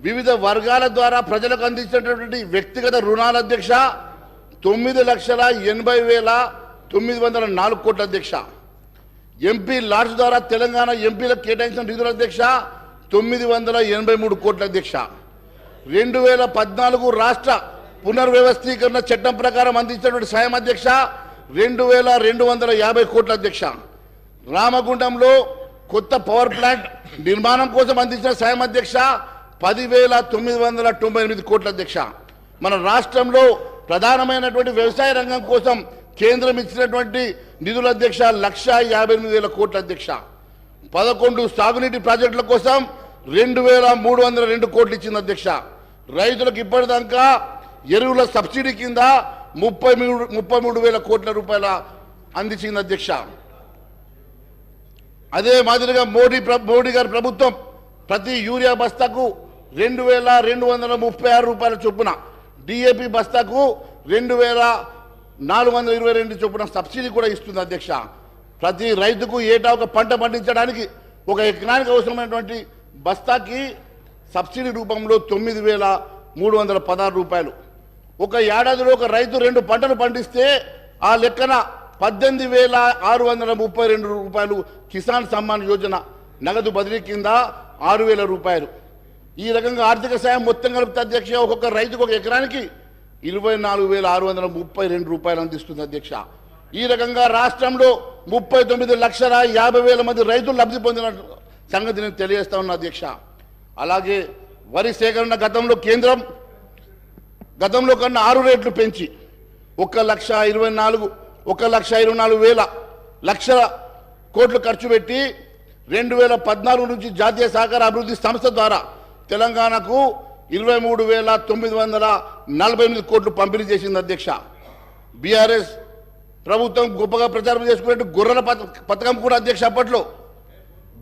వివిధ వర్గాల ద్వారా ప్రజలకు అందించినటువంటి వ్యక్తిగత రుణాల అధ్యక్ష 9,80,904 కోట్ల అధ్యక్ష. ఎంపీ లాడ్స్ ద్వారా తెలంగాణ ఎంపీలకు కేటాయించిన నిధుల అధ్యక్ష 983 కోట్ల అధ్యక్ష. 2014 రాష్ట్ర పునర్వ్యవస్థీకరణ చట్టం ప్రకారం అందించినటువంటి సాయం అధ్యక్ష 2,250 కోట్ల అధ్యక్ష. రామగుండంలో కొత్త పవర్ ప్లాంట్ నిర్మాణం కోసం అందించిన సాయం అధ్యక్ష 10,998 కోట్ల అధ్యక్ష. మన రాష్ట్రంలో ప్రధానమైనటువంటి వ్యవసాయ రంగం కోసం కేంద్రం ఇచ్చినటువంటి నిధుల అధ్యక్ష 1,58,000 కోట్ల అధ్యక్ష. 11 సాగునీటి ప్రాజెక్టుల కోసం 2,302 కోట్లు ఇచ్చింది అధ్యక్ష. రైతులకు ఇప్పటిదాకా ఎరువుల సబ్సిడీ కింద 33,000 కోట్ల రూపాయల అందించింది అధ్యక్ష. అదే మాదిరిగా మోడీ గారి ప్రభుత్వం ప్రతి యూరియా బస్తాకు 2,236 రూపాయల చొప్పున, డిఏపి బస్తాకు 2,422 చొప్పున సబ్సిడీ కూడా ఇస్తుంది అధ్యక్ష. ప్రతి రైతుకు ఏటా ఒక పంట పండించడానికి ఒక ఎకరానికి అవసరమైనటువంటి బస్తాకి సబ్సిడీ రూపంలో 9,316 రూపాయలు. ఒక ఏడాదిలో ఒక రైతు 2 పంటలు పండిస్తే ఆ లెక్కన 18,632 రూపాయలు కిసాన్ సమ్మాన్ యోజన నగదు బదిలీ కింద 6,000 రూపాయలు. ఈ రకంగా ఆర్థిక సాయం మొత్తం కలిపితే అధ్యక్ష ఒక్కొక్క రైతుకు ఒక ఎకరానికి 24,632 రూపాయలు అందిస్తుంది అధ్యక్ష. ఈ రకంగా రాష్ట్రంలో 39,50,000 మంది రైతులు లబ్ధి పొందిన సంగతి నేను తెలియజేస్తా ఉన్నా అధ్యక్ష. అలాగే వరి సేకరణ గతంలో కేంద్రం కన్నా 6 రేట్లు పెంచి 1,24,000 లక్షల కోట్లు ఖర్చు పెట్టి 2014 నుంచి జాతీయ సహకార అభివృద్ధి సంస్థ ద్వారా తెలంగాణకు 23,948 కోట్లు పంపిణీ చేసింది అధ్యక్ష. బీఆర్ఎస్ ప్రభుత్వం గొప్పగా ప్రచారం చేసుకున్నట్టు గొర్రెల పథకం కూడా అధ్యక్ష అప్పట్లో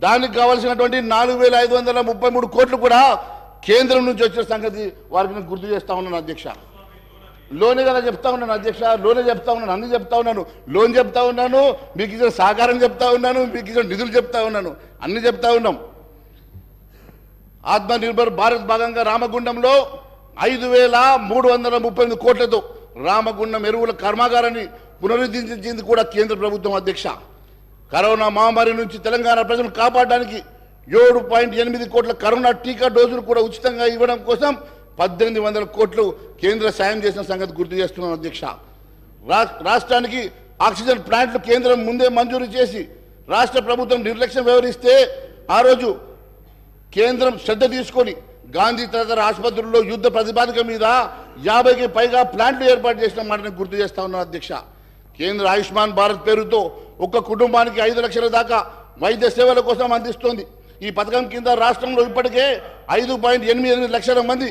దానికి కావాల్సినటువంటి 4,533 కోట్లు కూడా కేంద్రం నుంచి వచ్చిన సంగతి వారికి నేను గుర్తు చేస్తా ఉన్నాను అధ్యక్ష. లోనే కదా చెప్తా ఉన్నాను అధ్యక్ష, లోనే చెప్తా ఉన్నాను, అన్ని చెప్తా ఉన్నాను, లోన్ చెప్తా ఉన్నాను, మీకు ఇచ్చిన సహకారం చెప్తా ఉన్నాను, మీకు ఇచ్చిన నిధులు చెప్తా ఉన్నాను, అన్ని చెప్తా ఉన్నాం. ఆత్మనిర్భర్ భారత్ భాగంగా రామగుండంలో 5,338 కోట్లతో రామగుండం ఎరువుల కర్మాగారాన్ని పునరుద్ధరించింది కూడా కేంద్ర ప్రభుత్వం అధ్యక్ష. కరోనా మహమ్మారి నుంచి తెలంగాణ ప్రజలను కాపాడడానికి 7.8 కోట్ల కరోనా టీకా డోసులు కూడా ఉచితంగా ఇవ్వడం కోసం 1,800 కోట్లు కేంద్ర సాయం చేసిన సంగతి గుర్తు చేస్తున్నాను అధ్యక్ష. రాష్ట్రానికి ఆక్సిజన్ ప్లాంట్లు కేంద్రం ముందే మంజూరు చేసి రాష్ట్ర ప్రభుత్వం నిర్లక్ష్యం వ్యవహరిస్తే ఆ రోజు కేంద్రం శ్రద్ధ తీసుకొని గాంధీ తదితర ఆసుపత్రుల్లో యుద్ధ ప్రతిపాదిక మీద 50కి పైగా ప్లాంట్లు ఏర్పాటు చేసిన మాటను గుర్తు చేస్తా ఉన్నాను అధ్యక్ష. కేంద్ర ఆయుష్మాన్ భారత్ పేరుతో ఒక్క కుటుంబానికి 5 లక్షల దాకా వైద్య సేవల కోసం అందిస్తోంది. ఈ పథకం కింద రాష్ట్రంలో ఇప్పటికే 5.88 లక్షల మంది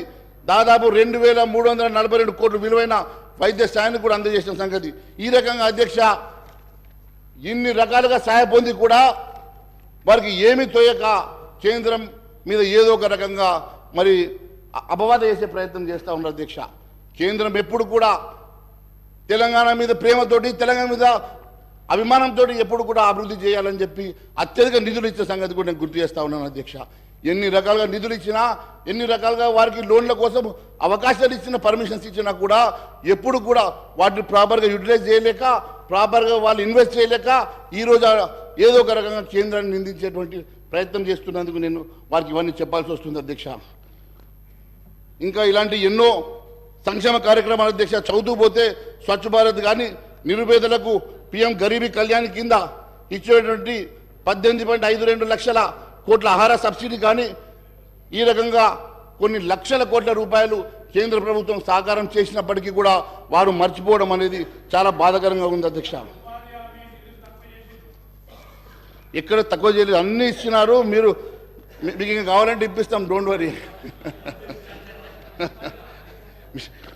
దాదాపు 2,342 కోట్ల విలువైన వైద్య సాయాన్ని కూడా అందజేసిన సంగతి. ఈ రకంగా అధ్యక్ష ఇన్ని రకాలుగా సహాయ పొంది కూడా వారికి ఏమీ తోయక కేంద్రం మీద ఏదో ఒక రకంగా మరి అపవాద చేసే ప్రయత్నం చేస్తూ ఉన్నారు అధ్యక్ష. కేంద్రం ఎప్పుడు కూడా తెలంగాణ మీద ప్రేమతోటి, తెలంగాణ మీద అభిమానంతో ఎప్పుడు కూడా అభివృద్ధి చేయాలని చెప్పి అత్యధిక నిధులు ఇచ్చే సంగతి కూడా నేను గుర్తు చేస్తా ఉన్నాను అధ్యక్ష. ఎన్ని రకాలుగా నిధులు ఇచ్చినా, ఎన్ని రకాలుగా వారికి లోన్ల కోసం అవకాశాలు ఇచ్చిన, పర్మిషన్స్ ఇచ్చినా కూడా ఎప్పుడు కూడా వాటిని ప్రాపర్గా యూటిలైజ్ చేయలేక, ప్రాపర్గా వాళ్ళు ఇన్వెస్ట్ చేయలేక ఈరోజు ఏదో ఒక రకంగా కేంద్రాన్ని నిందించేటువంటి ప్రయత్నం చేస్తున్నందుకు నేను వారికి ఇవన్నీ చెప్పాల్సి వస్తుంది అధ్యక్ష. ఇంకా ఇలాంటి ఎన్నో సంక్షేమ కార్యక్రమాలు అధ్యక్ష చదువుతూ పోతే స్వచ్ఛ భారత్ కానీ, నిరుపేదలకు PM గరీబీ కళ్యాణ్ కింద ఇచ్చేటువంటి 18.52 లక్షల కోట్ల ఆహార సబ్సిడీ కానీ, ఈ రకంగా కొన్ని లక్షల కోట్ల రూపాయలు కేంద్ర ప్రభుత్వం సహకారం చేసినప్పటికీ కూడా వారు మర్చిపోవడం అనేది చాలా బాధాకరంగా ఉంది అధ్యక్ష. ఎక్కడ తక్కువ చేయలేదు, అన్నీ ఇచ్చినారు. మీకు ఇంకా కావాలంటే ఇప్పిస్తాం, డోంట్ వరీ.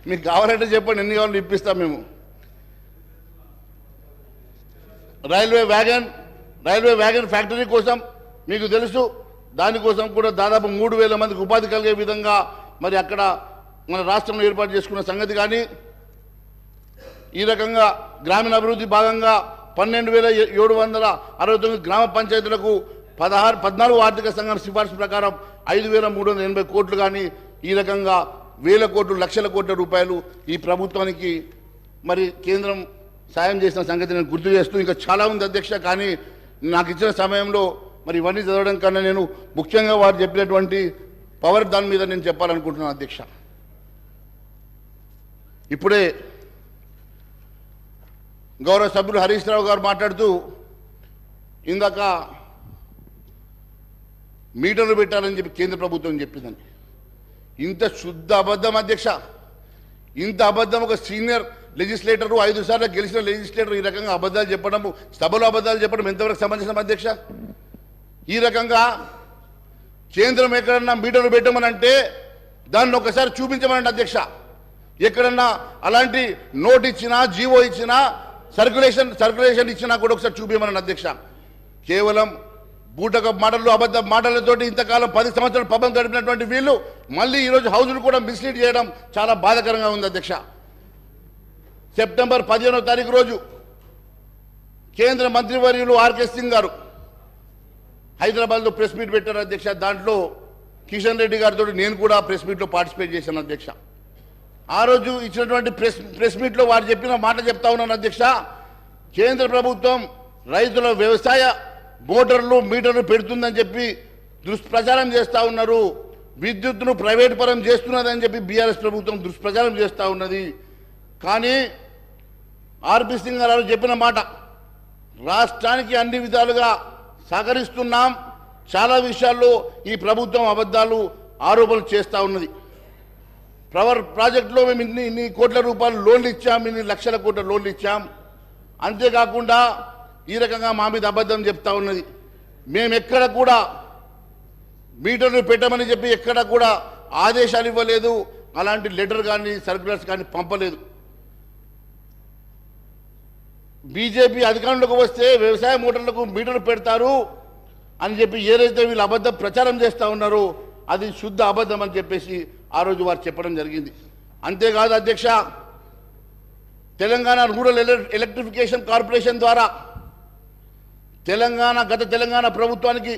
మీకు కావాలంటే చెప్పండి, ఎన్ని కావాలంటే ఇప్పిస్తాం మేము. రైల్వే వ్యాగన్ ఫ్యాక్టరీ కోసం మీకు తెలుసు, దానికోసం కూడా దాదాపు 3,000 మందికి ఉపాధి కలిగే విధంగా మరి అక్కడ మన రాష్ట్రంలో ఏర్పాటు చేసుకున్న సంగతి కానీ, ఈ రకంగా గ్రామీణ అభివృద్ధి భాగంగా 12,769 గ్రామ పంచాయతీలకు 14 ఆర్థిక సంఘాల సిఫార్సు ప్రకారం 5,380 కోట్లు కానీ, ఈ రకంగా వేల కోట్లు, లక్షల కోట్ల రూపాయలు ఈ ప్రభుత్వానికి మరి కేంద్రం సాయం చేసిన సంగతి నేను గుర్తు చేస్తూ, ఇంకా చాలా ఉంది అధ్యక్ష. కానీ నాకు ఇచ్చిన సమయంలో మరి ఇవన్నీ చదవడం కన్నా నేను ముఖ్యంగా వారు చెప్పినటువంటి పవర్ దాని మీద నేను చెప్పాలనుకుంటున్నాను అధ్యక్ష. ఇప్పుడే గౌరవ సభ్యులు హరీష్ రావు గారు మాట్లాడుతూ ఇందాక మీటర్లు పెట్టాలని చెప్పి కేంద్ర ప్రభుత్వం చెప్పిందని. ఇంత శుద్ధ అబద్ధం అధ్యక్ష, ఇంత అబద్ధం ఒక సీనియర్ లెజిస్లేటరు, 5 సార్లు గెలిచిన లెజిస్లేటర్ ఈ రకంగా అబద్ధాలు చెప్పడం, సభలో అబద్ధాలు చెప్పడం ఎంతవరకు సంబంధించిన అధ్యక్ష? ఈ రకంగా కేంద్రం ఎక్కడన్నా మీటర్లు పెట్టమని అంటే దాన్ని ఒకసారి చూపించమనండి అధ్యక్ష. ఎక్కడన్నా అలాంటి నోట్ ఇచ్చినా, జీవో ఇచ్చినా, సర్క్యులేషన్ ఇచ్చినా కూడా ఒకసారి చూపించమనండి అధ్యక్ష. కేవలం బూటక మాటలు, అబద్ధ మాటలతోటి ఇంతకాలం 10 సంవత్సరాలు పబ్బం గడిపినటువంటి వీళ్ళు మళ్ళీ ఈరోజు హౌజులు కూడా మిస్లీడ్ చేయడం చాలా బాధాకరంగా ఉంది అధ్యక్ష. సెప్టెంబర్ 15వ తారీఖు రోజు కేంద్ర మంత్రివర్యులు ఆర్కే సింగ్ గారు హైదరాబాద్లో ప్రెస్ మీట్ పెట్టారు అధ్యక్ష. దాంట్లో కిషన్ రెడ్డి గారితో నేను కూడా ప్రెస్ మీట్లో పార్టిసిపేట్ చేశాను అధ్యక్ష. ఆ రోజు ఇచ్చినటువంటి ప్రెస్ మీట్లో వారు చెప్పిన మాట చెప్తా ఉన్నాను అధ్యక్ష. కేంద్ర ప్రభుత్వం రైతుల వ్యవసాయ మోటార్లు, మీటర్లు పెడుతుందని చెప్పి దుష్ప్రచారం చేస్తూ ఉన్నారు. విద్యుత్తును ప్రైవేట్ పరం చేస్తున్నదని చెప్పి బీఆర్ఎస్ ప్రభుత్వం దుష్ప్రచారం చేస్తూ ఉన్నది. కానీ ఆర్పి సింగ్ గారు చెప్పిన మాట, రాష్ట్రానికి అన్ని విధాలుగా సహకరిస్తున్నాం, చాలా విషయాల్లో ఈ ప్రభుత్వం అబద్ధాలు, ఆరోపణలు చేస్తూ ఉన్నది. పవర్ ప్రాజెక్టులో మేము ఇన్ని కోట్ల రూపాయలు లోన్లు ఇచ్చాం, ఇన్ని లక్షల కోట్ల లోన్లు ఇచ్చాం. అంతేకాకుండా ఈ రకంగా మా మీద అబద్ధం చెప్తా ఉన్నది. మేము ఎక్కడ కూడా మీటర్లు పెట్టమని చెప్పి ఎక్కడ కూడా ఆదేశాలు ఇవ్వలేదు, అలాంటి లెటర్ కానీ సర్క్యులర్స్ కానీ పంపలేదు. బీజేపీ అధికారంలోకి వస్తే వ్యవసాయ మోటార్లకు మీటర్లు పెడతారు అని చెప్పి ఏదైతే వీళ్ళు అబద్ధం ప్రచారం చేస్తూ ఉన్నారో అది శుద్ధ అబద్ధం అని చెప్పేసి ఆ రోజు వారు చెప్పడం జరిగింది. అంతేకాదు అధ్యక్ష, తెలంగాణ రూరల్ ఎలక్ట్రిఫికేషన్ కార్పొరేషన్ ద్వారా గత తెలంగాణ ప్రభుత్వానికి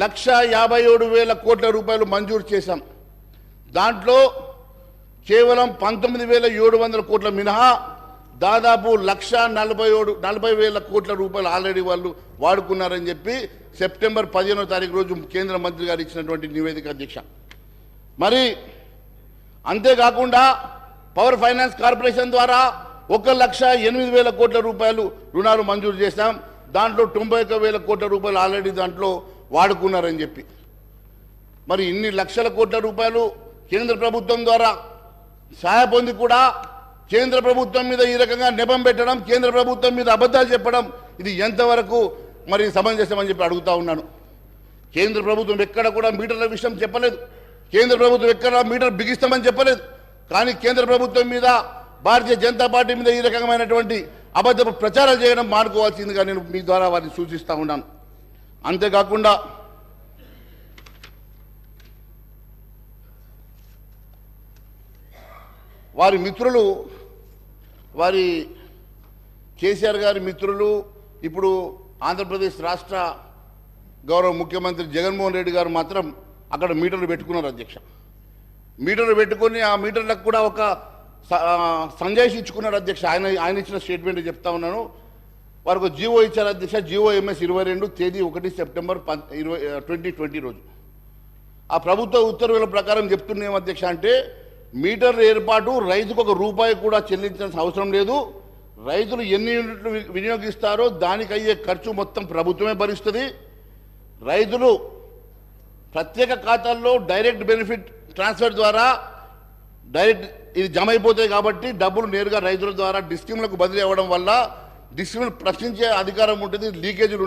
1,57,000 కోట్ల రూపాయలు మంజూరు చేశాం. దాంట్లో కేవలం 19,700 కోట్ల మినహా దాదాపు 1,40,000 కోట్ల రూపాయలు ఆల్రెడీ వాళ్ళు వాడుకున్నారని చెప్పి సెప్టెంబర్ 15వ తారీఖు రోజు కేంద్ర మంత్రి గారు ఇచ్చినటువంటి నివేదిక అధ్యక్ష. మరి అంతేకాకుండా పవర్ ఫైనాన్స్ కార్పొరేషన్ ద్వారా 1,08,000 కోట్ల రూపాయలు రుణాలు మంజూరు చేశాం. దాంట్లో 91,000 కోట్ల రూపాయలు ఆల్రెడీ దాంట్లో వాడుకున్నారని చెప్పి. మరి ఇన్ని లక్షల కోట్ల రూపాయలు కేంద్ర ప్రభుత్వం ద్వారా సహాయ పొంది కూడా కేంద్ర ప్రభుత్వం మీద ఈ రకంగా నెపం పెట్టడం, కేంద్ర ప్రభుత్వం మీద అబద్ధాలు చెప్పడం ఇది ఎంతవరకు మరి సమంజసమని చెప్పి అడుగుతా ఉన్నాను. కేంద్ర ప్రభుత్వం ఎక్కడ కూడా మీటర్ల విషయం చెప్పలేదు, కేంద్ర ప్రభుత్వం ఎక్కడ మీటర్ బిగిస్తామని చెప్పలేదు. కానీ కేంద్ర ప్రభుత్వం మీద భారతీయ జనతా పార్టీ మీద ఈ రకమైనటువంటి అబద్ధపు ప్రచారాలు చేయడం మానుకోవాల్సిందిగా నేను మీ ద్వారా వారిని సూచిస్తూ ఉన్నాను. అంతేకాకుండా వారి మిత్రులు, వారి కేసీఆర్ గారి మిత్రులు ఇప్పుడు ఆంధ్రప్రదేశ్ రాష్ట్ర గౌరవ ముఖ్యమంత్రి జగన్మోహన్ రెడ్డి గారు మాత్రం అక్కడ మీటర్లు పెట్టుకున్నారు అధ్యక్ష. మీటర్లు పెట్టుకొని ఆ మీటర్లకు కూడా ఒక సంజాయిషి ఇచ్చుకున్నారు అధ్యక్ష. ఆయన ఇచ్చిన స్టేట్మెంట్ చెప్తా ఉన్నాను. వారికి ఒక జీవో ఇచ్చారు అధ్యక్ష, జీవో MS 22 తేదీ 1 సెప్టెంబర్ 2020 రోజు. ఆ ప్రభుత్వ ఉత్తర్వుల ప్రకారం చెప్తున్నాం అధ్యక్ష, అంటే మీటర్ల ఏర్పాటు రైతుకు ₹1 కూడా చెల్లించాల్సిన అవసరం లేదు. రైతులు ఎన్ని యూనిట్లు వినియోగిస్తారో దానికి అయ్యే ఖర్చు మొత్తం ప్రభుత్వమే భరిస్తుంది. రైతులు ప్రత్యేక ఖాతాల్లో డైరెక్ట్ బెనిఫిట్ ట్రాన్స్ఫర్ ద్వారా డైరెక్ట్ ఇది జమ అయిపోతాయి కాబట్టి డబ్బులు నేరుగా రైతుల ద్వారా డిస్కీమ్లకు బదిలీ అవ్వడం వల్ల డిస్కీమ్లు ప్రశ్నించే అధికారం ఉంటుంది. లీకేజీలు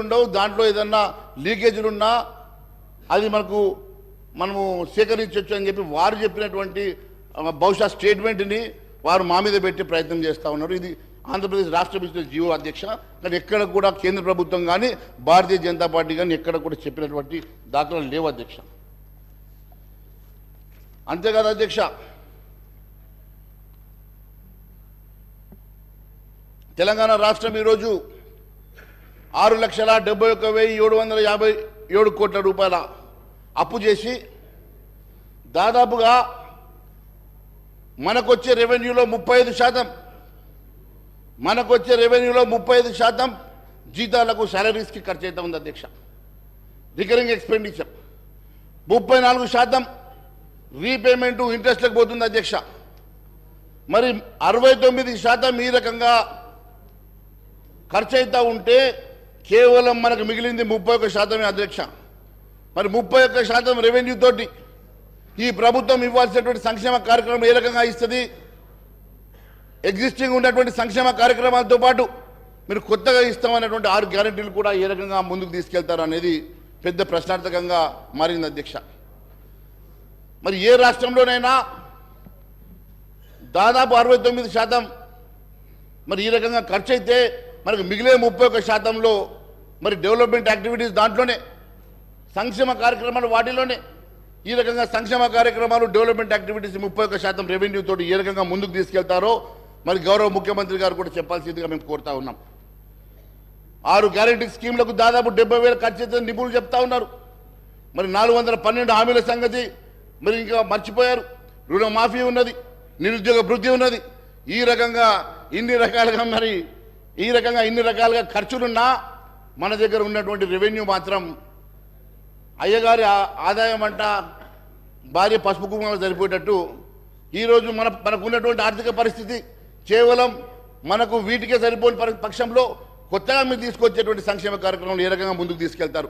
ఉండవు. దాంట్లో ఏదన్నా లీకేజీలు ఉన్నా అది మనము సేకరించవచ్చు అని చెప్పి వారు చెప్పినటువంటి బహుశా స్టేట్మెంట్ని వారు మా మీద పెట్టే ప్రయత్నం చేస్తూ ఉన్నారు. ఇది ఆంధ్రప్రదేశ్ రాష్ట్ర బిజినెస్ జీవో అధ్యక్ష. కానీ ఎక్కడ కూడా కేంద్ర ప్రభుత్వం కానీ భారతీయ జనతా పార్టీ కానీ ఎక్కడ కూడా చెప్పినటువంటి దాఖలాలు లేవు అధ్యక్ష. అంతేకాదు అధ్యక్ష, తెలంగాణ రాష్ట్రం ఈరోజు 6,71,757 కోట్ల రూపాయల అప్పు చేసి దాదాపుగా మనకొచ్చే రెవెన్యూలో 35% జీతాలకు శాలరీస్కి ఖర్చు అవుతా ఉంది అధ్యక్ష. రికరింగ్ ఎక్స్పెండిచర్ 34% రీపేమెంటు ఇంట్రెస్ట్లకు పోతుంది అధ్యక్ష. మరి 69% ఈ రకంగా ఖర్చు అవుతూ ఉంటే కేవలం మనకు మిగిలింది 31% అధ్యక్ష. మరి 31% రెవెన్యూ తోటి ఈ ప్రభుత్వం ఇవ్వాల్సినటువంటి సంక్షేమ కార్యక్రమం ఏ రకంగా ఇస్తుంది? ఎగ్జిస్టింగ్ ఉన్నటువంటి సంక్షేమ కార్యక్రమాలతో పాటు మీరు కొత్తగా ఇస్తామన్నటువంటి 6 గ్యారెంటీలు కూడా ఏ రకంగా ముందుకు తీసుకెళ్తారు అనేది పెద్ద ప్రశ్నార్థకంగా మారింది అధ్యక్ష. మరి ఏ రాష్ట్రంలోనైనా దాదాపు 69% మరి ఈ రకంగా ఖర్చు అయితే మనకు మిగిలే 31%లో మరి డెవలప్మెంట్ యాక్టివిటీస్ దాంట్లోనే, సంక్షేమ కార్యక్రమాలు వాటిలోనే ఈ రకంగా సంక్షేమ కార్యక్రమాలు డెవలప్మెంట్ యాక్టివిటీస్ 31% రెవెన్యూ తోటి ఏ రకంగా ముందుకు తీసుకెళ్తారో మరి గౌరవ ముఖ్యమంత్రి గారు కూడా చెప్పాల్సిందిగా మేము కోరుతా ఉన్నాం. 6 గ్యారెంటీ స్కీమ్లకు దాదాపు 70,000 ఖర్చు అయితే నిపుణులు చెప్తా ఉన్నారు. మరి 412 హామీల సంగతి మరి ఇంకా మర్చిపోయారు. రుణమాఫీ ఉన్నది, నిరుద్యోగ వృద్ధి ఉన్నది. ఈ రకంగా ఇన్ని రకాలుగా ఖర్చులున్నా మన దగ్గర ఉన్నటువంటి రెవెన్యూ మాత్రం అయ్యగారి ఆదాయం అంట భార్య పసుపు కుంకుమ సరిపోయేటట్టు ఈరోజు మనకు ఉన్నటువంటి ఆర్థిక పరిస్థితి కేవలం మనకు వీటికే సరిపోని పక్షంలో కొత్తగా మీరు తీసుకొచ్చేటువంటి సంక్షేమ కార్యక్రమాలు ఏ రకంగా ముందుకు తీసుకెళ్తారు?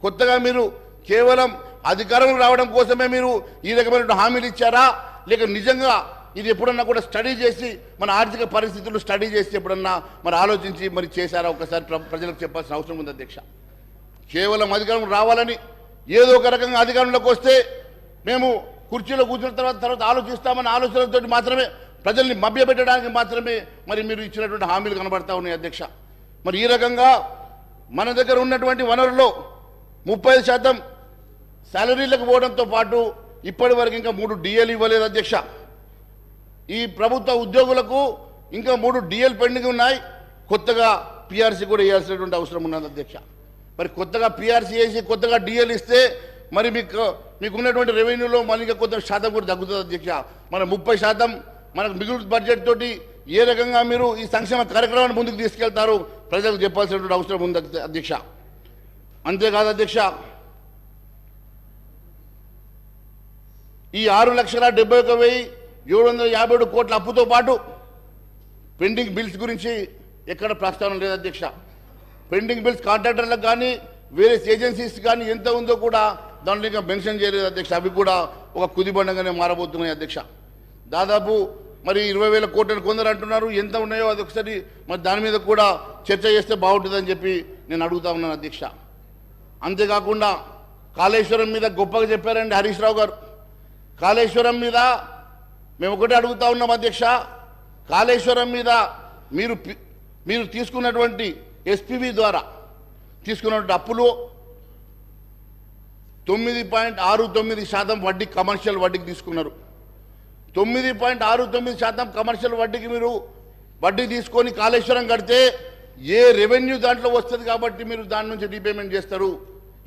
కొత్తగా మీరు కేవలం అధికారంలో రావడం కోసమే మీరు ఈ రకమైన హామీలు ఇచ్చారా, లేక నిజంగా ఇది ఎప్పుడన్నా కూడా స్టడీ చేసి మన ఆర్థిక పరిస్థితులు స్టడీ చేసి ఎప్పుడన్నా మరి ఆలోచించి మరి చేశారా ఒకసారి ప్రజలకు చెప్పాల్సిన అవసరం ఉంది అధ్యక్ష. కేవలం అధికారం రావాలని ఏదో ఒక రకంగా అధికారంలోకి వస్తే మేము కుర్చీలో కూర్చున్న తర్వాత ఆలోచిస్తామన్న ఆలోచనలతో మాత్రమే ప్రజల్ని మభ్యపెట్టడానికి మాత్రమే మరి మీరు ఇచ్చినటువంటి హామీలు కనబడతా ఉన్నాయి అధ్యక్ష. మరి ఈ రకంగా మన దగ్గర ఉన్నటువంటి వనరుల్లో 30% శాలరీలకు పోవడంతో పాటు ఇప్పటి వరకు ఇంకా 3 డిఎల్ ఇవ్వలేదు అధ్యక్ష. ఈ ప్రభుత్వ ఉద్యోగులకు ఇంకా 3 డిఎల్ పెండింగ్ ఉన్నాయి. కొత్తగా పిఆర్సీ కూడా వేయాల్సినటువంటి అవసరం ఉన్నది అధ్యక్ష. మరి కొత్తగా పిఆర్సీ వేసి కొత్తగా డిఎల్ ఇస్తే మరి మీకున్నటువంటి రెవెన్యూలో మళ్ళీ ఇంకా కొంత శాతం కూడా తగ్గుతుంది అధ్యక్ష. మన 30% మనకు మిగులు బడ్జెట్ తోటి ఏ రకంగా మీరు ఈ సంక్షేమ కార్యక్రమాన్ని ముందుకు తీసుకెళ్తారు ప్రజలకు చెప్పాల్సినటువంటి అవసరం ఉంది అధ్యక్ష. అంతేకాదు అధ్యక్ష, ఈ 6,71,757 కోట్ల అప్పుతో పాటు పెండింగ్ బిల్స్ గురించి ఎక్కడ ప్రస్తావన లేదు అధ్యక్ష. పెండింగ్ బిల్స్ కాంట్రాక్టర్లకు కానీ వేరే ఏజెన్సీస్ కానీ ఎంత ఉందో కూడా దాంట్లో ఇంకా మెన్షన్ చేయలేదు అధ్యక్ష. అవి కూడా ఒక కుదిబండంగానే మారబోతున్నాయి అధ్యక్ష. దాదాపు మరి 20,000 కోట్లను కొందరు అంటున్నారు. ఎంత ఉన్నాయో అది ఒకసారి మరి దాని మీద కూడా చర్చ చేస్తే బాగుంటుందని చెప్పి నేను అడుగుతా ఉన్నాను అధ్యక్ష. అంతేకాకుండా కాళేశ్వరం మీద గొప్పగా చెప్పారండి హరీష్ రావు గారు. కాళేశ్వరం మీద మేము ఒకటే అడుగుతా ఉన్నాం అధ్యక్ష. కాళేశ్వరం మీద మీరు తీసుకున్నటువంటి ఎస్పీవి ద్వారా తీసుకున్నటువంటి అప్పులు 9.69% వడ్డీ కమర్షియల్ వడ్డీకి తీసుకున్నారు. 9.69% కమర్షియల్ వడ్డీకి మీరు వడ్డీ తీసుకొని కాళేశ్వరం కడితే ఏ రెవెన్యూ దాంట్లో వస్తుంది కాబట్టి మీరు దాని నుంచి రీపేమెంట్ చేస్తారు.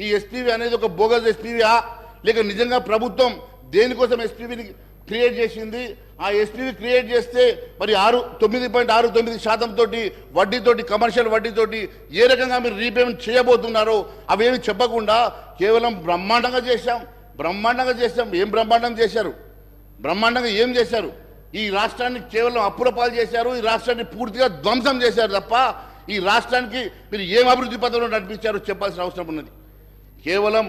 ఈ ఎస్పీవి అనేది ఒక బోగస్ ఎస్పీవా లేక నిజంగా ప్రభుత్వం దేనికోసం ఎస్పీవిని క్రియేట్ చేసింది? ఆ ఎస్పీవి క్రియేట్ చేస్తే మరి 9.69% తోటి వడ్డీతోటి కమర్షియల్ వడ్డీతోటి ఏ రకంగా మీరు రీపేమెంట్ చేయబోతున్నారో అవేమి చెప్పకుండా కేవలం బ్రహ్మాండంగా చేశాం. ఏం బ్రహ్మాండం చేశారు? బ్రహ్మాండంగా ఏం చేశారు? ఈ రాష్ట్రాన్ని కేవలం అప్పుల పాలు చేశారు. ఈ రాష్ట్రాన్ని పూర్తిగా ధ్వంసం చేశారు తప్ప ఈ రాష్ట్రానికి మీరు ఏం అభివృద్ధి పథంలో నడిపించారో చెప్పాల్సిన అవసరం ఉన్నది. కేవలం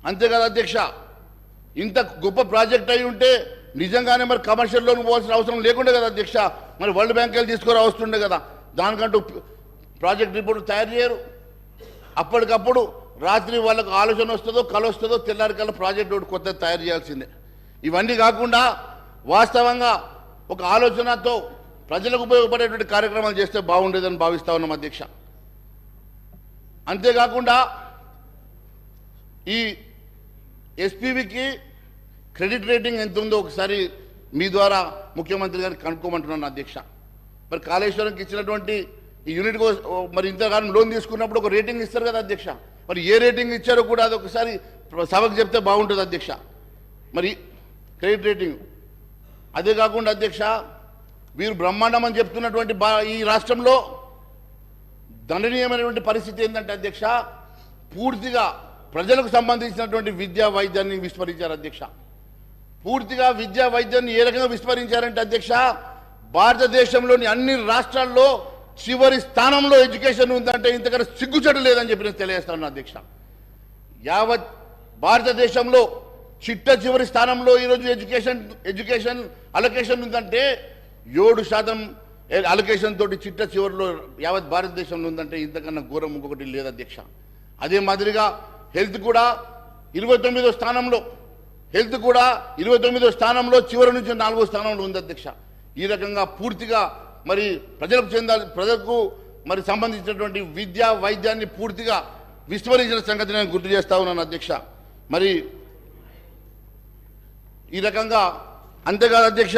అంతేకాదు అధ్యక్ష, ఇంత గొప్ప ప్రాజెక్ట్ అయి ఉంటే నిజంగానే మరి కమర్షియల్ లోన్ పోవాల్సిన అవసరం లేకుండే కదా అధ్యక్ష. మరి వరల్డ్ బ్యాంక్ వెళ్ళి తీసుకురా వస్తుండే కదా. దానికంటూ ప్రాజెక్ట్ రిపోర్ట్ తయారు చేయరు. అప్పటికప్పుడు రాత్రి వాళ్ళకు ఆలోచన వస్తుందో కళ వస్తుందో తెల్లారికల్లా ప్రాజెక్ట్ ఒకటి కొత్త తయారు చేయాల్సిందే. ఇవన్నీ కాకుండా వాస్తవంగా ఒక ఆలోచనతో ప్రజలకు ఉపయోగపడేటువంటి కార్యక్రమాలు చేస్తే బాగుండేదని భావిస్తా ఉన్నాం అధ్యక్ష. అంతేకాకుండా ఈ ఎస్పీవికి క్రెడిట్ రేటింగ్ ఎంత ఉందో ఒకసారి మీ ద్వారా ముఖ్యమంత్రి గారిని కనుక్కోమంటున్నాను అధ్యక్ష. మరి కాళేశ్వరంకి ఇచ్చినటువంటి ఈ యూనిట్ మరి ఇంతకాలం లోన్ తీసుకున్నప్పుడు ఒక రేటింగ్ ఇస్తారు కదా అధ్యక్ష. మరి ఏ రేటింగ్ ఇచ్చారో కూడా అది ఒకసారి సభకు చెప్తే బాగుంటుంది అధ్యక్ష. మరి క్రెడిట్ రేటింగ్ అదే కాకుండా అధ్యక్ష, వీరు బ్రహ్మాండం అని చెప్తున్నటువంటి ఈ రాష్ట్రంలో దండనీయమైనటువంటి పరిస్థితి ఏంటంటే అధ్యక్ష, పూర్తిగా ప్రజలకు సంబంధించినటువంటి విద్యా వైద్యాన్ని విస్మరించారు అధ్యక్ష. పూర్తిగా విద్యా వైద్యాన్ని ఏ రకంగా విస్మరించారంటే అధ్యక్ష, భారతదేశంలోని అన్ని రాష్ట్రాల్లో చివరి స్థానంలో ఎడ్యుకేషన్ ఉందంటే ఇంతకన్నా సిగ్గుచెడు లేదని చెప్పి నేను తెలియజేస్తాను అధ్యక్ష. యావత్ భారతదేశంలో చివరి స్థానంలో ఈరోజు ఎడ్యుకేషన్ అలొకేషన్ ఉందంటే 7% అలొకేషన్ తోటి చివరిలో యావత్ భారతదేశంలో ఉందంటే ఇంతకన్నా ఘోరం ఇంకొకటి లేదు అధ్యక్ష. అదే మాదిరిగా హెల్త్ కూడా 29వ స్థానంలో చివరి నుంచి 4వ స్థానంలో ఉంది అధ్యక్ష. ఈ రకంగా పూర్తిగా మరి ప్రజలకు మరి సంబంధించినటువంటి విద్యా వైద్యాన్ని పూర్తిగా విస్మరించిన సంగతి నేను గుర్తు చేస్తా ఉన్నాను అధ్యక్ష. మరి ఈ రకంగా అంతేకాదు అధ్యక్ష,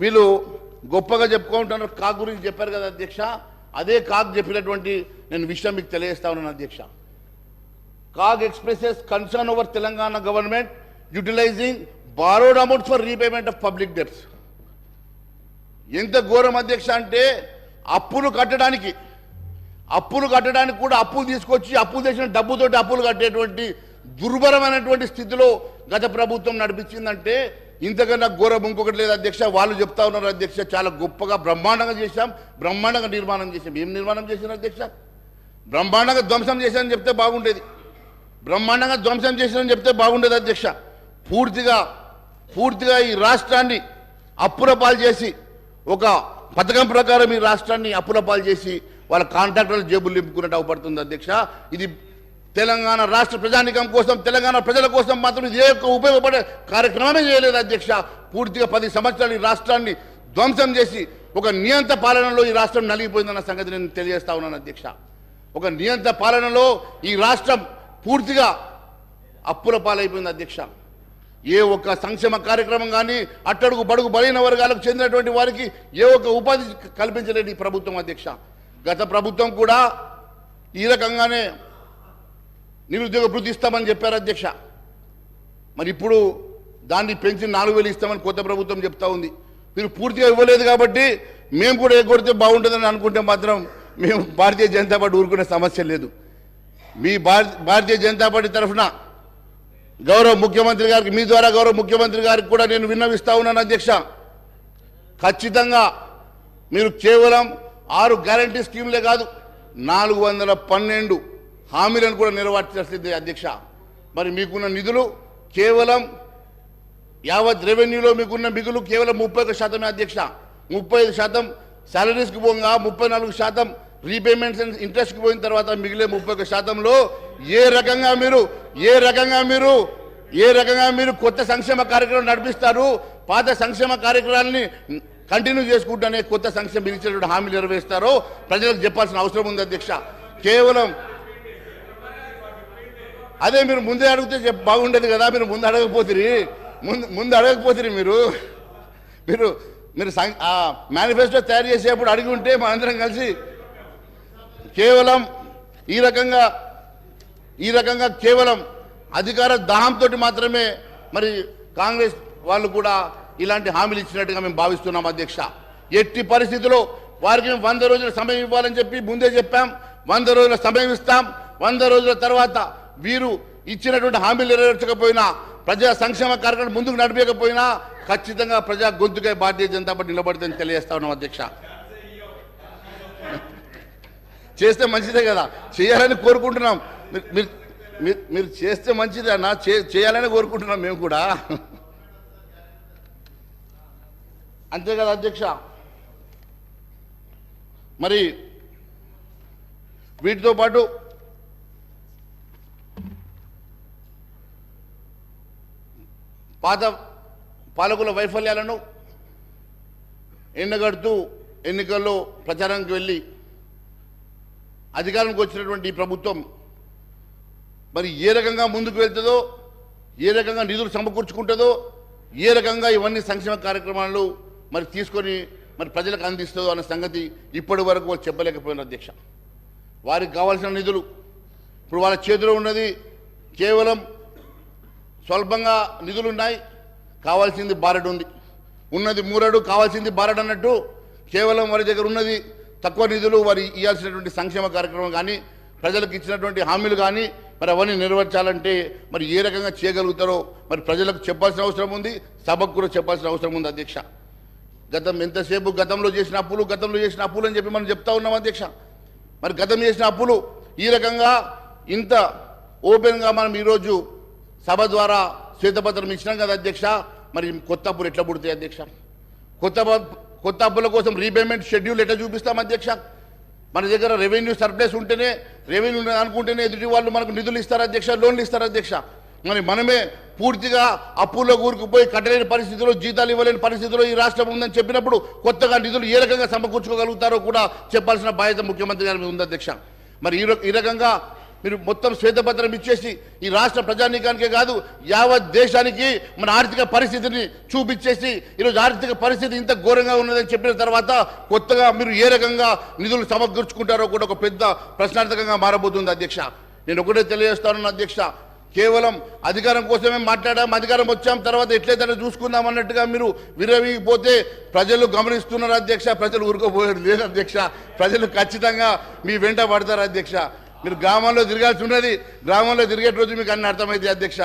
వీళ్ళు గొప్పగా చెప్పుకుంటున్నారు. కాగ్ గురించి చెప్పారు కదా అధ్యక్ష. అదే కాగ్ చెప్పినటువంటి నేను విషయం మీకు తెలియజేస్తా ఉన్నాను అధ్యక్ష. CAG expresses concern over Telangana government utilising borrowed amounts for repayment of public debts. ఎంత ఘోరం అధ్యక్ష అంటే అప్పులు కట్టడానికి కూడా అప్పులు తీసుకొచ్చి అప్పులు చేసిన డబ్బుతోటి అప్పులు కట్టేటువంటి దుర్భరమైనటువంటి స్థితిలో గత ప్రభుత్వం నడిపించిందంటే ఇంతకన్నా ఘోరం ఇంకొకటి లేదు అధ్యక్ష. వాళ్ళు చెప్తా ఉన్నారు అధ్యక్ష, చాలా గొప్పగా బ్రహ్మాండంగా చేశాం, బ్రహ్మాండంగా నిర్మాణం చేశాం. ఏం నిర్మాణం చేశారు అధ్యక్ష? బ్రహ్మాండంగా ధ్వంసం చేశారని చెప్తే బాగుండేది. బ్రహ్మాండంగా ధ్వంసం చేశారని చెప్తే బాగుండేది అధ్యక్ష. పూర్తిగా ఈ రాష్ట్రాన్ని అప్పుల పాలు చేసి ఒక పథకం ప్రకారం ఈ రాష్ట్రాన్ని అప్పుల పాలు చేసి వాళ్ళ కాంట్రాక్టర్ల జేబులు నింపుకున్నట్టు అవపడుతుంది అధ్యక్ష. ఇది తెలంగాణ రాష్ట్ర ప్రజానికం కోసం, తెలంగాణ ప్రజల కోసం మాత్రం ఇది ఏ ఉపయోగపడే కార్యక్రమమే చేయలేదు అధ్యక్ష. పూర్తిగా 10 సంవత్సరాలు ఈ రాష్ట్రాన్ని ధ్వంసం చేసి ఒక నియంత పాలనలో ఈ రాష్ట్రం నలిగిపోయిందన్న సంగతి నేను తెలియజేస్తా ఉన్నాను అధ్యక్ష. ఒక నియంత పాలనలో ఈ రాష్ట్రం పూర్తిగా అప్పుల పాలైపోయింది అధ్యక్ష. ఏ ఒక్క సంక్షేమ కార్యక్రమం కానీ అట్టడుగు బడుగు బలైన వర్గాలకు చెందినటువంటి వారికి ఏ ఒక్క ఉపాధి కల్పించలేదు ఈ ప్రభుత్వం అధ్యక్ష. గత ప్రభుత్వం కూడా ఈ రకంగానే నిరుద్యోగ భృతి ఇస్తామని చెప్పారు అధ్యక్ష. మరి ఇప్పుడు దాన్ని పెంచి 4,000 ఇస్తామని కొత్త ప్రభుత్వం చెప్తా ఉంది. మీరు పూర్తిగా ఇవ్వలేదు కాబట్టి మేము కూడా ఎగ్గొడితే బాగుంటుందని అనుకుంటే మాత్రం మేము భారతీయ జనతా పార్టీ ఊరుకునే సమస్య లేదు. మీ భారతీయ జనతా పార్టీ తరఫున గౌరవ ముఖ్యమంత్రి గారికి, మీ ద్వారా గౌరవ ముఖ్యమంత్రి గారికి కూడా నేను విన్నవిస్తా ఉన్నాను అధ్యక్ష. ఖచ్చితంగా మీరు కేవలం 6 గ్యారంటీ స్కీమ్లే కాదు 412 హామీలను కూడా నెరవేర్చాల్సిందే అధ్యక్ష. మరి మీకున్న నిధులు కేవలం యావత్ రెవెన్యూలో మీకున్న మిగులు కేవలం 31% అధ్యక్ష. 35% శాలరీస్కి పోగా 34% రీపేమెంట్స్ అండ్ ఇంట్రెస్ట్కి పోయిన తర్వాత మిగిలే 31%లో ఏ రకంగా మీరు కొత్త సంక్షేమ కార్యక్రమం నడిపిస్తారు, పాత సంక్షేమ కార్యక్రమాలని కంటిన్యూ చేసుకుంటూనే కొత్త సంక్షేమం ఇచ్చినటువంటి హామీలు నెరవేరుస్తారో ప్రజలకు చెప్పాల్సిన అవసరం ఉంది అధ్యక్ష. కేవలం అదే మీరు ముందే అడిగితే బాగుండేది కదా. మీరు ముందు అడగకపోతే మీరు మేనిఫెస్టో తయారు చేసేప్పుడు అడిగి ఉంటే మనందరం కలిసి కేవలం ఈ రకంగా కేవలం అధికార దాహంతో మాత్రమే మరి కాంగ్రెస్ వాళ్ళు కూడా ఇలాంటి హామీలు ఇచ్చినట్టుగా మేము భావిస్తున్నాం అధ్యక్ష. ఎట్టి పరిస్థితుల్లో వారికి 100 రోజుల సమయం ఇవ్వాలని చెప్పి ముందే చెప్పాం. 100 రోజుల సమయం ఇస్తాం. 100 రోజుల తర్వాత వీరు ఇచ్చినటువంటి హామీలు నెరవేర్చకపోయినా, ప్రజా సంక్షేమ కార్యక్రమం ముందుకు నడిపేయకపోయినా ఖచ్చితంగా ప్రజా గొంతుకై భారతీయ జనతా పార్టీ నిలబడుతుందని తెలియజేస్తా ఉన్నాం అధ్యక్ష. చేస్తే మంచిదే కదా, చేయాలని కోరుకుంటున్నాం. మీరు చేస్తే మంచిదే అన్న, చేయాలని కోరుకుంటున్నాం మేము కూడా. అంతే కదా అధ్యక్ష. మరి వీటితో పాటు పాత పాలకుల వైఫల్యాలను ఎండగడుతూ ఎన్నికల్లో ప్రచారానికి వెళ్ళి అధికారానికి వచ్చినటువంటి ఈ ప్రభుత్వం మరి ఏ రకంగా ముందుకు వెళ్తుందో, ఏ రకంగా నిధులు సమకూర్చుకుంటుందో, ఏ రకంగా ఇవన్నీ సంక్షేమ కార్యక్రమాలు మరి తీసుకొని మరి ప్రజలకు అందిస్తుందో అన్న సంగతి ఇప్పటి వరకు వాళ్ళు చెప్పలేకపోయినారు అధ్యక్ష. వారికి కావాల్సిన నిధులు ఇప్పుడు వాళ్ళ చేతిలో ఉన్నది కేవలం స్వల్పంగా నిధులు ఉన్నాయి, కావాల్సింది బారెడు ఉంది. ఉన్నది మూరెడు, కావాల్సింది బారెడు అన్నట్టు కేవలం వారి దగ్గర ఉన్నది తక్కువ నిధులు. వారి ఇవ్వాల్సినటువంటి సంక్షేమ కార్యక్రమం కానీ, ప్రజలకు ఇచ్చినటువంటి హామీలు కానీ మరి అవన్నీ నెరవేర్చాలంటే మరి ఏ రకంగా చేయగలుగుతారో మరి ప్రజలకు చెప్పాల్సిన అవసరం ఉంది, సభకు కూడా చెప్పాల్సిన అవసరం ఉంది అధ్యక్ష. ఎంతసేపు గతంలో చేసిన అప్పులు అని చెప్పి మనం చెప్తా ఉన్నాం అధ్యక్ష. మరి గతం చేసిన అప్పులు ఈ రకంగా ఇంత ఓపెన్గా మనం ఈరోజు సభ ద్వారా శ్వేతపత్రం ఇచ్చినాం కదా అధ్యక్ష. మరి కొత్త అప్పులు ఎట్లా పుడతాయి అధ్యక్ష? కొత్త అప్పుల కోసం రీపేమెంట్ షెడ్యూల్ ఎట్లా చూపిస్తాం అధ్యక్ష? మన దగ్గర రెవెన్యూ సర్ప్లస్ ఉంటేనే, రెవెన్యూ అనుకుంటేనే ఎదుటి వాళ్ళు మనకు నిధులు ఇస్తారు అధ్యక్ష, లోన్లు ఇస్తారు అధ్యక్ష. మరి మనమే పూర్తిగా అప్పుల్లో కూరుకుపోయి కట్టలేని పరిస్థితిలో, జీతాలు ఇవ్వలేని పరిస్థితిలో ఈ రాష్ట్రం ఉందని చెప్పినప్పుడు కొత్తగా నిధులు ఏ రకంగా సమకూర్చుకోగలుగుతారో కూడా చెప్పాల్సిన బాధ్యత ముఖ్యమంత్రి గారి మీద ఉంది అధ్యక్ష. మరి ఈ రకంగా మీరు మొత్తం శ్వేతపత్రం ఇచ్చేసి ఈ రాష్ట్ర ప్రజానీకానికే కాదు యావత్ దేశానికి మన ఆర్థిక పరిస్థితిని చూపించేసి ఈరోజు ఆర్థిక పరిస్థితి ఇంత ఘోరంగా ఉన్నదని చెప్పిన తర్వాత కొత్తగా మీరు ఏ రకంగా నిధులు సమకూర్చుకుంటారో కూడా ఒక పెద్ద ప్రశ్నార్థకంగా మారబోతుంది అధ్యక్ష. నేను ఒకటే తెలియజేస్తాను అధ్యక్ష, కేవలం అధికారం కోసమే మాట్లాడాం, అధికారం వచ్చాం, తర్వాత ఎట్లయితే చూసుకుందాం అన్నట్టుగా మీరు విరవిపోతే ప్రజలు గమనిస్తున్నారు అధ్యక్ష. ప్రజలు ఊరుకోపోయారు లేదు అధ్యక్ష. ప్రజలు ఖచ్చితంగా మీ వెంట పడతారు అధ్యక్ష. మీరు గ్రామాల్లో తిరగాల్సి ఉన్నది, గ్రామంలో తిరిగే రోజు మీకు అన్ని అర్థమైంది అధ్యక్ష.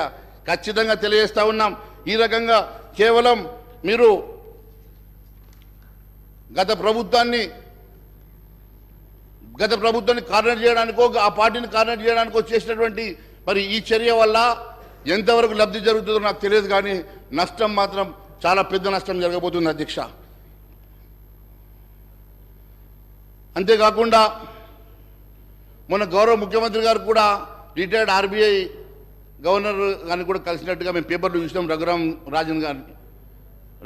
ఖచ్చితంగా తెలియజేస్తా ఉన్నాం. ఈ రకంగా కేవలం మీరు గత ప్రభుత్వాన్ని కార్నర్ చేయడానికో, ఆ పార్టీని కార్నర్ చేయడానికో చేసినటువంటి మరి ఈ చర్య వల్ల ఎంతవరకు లబ్ధి జరుగుతుందో నాకు తెలియదు, కానీ నష్టం మాత్రం చాలా పెద్ద నష్టం జరగబోతుంది అధ్యక్ష. అంతేకాకుండా మొన్న గౌరవ ముఖ్యమంత్రి గారు కూడా రిటైర్డ్ ఆర్బీఐ గవర్నర్ గారిని కూడా కలిసినట్టుగా మేము పేపర్లో చూసినాం.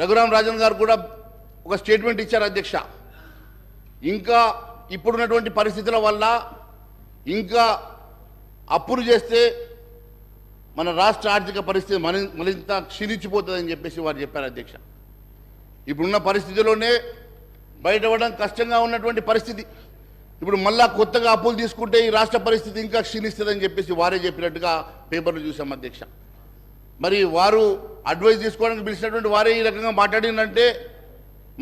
రఘురామ్ రాజన్ గారు కూడా ఒక స్టేట్మెంట్ ఇచ్చారు అధ్యక్ష. ఇంకా ఇప్పుడున్నటువంటి పరిస్థితుల వల్ల ఇంకా అప్పులు చేస్తే మన రాష్ట్ర ఆర్థిక పరిస్థితి మరింత క్షీణించిపోతుందని చెప్పేసి వారు చెప్పారు అధ్యక్ష. ఇప్పుడున్న పరిస్థితిలోనే బయటపడడం కష్టంగా ఉన్నటువంటి పరిస్థితి. ఇప్పుడు మళ్ళా కొత్తగా అప్పులు తీసుకుంటే ఈ రాష్ట్ర పరిస్థితి ఇంకా క్షీణిస్తుందని చెప్పేసి వారే చెప్పినట్టుగా పేపర్లు చూసాం అధ్యక్ష. మరి వారు అడ్వైజ్ తీసుకోవడానికి పిలిచినటువంటి వారే ఈ రకంగా మాట్లాడిందంటే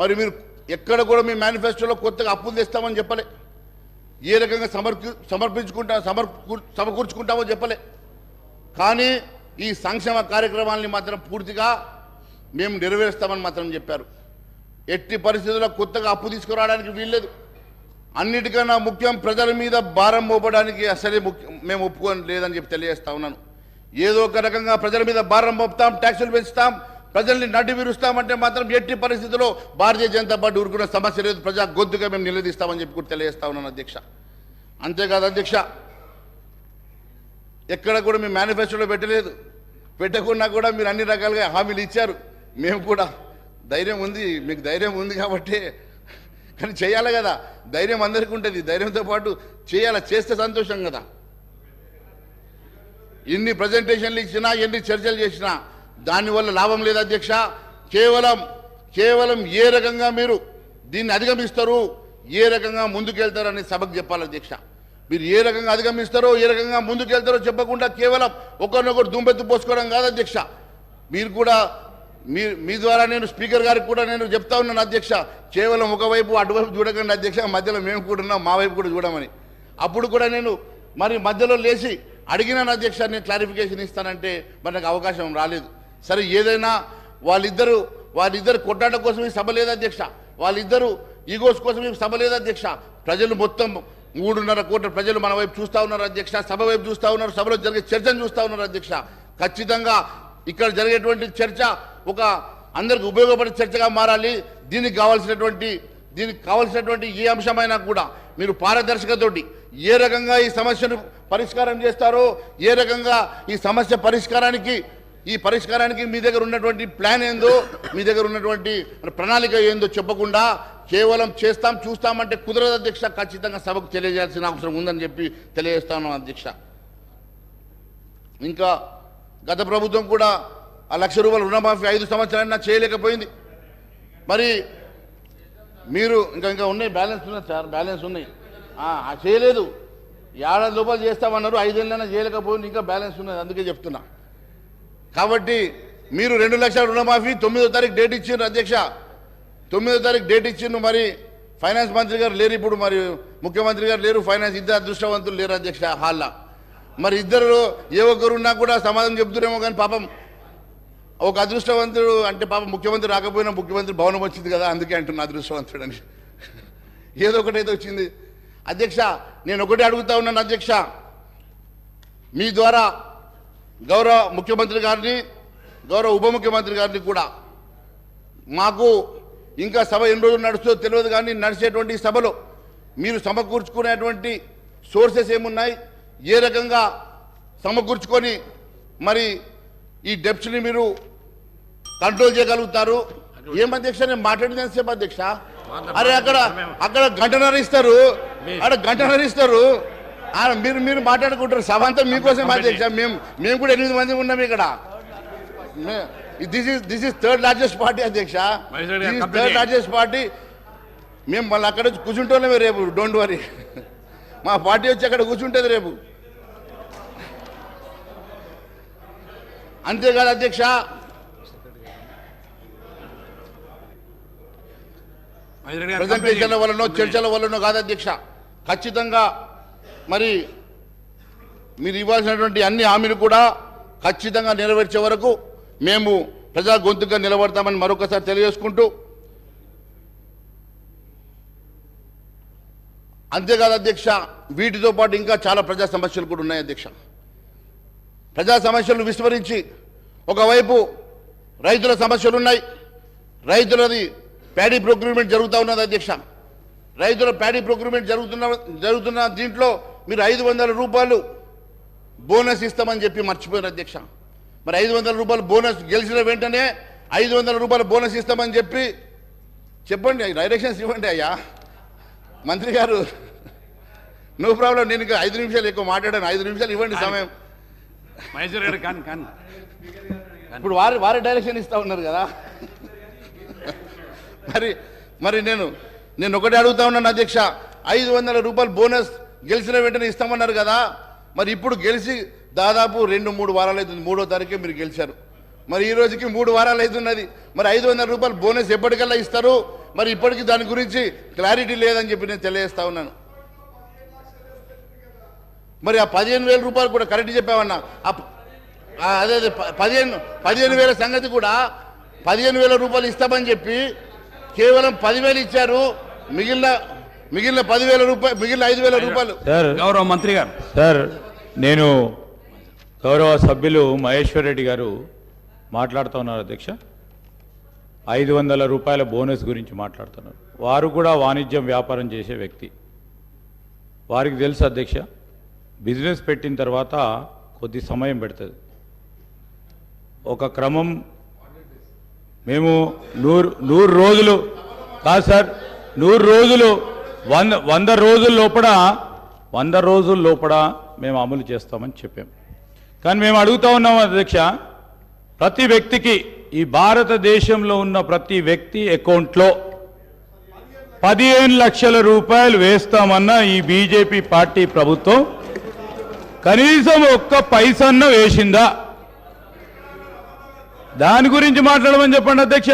మరి మీరు ఎక్కడ కూడా మీ మేనిఫెస్టోలో కొత్తగా అప్పులు తెస్తామని చెప్పలే, ఏ రకంగా సమకూర్చుకుంటామో చెప్పలే. కానీ ఈ సంక్షేమ కార్యక్రమాలని మాత్రం పూర్తిగా మేము నెరవేరుస్తామని మాత్రం చెప్పారు. ఎట్టి పరిస్థితుల్లో కొత్తగా అప్పు తీసుకురావడానికి వీల్లేదు. అన్నిటికన్నా ముఖ్యం ప్రజల మీద భారం మోపడానికి అసలే మేము ఒప్పుకొని లేదని చెప్పి తెలియజేస్తా ఉన్నాను. ఏదో ఒక రకంగా ప్రజల మీద భారం మోపుతాం, ట్యాక్సులు పెంచుతాం, ప్రజల్ని నడ్డి విరుస్తామంటే మాత్రం ఎట్టి పరిస్థితుల్లో భారతీయ జనతా పార్టీ ఊరుకున్న సమస్య లేదు. ప్రజా గొంతుగా మేము నిలదీస్తామని చెప్పి కూడా తెలియజేస్తా ఉన్నాను అధ్యక్ష. అంతేకాదు అధ్యక్ష, ఎక్కడ కూడా మీ మేనిఫెస్టోలో పెట్టలేదు. పెట్టకుండా కూడా మీరు అన్ని రకాలుగా హామీలు ఇచ్చారు. మేము కూడా ధైర్యం ఉంది, మీకు ధైర్యం ఉంది కాబట్టి, కానీ చేయాలి కదా. ధైర్యం అందరికీ ఉంటుంది, ధైర్యంతో పాటు చేయాలి, చేస్తే సంతోషం కదా. ఎన్ని ప్రజెంటేషన్లు ఇచ్చినా, ఎన్ని చర్చలు చేసినా దానివల్ల లాభం లేదు అధ్యక్ష. కేవలం ఏ రకంగా మీరు దీన్ని అధిగమిస్తారు, ఏ రకంగా ముందుకెళ్తారని సభకు చెప్పాలి అధ్యక్ష. మీరు ఏ రకంగా అధిగమిస్తారో, ఏ రకంగా ముందుకెళ్తారో చెప్పకుండా కేవలం ఒకరినొకరు దుంబెత్తు పోసుకోవడం కాదు అధ్యక్ష. మీరు కూడా మీ ద్వారా నేను స్పీకర్ గారికి కూడా నేను చెప్తా ఉన్నాను అధ్యక్ష, కేవలం ఒకవైపు అటువైపు చూడకండి అధ్యక్ష, మధ్యలో మేము కూడా ఉన్నాం, మా వైపు కూడా చూడమని. అప్పుడు కూడా నేను మరి మధ్యలో లేచి అడిగినాను అధ్యక్ష, నేను క్లారిఫికేషన్ ఇస్తానంటే మరి నాకు అవకాశం రాలేదు. సరే, ఏదైనా వాళ్ళిద్దరు కొట్లాట కోసం ఈ సభ లేదు అధ్యక్ష, వాళ్ళిద్దరు ఈగోస్ కోసం ఈ సభ లేదు అధ్యక్ష. ప్రజలు మొత్తం 3.5 కోట్ల ప్రజలు మన వైపు చూస్తూ ఉన్నారు అధ్యక్ష, సభ వైపు చూస్తూ ఉన్నారు, సభలో జరిగే చర్చను చూస్తూ ఉన్నారు అధ్యక్ష. ఖచ్చితంగా ఇక్కడ జరిగేటువంటి చర్చ ఒక అందరికి ఉపయోగపడే చర్చగా మారాలి. దీనికి కావాల్సినటువంటి ఏ అంశమైనా కూడా మీరు పారదర్శకతోటి ఏ రకంగా ఈ సమస్యను పరిష్కారం చేస్తారో, ఏ రకంగా ఈ సమస్య పరిష్కారానికి మీ దగ్గర ఉన్నటువంటి ప్లాన్ ఏందో, మీ దగ్గర ఉన్నటువంటి ప్రణాళిక ఏందో చెప్పకుండా కేవలం చేస్తాం చూస్తామంటే కుదరదు అధ్యక్ష. ఖచ్చితంగా సభకు తెలియజేయాల్సిన అవసరం ఉందని చెప్పి తెలియజేస్తాను అధ్యక్ష. ఇంకా గత ప్రభుత్వం కూడా ఆ ₹1,00,000 రుణమాఫీ 5 సంవత్సరాలైనా చేయలేకపోయింది. మరి మీరు ఇంకా ఉన్నాయి, బ్యాలెన్స్ ఉన్నాయి సార్, బ్యాలెన్స్ ఉన్నాయి, చేయలేదు. ఏడాది లోపల చేస్తామన్నారు, 5 ఏళ్ళైనా చేయలేకపోయింది, ఇంకా బ్యాలెన్స్ ఉన్నది, అందుకే చెప్తున్నా. కాబట్టి మీరు 2 లక్షల రుణమాఫీ 9వ తారీఖు డేట్ ఇచ్చిండ్రు అధ్యక్ష, 9వ తారీఖు డేట్ ఇచ్చిండ్రు. మరి ఫైనాన్స్ మంత్రి గారు లేరు ఇప్పుడు, మరి ముఖ్యమంత్రి గారు లేరు, ఫైనాన్స్ ఇద్దరు అదృష్టవంతులు లేరు అధ్యక్ష హాల్లో. మరి ఇద్దరు ఏ ఒక్కరున్నా కూడా సమాధానం చెప్తురేమో, కానీ పాపం ఒక అదృష్టవంతుడు అంటే పాపం ముఖ్యమంత్రి రాకపోయినా ముఖ్యమంత్రి భవనం వచ్చింది కదా, అందుకే అంటున్నా అదృష్టవంతుడు అని. ఏదో ఒకటైతే వచ్చింది అధ్యక్ష. నేను ఒకటే అడుగుతా ఉన్నాను అధ్యక్ష, మీ ద్వారా గౌరవ ముఖ్యమంత్రి గారిని, గౌరవ ఉప ముఖ్యమంత్రి గారిని కూడా, మాకు ఇంకా సభ ఎన్ని రోజులు నడుస్తుందో తెలియదు, కానీ నడిచేటువంటి సభలో మీరు సమకూర్చుకునేటువంటి సోర్సెస్ ఏమున్నాయి, ఏ రకంగా సమకూర్చుకొని మరి ఈ డెప్స్ని మీరు కంట్రోల్ చేయగలుగుతారు. ఏం అధ్యక్ష, నేను మాట్లాడింది ఎంతసేపు అధ్యక్ష? అరే అక్కడ గంటన్నర ఇస్తారు, మీరు మాట్లాడుకుంటారు, సభ అంతా మీకోసం అధ్యక్ష. మేము కూడా 8 మంది ఉన్నాం ఇక్కడ. This is third largest party అధ్యక్ష, థర్డ్ లార్జెస్ట్ పార్టీ. మేము మళ్ళీ అక్కడ వచ్చి కూర్చుంటామే రేపు, డోంట్ వరీ. మా పార్టీ వచ్చి అక్కడ కూర్చుంటుంది రేపు. అంతేకాదు అధ్యక్ష, ప్రజెంటేషన్ల వల్లనో చర్చల వల్లనో కాదు అధ్యక్ష, ఖచ్చితంగా మరి మీరు ఇవ్వాల్సినటువంటి అన్ని హామీలు కూడా ఖచ్చితంగా నెరవేర్చే వరకు మేము ప్రజా గొంతుగా నిలబడతామని మరొకసారి తెలియజేసుకుంటూ, అంతేకాదు అధ్యక్ష, వీటితో పాటు ఇంకా చాలా ప్రజా సమస్యలు కూడా ఉన్నాయి అధ్యక్ష. ప్రజా సమస్యలను విస్మరించి ఒకవైపు రైతుల సమస్యలు ఉన్నాయి, రైతులది ప్యాడీ ప్రొక్యూర్మెంట్ జరుగుతూ ఉన్నది అధ్యక్ష. రైతుల ప్యాడీ ప్రొక్యూర్మెంట్ జరుగుతున్న దీంట్లో మీరు 500 రూపాయలు బోనస్ ఇస్తామని చెప్పి మర్చిపోయారు అధ్యక్ష. మరి 500 రూపాయలు బోనస్ గెలిచిన వెంటనే 500 రూపాయలు బోనస్ ఇస్తామని చెప్పండి, డైరెక్షన్స్ ఇవ్వండి అయ్యా మంత్రి గారు. నో ప్రాబ్లం, నేను ఇంకా 5 నిమిషాలు ఎక్కువ మాట్లాడాను, 5 నిమిషాలు ఇవ్వండి సమయం. మహేశ్వర్ గారు కానీ ఇప్పుడు వారి డైరెక్షన్ ఇస్తా ఉన్నారు కదా. మరి నేను ఒకటే అడుగుతా ఉన్నాను అధ్యక్ష, 500 రూపాయలు బోనస్ గెలిచిన వెంటనే ఇస్తామన్నారు కదా. మరి ఇప్పుడు గెలిచి దాదాపు 2-3 వారాలు అవుతుంది, 3వ తారీఖే మీరు గెలిచారు. మరి ఈ రోజుకి 3 వారాలు అవుతున్నది. మరి 500 రూపాయలు బోనస్ ఎప్పటికల్లా ఇస్తారు? మరి ఇప్పటికీ దాని గురించి క్లారిటీ లేదని చెప్పి నేను తెలియజేస్తా ఉన్నాను. మరి ఆ 15,000 రూపాయలు కూడా కరెక్ట్ చెప్పామన్నా, అదే 15,000 సంగతి కూడా 15,000 రూపాయలు ఇస్తామని చెప్పి కేవలం 10,000 ఇచ్చారు. మిగిలిన 10,000 రూపాయలు, మిగిలిన 5,000 రూపాయలు. గౌరవ మంత్రి గారు. సార్, నేను గౌరవ సభ్యులు మహేశ్వర్ రెడ్డి గారు మాట్లాడుతూ ఉన్నారు అధ్యక్ష. 500 రూపాయల బోనస్ గురించి మాట్లాడుతున్నారు. వారు కూడా వాణిజ్యం వ్యాపారం చేసే వ్యక్తి. వారికి తెలుసు అధ్యక్ష, బిజినెస్ పెట్టిన తర్వాత కొద్ది సమయం పెడుతుంది. ఒక క్రమం మేము 100 రోజులు కాదు సార్, 100 రోజులు 100 రోజుల లోపల మేము అమలు చేస్తామని చెప్పాం. కానీ మేము అడుగుతా ఉన్నాం అధ్యక్ష, ప్రతి వ్యక్తికి, ఈ భారతదేశంలో ఉన్న ప్రతి వ్యక్తి అకౌంట్లో 15 లక్షల రూపాయలు వేస్తామన్న ఈ బీజేపీ పార్టీ ప్రభుత్వం కనీసం ఒక్క పైసన్న వేసిందా? దాని గురించి మాట్లాడమని చెప్పండి అధ్యక్ష.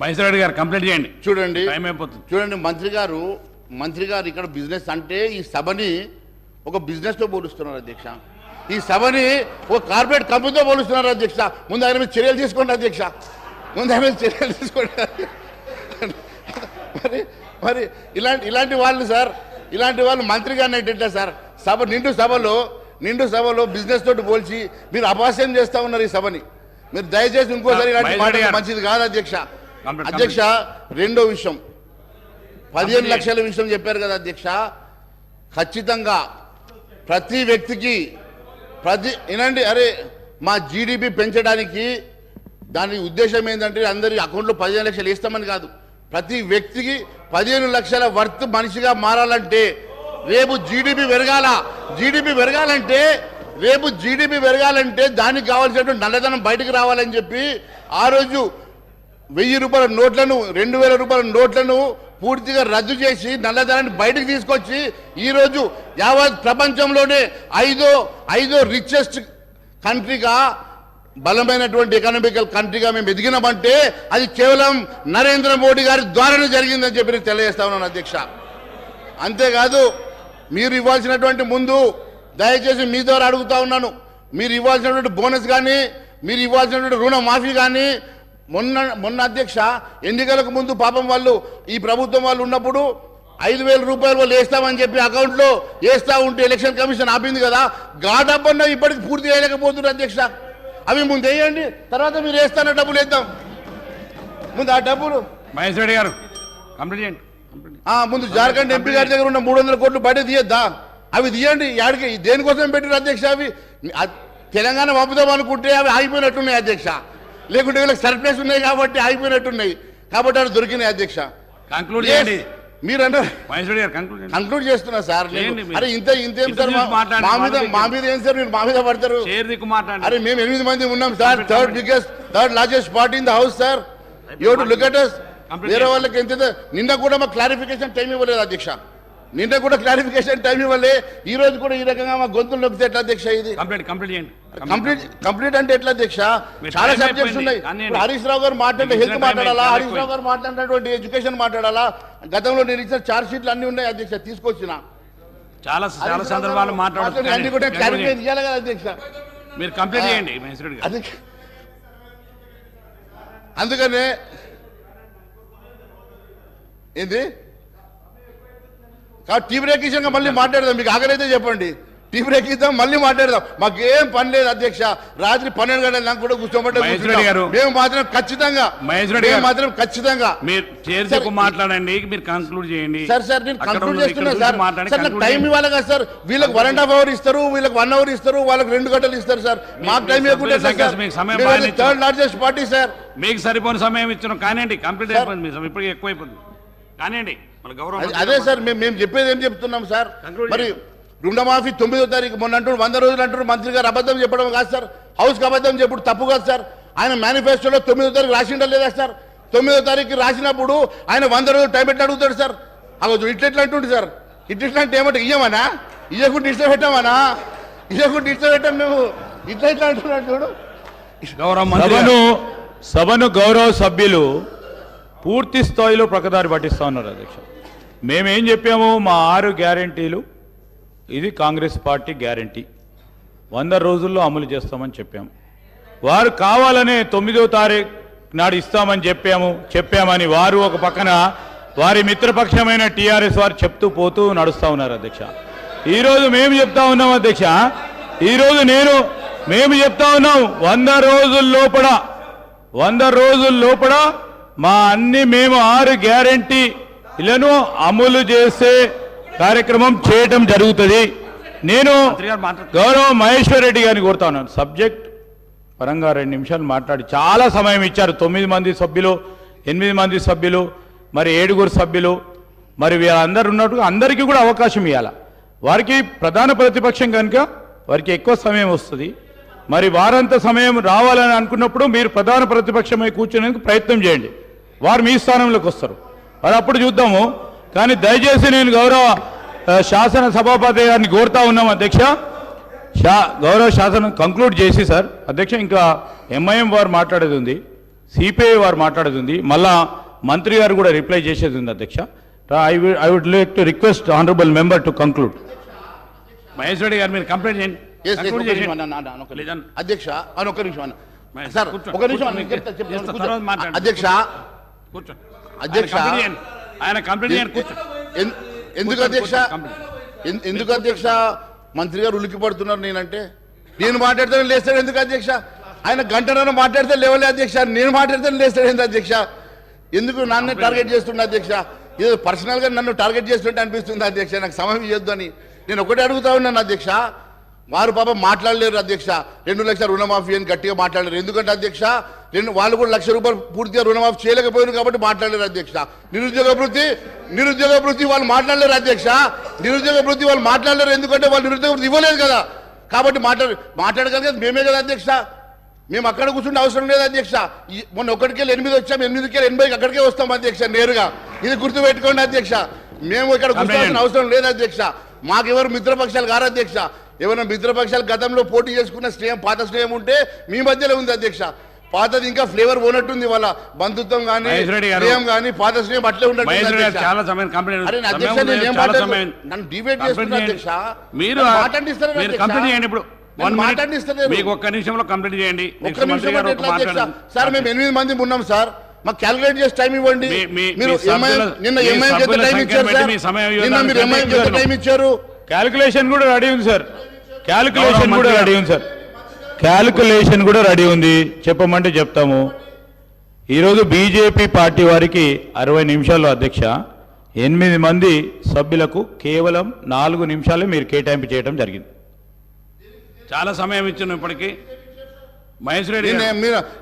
మహేశ్వర్ రెడ్డి గారు కంప్లీట్ చేయండి. చూడండి, టైం అయిపోతుంది. చూడండి మంత్రి గారు ఇక్కడ బిజినెస్ అంటే ఈ సభని ఒక బిజినెస్తో పోలుస్తున్నారు అధ్యక్ష. ఈ సభని ఒక కార్పొరేట్ కంపెనీతో పోలుస్తున్నారు అధ్యక్ష. ముందు ఆయన మీద చర్యలు తీసుకోండి అధ్యక్ష, ముందు ఆయన మీద చర్యలు తీసుకోండి. మరి ఇలాంటి వాళ్ళు సార్, ఇలాంటి వాళ్ళు మంత్రి గారిని ఎట్లా సార్? నిండు సభలో బిజినెస్ తోటి పోల్చి మీరు అపహాస్యం చేస్తా ఉన్నారు ఈ సభని. మీరు దయచేసి ఇంకోసారి ఇలాంటి మాట మంచిది కాదు అధ్యక్ష. అధ్యక్ష, రెండో విషయం, 15 లక్షల విషయం చెప్పారు కదా అధ్యక్ష. ఖచ్చితంగా ప్రతి వ్యక్తికి వినండి, అరే మా జీడిపి పెంచడానికి దాని ఉద్దేశం ఏంటంటే అందరి అకౌంట్లో 15 లక్షలు వేస్తామని కాదు. ప్రతి వ్యక్తికి 15 లక్షల వర్త్ మనిషిగా మారాలంటే రేపు జీడిపి పెరగాలంటే దానికి కావాల్సినటువంటి నల్లధనం బయటకు రావాలని చెప్పి ఆ రోజు 1000 రూపాయల నోట్లను, 2000 రూపాయల నోట్లను పూర్తిగా రద్దు చేసి నల్లధనాన్ని బయటకు తీసుకొచ్చి ఈరోజు యావత్ ప్రపంచంలోనే ఐదో రిచెస్ట్ కంట్రీగా, బలమైనటువంటి ఎకనామికల్ కంట్రీగా మేము ఎదిగినామంటే అది కేవలం నరేంద్ర మోడీ గారి ద్వారానే జరిగిందని చెప్పి నేను తెలియజేస్తా ఉన్నాను అధ్యక్ష. అంతేకాదు, మీరు ఇవ్వాల్సినటువంటి ముందు దయచేసి మీ ద్వారా అడుగుతా ఉన్నాను, మీరు ఇవ్వాల్సినటువంటి బోనస్ కానీ, మీరు ఇవ్వాల్సినటువంటి రుణమాఫీ కానీ, మొన్న అధ్యక్ష ఎన్నికలకు ముందు పాపం వాళ్ళు, ఈ ప్రభుత్వం వాళ్ళు ఉన్నప్పుడు 5,000 రూపాయలు వాళ్ళు వేస్తామని చెప్పి అకౌంట్లో వేస్తా ఉంటే ఎలక్షన్ కమిషన్ ఆపింది కదా. డబ్బన్నా ఇప్పటికి పూర్తి చేయలేకపోతున్నారు అధ్యక్ష. అవి ముందు వేయండి, తర్వాత మీరు వేస్తాన డబ్బులు వేద్దాం. ముందు ఆ డబ్బులు మహేశ్వర్ రెడ్డి గారు కంప్లీట్ చేయండి. ముందు జార్ఖండ్ ఎంపీ గారి దగ్గర ఉన్న 300 కోట్లు బయట తీయద్దా? అవి తీయండి. యాడికి దేనికోసం పెట్టారు అధ్యక్ష? అవి తెలంగాణ పంపుదాం అనుకుంటే అవి ఆగిపోయినట్టున్నాయి అధ్యక్ష. లేకుంటే వీళ్ళకి సర్ప్లస్ ఉన్నాయి కాబట్టి ఆగిపోయినట్టున్నాయి, కాబట్టి అవి దొరికినాయి అధ్యక్ష. కంక్లూడ్ చేయండి. మీరు అన్నారు కంక్లూడ్ చేస్తున్నా సార్. అరే ఇంతేం సార్, మా మీద ఏం సార్, మీరు మా మీద పడతారు? అరే మేము 8 మంది ఉన్నాం sir, third largest party in the house sir. You to look at us. వేరే వాళ్ళకి ఎంత నిన్న కూడా మాకు క్లారిఫికేషన్ టైం ఇవ్వలేదు అధ్యక్ష. ఈ రోజు కూడా ఈ రకంగా మా గొంతులు నొక్కితే ఎట్లా అధ్యక్ష? ఇది కంప్లీట్ అంటే ఎట్లా అధ్యక్ష? చాలా సబ్జెక్ట్స్ ఉన్నాయి. హరీష్ రావు గారు మాట్లాడే హెల్త్ మాట్లాడాలా, హరీష్ రావు గారు మాట్లాడినటువంటి ఎడ్యుకేషన్ మాట్లాడాలా. గతంలో నేను ఇచ్చిన చార్జ్ షీట్లు అన్ని ఉన్నాయి అధ్యక్ష, తీసుకొచ్చిన చాలా సందర్భాలు మాట్లాడుతున్నారు. అన్ని కూడా క్లారిఫై చేయాలి కదా అధ్యక్ష. మీరు కంప్లీట్ చేయండి. అందుకనే ఏంది టీ బ్రేక్ విషయంగా మళ్ళీ మాట్లాడదాం. మీకు ఆగలైతే చెప్పండి. టీ బ్రేక్ ఇద్దాం, మళ్ళీ మాట్లాడదాం. మాకేం పని లేదు అధ్యక్ష. రాత్రి 12 గంటల నాకు కూడా కూర్చోబట్టే మేము మాత్రం ఖచ్చితంగా మీరు చేర్చుకు మాట్లాడండి, మీరు కంక్లూడ్ చేయండి. సార్ నేను కంక్లూడ్ చేస్తున్నా సార్. సార్ నాకు టైం ఇవ్వాలి కదా సార్. వీళ్ళకి 1.5 అవర్ ఇస్తారు, వీళ్ళకి 1 అవర్ ఇస్తారు, వాళ్ళకి 2 గంటలు ఇస్తారు సార్. మాకు టైం ఇవ్వకుండా థర్డ్ లార్జెస్ట్ పార్టీ సార్. మీకు సరిపోని సమయం ఇచ్చిన కానివ్వండి, కంప్లీట్ అయిపోయింది మీ సమయం, ఇప్పటికీ ఎక్కువైపోయింది కానివ్వండి. మన గౌరవం అదే సార్ మేము చెప్పేది ఏం చెప్తున్నాం సార్. మరి రుణమాఫీ 9వ తారీఖు మొన్న అంటారు, 100 రోజులు అంటారు. మంత్రి గారు అబద్ధం చెప్పడం కాదు సార్, హౌస్కి అబద్ధం చెప్పుడు తప్పు కాదు సార్. ఆయన మేనిఫెస్టోలో 9వ తారీఖు రాసిండా లేదా సార్? 9వ తారీఖు రాసినప్పుడు ఆయన 100 రోజులు టైం పెట్టి అడుగుతాడు సార్. అగో ఇట్లా అంటుండే సార్. ఇట్లా అంటే ఏమంటే ఇయ్యమనా, ఇయ్యకుండా ఇట్లా పెట్టామనా, ఇయ్యకుండా ఇట్లా పెట్టాం మేము, ఇట్లా అంటున్నాడు చూడు. సభను గౌరవ సభ్యులు పూర్తి స్థాయిలో ప్రకదారి పట్టిస్తా ఉన్నారు అధ్యక్ష. మేమేం చెప్పాము, మా 6 గ్యారెంటీలు ఇది కాంగ్రెస్ పార్టీ గ్యారెంటీ 100 రోజుల్లో అమలు చేస్తామని చెప్పాము. వారు కావాలనే 9వ తారీఖు నాడు ఇస్తామని చెప్పామని వారు ఒక పక్కన వారి మిత్రపక్షమైన టీఆర్ఎస్ వారు చెప్తూ పోతూ నడుస్తూ ఉన్నారు అధ్యక్ష. ఈరోజు మేము చెప్తా ఉన్నాం అధ్యక్ష, ఈరోజు మేము చెప్తా ఉన్నాం 100 రోజుల లోపల మా మేము 6 గ్యారెంటీలను అమలు చేసే కార్యక్రమం చేయటం జరుగుతుంది. నేను గౌరవ మహేశ్వర్ రెడ్డి గారిని కోరుతా ఉన్నాను, సబ్జెక్ట్ పరంగా 2 నిమిషాలు మాట్లాడి చాలా సమయం ఇచ్చారు. 9 మంది సభ్యులు, 8 మంది సభ్యులు, మరి 7 సభ్యులు, మరి వీళ్ళందరూ ఉన్నట్టుగా అందరికీ కూడా అవకాశం ఇవ్వాలి. వారికి ప్రధాన ప్రతిపక్షం కనుక వారికి ఎక్కువ సమయం వస్తుంది. మరి వారంత సమయం రావాలని అనుకున్నప్పుడు మీరు ప్రధాన ప్రతిపక్షమై కూర్చునేందుకు ప్రయత్నం చేయండి. వారు మీ స్థానంలోకి వస్తారు, మరి అప్పుడు చూద్దాము. కానీ దయచేసి నేను గౌరవ శాసన సభాపతి గారిని కోరుతా ఉన్నాం అధ్యక్ష, గౌరవ శాసనం కంక్లూడ్ చేసి సార్ అధ్యక్ష, ఇంకా ఎంఐఎం వారు మాట్లాడేది ఉంది, సిపిఐ వారు మాట్లాడేది ఉంది, మళ్ళా మంత్రి గారు కూడా రిప్లై చేసేది ఉంది అధ్యక్ష. I would like to request honourable member to conclude. Mahesh Reddy గారు మీరు కంప్లైంట్ చేయండి అధ్యక్ష. ఒక నిమిషం అధ్యక్ష. అధ్యక్ష ఆయన కంప్లైంట్ ఎందుకు అధ్యక్ష మంత్రి గారు ఉలికి పడుతున్నారు? నేను మాట్లాడితే లేస్తాడు ఎందుకు అధ్యక్ష? ఆయన గంటన్నర మాట్లాడితే లేవలే అధ్యక్ష, నేను మాట్లాడితే లేస్తాడు ఎందుకు అధ్యక్ష? ఎందుకు నన్ను టార్గెట్ చేస్తుండే అధ్యక్ష? ఏదో పర్సనల్గా నన్ను టార్గెట్ చేస్తుంటే అనిపిస్తుంది అధ్యక్ష. నాకు సమయం ఇవ్వద్దు అని నేను ఒకటే అడుగుతా ఉన్నాను అధ్యక్ష. వారు పాపం మాట్లాడలేరు అధ్యక్ష. 2 లక్షల రుణమాఫీ అని గట్టిగా మాట్లాడలేరు. ఎందుకంటే అధ్యక్ష వాళ్ళు కూడా ₹1,00,000 పూర్తిగా రుణమాఫీ చేయలేకపోయారు కాబట్టి మాట్లాడలేరు అధ్యక్ష. నిరుద్యోగ వృత్తి వాళ్ళు మాట్లాడలేరు అధ్యక్ష. నిరుద్యోగ వృత్తి వాళ్ళు మాట్లాడలేరు ఎందుకంటే వాళ్ళు నిరుద్యోగ వృత్తి ఇవ్వలేదు కదా. కాబట్టి మాట్లాడగలిగేది మేమే కదా అధ్యక్ష. మేము అక్కడ కూర్చుంటే అవసరం లేదు అధ్యక్ష. మొన్న 1కెళ్ళి 8 వచ్చాం, 8కెళ్ళి 80 అక్కడికే వస్తాం అధ్యక్ష నేరుగా. ఇది గుర్తుపెట్టుకోండి అధ్యక్ష. మేము ఇక్కడ కూర్చోవాల్సిన అవసరం లేదు అధ్యక్ష. మాకెవరు మిత్రపక్షాలు కారు అధ్యక్ష. ఏమైనా మిత్రపక్షాలు గతంలో పోటీ చేసుకున్న స్నేహం, పాత స్నేహం ఉంటే మీ మధ్యలో ఉంది అధ్యక్ష. పాతది ఇంకా ఫ్లేవర్ పోనట్టుంది, వాళ్ళ బంధుత్వం కానీ స్నేహం కానీ పాత స్నేహం అట్లే ఉన్నట్టు. నన్ను డిబేట్ చేస్తున్నా అధ్యక్ష. మీరు మీకు ఒక్క నిమిషంలో కంప్లీట్ చేయండి. సార్ మేము 8 మంది ఉన్నాం సార్, మాకు క్యాలిక్యులేట్ చేసి టైం ఇవ్వండి. మీరు నిన్న ఎంఐఎం చేత టైం ఇచ్చారు సార్, నిన్న మీరు ఎంఐఎం చేత టైం ఇచ్చారు. క్యాలిక్యులేషన్ కూడా రెడీ ఉంది సార్, క్యాలిక్యులేషన్ కూడా రెడీ ఉంది, చెప్పమంటే చెప్తాము. ఈరోజు బీజేపీ పార్టీ వారికి 60 నిమిషాలు అధ్యక్ష, 8 మంది సభ్యులకు కేవలం 4 నిమిషాలే మీరు కేటాయింపు చేయడం జరిగింది. చాలా సమయం ఇచ్చాను ఇప్పటికీ. మహేష్ రెడ్డి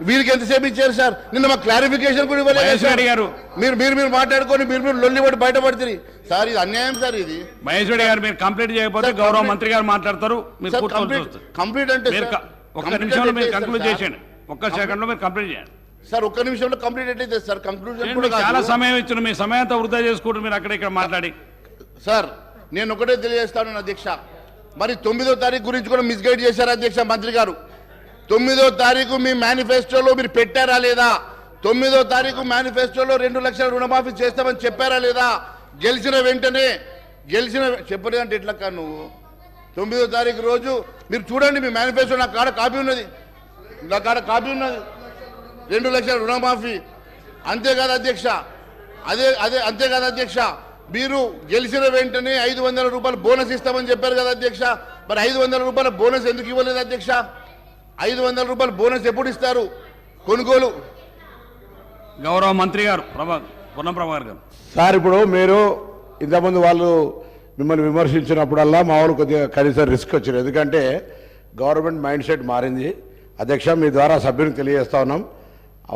వీరికి ఎంతసేపు ఇచ్చారు సార్? నిన్న మాకు క్లారిఫికేషన్ కూడా ఇవ్వలేదు మహేష్ రెడ్డి గారు. మీరు మాట్లాడుకొని మీరు లొల్లి పడి బయటపడుతుంది సార్, ఇది అన్యాయం సార్. ఇది మహేష్ రెడ్డి గారు మీరు కంప్లీట్ చేయకపోతే గౌరవ మంత్రి గారు మాట్లాడతారు. కంప్లీట్ అంటే ఒక్క నిమిషంలో మీరు కంక్లూడ్ చేసేయండి, ఒక్క సెకండ్ లో మీరు కంప్లీట్ చేయండి సార్. ఒక్క నిమిషంలో కంప్లీట్ అయితే సార్ కంక్లూజన్ చాలా సమయం ఇచ్చిన, మీ సమయంతో వృధా చేసుకుంటూ మీరు అక్కడ ఇక్కడ మాట్లాడి. సార్ నేను ఒకటే తెలియజేస్తాను అధ్యక్ష, మరి 9వ తారీఖు గురించి కూడా మిస్గైడ్ చేశారు అధ్యక్ష మంత్రి గారు. 9వ తారీఖు మీ మేనిఫెస్టోలో మీరు పెట్టారా లేదా? 9వ తారీఖు మేనిఫెస్టోలో 2 లక్షల రుణమాఫీ చేస్తామని చెప్పారా లేదా? గెలిచిన వెంటనే చెప్పలేదంటే ఎట్లా నువ్వు 9వ తారీఖు రోజు మీరు చూడండి మీ మేనిఫెస్టో, నా కాడ కాపీ ఉన్నది 2 లక్షల రుణమాఫీ. అంతేకాదు అధ్యక్ష, అంతేకాదు అధ్యక్ష, మీరు గెలిచిన వెంటనే 500 రూపాయలు బోనస్ ఇస్తామని చెప్పారు కదా అధ్యక్ష. మరి 500 రూపాయల బోనస్ ఎందుకు ఇవ్వలేదు అధ్యక్ష? 500 రూపాయల బోనస్ ఎప్పుడు ఇస్తారు? కొనుగోలు. గౌరవ మంత్రి గారు పొన్నం ప్రభాకర్ గారు. సార్ ఇప్పుడు మీరు ఇంతకుముందు వాళ్ళు మిమ్మల్ని విమర్శించినప్పుడల్లా మా వాళ్ళు కొద్దిగా కనీసం రిస్క్ వచ్చారు. ఎందుకంటే గవర్నమెంట్ మైండ్ సెట్ మారింది. అధ్యక్ష, మీ ద్వారా సభ్యునికి తెలియజేస్తా ఉన్నాం.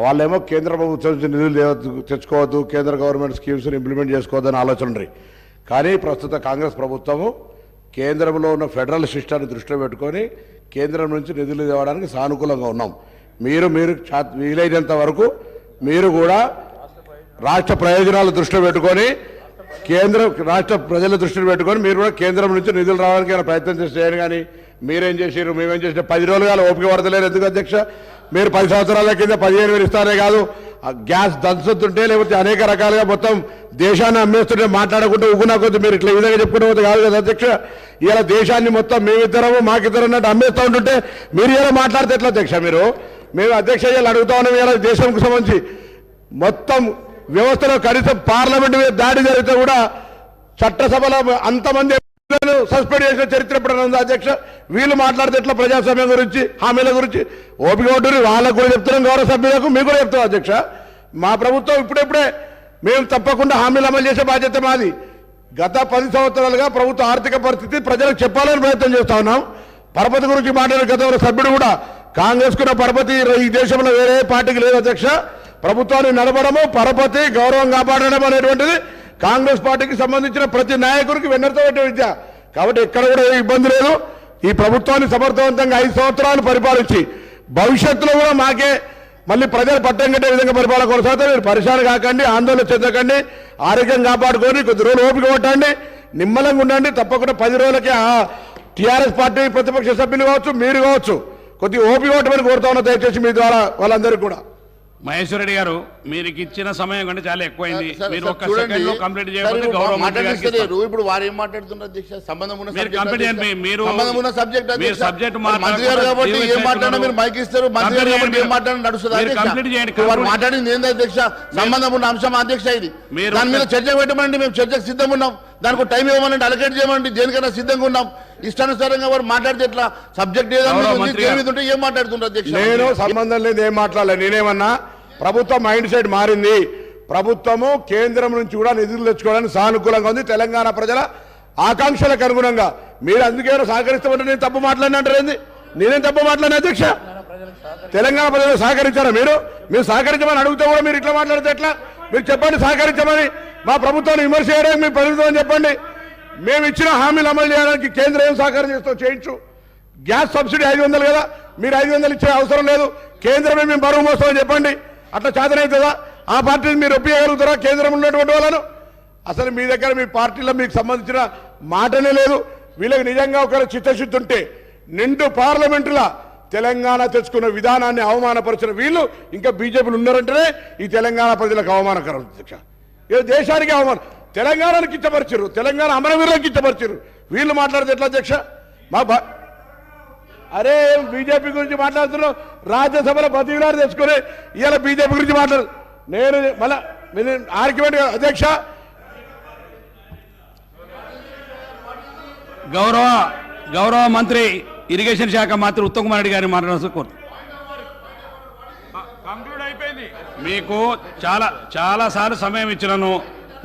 వాళ్ళేమో కేంద్ర ప్రభుత్వం నుంచి నిధులు తెచ్చుకోవద్దు, కేంద్ర గవర్నమెంట్ స్కీమ్స్ని ఇంప్లిమెంట్ చేసుకోవద్దని ఆలోచన ఉంది. కానీ ప్రస్తుత కాంగ్రెస్ ప్రభుత్వము కేంద్రంలో ఉన్న ఫెడరల్ సిస్టాన్ని దృష్టిలో పెట్టుకొని కేంద్రం నుంచి నిధులు తేవడానికి సానుకూలంగా ఉన్నాం. మీరు వీలైనంత వరకు మీరు కూడా రాష్ట్ర ప్రయోజనాలు దృష్టిలో పెట్టుకొని రాష్ట్ర ప్రజల దృష్టిలో పెట్టుకొని మీరు కూడా కేంద్రం నుంచి నిధులు రావడానికి ప్రయత్నం చేయండి. కానీ మీరేం చేసారు, మేమేం చేసిన 10 రోజులు ఓపిక పడతలేరు. ఎందుకు అధ్యక్ష? మీరు 10 సంవత్సరాల కింద 15,000 ఇస్తారే కాదు, గ్యాస్ దంచుతుంటే లేకపోతే అనేక రకాలుగా మొత్తం దేశాన్ని అమ్మేస్తుంటే మాట్లాడకుండా ఉగునా కొద్ది మీరు ఇట్లా ఈ విధంగా చెప్పుకుంటే పోతే కాదు కదా అధ్యక్ష. ఇలా దేశాన్ని మొత్తం మేమిద్దరము మాకిద్దరు అన్నట్టు అమ్మేస్తూ ఉంటుంటే మీరు ఇలా మాట్లాడితే ఎట్లా అధ్యక్ష? మేము అధ్యక్ష ఇలా అడుగుతా ఉన్నాం. ఇలా దేశంకు సంబంధించి మొత్తం వ్యవస్థలో కనీసం పార్లమెంట్ మీద దాడి జరిగితే కూడా చట్టసభలో అంతమంది సస్పెండ్ చేసిన చరిత్ర ఎప్పుడైనా ఉందా అధ్యక్ష? వీళ్ళు మాట్లాడితే ఎట్లా ప్రజాస్వామ్యం గురించి, హామీల గురించి? ఓపిక ఉంటుంది. వాళ్ళకు కూడా చెప్తున్నాం, గౌరవ సభ్యులకు మీకు కూడా చెప్తాం అధ్యక్ష. మా ప్రభుత్వం ఇప్పుడే మేము తప్పకుండా హామీలు అమలు చేసే బాధ్యత మాది. గత 10 సంవత్సరాలుగా ప్రభుత్వ ఆర్థిక పరిస్థితి ప్రజలకు చెప్పాలని ప్రయత్నం చేస్తా ఉన్నాం. పరపతి గురించి మాట్లాడే గతంలో సభ్యుడు కూడా కాంగ్రెస్కున్న పరపతి ఈ దేశంలో వేరే పార్టీకి లేదు అధ్యక్ష. ప్రభుత్వాన్ని నడపడము, పరపతి, గౌరవం కాపాడడం అనేటువంటిది కాంగ్రెస్ పార్టీకి సంబంధించిన ప్రతి నాయకుడికి వెన్నెరతో పెట్టే విద్య. కాబట్టి ఎక్కడ కూడా ఏ ఇబ్బంది లేదు. ఈ ప్రభుత్వాన్ని సమర్థవంతంగా 5 సంవత్సరాలు పరిపాలించి భవిష్యత్తులో కూడా మాకే మళ్ళీ ప్రజలు పట్టం కట్టే విధంగా పరిపాలన కొనసాగుతారు. మీరు పరిశాన కాకండి, ఆందోళన చెందకండి, ఆరోగ్యం కాపాడుకొని కొద్ది రోజులు ఓపిక కొట్టండి, నిమ్మలంగా ఉండండి. తప్పకుండా 10 రోజులకి టీఆర్ఎస్ పార్టీ ప్రతిపక్ష సభ్యులు కావచ్చు, మీరు కావచ్చు, కొద్దిగా ఓపిక కొట్టమని కోరుతా ఉన్నా దయచేసి మీ ద్వారా వాళ్ళందరికీ కూడా. మహేశ్వర రెడ్డి గారు, మీరు ఇచ్చిన సమయం కంటే చాలా ఎక్కువైంది. మీరు ఒక్క సెకండ్ లో కంప్లీట్ చేయకపోతే గౌరవ మంత్రి గారికి ఇస్తాను. ఇప్పుడు వారు ఏం మాట్లాడుతున్నారు అధ్యక్ష? సంబంధం ఉన్న మీరు కంప్లీట్ చేయండి. మీరు సబ్జెక్ట్ మీరు సబ్జెక్ట్ మంత్రి గారు కాబట్టి ఏం మాట్లాడినా మీరు మైక్ ఇస్తారు. మంత్రి గారు కాబట్టి ఏం మాట్లాడినా నడుస్తుంది. కంప్లీట్ చేయండి. వారు మాట్లాడింది ఏంది అధ్యక్ష? సంబంధం ఉన్న అంశం అధ్యక్ష. ఇది దాని మీద చర్చ పెట్టమండి. మేము చర్చకు సిద్ధంగా ఉన్నాం. దానికి టైం ఇవ్వమనండి, అలకేట్ చేయమండి, దేనికైనా సిద్ధంగా ఉన్నాం. ఇష్టానుసారంగా వారు మాట్లాడితే ఎట్లా? సబ్జెక్ట్ ఏదంటే ఏం మాట్లాడుతుంటారు అధ్యక్ష? నేను సంబంధం లేదు, ఏం మాట్లాడలేదు. నేనేమన్నా ప్రభుత్వం మైండ్ సెట్ మారింది. ప్రభుత్వము కేంద్రం నుంచి కూడా నిధులు తెచ్చుకోవడానికి సానుకూలంగా ఉంది. తెలంగాణ ప్రజల ఆకాంక్షలకు అనుగుణంగా మీరు అందుకేమో సహకరిస్తామంటే నేను తప్పు మాట్లాడినంటారు ఏంది? నేనేం తప్పు మాట్లాడిన అధ్యక్ష? తెలంగాణ ప్రజలు సహకరించారా? మీరు సహకరించమని అడిగితే కూడా మీరు ఇట్లా మాట్లాడితే ఎట్లా? మీరు చెప్పండి సహకరించమని. మా ప్రభుత్వాన్ని విమర్శ చేయడానికి మీ ప్రభుత్వం చెప్పండి. మేము ఇచ్చిన హామీలు అమలు చేయడానికి కేంద్రం ఏం సహకారం చేస్తాం చేయించు. గ్యాస్ సబ్సిడీ 500 కదా, మీరు 500 ఇచ్చే అవసరం లేదు, కేంద్రమే మేము బరువు మోస్తామని చెప్పండి. అట్లా చేతనవుతుందా? ఆ పార్టీని మీరు ఒప్పించగలుగుతారా కేంద్రంలో ఉన్నటువంటి వాళ్ళను? అసలు మీ దగ్గర మీ పార్టీలో మీకు సంబంధించిన మాటనే లేదు. వీళ్ళకి నిజంగా ఒకరు చిత్తశుద్ధి ఉంటే నిండు పార్లమెంటులా తెలంగాణ తెచ్చుకున్న విధానాన్ని అవమానపరిచిన వీళ్ళు ఇంకా బీజేపీలు ఉన్నారంటేనే ఈ తెలంగాణ ప్రజలకు అవమానకరం అధ్యక్ష. ఏ దేశానికి అవమానం. తెలంగాణను కిచ్చపరిచారు, తెలంగాణ అమరవీరులకు కిచ్చపరిచారు. వీళ్ళు మాట్లాడితే ఎట్లా అధ్యక్ష? అరే బీజేపీ గురించి మాట్లాడుతున్నావు, రాజ్యసభలో బతిలాడు తెచ్చుకొని ఇవాళ బీజేపీ గురించి మాట్లాడు. నేను మళ్ళా ఆర్గ్యుమెంట్ అధ్యక్ష. గౌరవ మంత్రి ఇరిగేషన్ శాఖ మంత్రి ఉత్తమ్ కుమార్ రెడ్డి గారిని మాట్లాడాల్సి కోరుతున్నాను. మీకు చాలా సార్లు సమయం ఇచ్చినాను,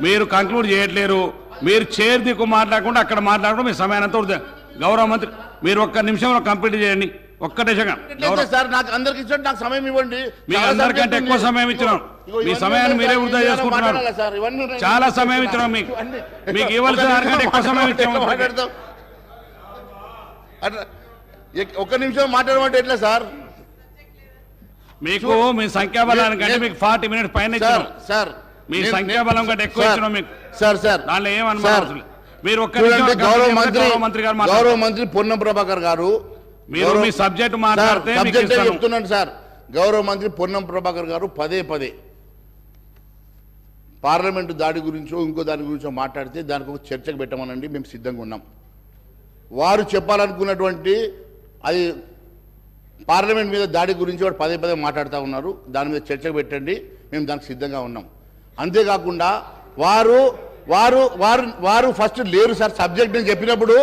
మీరు కంక్లూడ్ చేయట్లేరు. మీరు చైర్ దిక్కు మాట్లాడకుండా అక్కడ మాట్లాడకుండా మీ సమయాన్ని అంతా గౌరవ మంత్రి మీరు ఒక్క నిమిషంలో కంప్లీట్ చేయండి. ఒక్కటే సార్, నాకు అందరికి ఇచ్చండి, నాకు సమయం ఇవ్వండి. మీకు అందరికంటే ఎక్కువ సమయం ఇచ్చినాం. మీ సమయాన్ని మీరే వృధా చేసుకుంటున్నారు. చాలా సమయం ఇచ్చినాం. మీకు ఇవ్వాల్సిన దానికంటే ఎక్కువ సమయం ఇచ్చాము. ఒక్క నిమిషం మాట్లాడమంటే ఎట్లా సార్? మీకు మీ సంఖ్యాబలానికంటే మీకు 40 minutes పైన ఇచ్చినాం సార్. మీ సంఖ్యాబలం కంటే ఎక్కువ ఇచ్చినాం మీకు సార్. దాంట్లో ఏమనుమానం మీరు ఒక్క గౌరవ మంత్రి పొన్నం ప్రభాకర్ గారు, మీరు మీ సబ్జెక్ట్ మాట్లాడితే చెప్తున్నాను సార్. గౌరవ మంత్రి పొన్నం ప్రభాకర్ గారు పదే పార్లమెంటు దాడి గురించో ఇంకో దాని గురించో మాట్లాడితే దానికి ఒక చర్చకు పెట్టమనండి, మేము సిద్ధంగా ఉన్నాం. వారు చెప్పాలనుకున్నటువంటి అది పార్లమెంట్ మీద దాడి గురించి వాడు పదే మాట్లాడుతూ ఉన్నారు. దాని మీద చర్చకు పెట్టండి, మేము దానికి సిద్ధంగా ఉన్నాం. అంతేకాకుండా వారు వారు వారు వారు ఫస్ట్ లేరు సార్. సబ్జెక్ట్ అని చెప్పినప్పుడు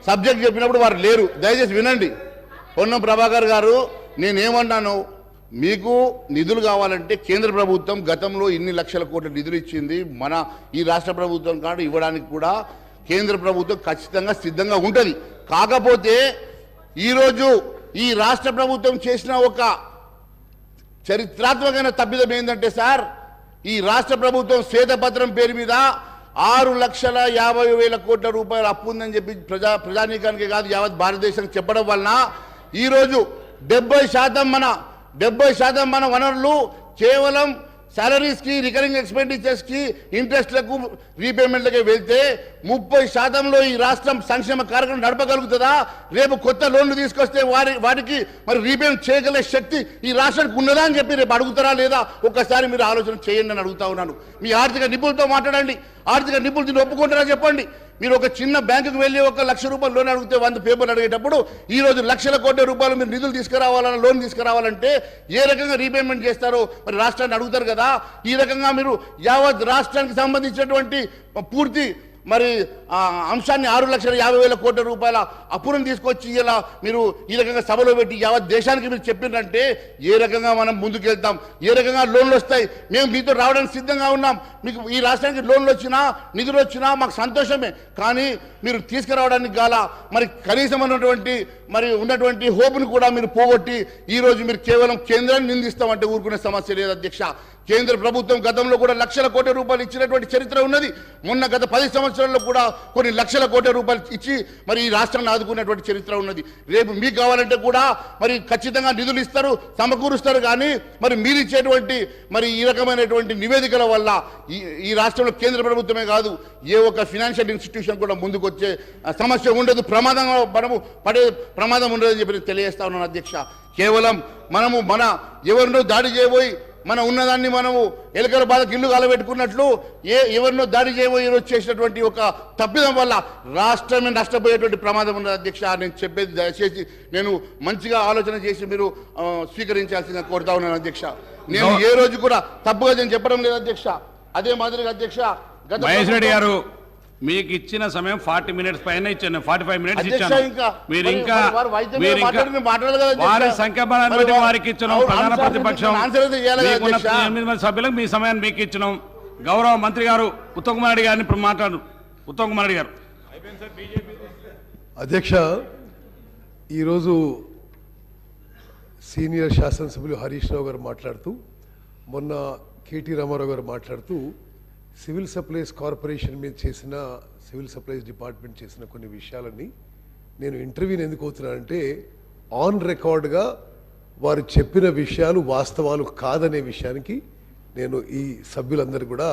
సబ్జెక్ట్ చెప్పినప్పుడు వారు లేరు. దయచేసి వినండి. పొన్నం ప్రభాకర్ గారు, నేనేమన్నాను, మీకు నిధులు కావాలంటే కేంద్ర ప్రభుత్వం గతంలో ఇన్ని లక్షల కోట్ల నిధులు ఇచ్చింది, మన ఈ రాష్ట్ర ప్రభుత్వం కాదు ఇవ్వడానికి కూడా కేంద్ర ప్రభుత్వం ఖచ్చితంగా సిద్ధంగా ఉంటుంది. కాకపోతే ఈరోజు ఈ రాష్ట్ర ప్రభుత్వం చేసిన ఒక చరిత్రాత్మకమైన తప్పిదం ఏంటంటే సార్, ఈ రాష్ట్ర ప్రభుత్వం శ్వేతపత్రం పేరు మీద 6,50,000 కోట్ల రూపాయలు అప్పు ఉందని చెప్పి ప్రజానీకానికి కాదు యావత్ భారతదేశానికి చెప్పడం వలన ఈరోజు 70% మన వనరులు కేవలం సాలరీస్కి, రికరింగ్ ఎక్స్పెండిచర్స్కి, ఇంట్రెస్ట్లకు, రీపేమెంట్లకే వెళ్తే 30%లో ఈ రాష్ట్రం సంక్షేమ కార్యక్రమం నడపగలుగుతుందా? రేపు కొత్త లోన్లు తీసుకొస్తే వాటికి మరి రీపేమెంట్ చేయగలిగే శక్తి ఈ రాష్ట్రానికి ఉన్నదా అని చెప్పి రేపు అడుగుతారా లేదా? ఒక్కసారి మీరు ఆలోచన చేయండి అని అడుగుతా ఉన్నాను. మీ ఆర్థిక నిపుణులతో మాట్లాడండి. ఆర్థిక నిపుణులు దీన్ని ఒప్పుకుంటారా చెప్పండి. మీరు ఒక చిన్న బ్యాంకుకు వెళ్ళి 1 లక్ష రూపాయలు లోన్ అడిగితే 100 పేపర్లు అడిగేటప్పుడు ఈరోజు లక్షల కోట్ల రూపాయలు మీరు నిధులు తీసుకురావాలన్నా, లోన్ తీసుకురావాలంటే ఏ రకంగా రీపేమెంట్ చేస్తారో మరి రాష్ట్రాన్ని అడుగుతారు కదా. ఈ రకంగా మీరు యావత్ రాష్ట్రానికి సంబంధించినటువంటి పూర్తి మరి అంశాన్ని 6,50,000 కోట్ల రూపాయల అప్పులను తీసుకొచ్చి ఇలా మీరు ఈ రకంగా సభలో పెట్టి యావత్ దేశానికి మీరు చెప్పినంటే ఏ రకంగా మనం ముందుకెళ్తాం? ఏ రకంగా లోన్లు వస్తాయి? మేము మీతో రావడానికి సిద్ధంగా ఉన్నాం. మీకు ఈ రాష్ట్రానికి లోన్లు వచ్చినా, నిధులు వచ్చినా మాకు సంతోషమే. కానీ మీరు తీసుకురావడానికి గాల మరి కనీసం ఉన్నటువంటి హోప్ను కూడా మీరు పోగొట్టి ఈరోజు మీరు కేవలం కేంద్రాన్ని నిందిస్తామంటే ఊరుకునే సమస్య లేదు అధ్యక్ష. కేంద్ర ప్రభుత్వం గతంలో కూడా లక్షల కోట్ల రూపాయలు ఇచ్చినటువంటి చరిత్ర ఉన్నది. మొన్న గత 10 సంవత్సరాల్లో కూడా కొన్ని లక్షల కోట్ల రూపాయలు ఇచ్చి మరి ఈ రాష్ట్రాన్ని ఆదుకున్నటువంటి చరిత్ర ఉన్నది. రేపు మీకు కావాలంటే కూడా మరి ఖచ్చితంగా నిధులు ఇస్తారు, సమకూరుస్తారు. కానీ మరి మీరు ఇచ్చేటువంటి మరి ఈ రకమైనటువంటి నివేదికల వల్ల ఈ రాష్ట్రంలో కేంద్ర ప్రభుత్వమే కాదు ఏ ఒక్క ఫినాన్షియల్ ఇన్స్టిట్యూషన్ కూడా ముందుకు వచ్చే సమస్య ఉండదు. మనము పడే ప్రమాదం ఉండదని చెప్పి తెలియజేస్తా ఉన్నాను అధ్యక్ష. కేవలం మనము ఎవరినో దాడి చేయబోయి మన ఉన్నదాన్ని మనము ఎలుకల బాధకు ఇల్లు కాలబెట్టుకున్నట్లు ఎవరినో దాడి చేయబోయి ఈరోజు చేసినటువంటి ఒక తప్పిదం వల్ల రాష్ట్రమే నష్టపోయేటువంటి ప్రమాదం ఉన్నది అధ్యక్ష. నేను చెప్పేది దయచేసి నేను మంచిగా ఆలోచన చేసి మీరు స్వీకరించాల్సిందిగా కోరుతా ఉన్నాను అధ్యక్ష. నేను ఏ రోజు కూడా తప్పుగా నేను చెప్పడం లేదు అధ్యక్ష. అదే మాదిరిగా అధ్యక్ష మహేష్ రెడ్డి గారు మీకు ఇచ్చిన సమయం 40 మినిట్స్ పైన ఇచ్చాను, 45 మినిట్స్ ఇచ్చాను. మీరు ఇంకా వారి సంఖ్యాబలాన్ని బట్టి వారికి ఇచ్చినాం. ప్రధాన ప్రతిపక్షం 8 మంది సభ్యులకు మీ సమయాన్ని మీకు ఇచ్చినాం. గౌరవ మంత్రి గారు ఉత్తమ్ కుమార్ రెడ్డి గారిని ఇప్పుడు మాట్లాడు. ఉత్తమ్ కుమార్ రెడ్డి గారు. అధ్యక్ష, ఈరోజు సీనియర్ శాసనసభ్యులు హరీష్ రావు గారు మాట్లాడుతూ, మొన్న కేటీ రామారావు గారు మాట్లాడుతూ సివిల్ సప్లైస్ కార్పొరేషన్ మీద చేసిన, సివిల్ సప్లైస్ డిపార్ట్మెంట్ చేసిన కొన్ని విషయాలని నేను ఇంటర్వ్యూని ఎందుకు అవుతున్నానంటే ఆన్ రికార్డ్గా వారు చెప్పిన విషయాలు వాస్తవాలు కాదనే విషయానికి నేను ఈ సభ్యులందరూ కూడా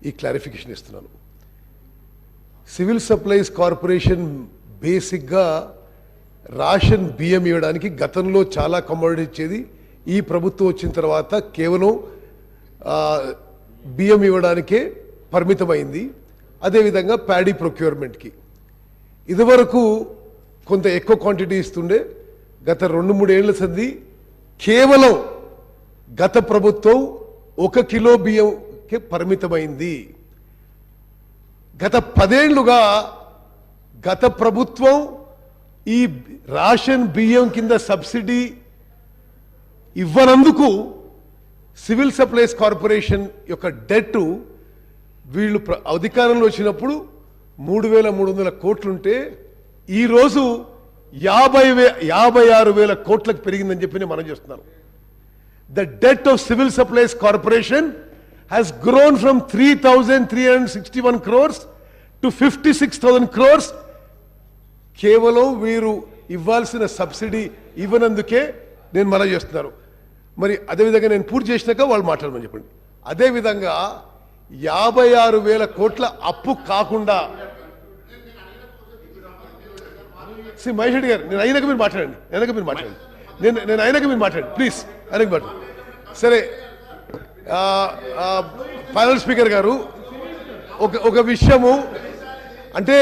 ఈ క్లారిఫికేషన్ ఇస్తున్నాను. సివిల్ సప్లైస్ కార్పొరేషన్ బేసిక్గా రేషన్ బియ్యం ఇవ్వడానికి గతంలో చాలా కమోడిటీ ఇచ్చేది. ఈ ప్రభుత్వం వచ్చిన తర్వాత కేవలం బియ్యం ఇవ్వడానికే పరిమితమైంది. అదేవిధంగా ప్యాడీ ప్రొక్యూర్మెంట్కి ఇదివరకు కొంత ఎక్కువ క్వాంటిటీ ఇస్తుండే. గత 2-3 ఏళ్ల సంది కేవలం గత ప్రభుత్వం 1 కిలో బియ్యంకి పరిమితమైంది. గత 10 ఏళ్లుగా గత ప్రభుత్వం ఈ రేషన్ బియ్యం కింద సబ్సిడీ ఇవ్వనందుకు సివిల్ సప్లైస్ కార్పొరేషన్ యొక్క డెట్ వీళ్ళు అధికారంలో వచ్చినప్పుడు 3,300 కోట్లుంటే ఈరోజు 56,000 కోట్లకు పెరిగిందని చెప్పి నేను మనం చేస్తున్నాను. The det of civil supplies corporation has grown from 3,361 crores to 56,000 crores. కేవలం వీరు ఇవ్వాల్సిన సబ్సిడీ ఇవ్వనందుకే నేను మనం చేస్తున్నారు. మరి అదేవిధంగా నేను పూర్తి చేసినాక వాళ్ళు మాట్లాడమని చెప్పండి. అదేవిధంగా 56,000 కోట్ల అప్పు కాకుండా మహేష్ రెడ్డి గారు, నేను అయినాక మీరు మాట్లాడండి. నేను అయినాక మీరు మాట్లాడండి ప్లీజ్. అయినాక మాట్లాడండి. సరే, ప్యానల్ స్పీకర్ గారు, ఒక విషయము అంటే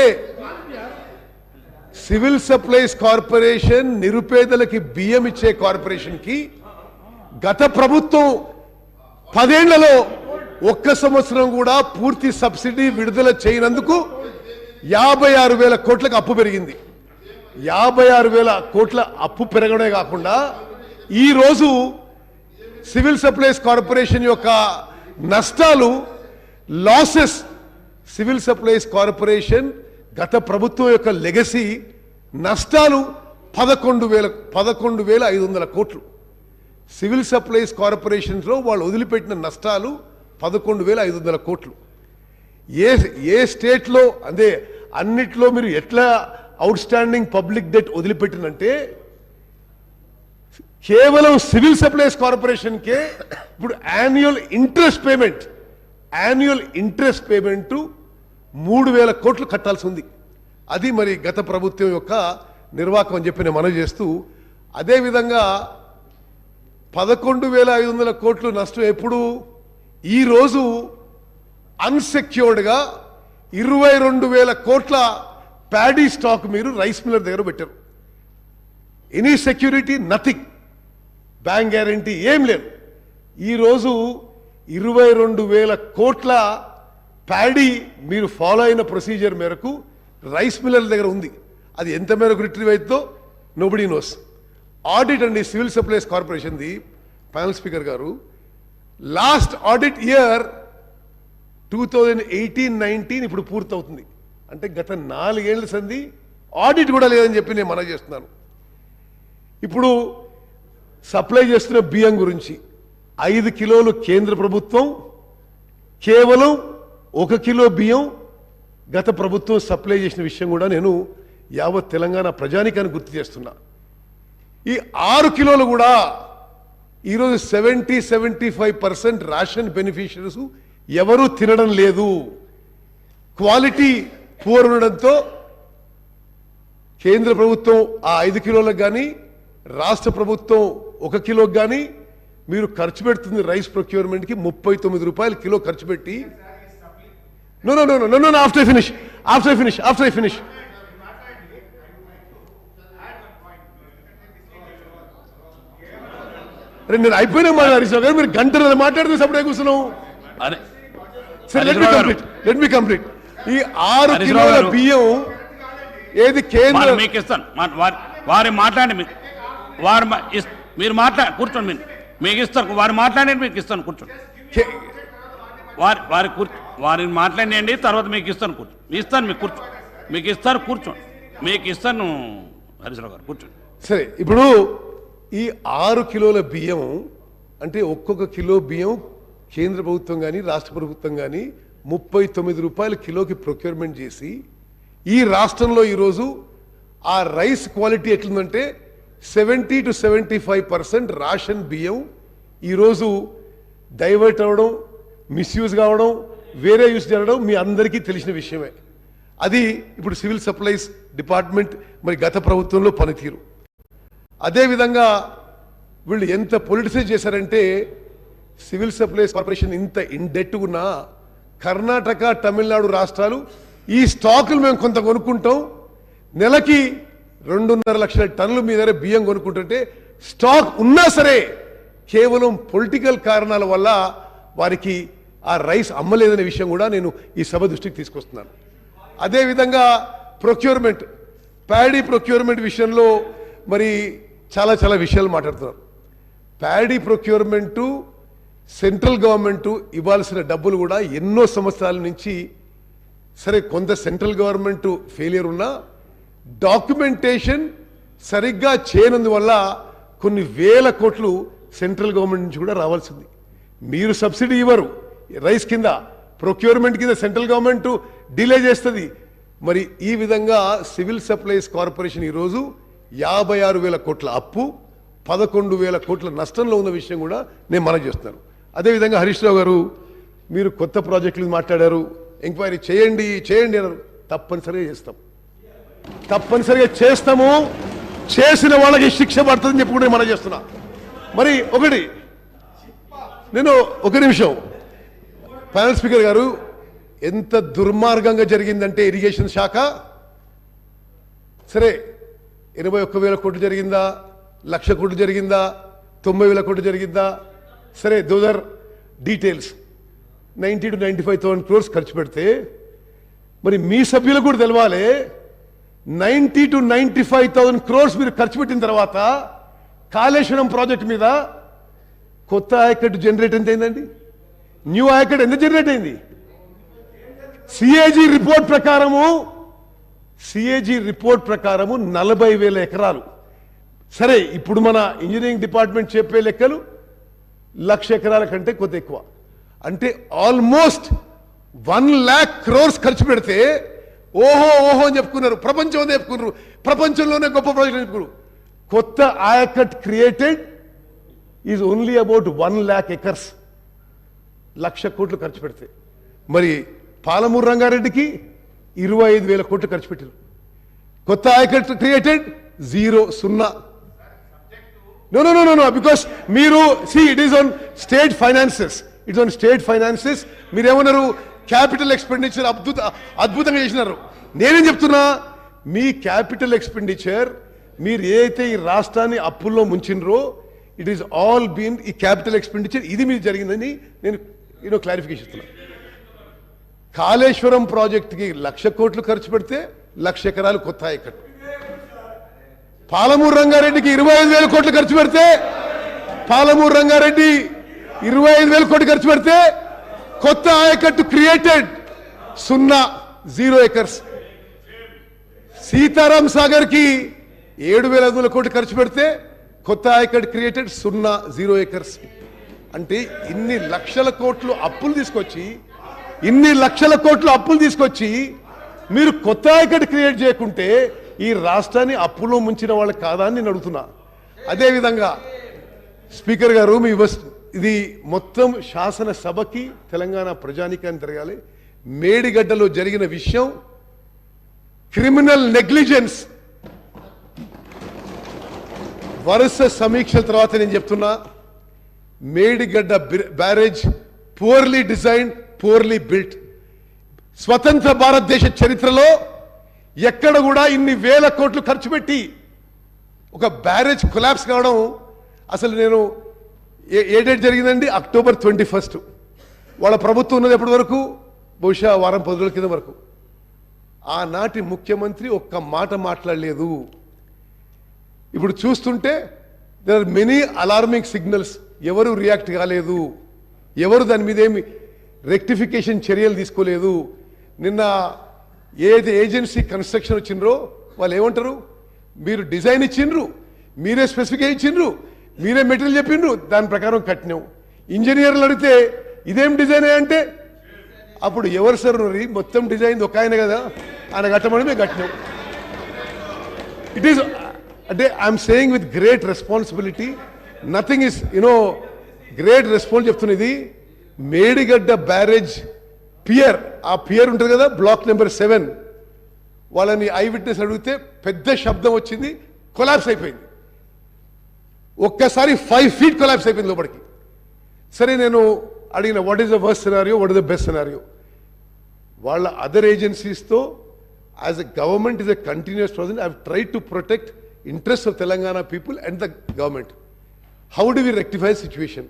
సివిల్ సప్లైస్ కార్పొరేషన్ నిరుపేదలకి బియ్యం ఇచ్చే కార్పొరేషన్కి గత ప్రభుత్వం 10 ఏళ్లలో 1 సంవత్సరం కూడా పూర్తి సబ్సిడీ విడుదల చేయనందుకు 56,000 కోట్లకు అప్పు పెరిగింది. 56,000 కోట్ల అప్పు పెరగడమే కాకుండా ఈరోజు సివిల్ సప్లైస్ కార్పొరేషన్ యొక్క నష్టాలు, లాసెస్, సివిల్ సప్లైస్ కార్పొరేషన్ గత ప్రభుత్వం యొక్క లెగసీ నష్టాలు 11,500 కోట్లు. సివిల్ సప్లైస్ కార్పొరేషన్స్లో వాళ్ళు వదిలిపెట్టిన నష్టాలు 11,500 కోట్లు. ఏ స్టేట్లో అదే అన్నిట్లో మీరు ఎట్లా అవుట్ స్టాండింగ్ పబ్లిక్ డెట్ వదిలిపెట్టినంటే కేవలం సివిల్ సప్లైస్ కార్పొరేషన్కే ఇప్పుడు యాన్యువల్ ఇంట్రెస్ట్ పేమెంట్ 3,000 కోట్లు కట్టాల్సి ఉంది. అది మరి గత ప్రభుత్వం యొక్క నిర్వాహకం అని చెప్పి నేను మనవి చేస్తూ, అదేవిధంగా 11,500 కోట్లు నష్టం ఎప్పుడు, ఈరోజు అన్సెక్యూర్డ్గా 22,000 కోట్ల ప్యాడీ స్టాక్ మీరు రైస్ మిల్లర్ దగ్గర పెట్టారు. Any security nothing, bank guarantee ఏం లేదు. ఈరోజు 22,000 కోట్ల ప్యాడీ మీరు ఫాలో అయిన ప్రొసీజర్ మేరకు రైస్ మిల్లర్ దగ్గర ఉంది. అది ఎంత మేరకు రిట్రీవ్ అవుతుందో నోబడీ నోస్. ఆడిట్ అండి సివిల్ సప్లైస్ కార్పొరేషన్ది, ప్యానల్ స్పీకర్ గారు, లాస్ట్ ఆడిట్ ఇయర్ 2018-19 ఇప్పుడు పూర్తవుతుంది. అంటే గత 4 ఏళ్ల సంది ఆడిట్ కూడా లేదని చెప్పి నేను మనవి చేస్తున్నాను. ఇప్పుడు సప్లై చేస్తున్న బియ్యం గురించి 5 కిలోలు కేంద్ర ప్రభుత్వం, కేవలం 1 కిలో బియ్యం గత ప్రభుత్వం సప్లై చేసిన విషయం కూడా నేను యావత్ తెలంగాణ ప్రజానికాన్ని గుర్తు చేస్తున్నా. ఈ 6 కిలోలు కూడా ఈరోజు 70-75% రేషన్ బెనిఫిషరీస్ ఎవరూ తినడం లేదు. క్వాలిటీ పూర్ ఉండడంతో కేంద్ర ప్రభుత్వం ఆ 5 కిలోలకు కానీ రాష్ట్ర ప్రభుత్వం 1 కిలోకి కానీ మీరు ఖర్చు పెడుతుంది రైస్ ప్రొక్యూర్మెంట్కి 39 రూపాయలు కిలో ఖర్చు పెట్టి. నో ఆఫ్టర్ ఐ ఫినిష్ అరే నేను అయిపోయినా మాట్లాడేసాను కానీ మీరు గంట మాట్లాడితే సపడే కూర్చున్నాం. Let me complete. ఈ 6 కిలోల బియ్యం ఏది కేంద్ర మీకు ఇస్తాను, వారి మాట్లాడి మీరు మాట్లాడి కూర్చోండి, మీకు ఇస్తాను, వారు మాట్లాడి మీకు ఇస్తాను కూర్చోండి, వారిని మాట్లాడండి, తర్వాత మీకు ఇస్తాను కూర్చోండి, మీకు ఇస్తాను కూర్చోండి, మీకు ఇస్తాను హరీశ్రావు గారు కూర్చోండి. సరే, ఇప్పుడు ఈ 6 కిలోల బియ్యం అంటే ఒక్కొక్క కిలో బియ్యం కేంద్ర ప్రభుత్వం కానీ రాష్ట్ర ప్రభుత్వం కానీ 39 రూపాయల కిలోకి ప్రొక్యూర్మెంట్ చేసి ఈ రాష్ట్రంలో ఈరోజు ఆ రైస్ క్వాలిటీ ఎట్లుందంటే 70-75% రేషన్ బియ్యం ఈరోజు డైవర్ట్ అవ్వడం, మిస్యూజ్ కావడం, వేరే యూస్ జరగడం మీ అందరికీ తెలిసిన విషయమే. అది ఇప్పుడు సివిల్ సప్లైస్ డిపార్ట్మెంట్ మరి గత ప్రభుత్వంలో పనితీరు. అదేవిధంగా వీళ్ళు ఎంత పొలిటిసైజ్ చేశారంటే సివిల్ సప్లైస్ కార్పొరేషన్ ఇంత ఇండెట్ ఉన్న కర్ణాటక, తమిళనాడు రాష్ట్రాలు ఈ స్టాకులు మేము కొంత కొనుక్కుంటాం, నెలకి 2.5 లక్షల టన్నులు మీ దగ్గర బియ్యం కొనుక్కుంటుంటే స్టాక్ ఉన్నా సరే కేవలం పొలిటికల్ కారణాల వల్ల వారికి ఆ రైస్ అమ్మలేదనే విషయం కూడా నేను ఈ సభ దృష్టికి తీసుకొస్తున్నాను. అదేవిధంగా ప్రొక్యూర్మెంట్, ప్యాడీ ప్రొక్యూర్మెంట్ విషయంలో మరి చాలా విషయాలు మాట్లాడుతున్నారు. ప్యాడీ ప్రొక్యూర్మెంటు సెంట్రల్ గవర్నమెంటు ఇవ్వాల్సిన డబ్బులు కూడా ఎన్నో సంవత్సరాల నుంచి సరే కొంత సెంట్రల్ గవర్నమెంట్ ఫెయిలియర్ ఉన్నా డాక్యుమెంటేషన్ సరిగ్గా చేయనందువల్ల కొన్ని వేల కోట్లు సెంట్రల్ గవర్నమెంట్ నుంచి కూడా రావాల్సింది. మీరు సబ్సిడీ ఇవ్వరు రైస్ కింద, ప్రొక్యూర్మెంట్ కింద సెంట్రల్ గవర్నమెంట్ డిలే చేస్తుంది. మరి ఈ విధంగా సివిల్ సప్లైస్ కార్పొరేషన్ ఈరోజు 56,000 కోట్ల అప్పు, 11,000 కోట్ల నష్టంలో ఉన్న విషయం కూడా నేను మనవి చేస్తున్నాను. అదేవిధంగా హరీష్ రావు గారు మీరు కొత్త ప్రాజెక్టులు మాట్లాడారు, ఎంక్వైరీ చేయండి అన్నారు. తప్పనిసరిగా చేస్తాము, చేసిన వాళ్ళకి శిక్ష పడుతుందని చెప్పి కూడా మనం చేస్తున్నా. మరి నేను ఒక నిమిషం, ప్యానల్ స్పీకర్ గారు, ఎంత దుర్మార్గంగా జరిగిందంటే ఇరిగేషన్ శాఖ సరే 81,000 కోట్లు జరిగిందా, 1,00,000 కోట్లు జరిగిందా, 90,000 కోట్లు జరిగిందా, సరే those are details. 90,000 to 95,000 crores ఖర్చు పెడితే మరి మీ సభ్యులకు కూడా తెలవాలి 90 to 95,000 crores మీరు ఖర్చు పెట్టిన తర్వాత కాళేశ్వరం ప్రాజెక్ట్ మీద కొత్త ఆయకట్టు జనరేట్ ఎంత అయిందండి? న్యూ ఆయకట్ ఎంత జనరేట్ అయింది? సిఏజీ రిపోర్ట్ ప్రకారము 40,000 ఎకరాలు. సరే, ఇప్పుడు మన ఇంజనీరింగ్ డిపార్ట్మెంట్ చెప్పే లెక్కలు 1,00,000 ఎకరాల కంటే కొద్ది ఎక్కువ. అంటే ఆల్మోస్ట్ 1,00,000 crores ఖర్చు పెడితే ఓహో అని చెప్పుకున్నారు, ప్రపంచంలో చెప్పుకున్నారు, ప్రపంచంలోనే గొప్ప ప్రాజెక్ట్ చెప్పుకున్నారు. కొత్త ఆయకట్ created is only about 1,00,000 acres. 1,00,000 కోట్లు ఖర్చు పెడితే మరి పాలమూరు రంగారెడ్డికి 25,000 కోట్లు ఖర్చు పెట్టారు. కొత్త ఆయకట్ క్రియేటెడ్ 0. No, because మీరు it is on state finances. మీరేమన్నారు? క్యాపిటల్ ఎక్స్పెండిచర్ అద్భుతంగా చేసినారు. నేనేం చెప్తున్నా, మీ క్యాపిటల్ ఎక్స్పెండిచర్ మీరు ఏదైతే ఈ రాష్ట్రాన్ని అప్పుల్లో ముంచినరో ఇట్ ఈస్ ఆల్ బీన్ ఈ క్యాపిటల్ ఎక్స్పెండిచర్ ఇది మీరు జరిగిందని నేను క్లారిఫికేషన్ ఇస్తున్నా. కాళేశ్వరం ప్రాజెక్టుకి 1,00,000 కోట్లు ఖర్చు పెడితే 1,00,000 ఎకరాలు కొత్త ఆయకట్టు. పాలమూరు రంగారెడ్డికి 25,000 కోట్లు ఖర్చు పెడితే 25,000 కోట్లు ఖర్చు పెడితే కొత్త ఆయకట్టు క్రియేటెడ్ 0 acres. సీతారాం సాగర్ కి 7,500 కోట్లు ఖర్చు పెడితే కొత్త ఆయకట్టు క్రియేటెడ్ 0 acres. అంటే ఇన్ని లక్షల కోట్లు అప్పులు తీసుకొచ్చి మీరు కొత్త ఆయకట్టు క్రియేట్ చేయకుంటే ఈ రాష్ట్రాన్ని అప్పులో ముంచిన వాళ్ళు కాదా అని నేను అడుగుతున్నా. అదేవిధంగా స్పీకర్ గారు, ఇది మొత్తం శాసనసభకి తెలంగాణ ప్రజానికాన్ని జరగాలి. మేడిగడ్డలో జరిగిన విషయం క్రిమినల్ నెగ్లిజెన్స్. వరుస సమీక్షల తర్వాత నేను చెప్తున్నా, Medigadda barrage purely design, purely built. స్వతంత్ర భారతదేశ చరిత్రలో ఎక్కడ కూడా ఇన్ని 1,000 కోట్లు ఖర్చు పెట్టి ఒక బ్యారేజ్ కొలాప్స్ కావడం, అసలు నేను ఏ డేట్ జరిగిందండి? అక్టోబర్ 21. వాళ్ళ ప్రభుత్వం ఉన్నది ఎప్పటి వరకు? బహుశా వారం 10 రోజుల కింద వరకు. ఆనాటి ముఖ్యమంత్రి ఒక్క మాట మాట్లాడలేదు. ఇప్పుడు చూస్తుంటే there are many alarming signals. ఎవరు రియాక్ట్ కాలేదు, ఎవరు దాని మీద ఏమి రెక్టిఫికేషన్ చర్యలు తీసుకోలేదు. నిన్న ఏది ఏజెన్సీ కన్స్ట్రక్షన్ వచ్చిండ్రో వాళ్ళు ఏమంటారు? మీరు డిజైన్ ఇచ్చిండ్రు, మీరే స్పెసిఫికేషన్ ఇచ్చిండ్రు, మీరే మెటీరియల్ చెప్పిండ్రు, దాని ప్రకారం కట్టినాం. ఇంజనీర్లు అడిగితే ఇదేం డిజైన్ అంటే అప్పుడు ఎవరు సార్ మొత్తం డిజైన్ ఒక ఆయన కదా, ఆయన కట్టమని మేము కట్టినాం. ఇట్ ఈస్ అంటే I'm saying with great responsibility, nothing is great response చెప్తున్నది. మేడిగడ్డ బ్యారేజ్ పియర్, ఆ పియర్ ఉంటుంది కదా, బ్లాక్ నెంబర్ 7, వాళ్ళని ఐ విట్నెస్ అడిగితే పెద్ద శబ్దం వచ్చింది, కొలాప్స్ అయిపోయింది. ఒక్కసారి 5 feet కొలాప్స్ అయిపోయింది లోపలికి. సరే, నేను అడిగిన what is the worst scenario, what is the best scenario. వాళ్ళ అదర్ ఏజెన్సీస్తో as a government is a continuous process. I have tried to protect interest of Telangana people and the government. How do we rectify situation?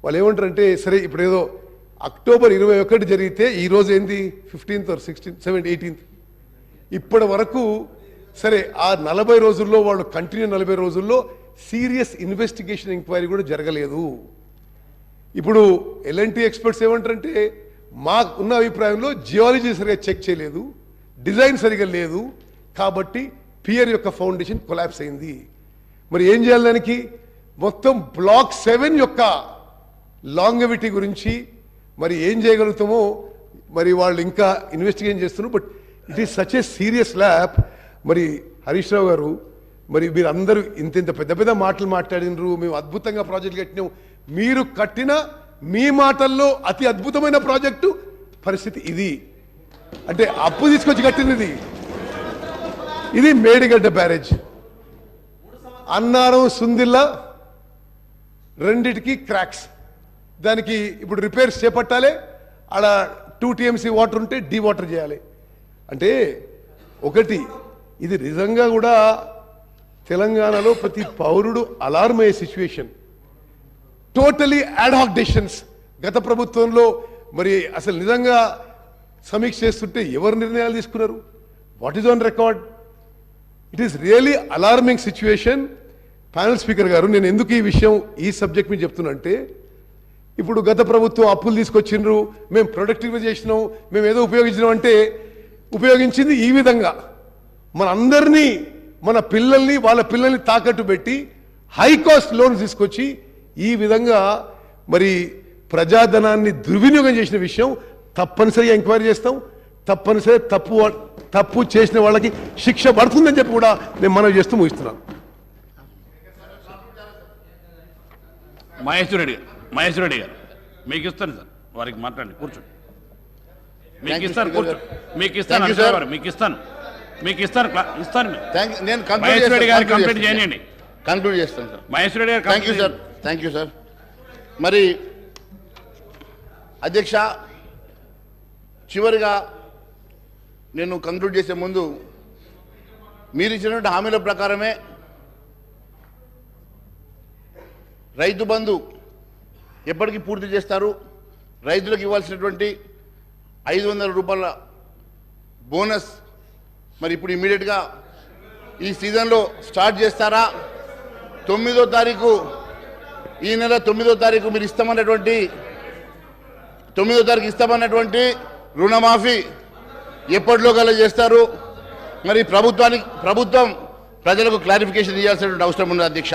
వాళ్ళు ఏమంటారంటే, సరే ఇప్పుడు ఏదో October 21 జరిగితే ఈరోజు ఏంది 15th or 16th 17th 18th, ఇప్పటి వరకు సరే ఆ 40 రోజుల్లో వాళ్ళు కంటిన్యూ 40 రోజుల్లో సీరియస్ ఇన్వెస్టిగేషన్ ఎంక్వైరీ కూడా జరగలేదు. ఇప్పుడు ఎల్ఎన్టీ ఎక్స్పర్ట్స్ ఏమంటారంటే, మాకు ఉన్న అభిప్రాయంలో జియాలజీ సరిగా చెక్ చేయలేదు, డిజైన్ సరిగా లేదు, కాబట్టి పియర్ యొక్క ఫౌండేషన్ కొలాప్స్ అయింది. మరి ఏం చేయాలి దానికి? మొత్తం బ్లాక్ 7 యొక్క లాంగవిటీ గురించి మరి ఏం చేయగలుగుతామో మరి వాళ్ళు ఇంకా ఇన్వెస్టిగేషన్ చేస్తున్నారు. But it is such a serious lab. మరి హరీష్ రావు గారు, మరి మీరు అందరూ ఇంత పెద్ద పెద్ద మాటలు మాట్లాడినరు, మేము అద్భుతంగా ప్రాజెక్టులు కట్టినాం. మీరు కట్టిన మీ మాటల్లో అతి అద్భుతమైన ప్రాజెక్టు పరిస్థితి ఇది. అంటే అప్పు తీసుకొచ్చి కట్టినది ఇది మేడిగడ్డ బ్యారేజ్. అన్నారం సుందిల్లా రెండిటికి క్రాక్స్. దానికి ఇప్పుడు రిపేర్స్ చేపట్టాలి. ఆడ 2 TMC వాటర్ ఉంటే డీ వాటర్ చేయాలి. అంటే ఒకటి, ఇది నిజంగా కూడా తెలంగాణలో ప్రతి పౌరుడు అలార్మ్ అయ్యే సిచ్యువేషన్. టోటలీ యాడ్హాక్ డెసిషన్స్ గత ప్రభుత్వంలో. మరి అసలు నిజంగా సమీక్ష చేస్తుంటే ఎవరు నిర్ణయాలు తీసుకున్నారు? What is on record? It is really alarming situation. Panel speaker గారు, నేను ఎందుకు ఈ విషయం ఈ సబ్జెక్ట్ మీద చెప్తున్నా అంటే, ఇప్పుడు గత ప్రభుత్వం అప్పులు తీసుకొచ్చిండ్రు, మేము ప్రొడక్టివ్గా చేసినాం, మేము ఏదో ఉపయోగించినాం అంటే ఉపయోగించింది ఈ విధంగా మన అందరినీ, మన పిల్లల్ని, వాళ్ళ పిల్లల్ని తాకట్టు పెట్టి హై కాస్ట్ లోన్స్ తీసుకొచ్చి ఈ విధంగా మరి ప్రజాధనాన్ని దుర్వినియోగం చేసిన విషయం తప్పనిసరిగా ఎంక్వైరీ చేస్తాం. తప్పనిసరిగా తప్పు చేసిన వాళ్ళకి శిక్ష పడుతుందని చెప్పి కూడా నేను మనవి చేస్తూ ముగిస్తున్నాను. మహేశ్వర రెడ్డి గారు మీకు ఇస్తాను సార్, వారికి మాట్లాడండి, కూర్చోండి. మీకు ఇస్తాను, కూర్చోండి. మీకు ఇస్తాను మహేశ్వర రెడ్డి గారు కంప్లీట్ చేయండి. కంక్లూడ్ చేస్తాను సార్. మహేశ్వర రెడ్డి గారు థ్యాంక్ యూ సార్. మరి అధ్యక్ష, చివరిగా నేను కంక్లూడ్ చేసే ముందు మీరు ఇచ్చినటువంటి హామీల ప్రకారమే రైతు బంధు ఎప్పటికీ పూర్తి చేస్తారు, రైతులకు ఇవ్వాల్సినటువంటి 500 రూపాయల బోనస్ మరి ఇప్పుడు ఇమీడియట్గా ఈ సీజన్లో స్టార్ట్ చేస్తారా? 9వ తారీఖు, ఈ నెల 9వ తారీఖు మీరు ఇస్తామన్నటువంటి 9వ తారీఖు ఇస్తామన్నటువంటి రుణమాఫీ ఎప్పటిలో గల చేస్తారు? మరి ప్రభుత్వం ప్రజలకు క్లారిఫికేషన్ ఇవ్వాల్సినటువంటి అవసరం ఉంది అధ్యక్ష.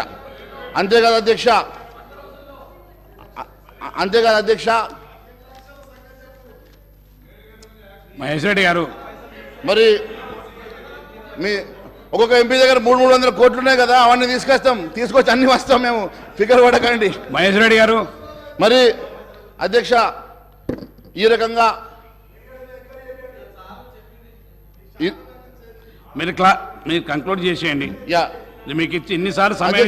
అంతేకాదు అధ్యక్ష మహేశ్వర రెడ్డి గారు, మరి మీ ఒక్కొక్క ఎంపీ దగ్గర 300 కోట్లు ఉన్నాయి కదా, అవన్నీ తీసుకొచ్చి అన్ని వస్తాం మేము, ఫిగర్ పడకండి. మహేశ్వర రెడ్డి గారు, మరి అధ్యక్ష ఈ రకంగా మీరు కంక్లూడ్ చేసేయండి. యా, మీకు ఇచ్చి ఇన్నిసార్లు సమయం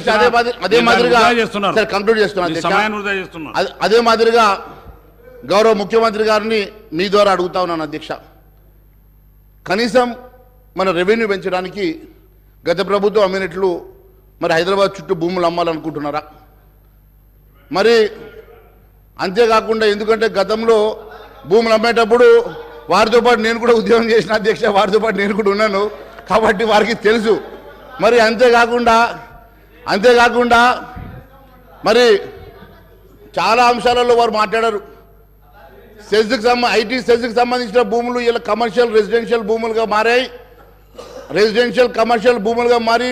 అదే మాదిరిగా చేస్తున్నారు, కంక్లూడ్ చేస్తున్నారు. సమయాన్ని వృధా చేస్తున్నారు. అదే మాదిరిగా గౌరవ ముఖ్యమంత్రి గారిని మీ ద్వారా అడుగుతా ఉన్నాను అధ్యక్ష, కనీసం మన రెవెన్యూ పెంచడానికి గత ప్రభుత్వం అమ్మినట్లు మరి హైదరాబాద్ చుట్టూ భూములు అమ్మాలనుకుంటున్నారా? మరి అంతేకాకుండా, ఎందుకంటే గతంలో భూములు అమ్మేటప్పుడు వారితో పాటు నేను కూడా ఉద్యోగం చేసిన అధ్యక్ష, వారితో పాటు నేను కూడా ఉన్నాను కాబట్టి వారికి తెలుసు. మరి అంతేకాకుండా మరి చాలా అంశాలలో వారు మాట్లాడారు. ఐటీ సెజ్కి సంబంధించిన భూములు ఇలా రెసిడెన్షియల్ భూములుగా మారాయి, కమర్షియల్ భూములుగా మారి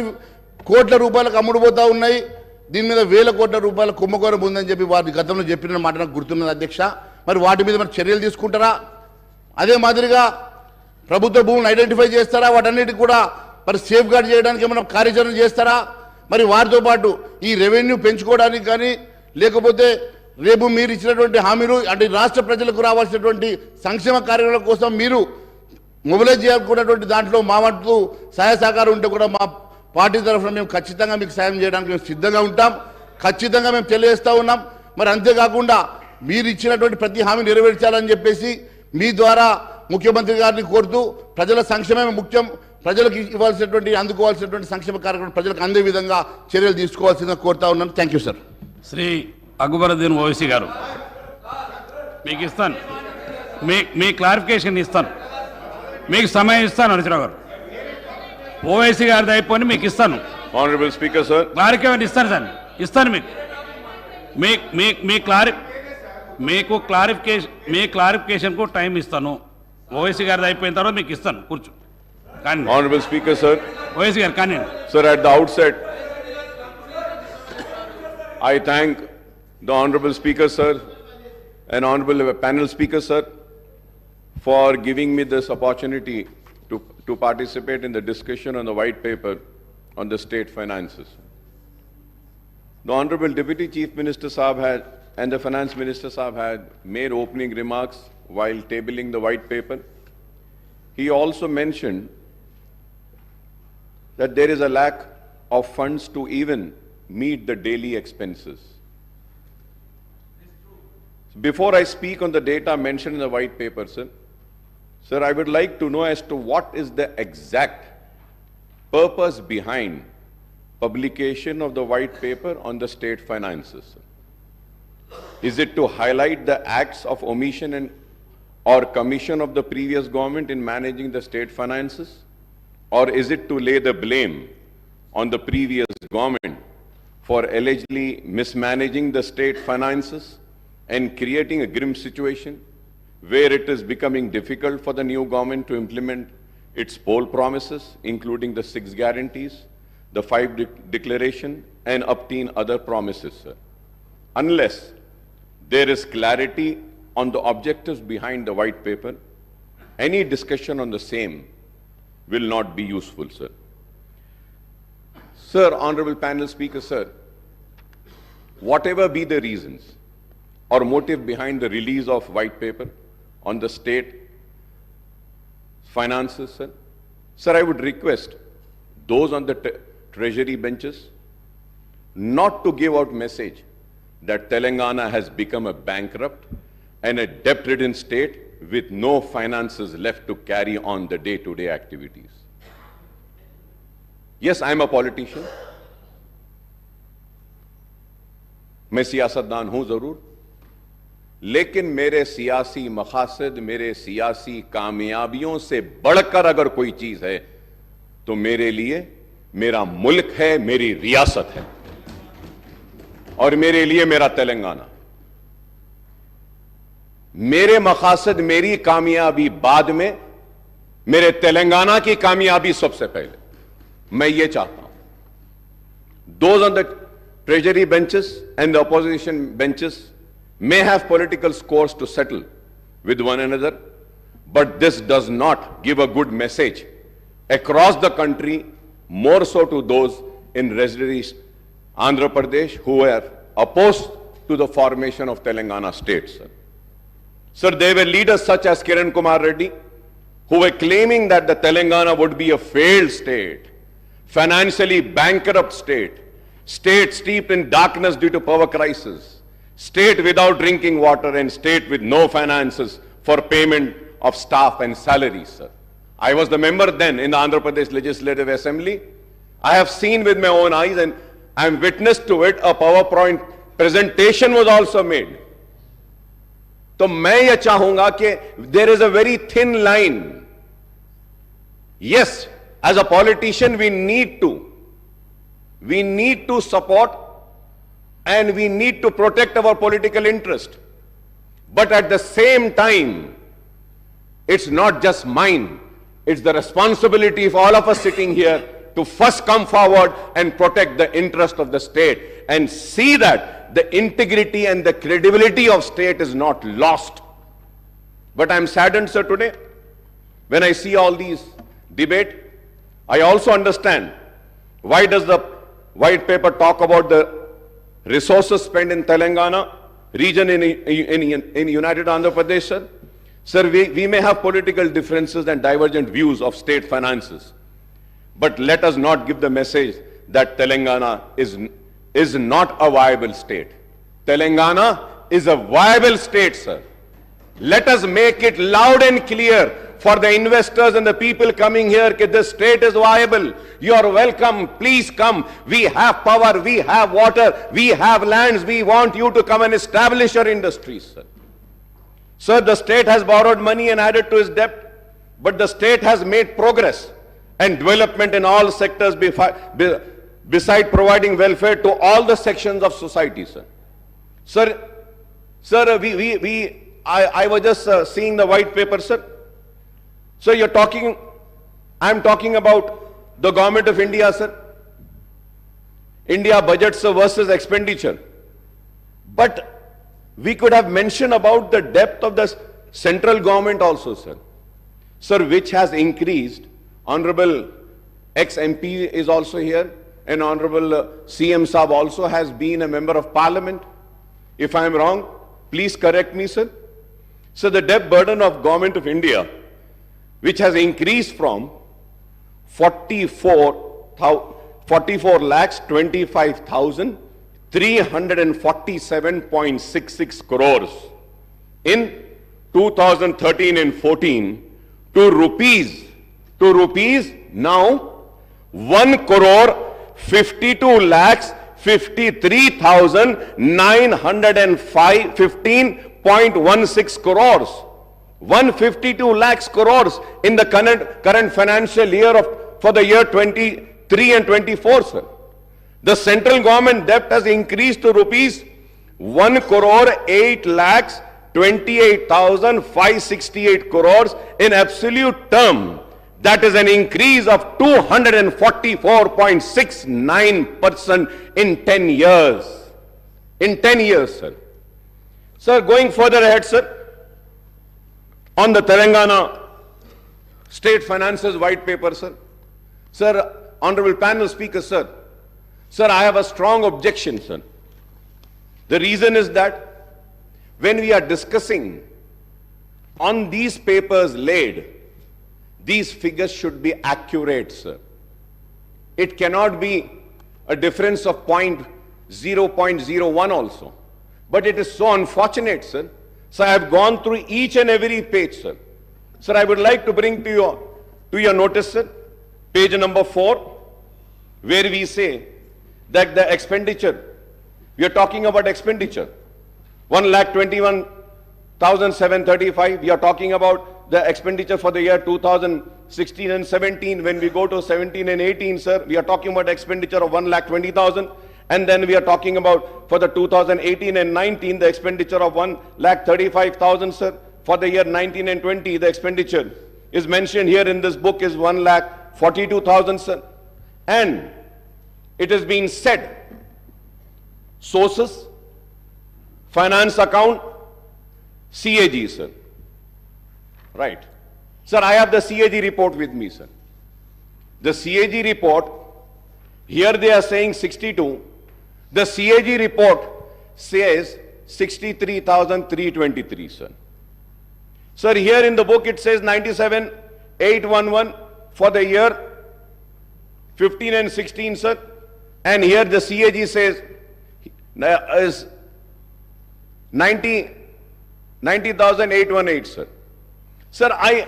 కోట్ల రూపాయలకు అమ్ముడుపోతూ ఉన్నాయి. దీని మీద వేల కోట్ల రూపాయల కుంభకోణం ఉందని చెప్పి వారి గతంలో చెప్పిన మాట నాకు గుర్తున్నది అధ్యక్ష. మరి వాటి మీద మరి చర్యలు తీసుకుంటారా? అదే మాదిరిగా ప్రభుత్వ భూములను ఐడెంటిఫై చేస్తారా? వాటన్నిటికి కూడా మరి సేఫ్ గార్డ్ చేయడానికి ఏమైనా కార్యాచరణ చేస్తారా? మరి వారితో పాటు ఈ రెవెన్యూ పెంచుకోవడానికి కానీ, లేకపోతే రేపు మీరు ఇచ్చినటువంటి హామీలు అంటే రాష్ట్ర ప్రజలకు రావాల్సినటువంటి సంక్షేమ కార్యక్రమాల కోసం మీరు మొబిలైజ్ చేయాలనుకున్నటువంటి దాంట్లో మా వంతు సహాయ సహకారం ఉంటే కూడా మా పార్టీ తరఫున మేము ఖచ్చితంగా మీకు సాయం చేయడానికి మేము సిద్ధంగా ఉంటాం, ఖచ్చితంగా మేము తెలియజేస్తూ ఉన్నాం. మరి అంతేకాకుండా మీరు ఇచ్చినటువంటి ప్రతి హామీ నెరవేర్చాలని చెప్పేసి మీ ద్వారా ముఖ్యమంత్రి గారిని కోరుతూ, ప్రజల సంక్షేమమే ముఖ్యం, ప్రజలకు అందుకోవాల్సినటువంటి సంక్షేమ కార్యక్రమం ప్రజలకు అందే విధంగా చర్యలు తీసుకోవాల్సిందిగా కోరుతా ఉన్నాను. Thank you sir. Shri Akbaruddin Owaisi గారు, మీకు ఇస్తాను, మీ క్లారిఫికేషన్ ఇస్తాను, మీకు సమయం ఇస్తాను. హరీశ్రావు గారు, ఓవైసీ గారిది అయిపోయి మీకు ఇస్తాను. ఆనరబుల్ స్పీకర్ సార్, క్లారిఫికేషన్ ఇస్తాను సార్, ఇస్తాను మీకు క్లారిఫికేషన్కు టైం ఇస్తాను. ఓవైసీ గారిది అయిపోయిన తర్వాత మీకు ఇస్తాను, కూర్చో. కానీ ఆనరబుల్ స్పీకర్ సార్, ఓవైసీ గారు కానీ sir, at the outset I thank the honorable speaker sir and honorable panel speaker sir for giving me this opportunity to participate in the discussion on the white paper on the state finances. The honorable deputy chief minister Saab and the finance minister Saab had made opening remarks while tabling the white paper. He also mentioned that there is a lack of funds to even meet the daily expenses. Before I speak on the data mentioned in the white paper, sir, I would like to know as to what is the exact purpose behind publication of the white paper on the state finances. Is it to highlight the acts of omission and or commission of the previous government in managing the state finances? Or is it to lay the blame on the previous government for allegedly mismanaging the state finances and creating a grim situation where it is becoming difficult for the new government to implement its poll promises, including the 6 guarantees, the 5 declaration, and obtain other promises, sir? Unless there is clarity on the objectives behind the white paper, any discussion on the same will not be useful, sir. Sir, Honorable Panel Speaker, sir, whatever be the reasons or motive behind the release of white paper on the state finances, sir, I would request those on the treasury benches not to give out message that Telangana has become a bankrupt and a debt-ridden state with no finances left to carry on the day-to-day activities. Yes, I am a politician. मैं सियासतदान हूं जरूर, लेकिन मेरे सियासी मकासद, मेरे सियासी कामयाबियों से बढ़कर अगर कोई चीज है तो मेरे लिए मेरा मुल्क है, मेरी रियासत है और मेरे लिए मेरा तेलंगाना। मेरे मकासद, मेरी कामयाबी बाद में, मेरे तेलंगाना की कामयाबी सबसे पहले। मैं ये चाहता हूं those on the treasury benches and the opposition benches may have political scores to settle with one another, but this does not give a good message across the country, more so to those in residency Andhra Pradesh who were opposed to the formation of Telangana state, sir. Sir, there were leaders such as Kiran Kumar Reddy who were claiming that the Telangana would be a failed state, financially bankrupt state, state steeped in darkness due to power crisis, state without drinking water, and state with no finances for payment of staff and salaries, sir. I was the member then in the Andhra Pradesh Legislative Assembly. I have seen with my own eyes and I am witness to it. A PowerPoint presentation was also made. तो मैं ये चाहूंगा कि there is a very thin line. Yes, as a politician we need to support and we need to protect our political interest. But at the same time, it's not just mine. It's the responsibility of all of us sitting here to first come forward and protect the interest of the state and see that the integrity and the credibility of state is not lost. But I'm saddened, sir, today when I see all these debate. I also understand why does the white paper talk about the resources spent in Telangana region in United Andhra Pradesh, sir. Sir, we may have political differences and divergent views of state finances, but let us not give the message that Telangana is not a viable state. Telangana is a viable state, sir. Let us make it loud and clear for the investors and the people coming here that this state is viable. You are welcome. Please come. We have power. We have water. We have lands. We want you to come and establish your industries, sir. Sir, the state has borrowed money and added to its debt, but the state has made progress and development in all sectors beside providing welfare to all the sections of society, sir. Sir, I was just seeing the white paper, sir. So I'm talking about the government of India, sir. India budgets versus expenditure. But we could have mentioned about the depth of the central government also, sir. Sir, which has increased. Honorable ex-MP is also here, and Honorable CM Saab also has been a member of parliament. If I am wrong, please correct me, sir. So the debt burden of government of India, which has increased from 44,25,347.66 crores in 2013 and 14 to rupees now 1,52,53,915.16 crores. 152 lakhs crores in the current financial year for the year 23 and 24, sir. The central government debt has increased to rupees 1 crore 8 lakhs 28,568 crores in absolute term. That is an increase of 244.69% in 10 years. In 10 years, sir. Sir, going further ahead, sir, on the Telangana State Finances White Paper, sir. Sir, Honorable Panel Speaker, sir. Sir, I have a strong objection, sir. The reason is that when we are discussing on these papers laid, these figures should be accurate, sir. It cannot be a difference of 0.01 also. But it is so unfortunate, sir. So I have gone through each and every page, sir. Sir, I would like to bring to your notice, sir, page number 4, where we say that the expenditure, we are talking about expenditure, 1,21,735. We are talking about the expenditure for the year 2016 and 17. When we go to 17 and 18, sir, we are talking about expenditure of 1,20,000. And then we are talking about for the 2018 and 19, the expenditure of 1,35,000, sir. For the year 19 and 20, the expenditure is mentioned here in this book is 1,42,000, sir. And it has been said, sources, finance account, CAG, sir. Right. Sir, I have the CAG report with me, sir. The CAG report, here they are saying 62. The CAG report says 63,323, sir. Sir, here in the book it says 97,811 for the year 15 and 16, sir. And here the CAG says is 90,818, sir. Sir, I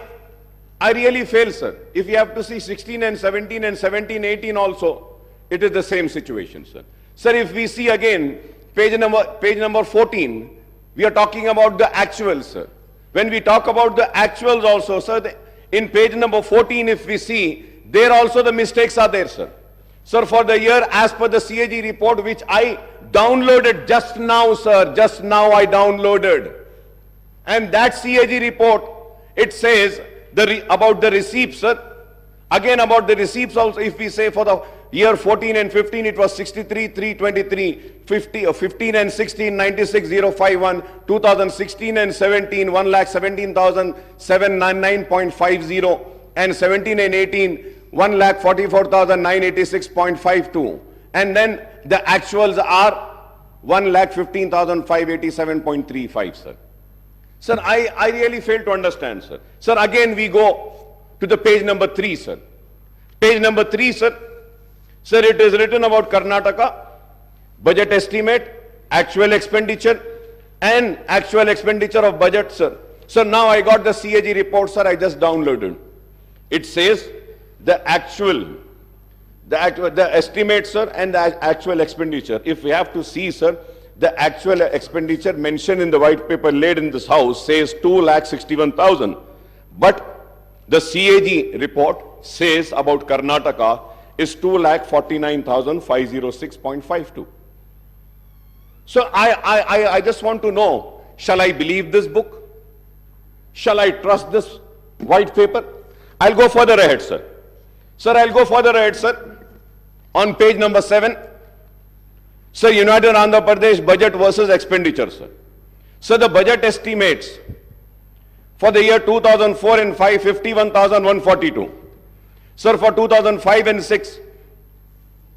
really fail, sir. If you have to see 16 and 17 and 17, 18 also, it is the same situation, sir. Sir, if we see again page number 14, we are talking about the actuals, sir. When we talk about the actuals also, sir, in page number 14, if we see, there also the mistakes are there, sir. Sir, for the year as per the CAG report, which I downloaded just now, sir, just now I downloaded. And that CAG report, it says about the receipts, sir. Again, about the receipts also, if we say for the year 14 and 15, it was 63,323, 15 and 16, 96,051, 2016 and 17, 1,17,799.50, and 17 and 18, 1,44,986.52. And then the actuals are 1,15,587.35, sir. Sir, I really fail to understand, sir. Sir, again we go to the page number 3, sir. Page number 3, sir. Sir, it is written about Karnataka, budget estimate, actual expenditure, and actual expenditure of budget, sir. Sir, now I got the CAG report, sir, I just downloaded. It says the estimate, sir, and the actual expenditure. If we have to see, sir, the actual expenditure mentioned in the white paper laid in this house says 2,61,000. But the CAG report says about Karnataka is 2,49,506.52. So I just want to know, shall I believe this book? Shall I trust this white paper? I'll go further ahead, sir. Sir, I'll go further ahead, sir. On page number 7, sir, United Andhra Pradesh budget versus expenditure, sir. So the budget estimates for the year 2004 and 5, 51,142. Sir, for 2005 and 6,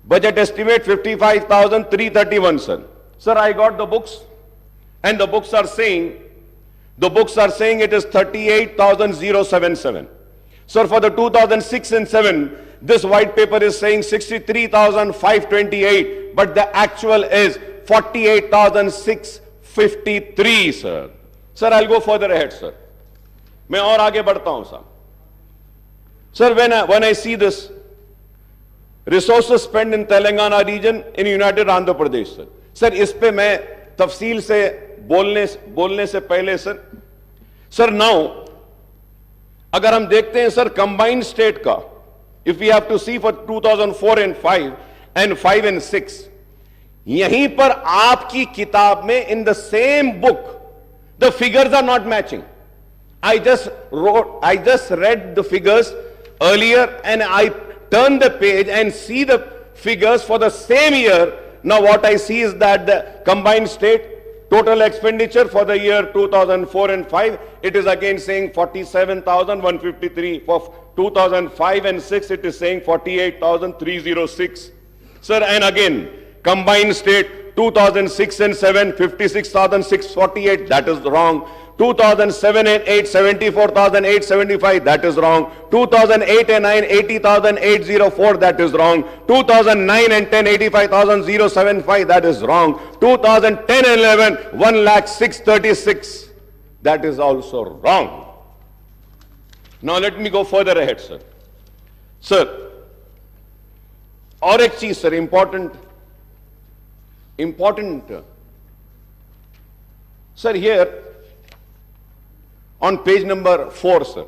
budget estimate 55,331, sir. Sir, I got the books, and the books are saying it is 38,077. Sir, for the 2006 and 7, this white paper is saying 63,528, but the actual is 48,653, sir. Sir, I'll go further ahead, sir. मैं और आगे बढ़ता हूं, sir. Sir, when I see this, resources spent in Telangana region in United Andhra Pradesh, sir. Sir, इस पे मैं तफसील से बोलने से पहले, sir. Sir, now अगर हम देखते हैं सर कंबाइंड स्टेट का, if we have to see for 2004 and 5 and 5 and 6, यहीं पर आपकी किताब में in the same book the figures are not matching. I just read the figures earlier and I turned the page and see the figures for the same year. Now what I see is that the combined state total expenditure for the year 2004 and 5, it is again saying 47,153. For 2005 and 6, it is saying 48,306. Sir, and again, combined state 2006 and 7, 56,648, that is wrong. 2007 and 8, 74,875, that is wrong. 2008 and 9, 80,804, that is wrong. 2009 and 10, 85,075, that is wrong. 2010 and 11, 1,06,36, that is also wrong. Now let me go further ahead, sir. Sir, और एक चीज sir, important, sir, here on page number 4, sir,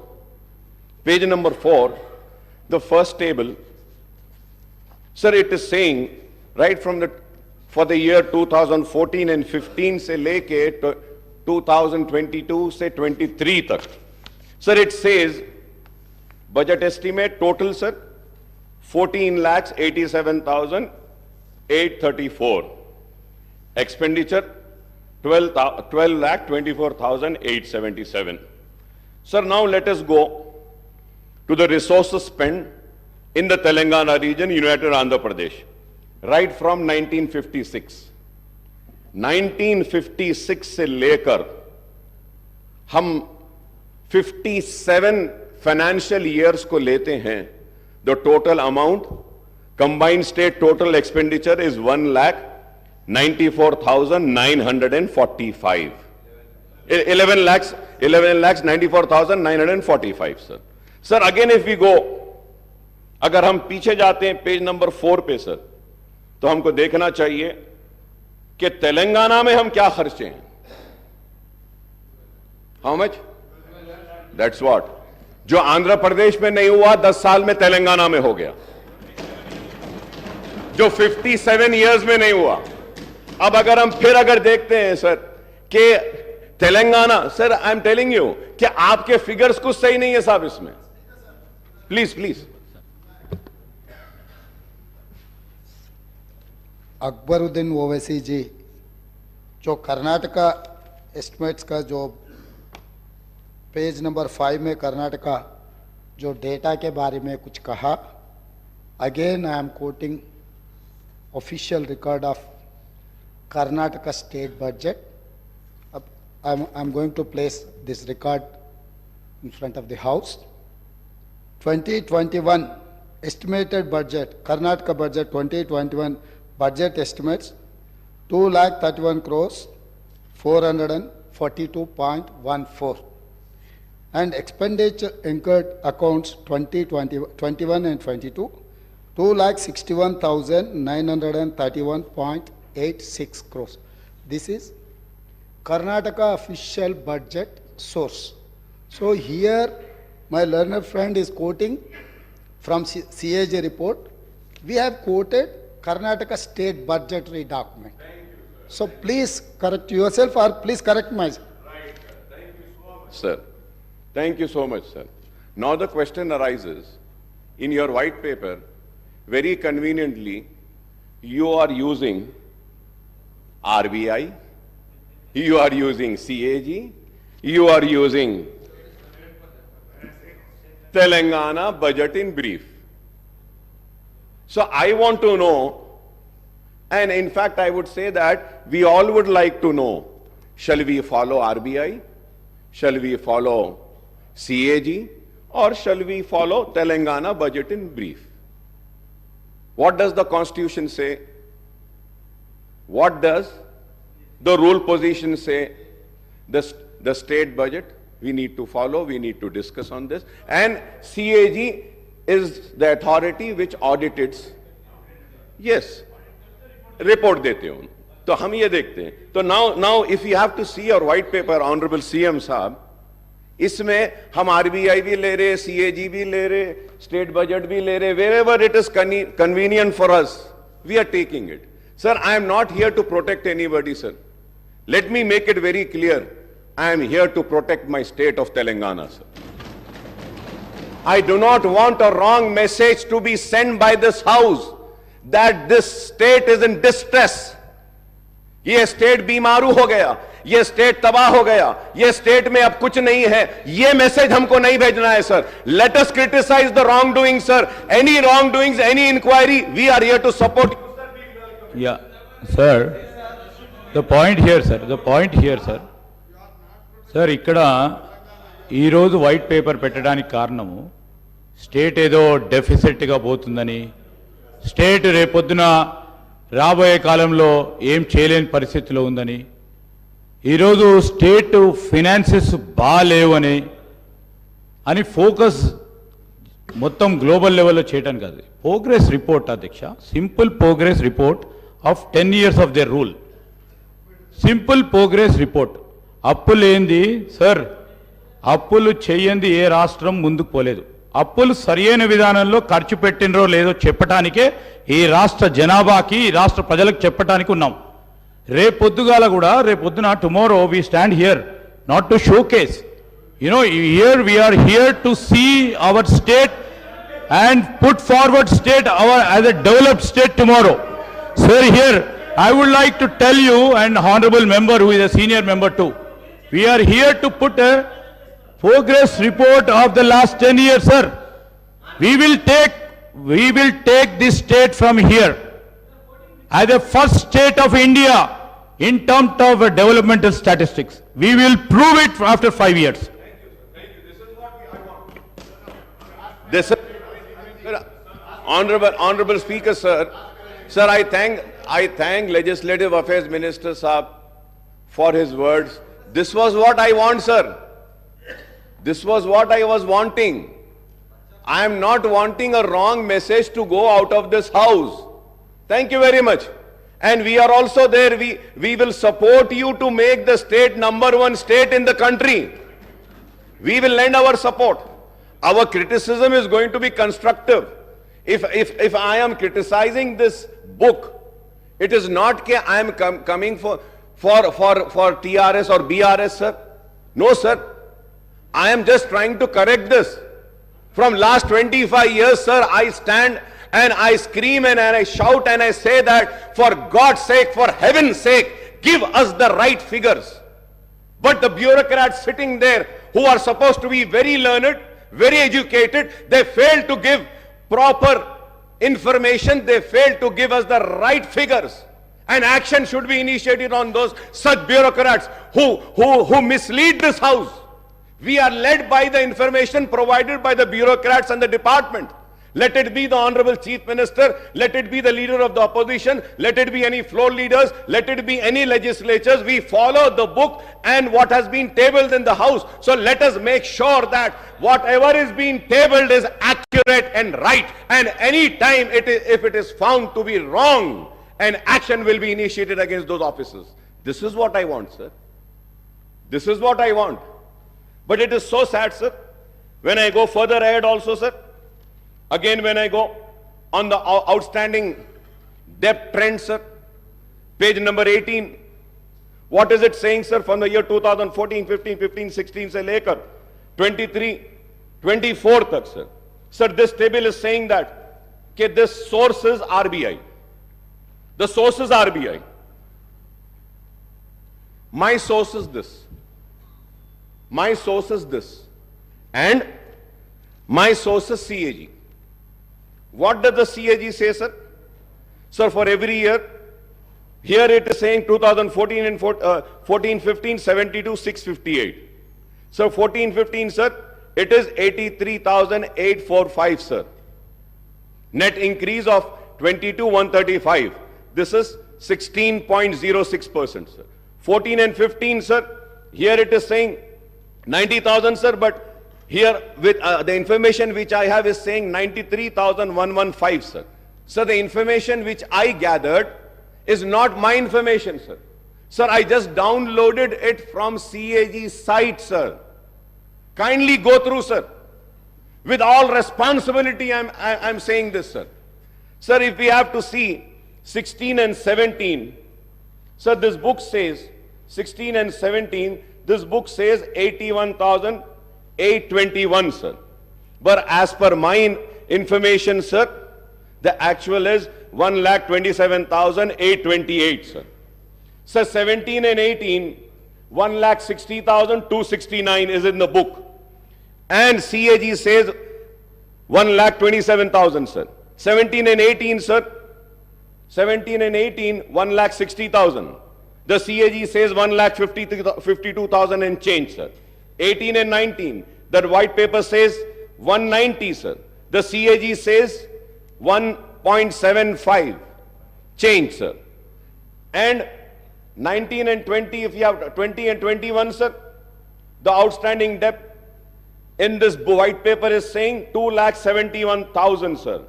page number 4, the first table, sir, it is saying right from for the year 2014 and 15 se leke 2022 se 23 tak, sir, it says budget estimate total, sir, 14,87,834, expenditure 12,24,877. Sir, now let us go to the resources spent in the Telangana region, United Andhra Pradesh, right from 1956. 1956 से लेकर हम 57 financial years को लेते हैं, the total amount, combined state total expenditure is 1,94,945. 11,94,945, sir. Sir, again if we go, अगर हम पीछे जाते हैं पेज नंबर 4 पे सर, तो हमको देखना चाहिए कि तेलंगाना में हम क्या खर्चे हैं. How much? That's what. जो आंध्र प्रदेश में नहीं हुआ 10 साल में तेलंगाना में हो गया, जो 57 इयर्स में नहीं हुआ. अब अगर हम फिर अगर देखते हैं सर कि Telangana, sir I am telling you कि आपके फिगर्स कुछ सही नहीं है साहब इसमें. Please please. अकबरुद्दीन ओवैसी जी, जो कर्नाटका एस्टिमेट्स का जो पेज नंबर 5 में कर्नाटका जो डेटा के बारे में कुछ कहा, again I am quoting official record of Karnataka state budget. I'm going to place this record in front of the house. 2021 estimated budget, Karnataka budget 2021 budget estimates 2,31 crores 442.14, and expenditure incurred accounts 2021 and 22 2,61,931.86 crores. This is Karnataka official budget source. So here my learned friend is quoting from CAG report. We have quoted Karnataka state budgetary document. So please correct yourself or please correct myself. Right, sir. Thank you so much. Sir, thank you so much, sir. Now the question arises, in your white paper, very conveniently, you are using RBI, you are using CAG, you are using Telangana budget in brief. So I want to know, and in fact I would say that we all would like to know, shall we follow RBI, shall we follow CAG, or shall we follow Telangana budget in brief? What does the Constitution say? What does the rule position say? The state budget, we need to follow, we need to discuss on this. And CAG is the authority which audits. Yes, report dete ho. तो हम ये देखते हैं. तो now if you have to see your white paper, Honorable CM Saab, इसमें हम RBI भी ले रहे, सीएजी भी ले रहे, स्टेट बजट भी ले रहे, wherever it is convenient for us, we are taking it. Sir, I am not here to protect anybody, sir. Let me make it very clear. I am here to protect my state of Telangana, sir. I do not want a wrong message to be sent by this house that this state is in distress. ये state बीमारू हो गया, ये state तबाह हो गया, ये state में अब कुछ नहीं है, ये मैसेज हमको नहीं भेजना है sir. Let us criticize the wrongdoing, sir. Any wrongdoings, any inquiry, we are here to support. Yeah, sir. The point here, sir. The point here, sir. Sir, ఇక్కడ ఈరోజు వైట్ పేపర్ పెట్టడానికి కారణము స్టేట్ ఏదో డెఫిసిట్గా పోతుందని, స్టేట్ రేపొద్దున రాబోయే కాలంలో ఏం చేయలేని పరిస్థితిలో ఉందని, ఈరోజు స్టేట్ ఫినాన్సెస్ బాగాలేవని అని ఫోకస్ మొత్తం గ్లోబల్ లెవెల్లో చేయడానికి కాదు. ప్రోగ్రెస్ రిపోర్ట్ అధ్యక్ష, simple progress report of 10 years of their rule. Simple progress report. అప్పులు ఏంది సార్? అప్పులు చెయ్యంది ఏ రాష్ట్రం ముందుకు పోలేదు. అప్పులు సరియైన విధానంలో ఖర్చు పెట్టినరో లేదో చెప్పటానికే ఈ రాష్ట్ర జనాభాకి, ఈ రాష్ట్ర ప్రజలకు చెప్పటానికి ఉన్నాం. రేపొద్దుగాల కూడా, రేపొద్దున tomorrow we stand here not to showcase, here we are here to see our state and put forward state as a developed state tomorrow. Sir, here I would like to tell you, and honorable member who is a senior member too, we are here to put a progress report of the last 10 years, sir. We will take this state from here as the first state of India in terms of developmental statistics. We will prove it after 5 years. This is Honorable Speaker, sir. Sir, I thank Legislative Affairs Minister Saab for his words. This was what I want, sir. This was what I was wanting. I am not wanting a wrong message to go out of this house. Thank you very much. And we are also there. We will support you to make the state #1 state in the country. We will lend our support. Our criticism is going to be constructive. If I am criticizing this book, it is not that I am coming for TRS or BRS, sir. No, sir. I am just trying to correct this. From last 25 years, sir, I stand and I scream and I shout and I say that for God's sake, for heaven's sake, give us the right figures. But the bureaucrats sitting there who are supposed to be very learned, very educated, they fail to give proper information, they fail to give us the right figures. And action should be initiated on those such bureaucrats who mislead this house. We are led by the information provided by the bureaucrats and the department. Let it be the Honorable Chief Minister, let it be the leader of the opposition, let it be any floor leaders, let it be any legislatures. We follow the book and what has been tabled in the house. So let us make sure that whatever is being tabled is accurate and right. And any time if it is found to be wrong, an action will be initiated against those officers. This is what I want, sir. This is what I want. But it is so sad, sir. When I go further ahead also, sir, again when I go on the outstanding debt trend, sir, page number 18, what is it saying, sir, from the year 2014, 15, 15, 16 se lekar 23, 24 tak, sir. Sir, this table is saying that this source is RBI. The source is RBI. My source is this. My source is this. And my source is CAG. What does the CAG say, sir? Sir, for every year, here it is saying 2014 and 14-15, 72, 658. So 14-15, sir, it is 83,845, sir. Net increase of 22,135. This is 16.06%, sir. 14 and 15, sir, here it is saying 90,000, sir, but here with the information which I have is saying 93,115, sir. So the information which I gathered is not my information, sir. Sir, I just downloaded it from CAG site, sir. Kindly go through, sir. With all responsibility, I'm saying this, sir. Sir, if we have to see 16 and 17, sir, this book says, 16 and 17, this book says 81,821, sir. But as per my information, sir, the actual is 1,27,828, sir. Sir, 17 and 18, 1,60,269 is in the book. And CAG says 1,27,000, sir. 17 and 18, sir. 17 and 18, 1,60,000. The CAG says 1,52,000 and change, sir. 18 and 19, the white paper says 190, sir. The CAG says 1.75 change, sir. And 19 and 20, if you have 20 and 21, sir, the outstanding debt in this white paper is saying 2,71,000, sir.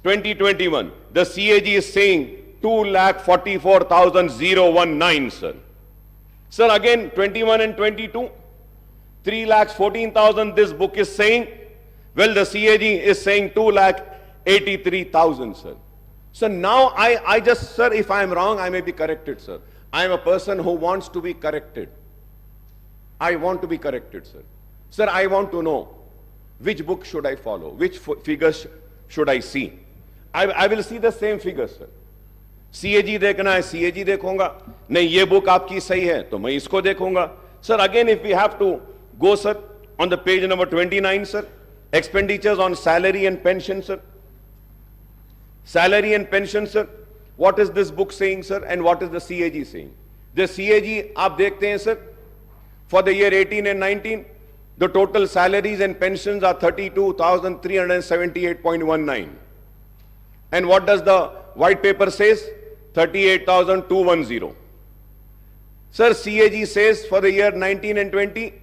2021. The CAG is saying 2,44,019, sir. Sir, again, 21 and 22, 3,14,000 this book is saying. Well, the CAG is saying 2,83,000, sir. So now I just, sir, if I am wrong, I may be corrected, sir. I am a person who wants to be corrected. I want to be corrected, sir. Sir, I want to know which book should I follow, which figures should I see. I will see the same figures, sir. CAG देखना है, CAG देखूंगा. नहीं, ये book आपकी सही है, तो मैं इसको देखूंगा. Sir, again, if we have to go, sir, on the page number 29, sir, expenditures on salary and pension, sir. Salary and pension, sir. What is this book saying, sir, and what is the CAG saying? The CAG, आप देखते हैं, sir, for the year 18 and 19, the total salaries and pensions are 32,378.19. And what does the white paper says? 38,210. Sir, CAG says for the year 19 and 20,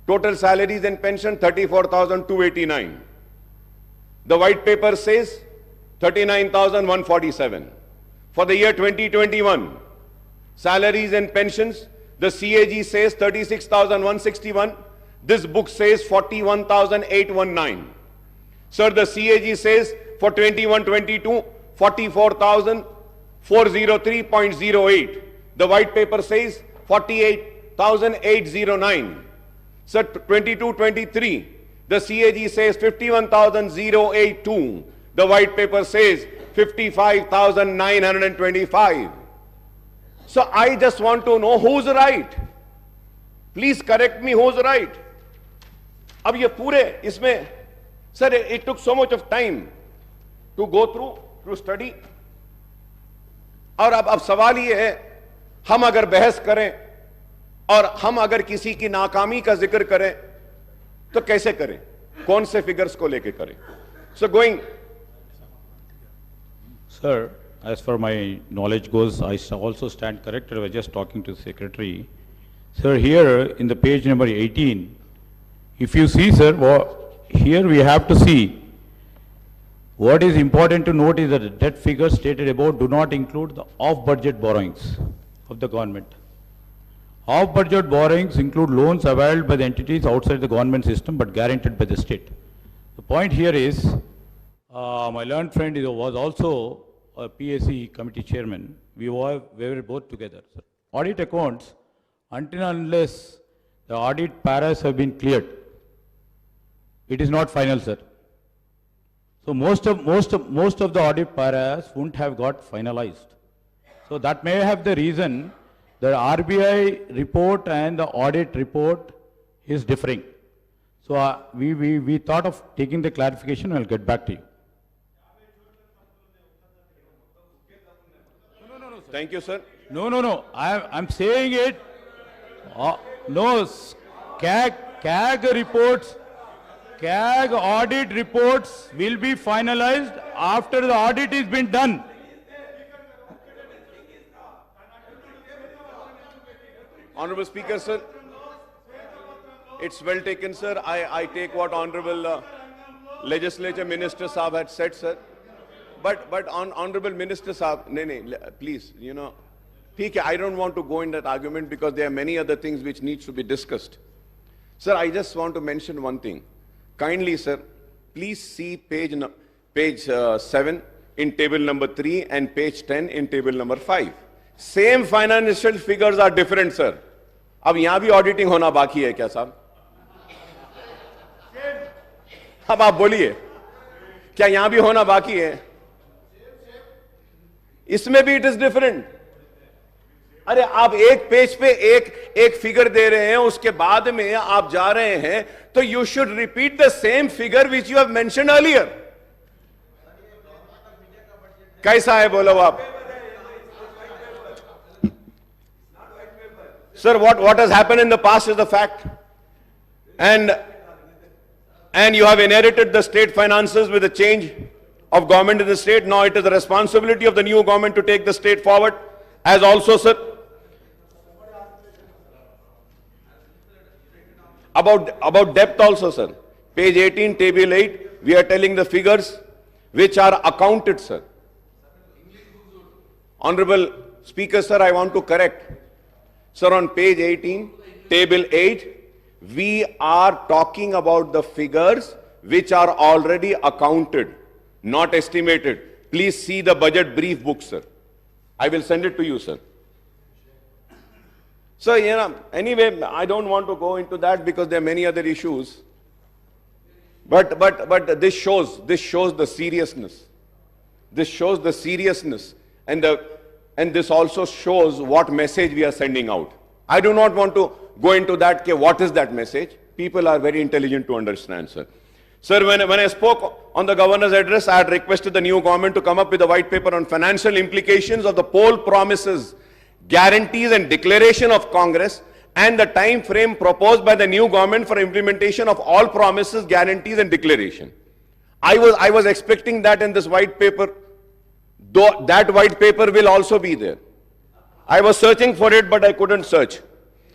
total salaries and pension 34,289. The white paper says 39,147. For the year 2021, salaries and pensions, the CAG says 36,161. This book says 41,819. Sir, the CAG says for 21-22, 44,403.08. The white paper says 48,809. Sir, 22-23, the CAG says 51,082. The white paper says 55,925. So I just want to know who's right. Please correct me, who's right. अब ये पूरे इसमें, sir, it took so much of time to go through, to study. और अब सवाल ये है, हम अगर बहस करें और हम अगर किसी की नाकामी का जिक्र करें तो कैसे करें, कौन से फिगर्स को लेके करें? So going. Sir, as far my knowledge goes, I also stand corrected. I was just talking to the secretary. Sir, here in the page number 18, if you see, sir, here we have to see what is important to note is that the debt figures stated above do not include the off-budget borrowings of the government. Off-budget borrowings include loans availed by the entities outside the government system but guaranteed by the state. The point here is, my learned friend was also a PAC committee chairman. We were both together, sir. Audit accounts, until and unless the audit paras have been cleared, it is not final, sir. So most of the audit paras wouldn't have got finalized. So that may have the reason the RBI report and the audit report is differing. So we thought of taking the clarification and I'll get back to you. Thank you, sir. No. I'm saying it. No, CAG reports, CAG audit reports will be finalized after the audit has been done. Honorable Speaker, sir. It's well taken, sir. I take what Honorable Legislature Minister Saab had said, sir. But Honorable Minister Saab, please, I don't want to go in that argument because there are many other things which needs to be discussed. Sir, I just want to mention one thing. Kindly, sir, please see page 7 in table number 3 and page 10 in table number 5. Same financial figures are different, sir. अब यहां भी auditing होना बाकी है क्या साहब? अब आप बोलिए, क्या यहां भी होना बाकी है? इसमें भी इट इज डिफरेंट. अरे आप एक पेज पे एक फिगर दे रहे हैं, उसके बाद में आप जा रहे हैं, तो you should repeat the same figure which you have mentioned earlier. कैसा है बोलो आप? Sir, what has happened in the past is the fact. And you have inherited the state finances with a change of government in the state. Now it is the responsibility of the new government to take the state forward. As also, sir, about depth also, sir. Page 18, table 8, we are telling the figures which are accounted, sir. Honorable Speaker, sir, I want to correct. Sir, on page 18, table 8, we are talking about the figures which are already accounted, not estimated. Please see the budget brief book, sir. I will send it to you, sir. So, anyway, I don't want to go into that because there are many other issues. But this shows the seriousness. This shows the seriousness, and this also shows what message we are sending out. I do not want to go into that. What is that message? People are very intelligent to understand, sir. Sir, when I spoke on the governor's address, I had requested the new government to come up with a white paper on financial implications of the poll promises, guarantees and declaration of Congress, and the time frame proposed by the new government for implementation of all promises, guarantees and declaration. I was expecting that in this white paper. Though that white paper will also be there. I was searching for it, but I couldn't search.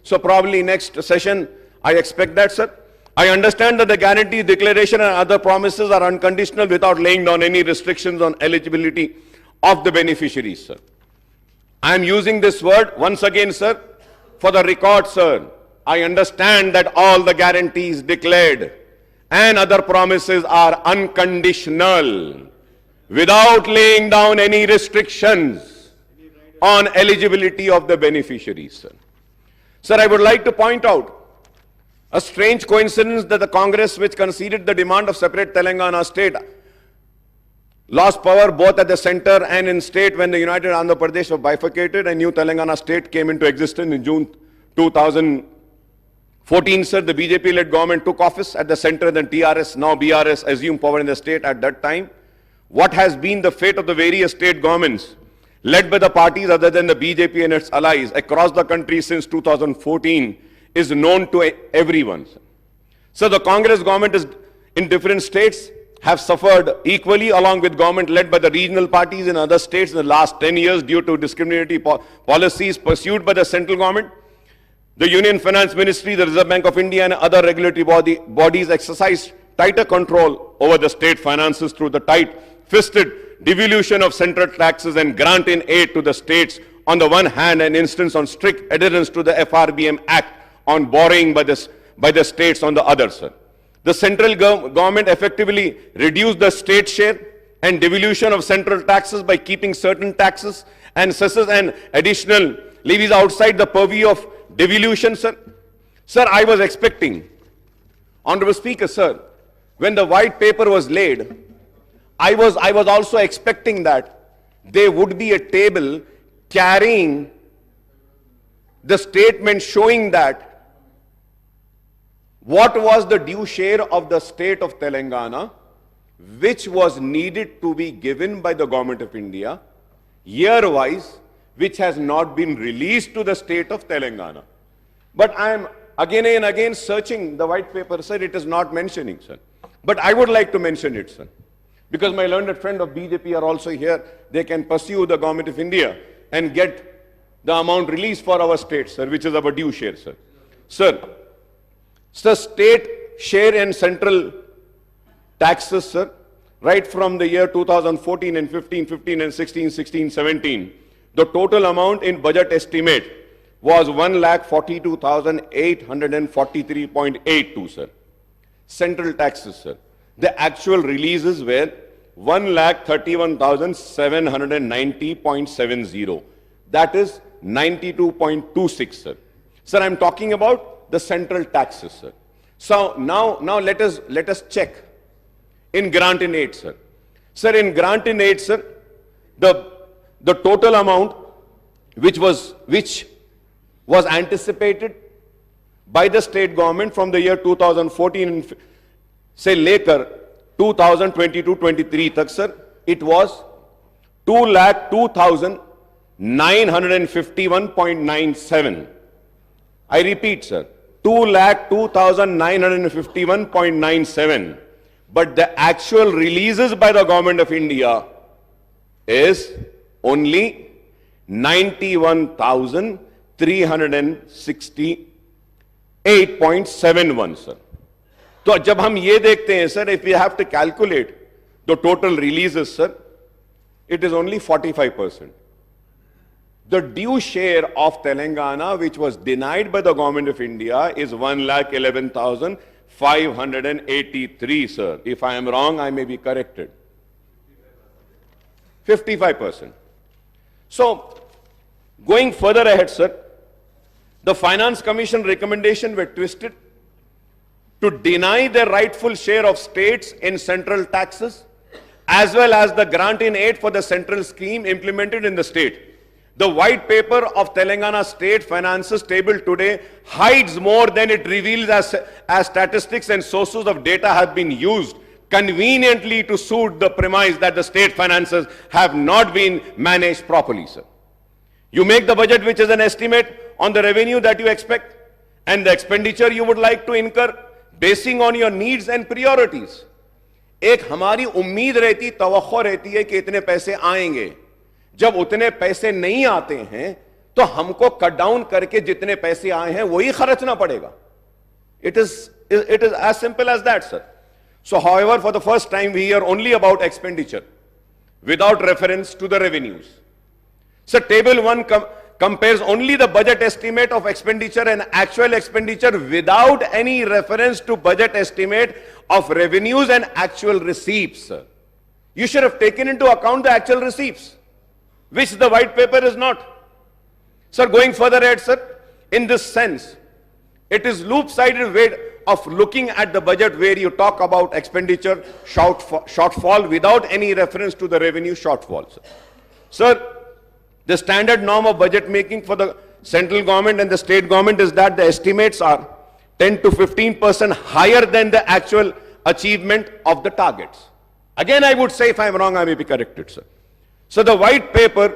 So probably next session, I expect that, sir. I understand that the guarantee, declaration and other promises are unconditional without laying down any restrictions on eligibility of the beneficiaries, sir. I am using this word once again, sir, for the record, sir. I understand that all the guarantees declared and other promises are unconditional, without laying down any restrictions on eligibility of the beneficiaries, sir. Sir, I would like to point out a strange coincidence that the Congress, which conceded the demand of separate Telangana state, lost power both at the center and in state when the United Andhra Pradesh was bifurcated and new Telangana state came into existence in June 2014, sir. The BJP-led government took office at the center, then TRS, now BRS, assumed power in the state at that time. What has been the fate of the various state governments led by the parties other than the BJP and its allies across the country since 2014 is known to everyone. So the Congress government is in different states have suffered equally along with government led by the regional parties in other states in the last 10 years due to discriminatory policies pursued by the central government. The Union Finance Ministry, the Reserve Bank of India and other regulatory bodies exercise tighter control over the state finances through the tight-fisted devolution of central taxes and grant in aid to the states on the one hand and instance on strict adherence to the FRBM Act on borrowing by the states on the other, sir. The central government effectively reduced the state share and devolution of central taxes by keeping certain taxes and cesses and additional levies outside the purview of devolution, sir. Sir, I was expecting, Honorable Speaker, sir, when the white paper was laid, I was also expecting that there would be a table carrying the statement showing that what was the due share of the state of Telangana, which was needed to be given by the government of India, year-wise, which has not been released to the state of Telangana. But I am again and again searching the white paper, sir, it is not mentioning, sir. But I would like to mention it, sir. Because my learned friend of BJP are also here, they can pursue the government of India and get the amount released for our state, sir, which is our due share, sir. Sir, state share and central taxes, sir, right from the year 2014 and 15 and 16, 17, the total amount in budget estimate was 1,42,843.82, sir. Central taxes, sir. The actual releases were 1,31,790.70. That is 92.26, sir. Sir, I'm talking about the central taxes, sir. So now let us check in grant in aid, sir. Sir, in grant in aid, sir, the total amount which was anticipated by the state government from the year 2014 and say later 2022-23 tak, sir, it was 2,02,951.97. I repeat, sir, 2,02,951.97. But the actual releases by the government of India is only 91,368.71, sir. तो जब हम ये देखते हैं, sir, if we have to calculate the total releases, sir, it is only 45%. The due share of Telangana, which was denied by the government of India, is 1,11,583, sir. If I am wrong, I may be corrected. 55%. So, going further ahead, sir, the Finance Commission recommendation were twisted to deny the rightful share of states in central taxes, as well as the grant in aid for the central scheme implemented in the state. The white paper of Telangana state finances table today hides more than it reveals as statistics and sources of data have been used conveniently to suit the premise that the state finances have not been managed properly, sir. You make the budget, which is an estimate on the revenue that you expect and the expenditure you would like to incur basing on your needs and priorities. एक हमारी उम्मीद रहती, तवक्को रहती है कि इतने पैसे आएंगे. जब उतने पैसे नहीं आते हैं तो हमको कट डाउन करके जितने पैसे आए हैं वही खर्चना पड़ेगा. It is as simple as that, sir. So, however, for the first time we hear only about expenditure without reference to the revenues. So, table 1 compares only the budget estimate of expenditure and actual expenditure without any reference to budget estimate of revenues and actual receipts, sir. You should have taken into account the actual receipts, which the white paper is not. Sir, going further ahead, sir, in this sense, it is loop-sided way of looking at the budget where you talk about expenditure shortfall without any reference to the revenue shortfall, sir. Sir, the standard norm of budget making for the central government and the state government is that the estimates are 10 to 15% higher than the actual achievement of the targets. Again, I would say, if I am wrong, I may be corrected, sir. So the white paper,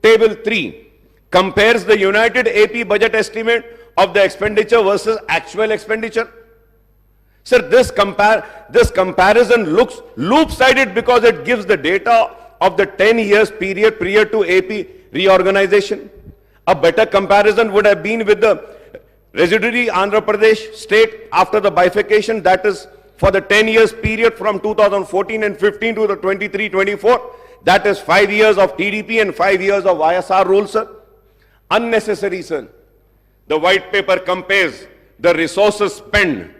table 3, compares the United AP budget estimate of the expenditure versus actual expenditure. Sir, this comparison looks loop-sided because it gives the data of the 10 years period prior to AP reorganization. A better comparison would have been with the residuary Andhra Pradesh state after the bifurcation, that is for the 10 years period from 2014 and 15 to the 23-24. That is 5 years of TDP and 5 years of YSR rule, sir. Unnecessary, sir. The white paper compares the resources spent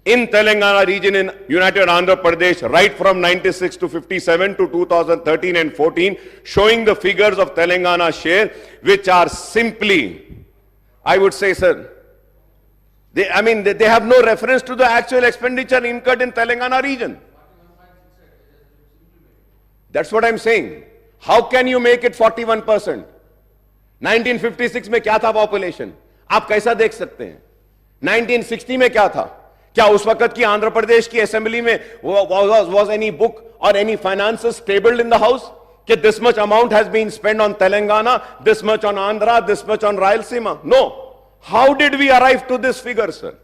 in Telangana region in United Andhra Pradesh right from 96 to 57 to 2013 and 14, showing the figures of Telangana share, which are simply, I would say, sir, they have no reference to the actual expenditure incurred in Telangana region. That's what I'm saying. How can you make it 41%? 1956 में क्या था population? आप कैसा देख सकते हैं? 1960 में क्या था? क्या उस वक्त की आंध्र प्रदेश की असेंबली में was any book or any finances tabled in the house? That this much amount has been spent on Telangana, this much on Andhra, this much on Rayalaseema? No. How did we arrive to this figure, sir?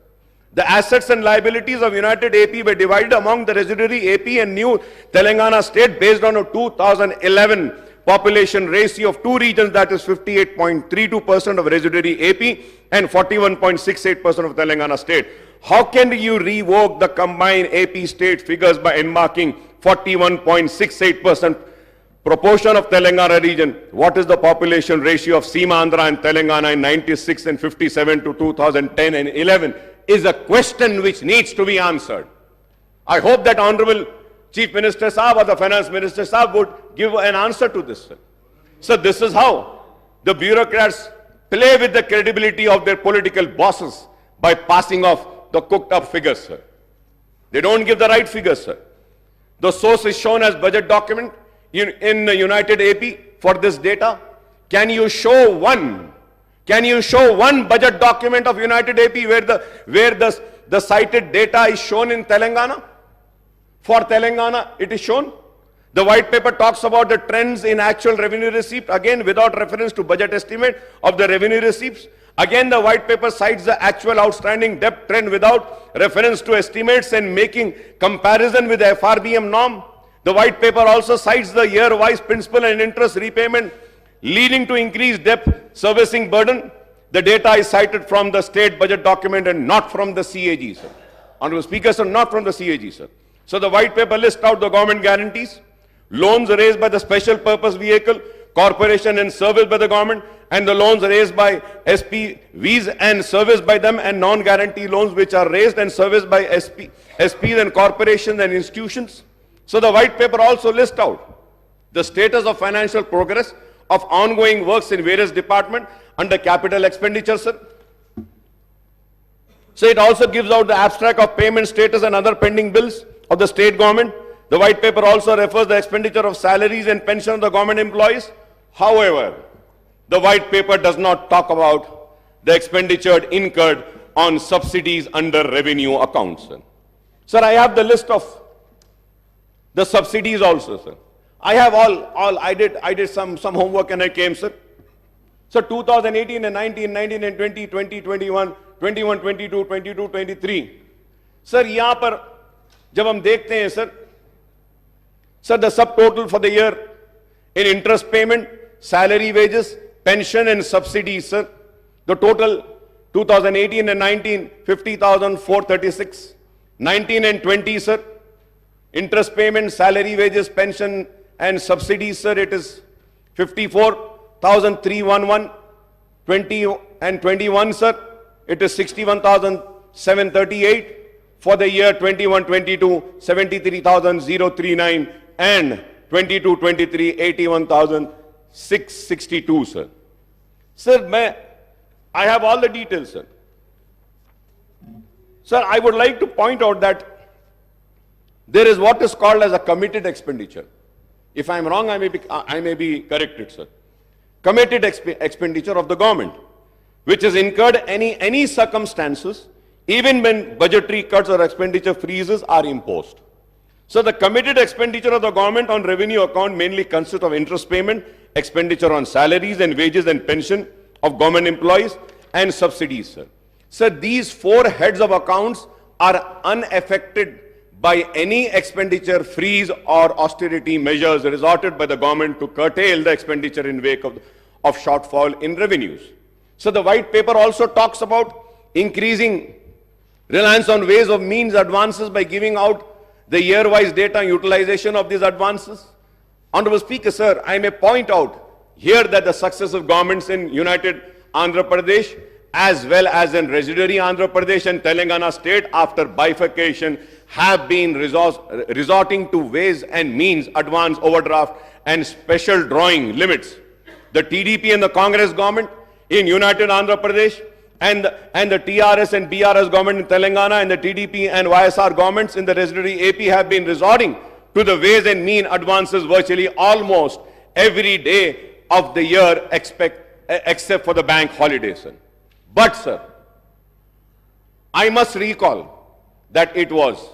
The assets and liabilities of United AP were divided among the residuary AP and new Telangana state based on a 2011 population ratio of two regions, that is 58.32% of residuary AP and 41.68% of Telangana state. How can you revoke the combined AP state figures by enmarking 41.68% proportion of Telangana region, what is the population ratio of Seema-Andhra and Telangana in 96 and 57 to 2010 and 11 is a question which needs to be answered. I hope that Honorable Chief Minister Saab or the Finance Minister Saab would give an answer to this, sir. So this is how the bureaucrats play with the credibility of their political bosses by passing off the cooked up figures, sir. They don't give the right figures, sir. The source is shown as budget document in the United AP for this data. Can you show one budget document of United AP where the cited data is shown in Telangana? For Telangana, it is shown. The white paper talks about the trends in actual revenue receipt, again without reference to budget estimate of the revenue receipts. Again, the white paper cites the actual outstanding debt trend without reference to estimates and making comparison with the FRBM norm. The white paper also cites the year-wise principal and interest repayment leading to increased debt servicing burden. The data is cited from the state budget document and not from the CAG, sir. Honorable Speaker, sir, not from the CAG, sir. So the white paper lists out the government guarantees, loans raised by the special purpose vehicle, corporation and serviced by the government, and the loans raised by SPVs and serviced by them, and non-guarantee loans which are raised and serviced by SPs and corporations and institutions. So the white paper also lists out the status of financial progress of ongoing works in various departments under capital expenditure, sir. So it also gives out the abstract of payment status and other pending bills of the state government. The white paper also refers the expenditure of salaries and pension of the government employees. However, the white paper does not talk about the expenditure incurred on subsidies under revenue accounts, sir. Sir, I have the list of the subsidies also, sir. I have I did some homework and I came, sir. So 2018 and 19, 19 and 20, 20, 21, 21, 22, 22, 23. Sir, यहाँ पर जब हम देखते हैं, sir, the subtotal for the year in interest payment, salary, wages, pension and subsidies, sir. The total 2018 and 19, 50,436. 19 and 20, sir. Interest payment, salary, wages, pension and subsidies, sir, it is 54,311. 20 and 21, sir, it is 61,738. For the year 21-22, 73,039, and 22-23, 81,662, sir. Sir, I have all the details, sir. Sir, I would like to point out that there is what is called as a committed expenditure. If I am wrong, I may be corrected, sir. Committed expenditure of the government, which is incurred any circumstances, even when budgetary cuts or expenditure freezes are imposed. So the committed expenditure of the government on revenue account mainly consists of interest payment, expenditure on salaries and wages and pension of government employees, and subsidies, sir. Sir, these four heads of accounts are unaffected by any expenditure freeze or austerity measures resorted by the government to curtail the expenditure in wake of shortfall in revenues. So the white paper also talks about increasing reliance on ways of means advances by giving out the year-wise data utilization of these advances. Honorable Speaker, sir, I may point out here that the successive governments in United Andhra Pradesh as well as in residuary Andhra Pradesh and Telangana state after bifurcation have been resorting to ways and means advance overdraft and special drawing limits. The TDP and the Congress government in United Andhra Pradesh and the TRS and BRS government in Telangana and the TDP and YSR governments in the residuary AP have been resorting to the ways and mean advances virtually almost every day of the year except for the bank holidays, sir. But, sir, I must recall that it was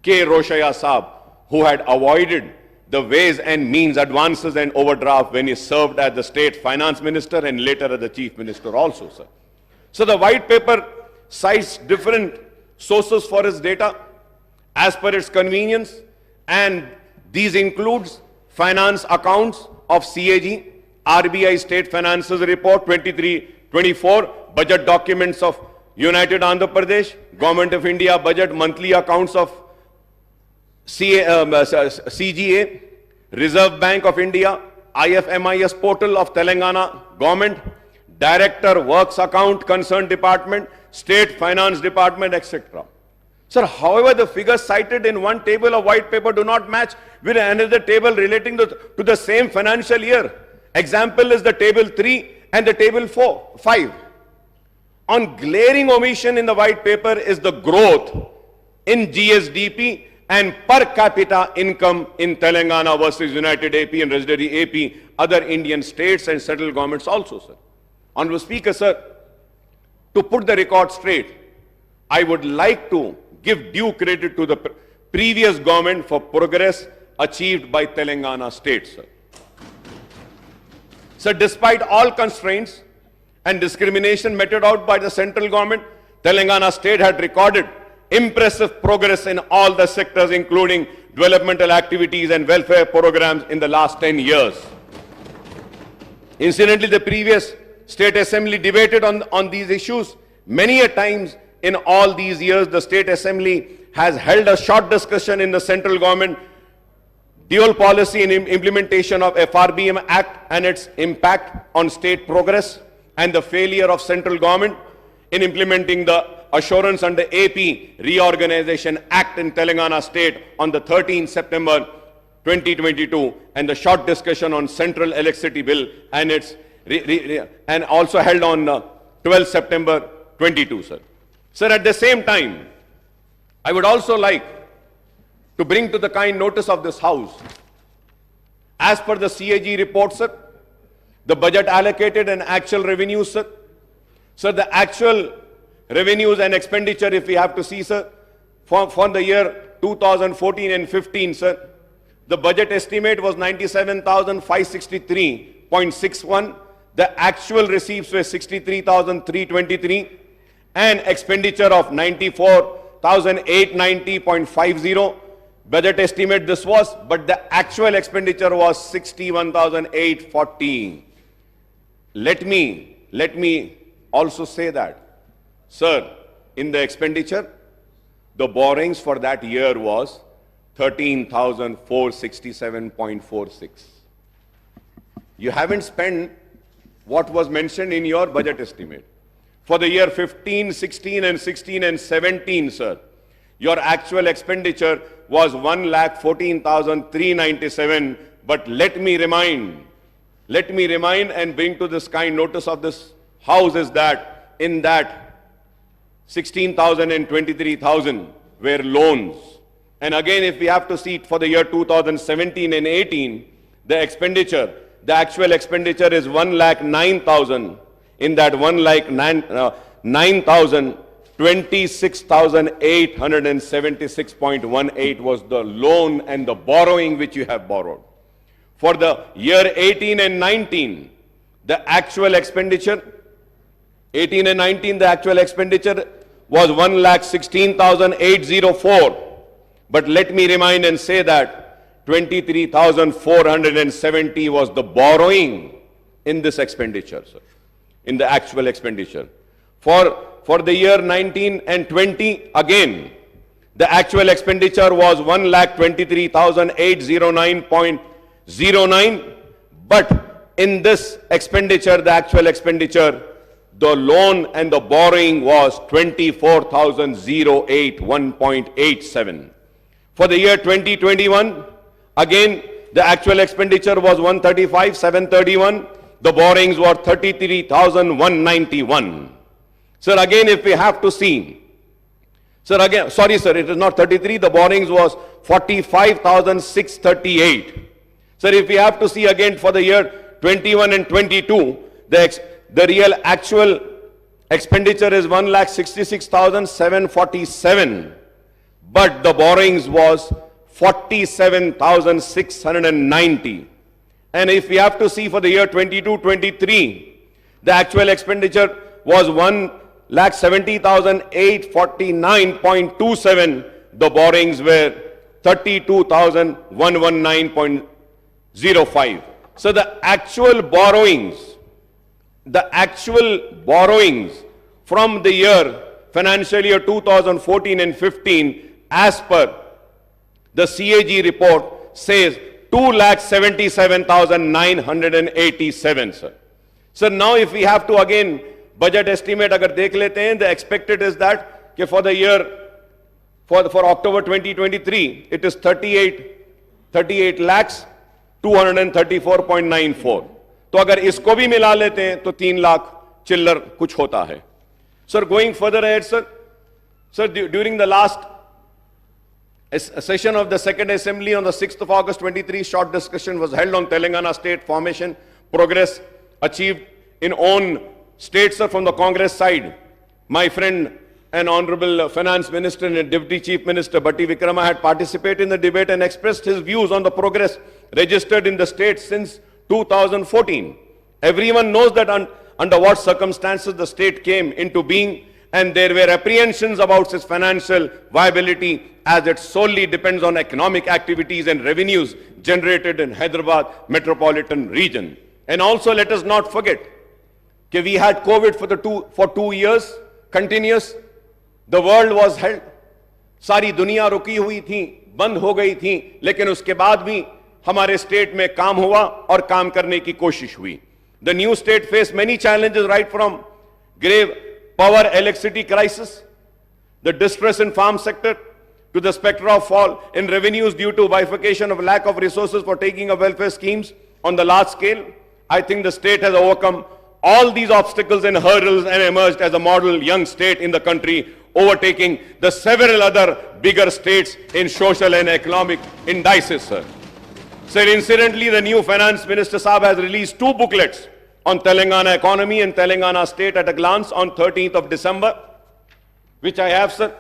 K. Roshaya Saab who had avoided the ways and means advances and overdraft when he served as the state finance minister and later as the chief minister also, sir. So the white paper cites different sources for its data as per its convenience, and these includes finance accounts of CAG, RBI State Finances Report 23-24, budget documents of United Andhra Pradesh, Government of India budget monthly accounts of CGA, Reserve Bank of India, IFMIS portal of Telangana government, Director Works Account Concerned Department, State Finance Department, etc. Sir, however, the figures cited in one table of white paper do not match with another table relating to the same financial year. Example is the table 3 and the table 5. On glaring omission in the white paper is the growth in GSDP and per capita income in Telangana versus United AP and Residuary AP, other Indian states and central governments also, sir. Honorable Speaker, sir, to put the record straight, I would like to give due credit to the previous government for progress achieved by Telangana state, sir. Sir, despite all constraints and discrimination meted out by the central government, Telangana state had recorded impressive progress in all the sectors, including developmental activities and welfare programs in the last 10 years. Incidentally, the previous State Assembly debated on these issues many a times. In all these years, the State Assembly has held a short discussion in the central government dual policy in implementation of FRBM Act and its impact on state progress, and the failure of central government in implementing the Assurance under AP Reorganization Act in Telangana state on the 13th September 2022, and the short discussion on Central Electricity Bill and its and also held on 12th September 22, sir. Sir, at the same time, I would also like to bring to the kind notice of this House, as per the CAG report, sir, the budget allocated and actual revenues, sir. Sir, the actual revenues and expenditure, if we have to see, sir, for the year 2014 and 15, sir, the budget estimate was 97,563.61. The actual receipts were 63,323, and expenditure of 94,890.50. Budget estimate this was, but the actual expenditure was 61,840. Let me also say that, sir, in the expenditure, the borrowings for that year was 13,467.46. You haven't spent what was mentioned in your budget estimate. For the year 15, 16 and 16 and 17, sir, your actual expenditure was 1,14,397. But let me remind and bring to this kind notice of this House is that in that 16,000 and 23,000 were loans. And again, if we have to see it for the year 2017 and 18, the actual expenditure is 1,09,000. In that 1,09,000, 26,876.18 was the loan and the borrowing which you have borrowed. For the year 18 and 19, the actual expenditure, 18 and 19, the actual expenditure was 1,16,804. But let me remind and say that 23,470 was the borrowing in this expenditure, sir, in the actual expenditure. For the year 19 and 20, again, the actual expenditure was 1,23,809.09. But in this expenditure, the actual expenditure, the loan and the borrowing was 24,081.87. For the year 2021, again, the actual expenditure was 135,731. The borrowings were 33,191. Sir, again, if we have to see, sir, again, sorry, sir, it is not 33. The borrowings was 45,638. Sir, if we have to see again for the year 21 and 22, the real actual expenditure is 1,66,747. But the borrowings was 47,690. And if we have to see for the year 22-23, the actual expenditure was 1,70,849.27. The borrowings were 32,119.05. So the actual borrowings from the year financial year 2014 and 15, as per the CAG report, says 2,77,987, sir. So now if we have to again budget estimate agar dekh lete hain, the expected is that for the year, for October 2023, it is 38 lakhs 234.94. तो अगर इसको भी मिला लेते हैं तो 3 लाख चिल्लर कुछ होता है. Sir, going further ahead, sir, during the last session of the Second Assembly on the 6th of August 23, short discussion was held on Telangana state formation, progress achieved in own states, sir, from the Congress side. My friend and Honorable Finance Minister and Deputy Chief Minister Batti Vikrama had participated in the debate and expressed his views on the progress registered in the states since 2014. Everyone knows that under what circumstances the state came into being, and there were apprehensions about its financial viability as it solely depends on economic activities and revenues generated in Hyderabad metropolitan region. And also let us not forget that we had COVID for 2 years continuous. The world was held, सारी दुनिया रुकी हुई थी, बंद हो गई थी, लेकिन उसके बाद भी हमारे स्टेट में काम हुआ और काम करने की कोशिश हुई. The new state faced many challenges, right from grave power electricity crisis, the distress in farm sector, to the specter of fall in revenues due to bifurcation of lack of resources for taking of welfare schemes on the large scale. I think the state has overcome all these obstacles and hurdles and emerged as a model young state in the country, overtaking the several other bigger states in social and economic indices, sir. Sir, incidentally, the new Finance Minister Saab has released 2 booklets on Telangana economy and Telangana state at a glance on 13th of December, which I have, sir.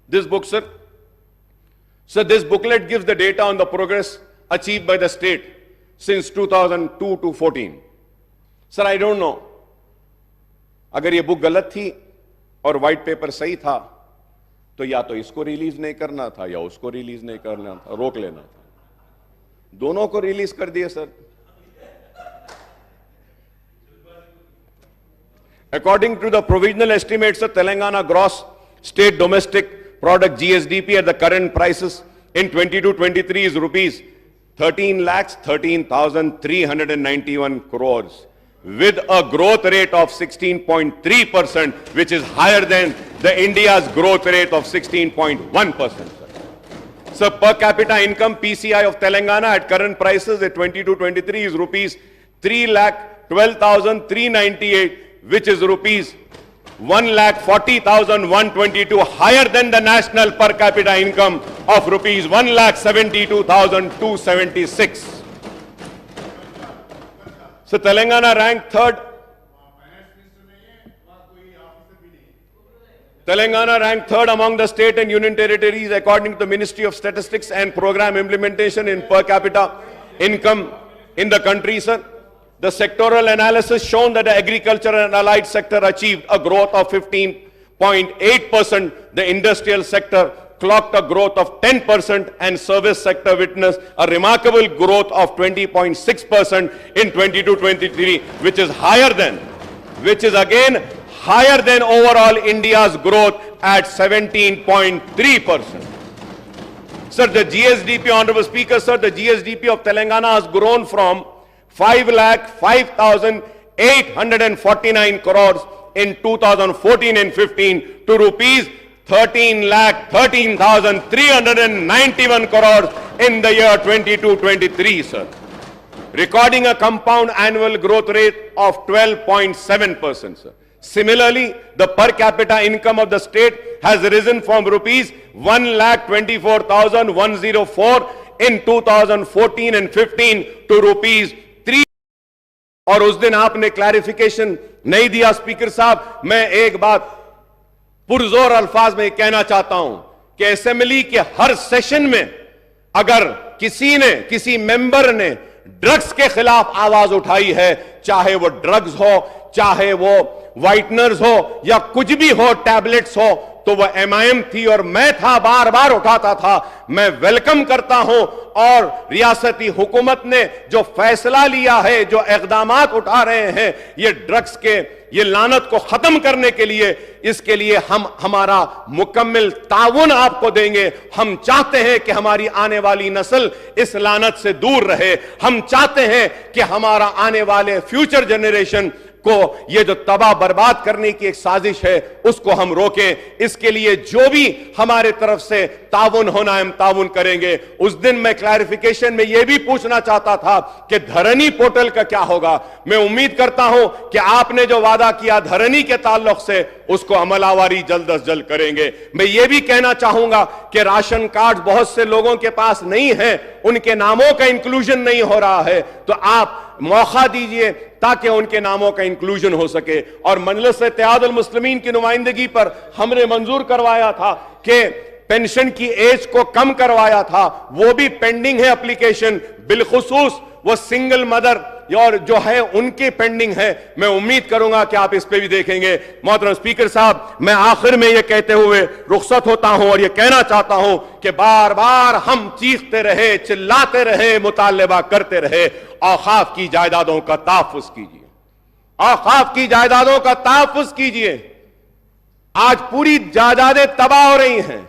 This book, sir. So this booklet gives the data on the progress achieved by the state since 2002 to 14. Sir, I don't know. अगर ये book गलत थी और white paper सही था तो या तो इसको रिलीज नहीं करना था या उसको रिलीज नहीं करना था, रोक लेना था. दोनों को रिलीज कर दिए, sir. According to the provisional estimates of Telangana gross state domestic product GSDP at the current prices in 22-23 is rupees 13,13,391 crores with a growth rate of 16.3%, which is higher than the India's growth rate of 16.1%. So per capita income PCI of Telangana at current prices at 22-23 is rupees 3,12,398, which is rupees 1,40,122, higher than the national per capita income of rupees 1,72,276. So Telangana ranked third. Telangana ranked third among the state and union territories according to the Ministry of Statistics and Program Implementation in per capita income in the country, sir. The sectoral analysis shown that the agriculture and allied sector achieved a growth of 15.8%, the industrial sector clocked a growth of 10%, and service sector witnessed a remarkable growth of 20.6% in 22-23, which is again higher than overall India's growth at 17.3%. Sir, the GSDP, Honorable Speaker, sir, the GSDP of Telangana has grown from 5,05,849 crores in 2014 and 15 to rupees 13,13,391 crores in the year 22-23, sir, recording a compound annual growth rate of 12.7%, sir. Similarly, the per capita income of the state has risen from rupees 1,24,104 in 2014 and 15 to rupees 3. और उस दिन आपने clarification नहीं दिया, speaker साहब. मैं एक बात पुरजोर अल्फाज में कहना चाहता हूं कि असेंबली के हर सेशन में अगर किसी मेंबर ने ड्रग्स के खिलाफ आवाज उठाई है, चाहे वो ड्रग्स हो, चाहे वो व्हाइटनर्स हो या कुछ भी हो, टैबलेट्स हो, तो वह MIM थी और मैं था, बार बार उठाता था। मैं वेलकम करता हूं और रियासती हुकूमत ने जो फैसला लिया है, जो इक़दामात उठा रहे हैं ये ड्रग्स के ये लानत को खत्म करने के लिए, इसके लिए हम हमारा मुकम्मल ताउन आपको देंगे। हम चाहते हैं कि हमारी आने वाली नस्ल इस लानत से दूर रहे। हम चाहते हैं कि हमारा आने वाले फ्यूचर जनरेशन को ये जो तबाह बर्बाद करने की एक साजिश है उसको हम रोकें। इसके लिए जो भी हमारे तरफ से ताउन होना है हम ताउन करेंगे। उस दिन मैं क्लैरिफिकेशन में यह भी पूछना चाहता था कि धरनी पोर्टल का क्या होगा। मैं उम्मीद करता हूं कि आपने जो वादा किया धरनी के ताल्लुक से उसको अमलावारी जल्द अज जल्द करेंगे। मैं ये भी कहना चाहूंगा कि राशन कार्ड बहुत से लोगों के पास नहीं है, उनके नामों का इंक्लूजन नहीं हो रहा है, तो आप मौका दीजिए ताकि उनके नामों का इंक्लूजन हो सके। और मजलिस इत्तेहादुल मुस्लिमीन की नुमाइंदगी पर हमने मंजूर करवाया था कि पेंशन की एज को कम करवाया था, वो भी पेंडिंग है एप्लीकेशन, बिलखुसूस वो सिंगल मदर और जो है उनकी पेंडिंग है। मैं उम्मीद करूंगा कि आप इस पे भी देखेंगे। मोहतरम स्पीकर साहब, मैं आखिर में यह कहते हुए रुखसत होता हूं और यह कहना चाहता हूं कि बार बार हम चीखते रहे, चिल्लाते रहे, मुतालबा करते रहे, औकाफ की जायदादों का तहफ्फुज कीजिए, औकाफ की जायदादों का तहफ्फुज कीजिए। आज पूरी जायदादें तबाह हो रही हैं,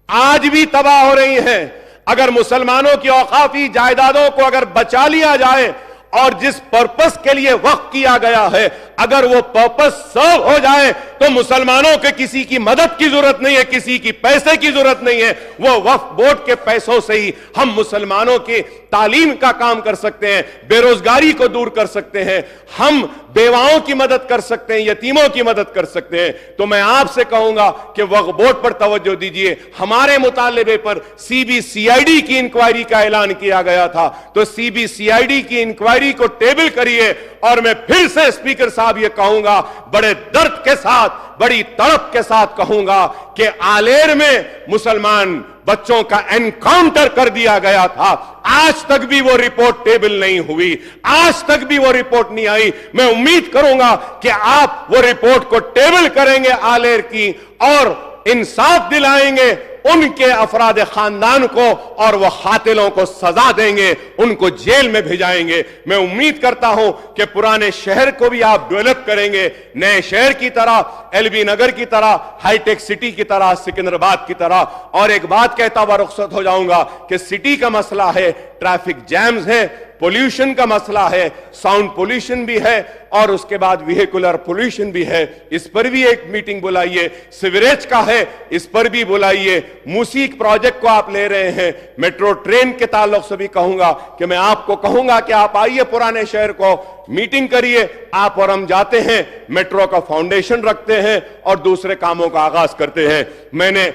आज भी तबाह हो रही हैं। अगर मुसलमानों की औकाफी जायदादों को अगर बचा लिया जाए और जिस पर्पस के लिए वक्फ किया गया है अगर वो पर्पस सर्व हो जाए तो मुसलमानों के किसी की मदद की जरूरत नहीं है, किसी की पैसे की जरूरत नहीं है। वो वक्फ बोर्ड के पैसों से ही हम मुसलमानों की तालीम का काम कर सकते हैं, बेरोजगारी को दूर कर सकते हैं, हम बेवाओं की मदद कर सकते हैं, यतीमों की मदद कर सकते हैं। तो मैं आपसे कहूंगा कि वक्फ बोर्ड पर तवज्जो दीजिए। हमारे मुतालिबे पर CBCID की इंक्वायरी का ऐलान किया गया था, तो CBCID की इंक्वायरी को टेबल करिए। और मैं फिर से स्पीकर साहब ये कहूंगा, बड़े दर्द के साथ, बड़ी तड़प के साथ कहूंगा कि आलेर में मुसलमान बच्चों का एनकाउंटर कर दिया गया था, आज तक भी वो रिपोर्ट टेबल नहीं हुई, आज तक भी वो रिपोर्ट नहीं आई। मैं उम्मीद करूंगा कि आप वो रिपोर्ट को टेबल करेंगे आलेर की और इंसाफ दिलाएंगे उनके अफराद खानदान को और वह कातिलों को सजा देंगे, उनको जेल में भेजाएंगे। मैं उम्मीद करता हूं कि पुराने शहर को भी आप डेवलप करेंगे, नए शहर की तरह, LB नगर की तरह, हाईटेक सिटी की तरह, सिकंदराबाद की तरह। और एक बात कहता हुआ रुखसत हो जाऊंगा कि सिटी का मसला है, ट्रैफिक जैम्स है, पोल्यूशन का मसला है, साउंड पोल्यूशन भी है और उसके बाद व्हीकुलर पोल्यूशन भी है। इस पर भी एक मीटिंग बुलाइए। सिवरेज का है, इस पर भी बुलाइए। मूसीक प्रोजेक्ट को आप ले रहे हैं, मेट्रो ट्रेन के ताल्लुक से भी कहूंगा कि मैं आपको कहूंगा कि आप आइए पुराने शहर को, मीटिंग करिए। आप और हम जाते हैं, मेट्रो का फाउंडेशन रखते हैं और दूसरे कामों का आगाज करते हैं। मैंने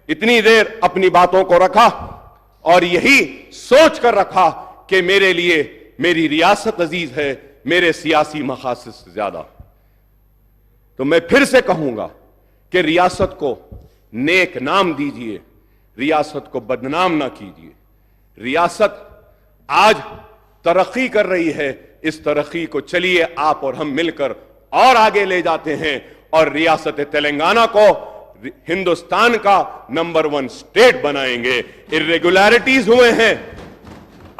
इतनी देर अपनी बातों को रखा और यही सोच कर रखा कि मेरे लिए मेरी रियासत अजीज है, मेरे सियासी मकासद से ज्यादा। तो मैं फिर से कहूंगा कि रियासत को नेक नाम दीजिए, रियासत को बदनाम ना कीजिए। रियासत आज तरक्की कर रही है, इस तरक्की को चलिए आप और हम मिलकर और आगे ले जाते हैं और रियासत तेलंगाना को हिंदुस्तान का नंबर 1 स्टेट बनाएंगे। इर्रेगुलरिटीज हुए हैं,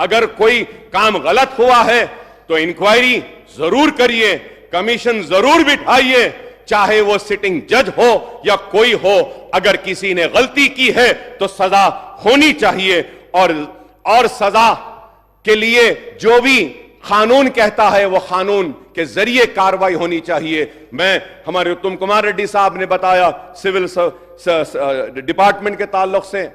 अगर कोई काम गलत हुआ है तो इंक्वायरी जरूर करिए, कमीशन जरूर बिठाइए, चाहे वो सिटिंग जज हो या कोई हो। अगर किसी ने गलती की है तो सजा होनी चाहिए और सजा के लिए जो भी कानून कहता है वो कानून के जरिए कार्रवाई होनी चाहिए। मैं हमारे उत्तम कुमार रेड्डी साहब ने बताया, सिविल डिपार्टमेंट के ताल्लुक से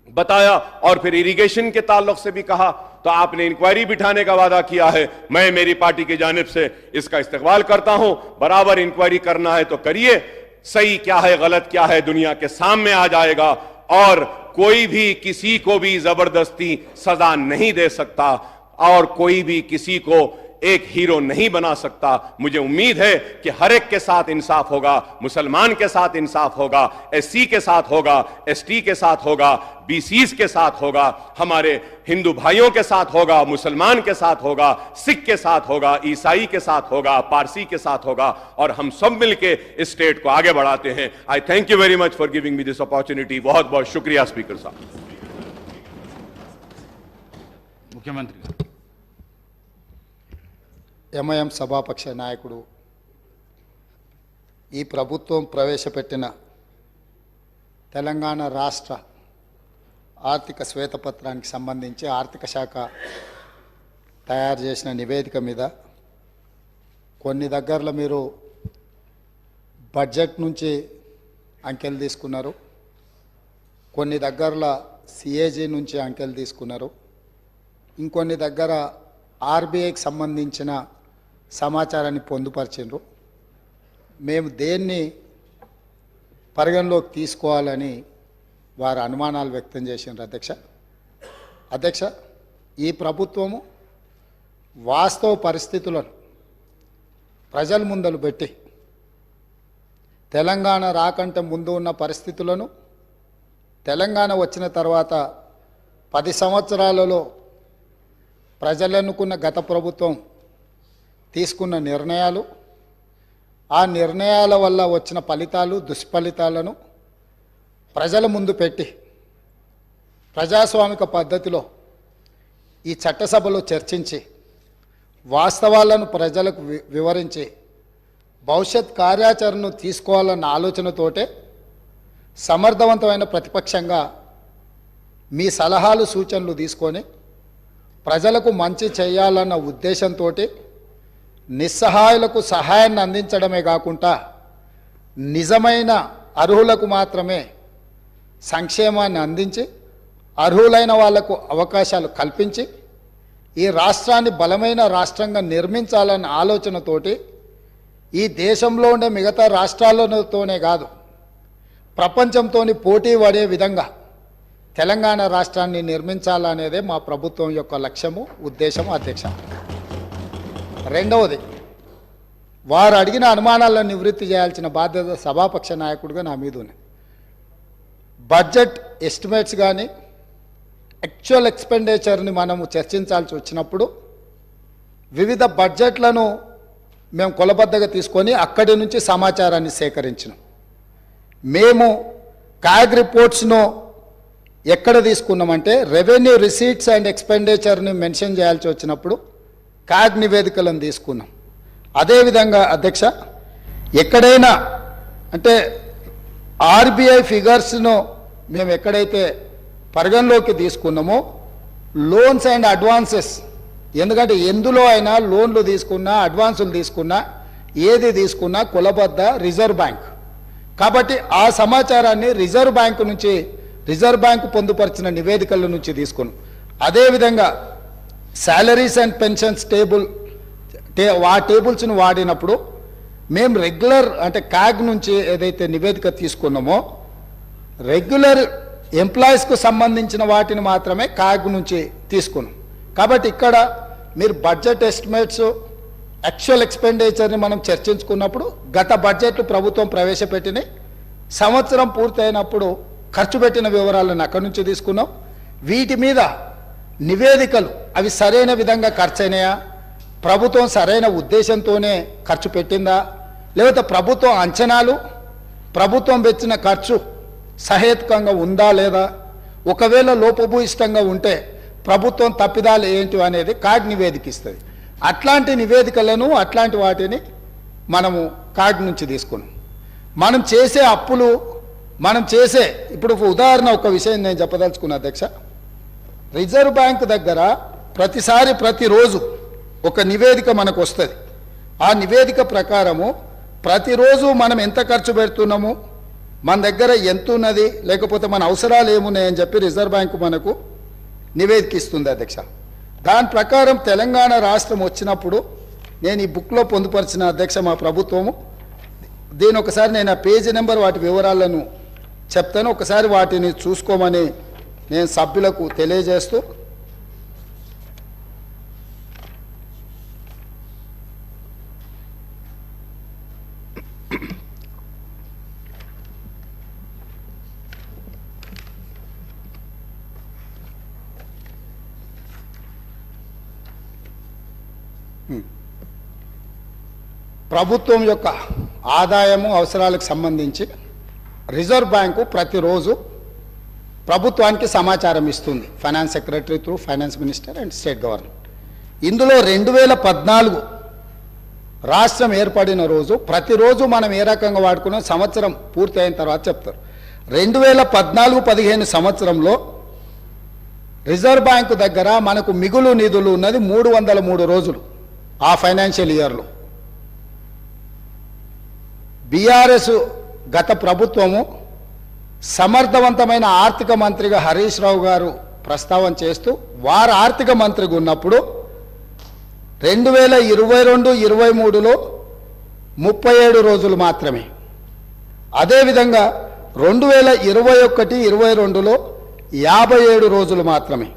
बताया और फिर इरिगेशन के ताल्लुक से भी कहा, तो आपने इंक्वायरी बिठाने का वादा किया है। मैं मेरी पार्टी की जानिब से इसका इस्तकबाल करता हूं। बराबर इंक्वायरी करना है तो करिए, सही क्या है गलत क्या है दुनिया के सामने आ जाएगा और कोई भी किसी को भी जबरदस्ती सजा नहीं दे सकता और कोई भी किसी को एक हीरो नहीं बना सकता। मुझे उम्मीद है कि हर एक के साथ इंसाफ होगा, मुसलमान के साथ इंसाफ होगा, एससी के साथ होगा, एसटी के साथ होगा, बीसीज के साथ होगा, हमारे हिंदू भाइयों के साथ होगा, मुसलमान के साथ होगा, सिख के साथ होगा, ईसाई के साथ होगा, पारसी के साथ होगा, और हम सब मिलके इस स्टेट को आगे बढ़ाते हैं। आई thank you very much for giving me this opportunity. बहुत बहुत शुक्रिया स्पीकर साहब। ముఖ్యమంత్రి ఎంఐఎం సభాపక్ష నాయకుడు ఈ ప్రభుత్వం ప్రవేశపెట్టిన తెలంగాణ రాష్ట్ర ఆర్థిక శ్వేతపత్రానికి సంబంధించి ఆర్థిక శాఖ తయారు చేసిన నివేదిక మీద కొన్ని దగ్గరలో మీరు బడ్జెట్ నుంచి అంకెలు తీసుకున్నారు, కొన్ని దగ్గరలో సిఏజీ నుంచి అంకెలు తీసుకున్నారు, ఇంకొన్ని దగ్గర ఆర్బీఐకి సంబంధించిన సమాచారాన్ని పొందుపరిచిండ్రు. మేము దేన్ని పరిగణలోకి తీసుకోవాలని వారు అనుమానాలు వ్యక్తం చేసిండ్రు. అధ్యక్ష, ఈ ప్రభుత్వము వాస్తవ పరిస్థితులను ప్రజల ముందలు పెట్టి తెలంగాణ రాకంటే ముందు ఉన్న పరిస్థితులను, తెలంగాణ వచ్చిన తర్వాత 10 సంవత్సరాలలో ప్రజలు ఎన్నుకున్న గత ప్రభుత్వం తీసుకున్న నిర్ణయాలు, ఆ నిర్ణయాల వల్ల వచ్చిన ఫలితాలు, దుష్ఫలితాలను ప్రజల ముందు పెట్టి ప్రజాస్వామిక పద్ధతిలో ఈ చట్టసభలో చర్చించి వాస్తవాలను ప్రజలకు వివరించి భవిష్యత్ కార్యాచరణను తీసుకోవాలన్న ఆలోచనతోటే సమర్థవంతమైన ప్రతిపక్షంగా మీ సలహాలు సూచనలు తీసుకొని ప్రజలకు మంచి చేయాలన్న ఉద్దేశంతో నిస్సహాయులకు సహాయాన్ని అందించడమే కాకుండా నిజమైన అర్హులకు మాత్రమే సంక్షేమాన్ని అందించి అర్హులైన వాళ్లకు అవకాశాలు కల్పించి ఈ రాష్ట్రాన్ని బలమైన రాష్ట్రంగా నిర్మించాలన్న ఆలోచనతోటి ఈ దేశంలో ఉండే మిగతా రాష్ట్రాలతోనే కాదు ప్రపంచంతో పోటీ పడే విధంగా తెలంగాణ రాష్ట్రాన్ని నిర్మించాలనేదే మా ప్రభుత్వం యొక్క లక్ష్యము, ఉద్దేశము. అధ్యక్ష, రెండవది, వారు అడిగిన అనుమానాలను నివృత్తి చేయాల్సిన బాధ్యత సభాపక్ష నాయకుడిగా నా మీద ఉంది. బడ్జెట్ ఎస్టిమేట్స్ కానీ యాక్చువల్ ఎక్స్పెండిచర్ని మనము చర్చించాల్సి వచ్చినప్పుడు వివిధ బడ్జెట్లను మేము కొలబద్దగా తీసుకొని అక్కడి నుంచి సమాచారాన్ని సేకరించినాం. మేము కాగ్ రిపోర్ట్స్ను ఎక్కడ తీసుకున్నామంటే రెవెన్యూ రిసీట్స్ అండ్ ఎక్స్పెండిచర్ని మెన్షన్ చేయాల్సి వచ్చినప్పుడు కాగ్ నివేదికలను తీసుకున్నాం. అదేవిధంగా అధ్యక్ష, ఎక్కడైనా అంటే ఆర్బీఐ ఫిగర్స్ను మేము ఎక్కడైతే పరిగణలోకి తీసుకున్నామో లోన్స్ అండ్ అడ్వాన్సెస్, ఎందుకంటే ఎందులో అయినా లోన్లు తీసుకున్నా అడ్వాన్సులు తీసుకున్నా ఏది తీసుకున్నా కొలబద్ద రిజర్వ్ బ్యాంక్ కాబట్టి ఆ సమాచారాన్ని రిజర్వ్ బ్యాంకు పొందుపరిచిన నివేదికల నుంచి తీసుకున్నాం. అదేవిధంగా శాలరీస్ అండ్ పెన్షన్స్ ఆ టేబుల్స్ను వాడినప్పుడు మేము రెగ్యులర్ అంటే కాగ్ నుంచి ఏదైతే నివేదిక తీసుకున్నామో రెగ్యులర్ ఎంప్లాయీస్కు సంబంధించిన వాటిని మాత్రమే కాగ్ నుంచి తీసుకున్నాం. కాబట్టి ఇక్కడ మీరు బడ్జెట్ ఎస్టిమేట్స్ యాక్చువల్ ఎక్స్పెండిచర్ని మనం చర్చించుకున్నప్పుడు గత బడ్జెట్లు ప్రభుత్వం ప్రవేశపెట్టిన సంవత్సరం పూర్తయినప్పుడు ఖర్చు పెట్టిన వివరాలను అక్కడి నుంచి తీసుకున్నాం. వీటి మీద నివేదికలు అవి సరైన విధంగా ఖర్చు అయినాయా, ప్రభుత్వం సరైన ఉద్దేశంతోనే ఖర్చు పెట్టిందా, లేకపోతే ప్రభుత్వం అంచనాలు ప్రభుత్వం పెట్టిన ఖర్చు సహేతుకంగా ఉందా లేదా, ఒకవేళ లోపభూయిష్టంగా ఉంటే ప్రభుత్వం తప్పిదాలు ఏంటి అనేది కాగ్ నివేదిక ఇస్తుంది. అట్లాంటి నివేదికలను అట్లాంటి వాటిని మనము కాగ్ నుంచి తీసుకున్నాం. మనం చేసే అప్పులు ఇప్పుడు ఉదాహరణ ఒక విషయం నేను చెప్పదలుచుకున్నా అధ్యక్ష. రిజర్వ్ బ్యాంక్ దగ్గర ప్రతిరోజు ఒక నివేదిక మనకు వస్తుంది. ఆ నివేదిక ప్రకారము ప్రతిరోజు మనం ఎంత ఖర్చు పెడుతున్నాము, మన దగ్గర ఎంత ఉన్నది, లేకపోతే మన అవసరాలు ఏమున్నాయని చెప్పి రిజర్వ్ బ్యాంకు మనకు నివేదిక ఇస్తుంది అధ్యక్ష. దాని ప్రకారం తెలంగాణ రాష్ట్రం వచ్చినప్పుడు నేను ఈ బుక్లో పొందుపరిచిన అధ్యక్ష మా ప్రభుత్వము దీని ఒకసారి నేను ఆ పేజీ నెంబర్ వాటి వివరాలను చెప్తాను, ఒకసారి వాటిని చూసుకోమని నేను సభ్యులకు తెలియజేస్తూ ప్రభుత్వం యొక్క ఆదాయము అవసరాలకు సంబంధించి రిజర్వ్ బ్యాంకు ప్రతిరోజు ప్రభుత్వానికి సమాచారం ఇస్తుంది. Finance secretary through finance minister and state government. ఇందులో 2014 రాష్ట్రం ఏర్పడిన రోజు ప్రతిరోజు మనం ఏ రకంగా వాడుకున్నాం సంవత్సరం పూర్తి అయిన తర్వాత చెప్తారు. 2014-15 సంవత్సరంలో రిజర్వ్ బ్యాంకు దగ్గర మనకు మిగులు నిధులు ఉన్నది 303 రోజులు. ఆ ఫైనాన్షియల్ ఇయర్లో బీఆర్ఎస్ గత ప్రభుత్వము సమర్థవంతమైన ఆర్థిక మంత్రిగా హరీష్ రావు గారు ప్రస్తావన చేస్తూ వారు ఆర్థిక మంత్రిగా ఉన్నప్పుడు 2022-23లో 37 రోజులు మాత్రమే. అదేవిధంగా 2021-22లో 57 రోజులు మాత్రమే.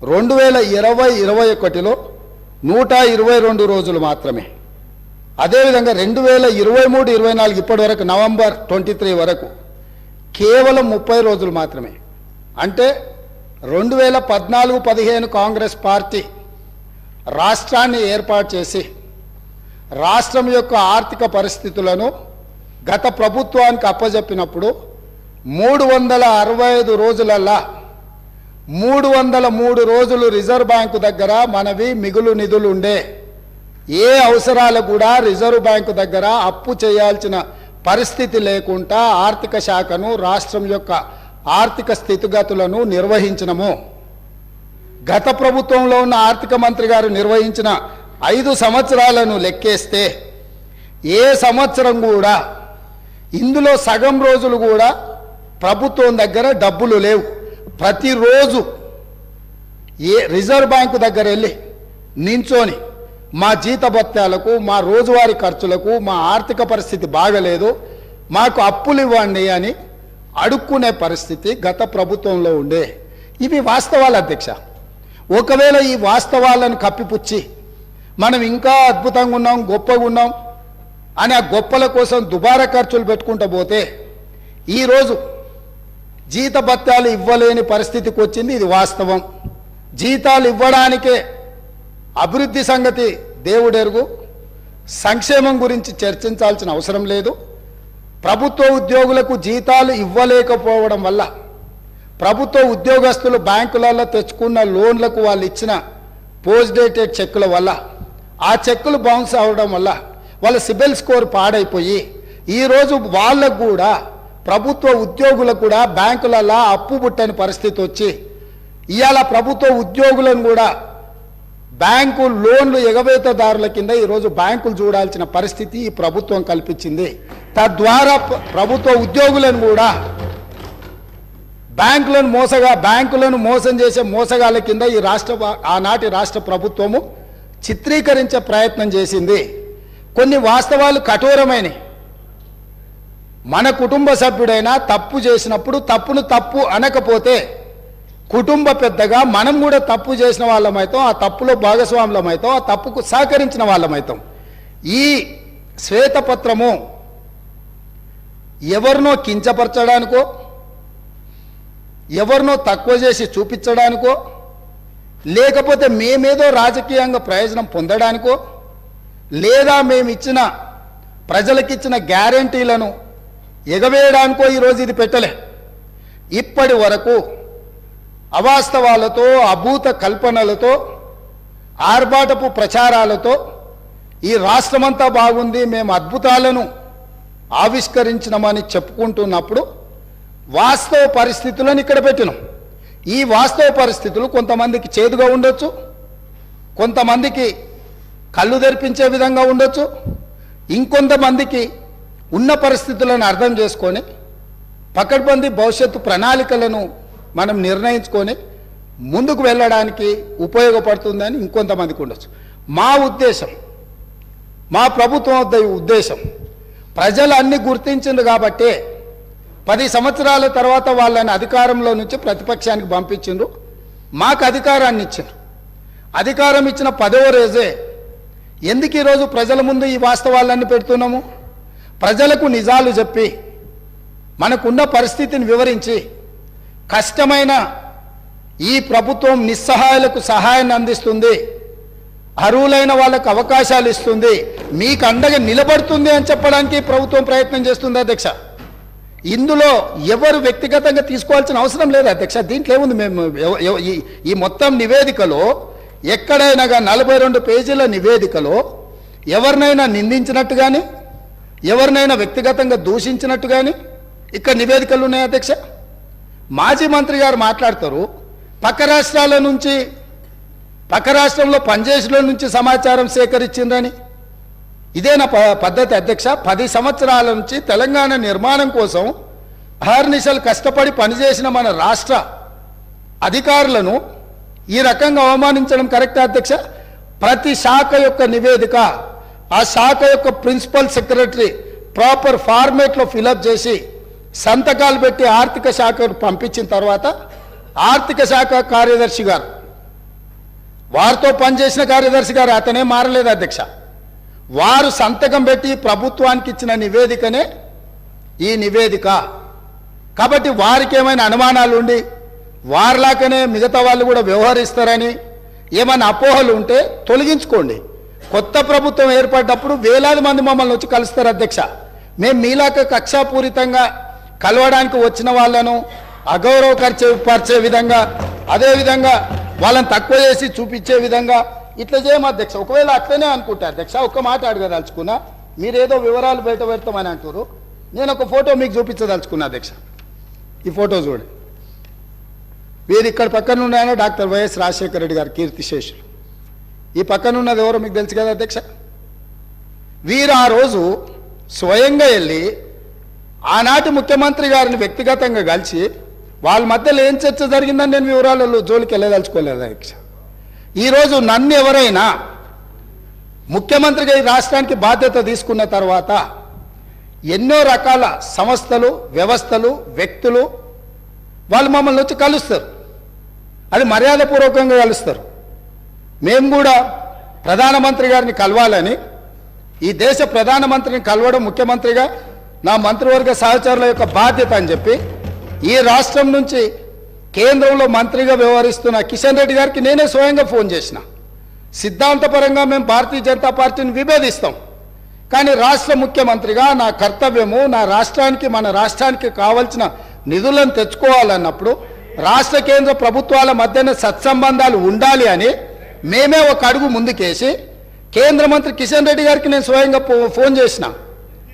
2020-21లో 122 రోజులు మాత్రమే. అదేవిధంగా 2023-24 ఇప్పటి వరకు నవంబర్ 23 వరకు కేవలం 30 రోజులు మాత్రమే. అంటే 2014-15 కాంగ్రెస్ పార్టీ రాష్ట్రాన్ని ఏర్పాటు చేసి రాష్ట్రం యొక్క ఆర్థిక పరిస్థితులను గత ప్రభుత్వానికి అప్పజెప్పినప్పుడు 365 రోజులల్లా 303 రోజులు రిజర్వ్ బ్యాంకు దగ్గర మనవి మిగులు నిధులు ఉండే. ఏ అవసరాలు కూడా రిజర్వ్ బ్యాంకు దగ్గర అప్పు చేయాల్సిన పరిస్థితి లేకుండా ఆర్థిక శాఖను రాష్ట్రం యొక్క ఆర్థిక స్థితిగతులను నిర్వహించినము. గత ప్రభుత్వంలో ఉన్న ఆర్థిక మంత్రి గారు నిర్వహించిన 5 సంవత్సరాలను లెక్కేస్తే ఏ సంవత్సరం కూడా ఇందులో సగం రోజులు కూడా ప్రభుత్వం దగ్గర డబ్బులు లేవు. ప్రతిరోజు రిజర్వ్ బ్యాంకు దగ్గర వెళ్ళి నించొని మా జీతభత్యాలకు మా రోజువారీ ఖర్చులకు మా ఆర్థిక పరిస్థితి బాగలేదు మాకు అప్పులు ఇవ్వండి అని అడుక్కునే పరిస్థితి గత ప్రభుత్వంలో ఉండే. ఇవి వాస్తవాలు అధ్యక్ష. ఒకవేళ ఈ వాస్తవాలను కప్పిపుచ్చి మనం ఇంకా అద్భుతంగా ఉన్నాం గొప్పగా ఉన్నాం అని ఆ గొప్పల కోసం దుబారా ఖర్చులు పెట్టుకుంటూ పోతే ఈరోజు జీతభత్యాలు ఇవ్వలేని పరిస్థితికి వచ్చింది. ఇది వాస్తవం. జీతాలు ఇవ్వడానికే అభివృద్ధి సంగతి దేవుడెరుగు. సంక్షేమం గురించి చర్చించాల్సిన అవసరం లేదు. ప్రభుత్వ ఉద్యోగులకు జీతాలు ఇవ్వలేకపోవడం వల్ల ప్రభుత్వ ఉద్యోగస్తులు బ్యాంకులలో తెచ్చుకున్న లోన్లకు వాళ్ళు ఇచ్చిన పోస్ట్ డేటెడ్ చెక్కుల వల్ల ఆ చెక్కులు బౌన్స్ అవ్వడం వల్ల వాళ్ళ సిబిల్ స్కోర్ పాడైపోయి ఈరోజు వాళ్ళకు కూడా ప్రభుత్వ ఉద్యోగులకు కూడా బ్యాంకులలో అప్పు పుట్టని పరిస్థితి వచ్చి ఇవాళ ప్రభుత్వ ఉద్యోగులను కూడా బ్యాంకు లోన్లు ఎగవేతదారుల కింద ఈరోజు బ్యాంకులు చూడాల్సిన పరిస్థితి ఈ ప్రభుత్వం కల్పించింది. తద్వారా ప్రభుత్వ ఉద్యోగులను కూడా బ్యాంకులను మోసం చేసే మోసగాళ్ళ కింద ఈ ఆనాటి రాష్ట్ర ప్రభుత్వము చిత్రీకరించే ప్రయత్నం చేసింది. కొన్ని వాస్తవాలు కఠోరమైనవి. మన కుటుంబ సభ్యుడైనా తప్పు చేసినప్పుడు తప్పును తప్పు అనకపోతే కుటుంబ పెద్దగా మనం కూడా తప్పు చేసిన వాళ్ళమైతాం, ఆ తప్పులో భాగస్వాములమైతాం, ఆ తప్పుకు సహకరించిన వాళ్ళమైతాం. ఈ శ్వేతపత్రము ఎవరినో కించపరచడానికో ఎవరినో తక్కువ చేసి చూపించడానికో లేకపోతే మేమేదో రాజకీయంగా ప్రయోజనం పొందడానికో లేదా మేమిచ్చిన ప్రజలకిచ్చిన గ్యారంటీలను ఎగవేయడానికో ఈరోజు ఇది పెట్టలే. ఇప్పటి వరకు అవాస్తవాలతో అభూత కల్పనలతో ఆర్భాటపు ప్రచారాలతో ఈ రాష్ట్రమంతా బాగుంది మేము అద్భుతాలను ఆవిష్కరించినామని చెప్పుకుంటున్నప్పుడు వాస్తవ పరిస్థితులను ఇక్కడ పెట్టినాం. ఈ వాస్తవ పరిస్థితులు కొంతమందికి చేదుగా ఉండొచ్చు, కొంతమందికి కళ్ళు తెరిపించే విధంగా ఉండొచ్చు, ఇంకొంతమందికి ఉన్న పరిస్థితులను అర్థం చేసుకొని పకడ్బందీ భవిష్యత్తు ప్రణాళికలను మనం నిర్ణయించుకొని ముందుకు వెళ్ళడానికి ఉపయోగపడుతుందని ఇంకొంతమందికి ఉండొచ్చు. మా ఉద్దేశం, మా ప్రభుత్వం ఉద్దేశం ప్రజలు అన్ని గుర్తించింది కాబట్టే 10 సంవత్సరాల తర్వాత వాళ్ళని అధికారంలో నుంచి ప్రతిపక్షానికి పంపించిండ్రు, మాకు అధికారాన్ని ఇచ్చిండ్రు. అధికారం ఇచ్చిన 10వ రోజే ఎందుకు ఈరోజు ప్రజల ముందు ఈ వాస్తవాలన్నీ పెడుతున్నాము? ప్రజలకు నిజాలు చెప్పి మనకున్న పరిస్థితిని వివరించి కష్టమైన ఈ ప్రభుత్వం నిస్సహాయులకు సహాయాన్ని అందిస్తుంది, అర్హులైన వాళ్ళకు అవకాశాలు ఇస్తుంది, మీకు అండగా నిలబడుతుంది అని చెప్పడానికి ప్రభుత్వం ప్రయత్నం చేస్తుంది అధ్యక్ష. ఇందులో ఎవరు వ్యక్తిగతంగా తీసుకోవాల్సిన అవసరం లేదు అధ్యక్ష. దీంట్లో ఏముంది, మేము ఈ మొత్తం నివేదికలో ఎక్కడైనా 42 పేజీల నివేదికలో ఎవరినైనా నిందించినట్టు కానీ ఎవరినైనా వ్యక్తిగతంగా దూషించినట్టు కానీ ఇక్కడ నివేదికలు ఉన్నాయి అధ్యక్ష. మాజీ మంత్రి గారు మాట్లాడతారు పక్క రాష్ట్రాల నుంచి, పక్క రాష్ట్రంలో పనిచేసిన నుంచి సమాచారం సేకరించిందని. ఇదేనా పద్ధతి అధ్యక్ష? 10 సంవత్సరాల నుంచి తెలంగాణ నిర్మాణం కోసం అహర్నిశలు కష్టపడి పనిచేసిన మన రాష్ట్ర అధికారులను ఈ రకంగా అవమానించడం కరెక్టా అధ్యక్ష? ప్రతి శాఖ యొక్క నివేదిక ఆ శాఖ యొక్క ప్రిన్సిపల్ సెక్రటరీ ప్రాపర్ ఫార్మేట్లో ఫిలప్ చేసి సంతకాలు పెట్టి ఆర్థిక శాఖకు పంపించిన తర్వాత ఆర్థిక శాఖ కార్యదర్శి గారు, వారితో పనిచేసిన కార్యదర్శి గారు, అతనే మారలేదు అధ్యక్ష, వారు సంతకం పెట్టి ప్రభుత్వానికి ఇచ్చిన నివేదికనే ఈ నివేదిక. కాబట్టి వారికి ఏమైనా అనుమానాలు ఉండి వారిలాగానే మిగతా వాళ్ళు కూడా వ్యవహరిస్తారని ఏమైనా అపోహలు ఉంటే తొలగించుకోండి. కొత్త ప్రభుత్వం ఏర్పడ్డప్పుడు వేలాది మంది మమ్మల్ని వచ్చి కలుస్తారు అధ్యక్ష. మేము మీలాక కక్షాపూరితంగా కలవడానికి వచ్చిన వాళ్ళను అగౌరవపరిచే విధంగా, అదేవిధంగా వాళ్ళని తక్కువ చేసి చూపించే విధంగా ఇట్లా చేయము అధ్యక్ష. ఒకవేళ అట్లనే అనుకుంటా అధ్యక్ష, ఒక్క మాట అడగదలుచుకున్నా, మీరేదో వివరాలు బయట పెడతామని అంటారు, నేను ఒక ఫోటో మీకు చూపించదలుచుకున్నా అధ్యక్ష. ఈ ఫోటో చూడండి. వీరు ఇక్కడ పక్కన ఉన్నాయన డాక్టర్ వైఎస్ రాజశేఖర రెడ్డి గారు కీర్తిశేషులు. ఈ పక్కన ఉన్నది ఎవరో మీకు తెలుసు కదా అధ్యక్ష. వీరు ఆ రోజు స్వయంగా వెళ్ళి ఆనాటి ముఖ్యమంత్రి గారిని వ్యక్తిగతంగా కలిసి వాళ్ళ మధ్యలో ఏం చర్చ జరిగిందని నేను వివరాలలో జోలికి వెళ్ళదలుచుకోలేదు అధ్యక్ష. ఈరోజు నన్ను ఎవరైనా ముఖ్యమంత్రిగా ఈ రాష్ట్రానికి బాధ్యత తీసుకున్న తర్వాత ఎన్నో రకాల సంస్థలు, వ్యవస్థలు, వ్యక్తులు వాళ్ళు మమ్మల్ని వచ్చి కలుస్తారు. అది మర్యాదపూర్వకంగా కలుస్తారు. మేము కూడా ప్రధానమంత్రి గారిని కలవాలని, ఈ దేశ ప్రధానమంత్రిని కలవడం ముఖ్యమంత్రిగా నా మంత్రివర్గ సహచరుల యొక్క బాధ్యత అని చెప్పి ఈ రాష్ట్రం నుంచి కేంద్రంలో మంత్రిగా వ్యవహరిస్తున్న కిషన్ రెడ్డి గారికి నేనే స్వయంగా ఫోన్ చేసిన. సిద్ధాంతపరంగా మేము భారతీయ జనతా పార్టీని విభేదిస్తాం, కానీ రాష్ట్ర ముఖ్యమంత్రిగా నా కర్తవ్యము నా రాష్ట్రానికి, మన రాష్ట్రానికి కావాల్సిన నిధులను తెచ్చుకోవాలన్నప్పుడు రాష్ట్ర కేంద్ర ప్రభుత్వాల మధ్యన సత్సంబంధాలు ఉండాలి అని మేమే ఒక అడుగు ముందుకేసి కేంద్ర మంత్రి కిషన్ రెడ్డి గారికి నేను స్వయంగా ఫోన్ చేసిన.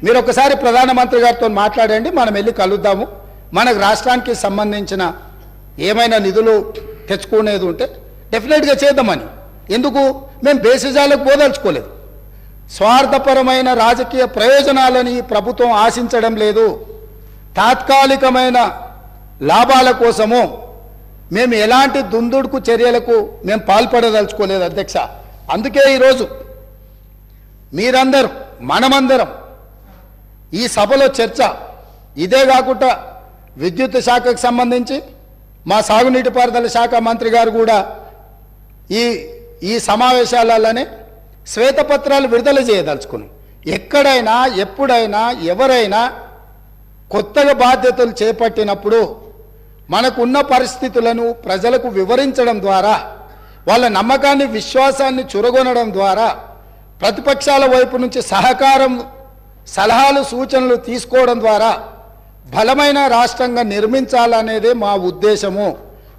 మీరు ఒకసారి ప్రధానమంత్రి గారితో మాట్లాడండి, మనం వెళ్ళి కలుద్దాము, మనకు రాష్ట్రానికి సంబంధించిన ఏమైనా నిధులు తెచ్చుకునేది ఉంటే డెఫినెట్గా చేద్దామని. ఎందుకు మేము బేసిజాలకు పోదలుచుకోలేదు. స్వార్థపరమైన రాజకీయ ప్రయోజనాలని ప్రభుత్వం ఆశించడం లేదు. తాత్కాలికమైన లాభాల కోసము మేము ఎలాంటి దుందుడుకు చర్యలకు మేము పాల్పడదలుచుకోలేదు అధ్యక్ష. అందుకే ఈరోజు మీరందరూ, మనమందరం ఈ సభలో చర్చ ఇదే కాకుండా విద్యుత్ శాఖకు సంబంధించి మా సాగునీటి పారుదల శాఖ మంత్రి గారు కూడా ఈ సమావేశాలలోనే శ్వేతపత్రాలు విడుదల చేయదలుచుకున్నాం. ఎక్కడైనా ఎప్పుడైనా ఎవరైనా కొత్తగా బాధ్యతలు చేపట్టినప్పుడు మనకున్న పరిస్థితులను ప్రజలకు వివరించడం ద్వారా, వాళ్ళ నమ్మకాన్ని, విశ్వాసాన్ని చురగొనడం ద్వారా, ప్రతిపక్షాల వైపు నుంచి సహకారం, సలహాలు, సూచనలు తీసుకోవడం ద్వారా బలమైన రాష్ట్రంగా నిర్మించాలనేదే మా ఉద్దేశము.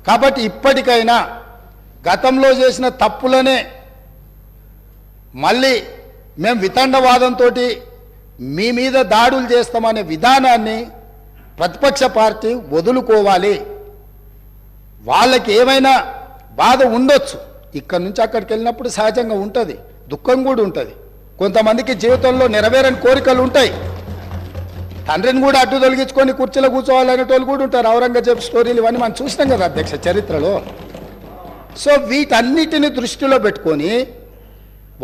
కాబట్టి ఇప్పటికైనా గతంలో చేసిన తప్పులనే మళ్ళీ మేము వితండవాదంతో మీ మీద దాడులు చేస్తామనే విధానాన్ని ప్రతిపక్ష పార్టీ వదులుకోవాలి. వాళ్ళకి ఏమైనా బాధ ఉండొచ్చు, ఇక్కడి నుంచి అక్కడికి వెళ్ళినప్పుడు సహజంగా ఉంటుంది, దుఃఖం కూడా ఉంటుంది. కొంతమందికి జీవితంలో నెరవేరని కోరికలు ఉంటాయి. తండ్రిని కూడా అడ్డు తొలగించుకొని కుర్చీలో కూర్చోవాలనేటోళ్ళు కూడా ఉంటారు. ఔరంగజేబ్ స్టోరీలు ఇవన్నీ మనం చూసినాం కదా అధ్యక్ష చరిత్రలో. సో వీటన్నిటిని దృష్టిలో పెట్టుకొని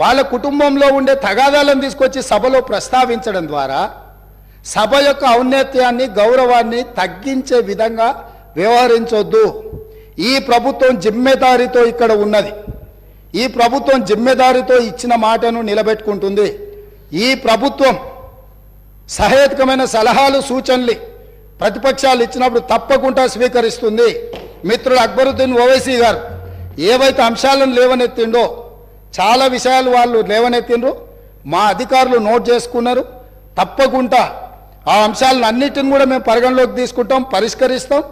వాళ్ళ కుటుంబంలో ఉండే తగాదాలను తీసుకొచ్చి సభలో ప్రస్తావించడం ద్వారా సభ యొక్క ఔన్నత్యాన్ని, గౌరవాన్ని తగ్గించే విధంగా వ్యవహరించొద్దు. ఈ ప్రభుత్వం జిమ్మెదారితో ఇక్కడ ఉన్నది. ఈ ప్రభుత్వం జిమ్మెదారితో ఇచ్చిన మాటను నిలబెట్టుకుంటుంది. ఈ ప్రభుత్వం సహేతుకమైన సలహాలు, సూచనలు ప్రతిపక్షాలు ఇచ్చినప్పుడు తప్పకుండా స్వీకరిస్తుంది. మిత్రుడు అక్బరుద్దీన్ ఓవైసీ గారు ఏవైతే అంశాలను లేవనెత్తిండో చాలా విషయాలు వాళ్ళు లేవనెత్తిండ్రు, మా అధికారులు నోట్ చేసుకున్నారు. తప్పకుండా ఆ అంశాలను అన్నిటిని కూడా మేము పరిగణలోకి తీసుకుంటాం, పరిష్కరిస్తాం.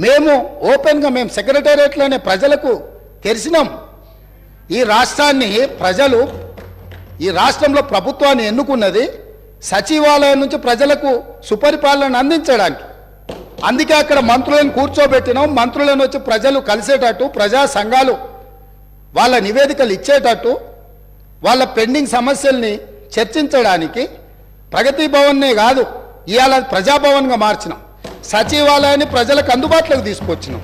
మేము ఓపెన్గా మేము సెక్రటేరియట్లోనే ప్రజలకు తెరిచినాం. ఈ రాష్ట్రాన్ని ప్రజలు, ఈ రాష్ట్రంలో ప్రభుత్వాన్ని ఎన్నుకున్నది సచివాలయం నుంచి ప్రజలకు సుపరిపాలన అందించడానికి. అందుకే అక్కడ మంత్రులను కూర్చోబెట్టినాం. మంత్రులను వచ్చి ప్రజలు కలిసేటట్టు, ప్రజా సంఘాలు వాళ్ళ నివేదికలు ఇచ్చేటట్టు, వాళ్ళ పెండింగ్ సమస్యల్ని చర్చించడానికి ప్రగతి భవన్నే కాదు, ఇవాళ ప్రజాభవన్గా మార్చినాం. సచివాలయాన్ని ప్రజలకు అందుబాటులోకి తీసుకొచ్చినాం.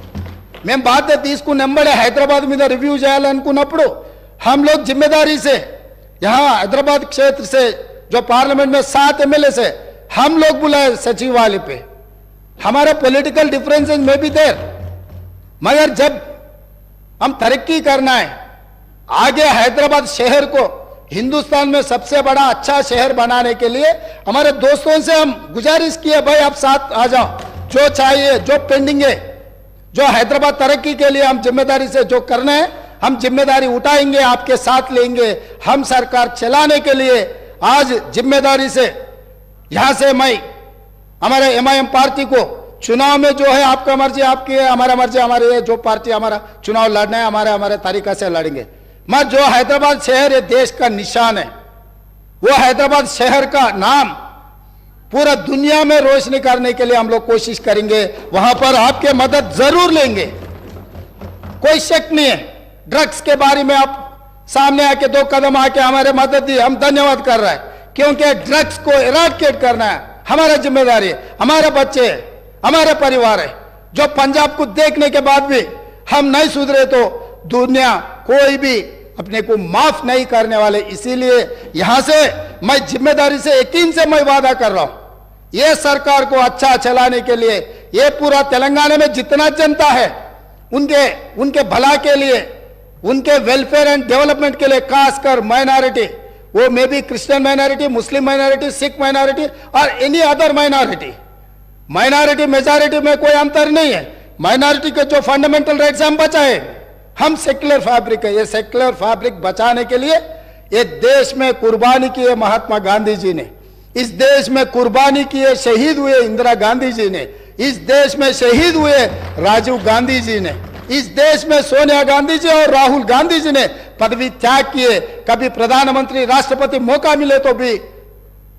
మేము బాధ్యత తీసుకుని వెంబడే హైదరాబాద్ మీద రివ్యూ చేయాలనుకున్నప్పుడు हम लोग जिम्मेदारी से यहाँ हैदराबाद क्षेत्र से जो पार्लियामेंट में 7 MLA से हम लोग बुलाए सचिवालय पे. हमारे पॉलिटिकल डिफरेंसेस में भी देर, मगर जब हम तरक्की करना है, आगे हैदराबाद शहर को हिंदुस्तान में सबसे बड़ा अच्छा शहर बनाने के लिए हमारे दोस्तों से हम गुजारिश किए, भाई आप साथ आ जाओ, जो चाहिए, जो पेंडिंग है, जो हैदराबाद तरक्की के लिए हम जिम्मेदारी से जो करना है हम जिम्मेदारी उठाएंगे, आपके साथ लेंगे. हम सरकार चलाने के लिए आज जिम्मेदारी से यहां से मैं हमारे MIM पार्टी को चुनाव में जो है आपका मर्जी आपकी है, हमारा मर्जी हमारी है. जो पार्टी हमारा चुनाव लड़ना है हमारे तरीका से लड़ेंगे. मैं जो हैदराबाद शहर ये देश का निशान है, वो हैदराबाद शहर का नाम पूरा दुनिया में रोशनी करने के लिए हम लोग कोशिश करेंगे. वहां पर आपके मदद जरूर लेंगे, कोई शक नहीं है. ड्रग्स के बारे में आप सामने आके 2 कदम आके हमारे मदद दी, हम धन्यवाद कर रहे हैं, क्योंकि ड्रग्स को इराडिकेट करना है हमारा जिम्मेदारी है. हमारे बच्चे हैं, हमारे परिवार है. जो पंजाब को देखने के बाद भी हम नहीं सुधरे तो दुनिया कोई भी अपने को माफ नहीं करने वाले. इसीलिए यहां से मैं जिम्मेदारी से यकीन से मैं वादा कर रहा हूं, ये सरकार को अच्छा चलाने के लिए, ये पूरा तेलंगाना में जितना जनता है उनके भला के लिए, उनके वेलफेयर एंड डेवलपमेंट के लिए, खासकर माइनॉरिटी, वो may be Christian minority, Muslim minority, Sikh minority और any other minority. Minority majority में कोई अंतर नहीं है. माइनॉरिटी के जो फंडामेंटल राइट्स हम बचाए, हम सेक्युलर फैब्रिक है. ये सेक्युलर फैब्रिक बचाने के लिए ये देश में कुर्बानी की है महात्मा गांधी जी ने, इस देश में कुर्बानी की है, शहीद हुए इंदिरा गांधी जी ने, इस देश में शहीद हुए राजीव गांधी जी ने, इस देश में सोनिया गांधी जी और राहुल गांधी जी ने पदवी त्याग किए. कभी प्रधानमंत्री राष्ट्रपति मौका मिले तो भी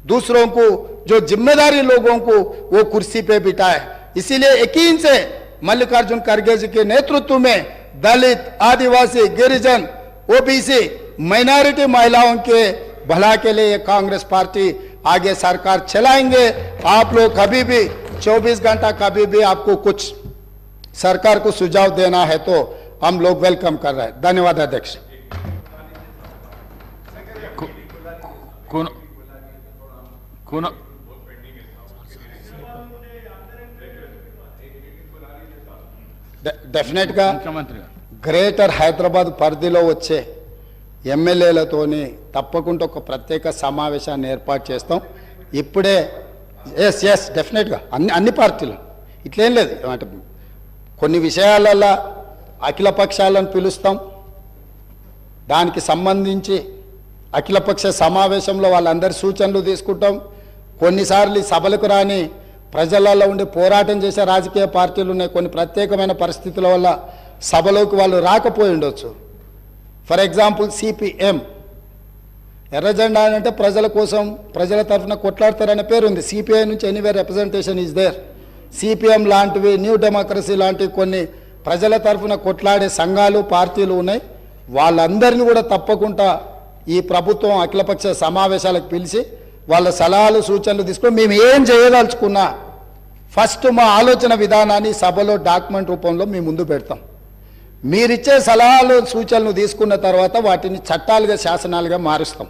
दूसरों को, जो जिम्मेदारी लोगों को, वो कुर्सी पे बिठाए. इसीलिए यकीन से मल्लिकार्जुन खड़गे जी के नेतृत्व में दलित, आदिवासी, गिरिजन, ओबीसी, माइनॉरिटी महिलाओं के भला के लिए कांग्रेस पार्टी आगे सरकार चलाएंगे. आप लोग कभी भी 24 घंटा कभी भी आपको कुछ सरकार को सुझाव देना है तो हम लोग वेलकम कर रहे हैं. धन्यवाद अध्यक्ष. డెఫినెట్ గా గ్రేటర్ హైదరాబాద్ పరిధిలో వచ్చే ఎమ్మెల్యేలతోని తప్పకుండా ఒక ప్రత్యేక సమావేశాన్ని ఏర్పాటు చేస్తాం. ఇప్పుడే ఎస్ డెఫినెట్గా అన్ని పార్టీలు ఇట్లేం లేదు. అంటే కొన్ని విషయాలలో అఖిల పక్షాలను పిలుస్తాం, దానికి సంబంధించి అఖిలపక్ష సమావేశంలో వాళ్ళందరి సూచనలు తీసుకుంటాం. కొన్నిసార్లు సభలకు రాని ప్రజలలో ఉండి పోరాటం చేసే రాజకీయ పార్టీలు ఉన్నాయి. కొన్ని ప్రత్యేకమైన పరిస్థితుల వల్ల సభలోకి వాళ్ళు రాకపోయి ఉండొచ్చు. ఫర్ ఎగ్జాంపుల్ CPM, ఎర్ర జెండా అంటే ప్రజల కోసం, ప్రజల తరఫున కొట్లాడతారనే పేరు ఉంది. CPI నుంచి anywhere representation is there. CPM లాంటివి, న్యూ డెమోక్రసీ లాంటివి కొన్ని ప్రజల తరఫున కొట్లాడే సంఘాలు, పార్టీలు ఉన్నాయి. వాళ్ళందరినీ కూడా తప్పకుండా ఈ ప్రభుత్వం అఖిలపక్ష సమావేశాలకు పిలిచి వాళ్ళ సలహాలు, సూచనలు తీసుకొని మేము ఏం చేయదలుచుకున్నా ఫస్ట్ మా ఆలోచన విధానాన్ని సభలో డాక్యుమెంట్ రూపంలో మేము ముందు పెడతాం. మీరిచ్చే సలహాలు, సూచనలు తీసుకున్న తర్వాత వాటిని చట్టాలుగా, శాసనాలుగా మారుస్తాం.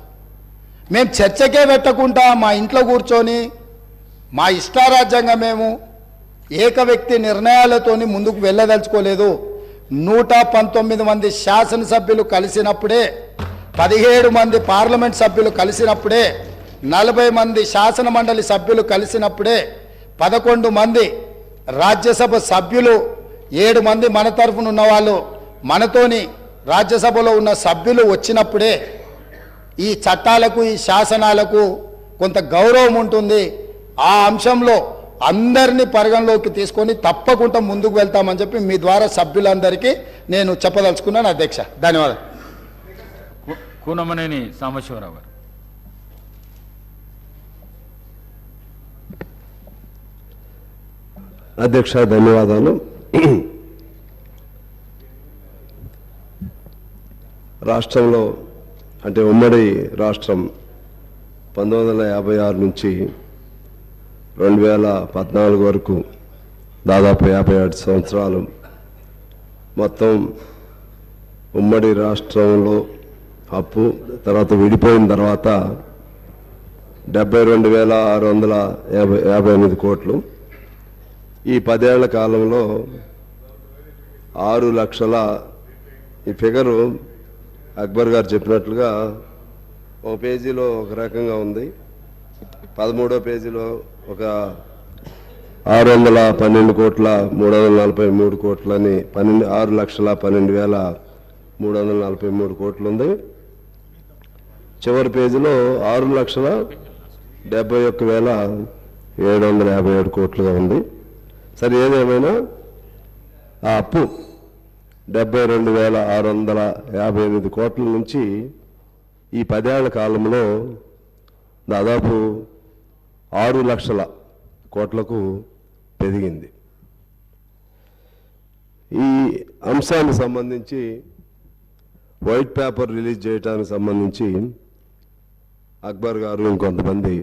మేము చర్చకే పెట్టకుండా మా ఇంట్లో కూర్చొని మా ఇష్టారాజ్యంగా మేము ఏక వ్యక్తి నిర్ణయాలతోని ముందుకు వెళ్ళదలుచుకోలేదు. 119 మంది శాసనసభ్యులు కలిసినప్పుడే, 17 మంది పార్లమెంట్ సభ్యులు కలిసినప్పుడే, 40 మంది శాసన మండలి సభ్యులు కలిసినప్పుడే, 11 మంది రాజ్యసభ సభ్యులు, 7 మంది మన తరఫున ఉన్న వాళ్ళు మనతోని రాజ్యసభలో ఉన్న సభ్యులు వచ్చినప్పుడే ఈ చట్టాలకు ఈ శాసనాలకు కొంత గౌరవం ఉంటుంది. ఆ అంశంలో అందరినీ పరిగణలోకి తీసుకొని తప్పకుండా ముందుకు వెళ్తామని చెప్పి మీ ద్వారా సభ్యులందరికీ నేను చెప్పదలుచుకున్నాను అధ్యక్ష. ధన్యవాదాలు. కూనమనేని సాంబశివరావు గారు. అధ్యక్ష ధన్యవాదాలు. రాష్ట్రంలో అంటే ఉమ్మడి రాష్ట్రం 1956 నుంచి 2014 వరకు దాదాపు 57 సంవత్సరాలు మొత్తం ఉమ్మడి రాష్ట్రంలో అప్పు, తర్వాత విడిపోయిన తర్వాత 72,658 కోట్లు. ఈ 10 ఏళ్ల కాలంలో 6 లక్షల, ఈ ఫిగరు అక్బర్ గారు చెప్పినట్లుగా ఒక పేజీలో ఒక రకంగా ఉంది, 13వ పేజీలో ఒక 612 కోట్ల 343 కోట్లని 6,12,343 కోట్లు ఉంది. చివరి పేజీలో 6,71,757 కోట్లుగా ఉంది. సరే, ఏదేమైనా ఆ అప్పు 72,658 కోట్ల నుంచి ఈ 10 ఏళ్ల కాలంలో దాదాపు 6 లక్షల కోట్లకు పెరిగింది. ఈ అంశానికి సంబంధించి వైట్ పేపర్ రిలీజ్ చేయడానికి సంబంధించి అక్బర్ గారు ఇంకొంతమంది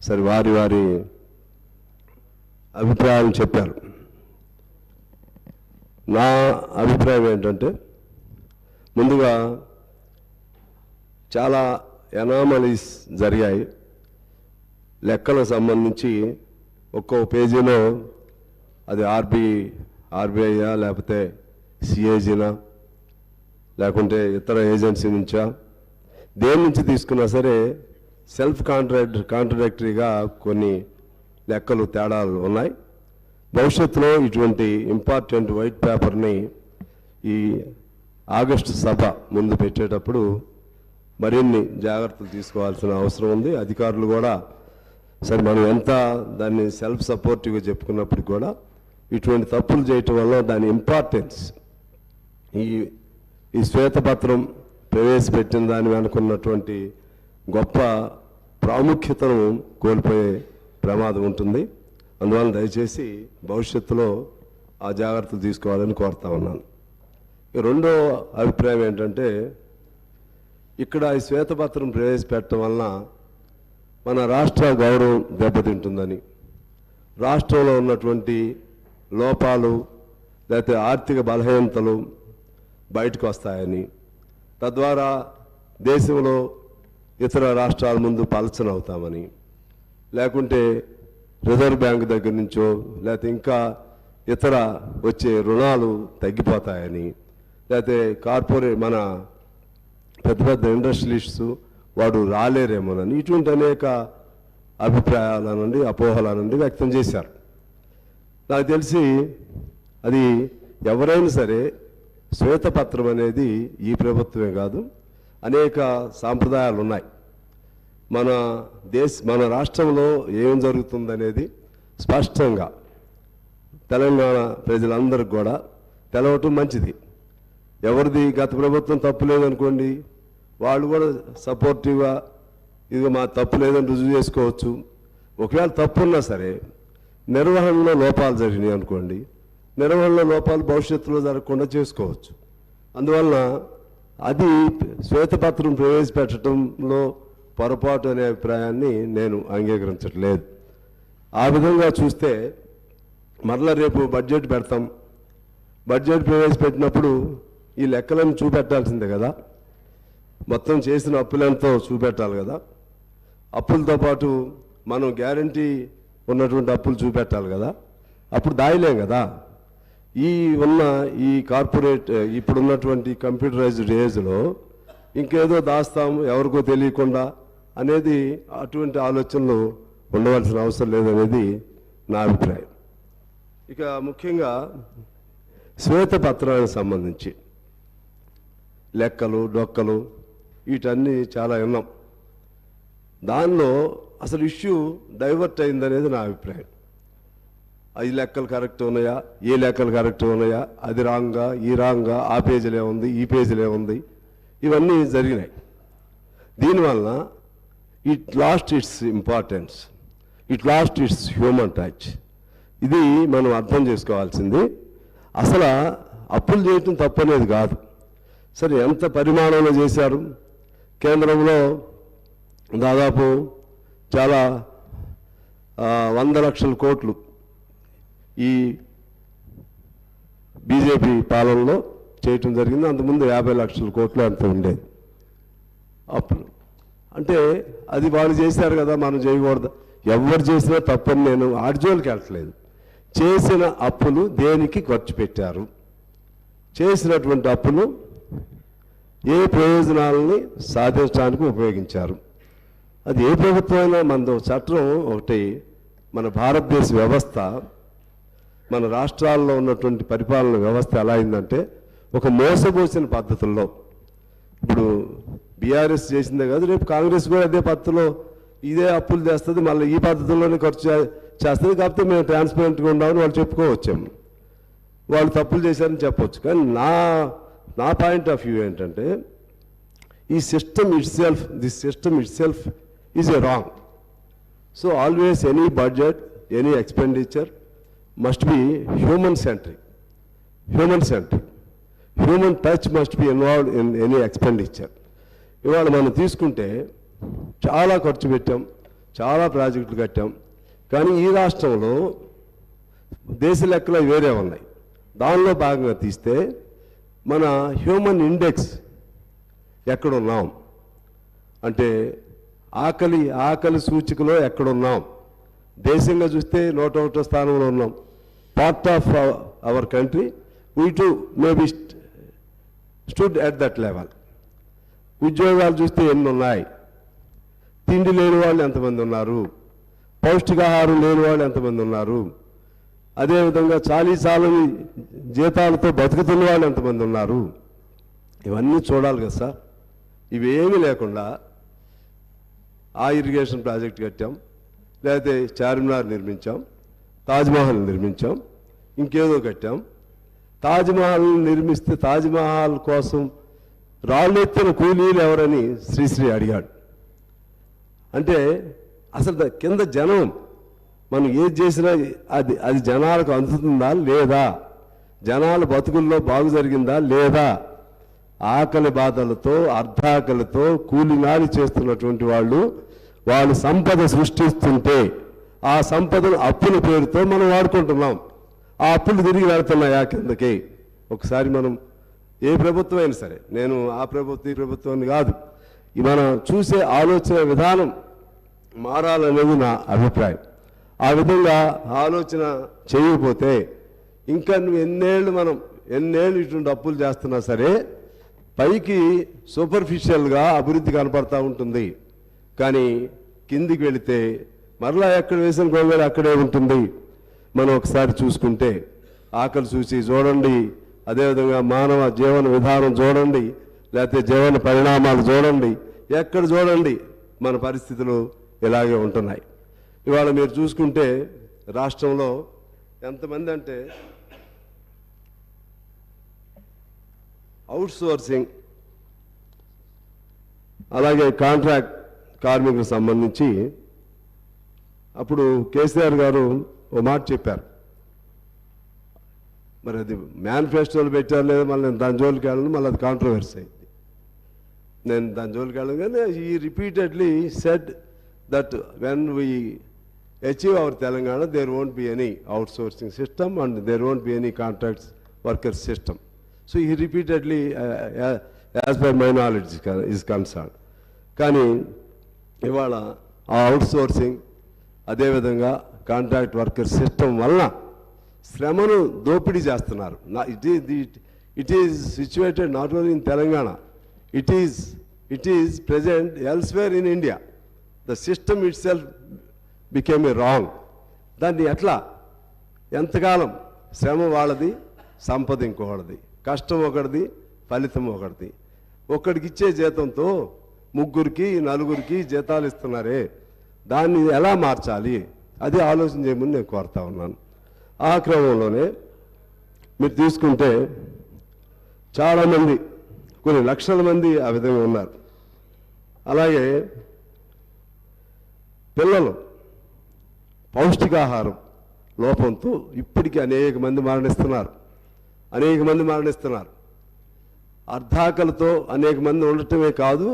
సరే వారి వారి అభిప్రాయాలు చెప్పారు. నా అభిప్రాయం ఏంటంటే, ముందుగా చాలా ఎనామలీస్ జరిగాయి. లెక్కలకు సంబంధించి ఒక్కో పేజీలో అది ఆర్బీఐయా లేకపోతే సిఏజీనా లేకుంటే ఇతర ఏజెన్సీ నుంచా, దేని నుంచి తీసుకున్నా సరే సెల్ఫ్ కాంట్రడిక్టరీగా కొన్ని లెక్కలు తేడాలు ఉన్నాయి. భవిష్యత్తులో ఇటువంటి ఇంపార్టెంట్ వైట్ పేపర్ని ఈ ఆగస్టు సభ ముందు పెట్టేటప్పుడు మరిన్ని జాగ్రత్తలు తీసుకోవాల్సిన అవసరం ఉంది. అధికారులు కూడా సరే మనం ఎంత దాన్ని సెల్ఫ్ సపోర్టివ్గా చెప్పుకున్నప్పటికి కూడా ఇటువంటి తప్పులు చేయటం వల్ల దాని ఇంపార్టెన్స్, ఈ శ్వేతపత్రం ప్రవేశపెట్టిన దాని వెనుకున్నటువంటి గొప్ప ప్రాముఖ్యతను కోల్పోయే ప్రమాదం ఉంటుంది. అందువల్ల దయచేసి భవిష్యత్తులో ఆ జాగ్రత్తలు తీసుకోవాలని కోరుతా ఉన్నాను. రెండో అభిప్రాయం ఏంటంటే, ఇక్కడ ఈ శ్వేతపత్రం ప్రవేశపెట్టడం వలన మన రాష్ట్ర గౌరవం దెబ్బతింటుందని, రాష్ట్రంలో ఉన్నటువంటి లోపాలు లేకపోతే ఆర్థిక బలహీనతలు బయటకు వస్తాయని, తద్వారా దేశంలో ఇతర రాష్ట్రాల ముందు పలచన అవుతామని, లేకుంటే రిజర్వ్ బ్యాంక్ దగ్గర నుంచో లేకపోతే ఇంకా ఇతర వచ్చే రుణాలు తగ్గిపోతాయని, లేకపోతే మన పెద్ద పెద్ద ఇండస్ట్రియలిస్ట్స్ వాడు రాలేరేమోనని ఇటువంటి అనేక అభిప్రాయాలనండి అపోహలనండి వ్యక్తం చేశారు. నాకు తెలిసి అది ఎవరైనా సరే శ్వేతపత్రం అనేది ఈ ప్రభుత్వమే కాదు, అనేక సాంప్రదాయాలు ఉన్నాయి. మన రాష్ట్రంలో ఏం జరుగుతుందనేది స్పష్టంగా తెలంగాణ ప్రజలందరికీ కూడా తెలవటం మంచిది. ఎవరిది గత ప్రభుత్వం తప్పు లేదనుకోండి, వాళ్ళు కూడా సపోర్టివ్గా ఇది మా తప్పు లేదని రుజువు చేసుకోవచ్చు. ఒకవేళ తప్పు ఉన్నా సరే నిర్వహణలో లోపాలు జరిగినాయి అనుకోండి, నిర్వహణలో లోపాలు భవిష్యత్తులో జరగకుండా చేసుకోవచ్చు. అందువలన అది శ్వేతపత్రం ప్రవేశపెట్టడంలో పొరపాటు అనే అభిప్రాయాన్ని నేను అంగీకరించట్లేదు. ఆ విధంగా చూస్తే మరలా రేపు బడ్జెట్ పెడతాం, బడ్జెట్ ప్రవేశపెట్టినప్పుడు ఈ లెక్కలను చూపెట్టాల్సిందే కదా, మొత్తం చేసిన అప్పులెంతో చూపెట్టాలి కదా. అప్పులతో పాటు మనం గ్యారంటీ ఉన్నటువంటి అప్పులు చూపెట్టాలి కదా, అప్పుడు దాయలేం కదా. ఈ కార్పొరేట్ ఇప్పుడున్నటువంటి కంప్యూటరైజ్డ్ ఏజ్లో ఇంకేదో దాస్తాము ఎవరికో తెలియకుండా అనేది అటువంటి ఆలోచనలు ఉండవలసిన అవసరం లేదనేది నా అభిప్రాయం. ఇక ముఖ్యంగా శ్వేతపత్రానికి సంబంధించి లెక్కలు డొక్కలు వీటన్నీ చాలా విన్నాం. దానిలో అసలు ఇష్యూ డైవర్ట్ అయిందనేది నా అభిప్రాయం. ఈ లెక్కలు కరెక్ట్ ఉన్నాయా, ఏ లెక్కలు కరెక్ట్ ఉన్నాయా, అది రాంగా ఈ రాంగా, ఆ పేజీలే ఉంది ఈ పేజీలే ఉంది, ఇవన్నీ జరిగినాయి. దీనివల్ల it lost its importance, it lost its human touch. ఇది మనం అర్థం చేసుకోవాల్సింది. అసలు అప్పులు చేయటం తప్పనేది కాదు. సరే, ఎంత పరిమాణంలో చేశారు? కేంద్రంలో దాదాపు చాలా 100 లక్షల కోట్లు ఈ బీజేపీ పాలనలో చేయటం జరిగింది. అంతకుముందు 50 లక్షల కోట్లు అంత ఉండేది అప్పులు. అంటే అది వాళ్ళు చేశారు కదా, మనం చేయకూడదు. ఎవరు చేసినా తప్పని నేను ఆర్జోలకి వెళ్ళట్లేదు. చేసిన అప్పులు దేనికి ఖర్చు పెట్టారు, చేసినటువంటి అప్పులు ఏ ప్రయోజనాలని సాధించడానికి ఉపయోగించారు. అది ఏ ప్రభుత్వం అయినా మనది చట్టం ఒకటి, మన భారతదేశ వ్యవస్థ, మన రాష్ట్రాల్లో ఉన్నటువంటి పరిపాలన వ్యవస్థ ఎలా అయిందంటే ఒక మోసపోసిన పద్ధతుల్లో. ఇప్పుడు బీఆర్ఎస్ చేసిందే కాదు, రేపు కాంగ్రెస్ కూడా అదే పద్ధతిలో ఇదే అప్పులు చేస్తుంది, మళ్ళీ ఈ పద్ధతిలోనే ఖర్చు చేస్తుంది. కాకపోతే మేము ట్రాన్స్పరెంట్గా ఉండామని వాళ్ళు చెప్పుకోవచ్చాము, వాళ్ళు తప్పులు చేశారని చెప్పవచ్చు. కానీ నా పాయింట్ ఆఫ్ వ్యూ ఏంటంటే ఈ system it self is a wrong. So always any budget, any expenditure must be human-centric. Human touch must be involved in any expenditure. ఇవాళ మనం తీసుకుంటే చాలా ఖర్చు పెట్టాం, చాలా ప్రాజెక్టులు కట్టాం. కానీ ఈ రాష్ట్రంలో దేశ లెక్కలు వేరే ఉన్నాయి. దానిలో భాగంగా తీస్తే మన హ్యూమన్ ఇండెక్స్ ఎక్కడున్నాం అంటే ఆకలి సూచికలో ఎక్కడున్నాం. దేశంగా చూస్తే 101వ స్థానంలో ఉన్నాం. Part of our country we to maybe stood at that level. ఉద్యోగాలు చూస్తే ఎన్ని ఉన్నాయి, తిండి లేని వాళ్ళు ఎంతమంది ఉన్నారు, పౌష్టికాహారం లేని వాళ్ళు ఎంతమంది ఉన్నారు, అదేవిధంగా చాలని జీతాలతో బతుకుతున్న వాళ్ళు ఎంతమంది ఉన్నారు, ఇవన్నీ చూడాలి కదా సార్. ఇవేమీ లేకుండా ఆ ఇరిగేషన్ ప్రాజెక్ట్ కట్టాం, లేకపోతే చార్మినార్ నిర్మించాం, తాజ్మహల్ నిర్మించాం, ఇంకేదో కట్టాం. తాజ్మహల్ నిర్మిస్తే తాజ్మహల్ కోసం రాళ్ళెత్తిన కూలీలు ఎవరని శ్రీశ్రీ అడిగాడు. అంటే అసలు కింద జనం మనం ఏది చేసినా అది జనాలకు అందుతుందా లేదా, జనాల బతుకుల్లో బాగు జరిగిందా లేదా, ఆకలి బాధలతో అర్ధాకలితో కూలినాలి చేస్తున్నటువంటి వాళ్ళు సంపద సృష్టిస్తుంటే ఆ సంపదను అప్పుల పేరుతో మనం వాడుకుంటున్నాం. ఆ అప్పులు తిరిగి వెళ్తున్నాయా కిందకి? ఒకసారి మనం ఏ ప్రభుత్వం అయినా సరే, నేను ఆ ప్రభుత్వం ఈ ప్రభుత్వాన్ని కాదు, మనం చూసే ఆలోచన విధానం మారాలనేది నా అభిప్రాయం. ఆ విధంగా ఆలోచన చేయకపోతే ఇంకా నువ్వు ఎన్నేళ్ళు ఇటువంటి అప్పులు చేస్తున్నా సరే పైకి సూపర్ఫిషియల్గా అభివృద్ధి కనపడతా ఉంటుంది. కానీ కిందికి వెళితే మరలా ఎక్కడ వేసిన గొంగళి అక్కడే ఉంటుంది. మనం ఒకసారి చూసుకుంటే ఆకలి చూసి చూడండి, అదేవిధంగా మానవ జీవన విధానం చూడండి, లేకపోతే జీవన పరిణామాలు చూడండి, ఎక్కడ చూడండి మన పరిస్థితులు ఇలాగే ఉంటున్నాయి. ఇవాళ మీరు చూసుకుంటే రాష్ట్రంలో ఎంతమంది అంటే అవుట్సోర్సింగ్, అలాగే కాంట్రాక్ట్ కార్మికులకు సంబంధించి అప్పుడు కేసీఆర్ గారు ఓ మాట చెప్పారు. మరి అది మేనిఫెస్టోలు పెట్టారు లేదా, మళ్ళీ నేను దాని జోలికి వెళ్ళను, మళ్ళీ అది కాంట్రవర్సీ అయింది. నేను దాని జోలికి వెళ్ళను. కానీ ఈ repeatedly said that when we achieve our Telangana there won't be any outsourcing system and there won't be any contracts workers system. So ఈ repeatedly as per my knowledge is concern. కానీ ఇవాళ ఆ అవుట్సోర్సింగ్ అదేవిధంగా కాంట్రాక్ట్ వర్కర్ సిస్టమ్ వలన శ్రమను దోపిడీ చేస్తున్నారు. It is situated not only in Telangana, it is present elsewhere in India. The system it self became a wrong. దాన్ని ఎట్లా ఎంతకాలం శ్రమ వాళ్ళది, సంపద ఇంకొకటిది, కష్టం ఒకటిది, ఫలితం ఒకటిది. ఒక్కడికి ఇచ్చే జీతంతో ముగ్గురికి నలుగురికి జీతాలు ఇస్తున్నారే, దాన్ని ఎలా మార్చాలి అది ఆలోచన చేయమని నేను కోరుతా ఉన్నాను. ఆ క్రమంలోనే మీరు తీసుకుంటే చాలామంది, కొన్ని లక్షల మంది ఆ విధంగా ఉన్నారు. అలాగే పిల్లలు పౌష్టికాహారం లోపంతో ఇప్పటికీ అనేక మంది మరణిస్తున్నారు. అర్ధాకలతో అనేక మంది ఉండటమే కాదు,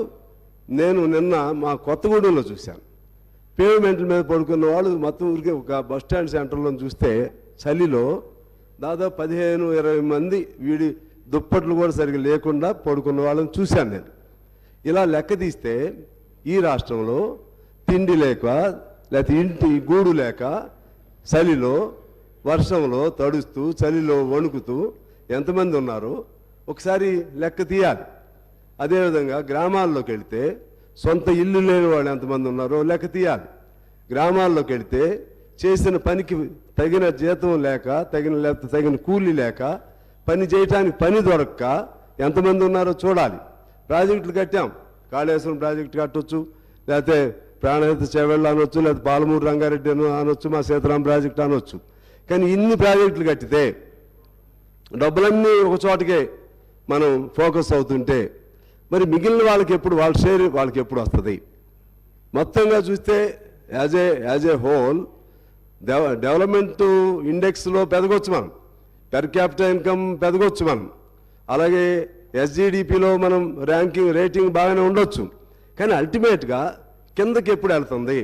నేను నిన్న మా కొత్తగూడెంలో చూశాను. పేమెంట్ల మీద పడుకున్న వాళ్ళు మొత్తం ఊరికే ఒక బస్ స్టాండ్ సెంటర్లో చూస్తే చలిలో దాదాపు 15-20 మంది వీడి దుప్పట్లు కూడా సరిగ్గా లేకుండా పడుకున్న వాళ్ళని చూశాను నేను. ఇలా లెక్క తీస్తే ఈ రాష్ట్రంలో తిండి లేక, లేకపోతే ఇంటి గూడు లేక, చలిలో వర్షంలో తడుస్తూ చలిలో వణుకుతూ ఎంతమంది ఉన్నారో ఒకసారి లెక్క తీయాలి. అదేవిధంగా గ్రామాల్లోకి వెళితే సొంత ఇల్లు లేని వాళ్ళు ఎంతమంది ఉన్నారో లెక్క తీయాలి. గ్రామాల్లోకి వెళితే చేసిన పనికి తగిన జీతం లేక, తగిన కూలీ లేక, పని చేయటానికి పని దొరక్క ఎంతమంది ఉన్నారో చూడాలి. ప్రాజెక్టులు కట్టాం, కాళేశ్వరం ప్రాజెక్టు కట్టొచ్చు, లేకపోతే ప్రాణహిత చేవెళ్ళ అనొచ్చు, లేకపోతే పాలమూరు రంగారెడ్డి అనొచ్చు, మా సీతారాం ప్రాజెక్టు అనొచ్చు. కానీ ఇన్ని ప్రాజెక్టులు కట్టితే డబ్బులన్నీ ఒక చోటకే మనం ఫోకస్ అవుతుంటే మరి మిగిలిన వాళ్ళకి ఎప్పుడు వాళ్ళ షేర్ వాళ్ళకి ఎప్పుడు వస్తుంది? మొత్తంగా చూస్తే యాజ్ ఏ హోల్ డెవలప్మెంట్ ఇండెక్స్లో పెదగొచ్చు మనం, పెర్ క్యాపిటల్ ఇన్కమ్ పెదగొచ్చు మనం, అలాగే ఎస్జిడిపిలో మనం రేటింగ్ బాగానే ఉండొచ్చు. కానీ అల్టిమేట్గా కిందకి ఎప్పుడు వెళ్తుంది?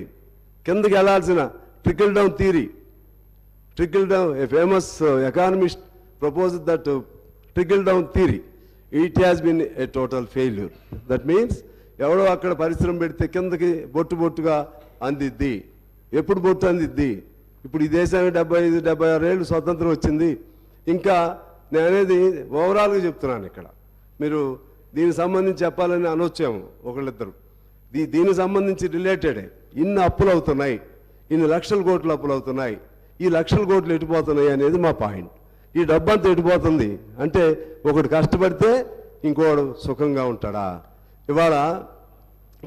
కిందకి వెళ్ళాల్సిన trickle down theory, A famous economist proposed that trickle down theory, it has been a total failure. That means ఎవడో అక్కడ పరిశ్రమ పెడితే కిందకి బొట్టుగా అందిద్ది. ఎప్పుడు బొట్టు అందిద్ది? ఇప్పుడు ఈ దేశానికి 75-76 ఏళ్ళు స్వతంత్రం వచ్చింది. ఇంకా నేను అనేది ఓవరాల్గా చెప్తున్నాను. ఇక్కడ మీరు దీనికి సంబంధించి చెప్పాలని అనొచ్చాము ఒకళ్ళిద్దరు. దీనికి సంబంధించి రిలేటెడే ఇన్ని అప్పులు అవుతున్నాయి, ఇన్ని లక్షల కోట్లు అప్పులు అవుతున్నాయి. ఈ లక్షల కోట్లు ఎటుపోతున్నాయి అనేది మా పాయింట్. ఈ డబ్బంతా ఎటుపోతుంది అంటే ఒకడు కష్టపడితే ఇంకోడు సుఖంగా ఉంటాడా? ఇవాళ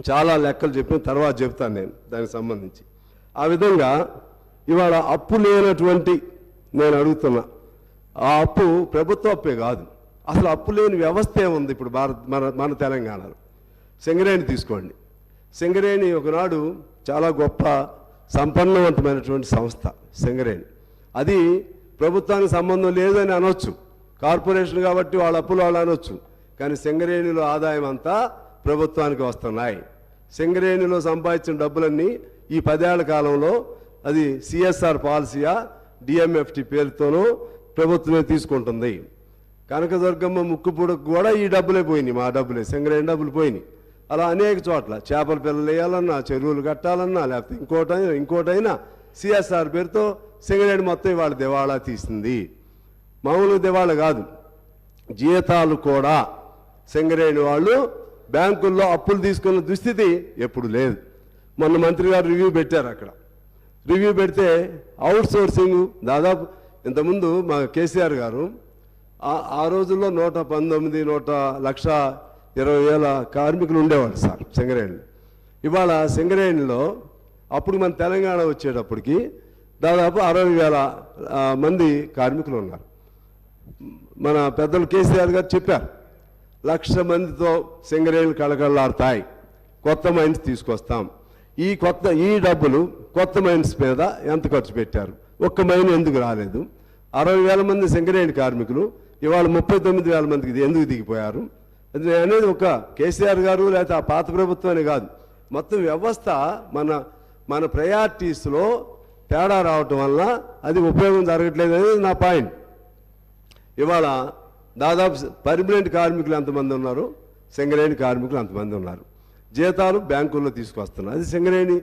చాలా లెక్కలు చెప్పిన తర్వాత చెప్తాను నేను దానికి సంబంధించి. ఆ విధంగా ఇవాళ అప్పు లేనటువంటి, నేను అడుగుతున్నా, ఆ అప్పు ప్రభుత్వ అప్పే కాదు, అసలు అప్పు లేని వ్యవస్థ ఏముంది ఇప్పుడు మన తెలంగాణలో? సింగరేణి తీసుకోండి. సింగరేణి ఒకనాడు చాలా గొప్ప సంపన్నవంతమైనటువంటి సంస్థ సింగరేణి. అది ప్రభుత్వానికి సంబంధం లేదని అనొచ్చు, కార్పొరేషన్ కాబట్టి వాళ్ళ అప్పులు వాళ్ళు అనొచ్చు. కానీ సింగరేణిలో ఆదాయం అంతా ప్రభుత్వానికి వస్తున్నాయి. సింగరేణిలో సంపాదించిన డబ్బులన్నీ ఈ 10 ఏళ్ల కాలంలో అది సిఎస్ఆర్ పాలసీయా డిఎంఎఫ్టి పేరుతోనూ ప్రభుత్వమే తీసుకుంటుంది. కనకదుర్గమ్మ ముక్కుపూడకు కూడా ఈ డబ్బులే పోయినాయి, మా డబ్బులే, సింగరేణి డబ్బులు పోయినాయి. అలా అనేక చోట్ల చేపల పిల్లలు వేయాలన్నా, చెరువులు కట్టాలన్నా, లేకపోతే ఇంకోటైనా సిఎస్ఆర్ పేరుతో సింగరేణి మొత్తం ఇవాళ దివాళా తీసింది. మామూలు దివాళా కాదు, జీతాలు కూడా సింగరేణి వాళ్ళు బ్యాంకుల్లో అప్పులు తీసుకున్న దుస్థితి ఎప్పుడు లేదు. మొన్న మంత్రి గారు రివ్యూ పెట్టారు. అక్కడ రివ్యూ పెడితే అవుట్ సోర్సింగ్ దాదాపు ఇంతకుముందు మా కేసీఆర్ గారు ఆ రోజుల్లో 119,120,000 కార్మికులు ఉండేవాళ్ళు సార్ సింగరేణి. ఇవాళ సింగరేణిలో అప్పుడు మన తెలంగాణ వచ్చేటప్పటికి దాదాపు 60,000 మంది కార్మికులు ఉన్నారు. మన పెద్దలు కేసీఆర్ గారు చెప్పారు, 1,00,000 మందితో సింగరేణులు కళకళలాడతాయి, కొత్త మైన్స్ తీసుకొస్తాం. ఈ డబ్బులు కొత్త మైన్స్ మీద ఎంత ఖర్చు పెట్టారు? ఒక్క మైన్ ఎందుకు రాలేదు? 60,000 మంది సింగరేణి కార్మికులు ఇవాళ 39,000 మందికి ఎందుకు దిగిపోయారు? అది అనేది ఒక కేసీఆర్ గారు లేకపోతే ఆ పాత ప్రభుత్వాన్ని కాదు, మొత్తం వ్యవస్థ మన ప్రయారిటీస్లో తేడా రావటం వల్ల అది ఉపయోగం జరగట్లేదు అనేది నా పాయింట్. ఇవాళ దాదాపు పర్మనెంట్ కార్మికులు ఎంతమంది ఉన్నారు? సింగరేణి కార్మికులు అంతమంది ఉన్నారు. జీతాలు బ్యాంకుల్లో తీసుకొస్తున్నారు. అది సింగరేణి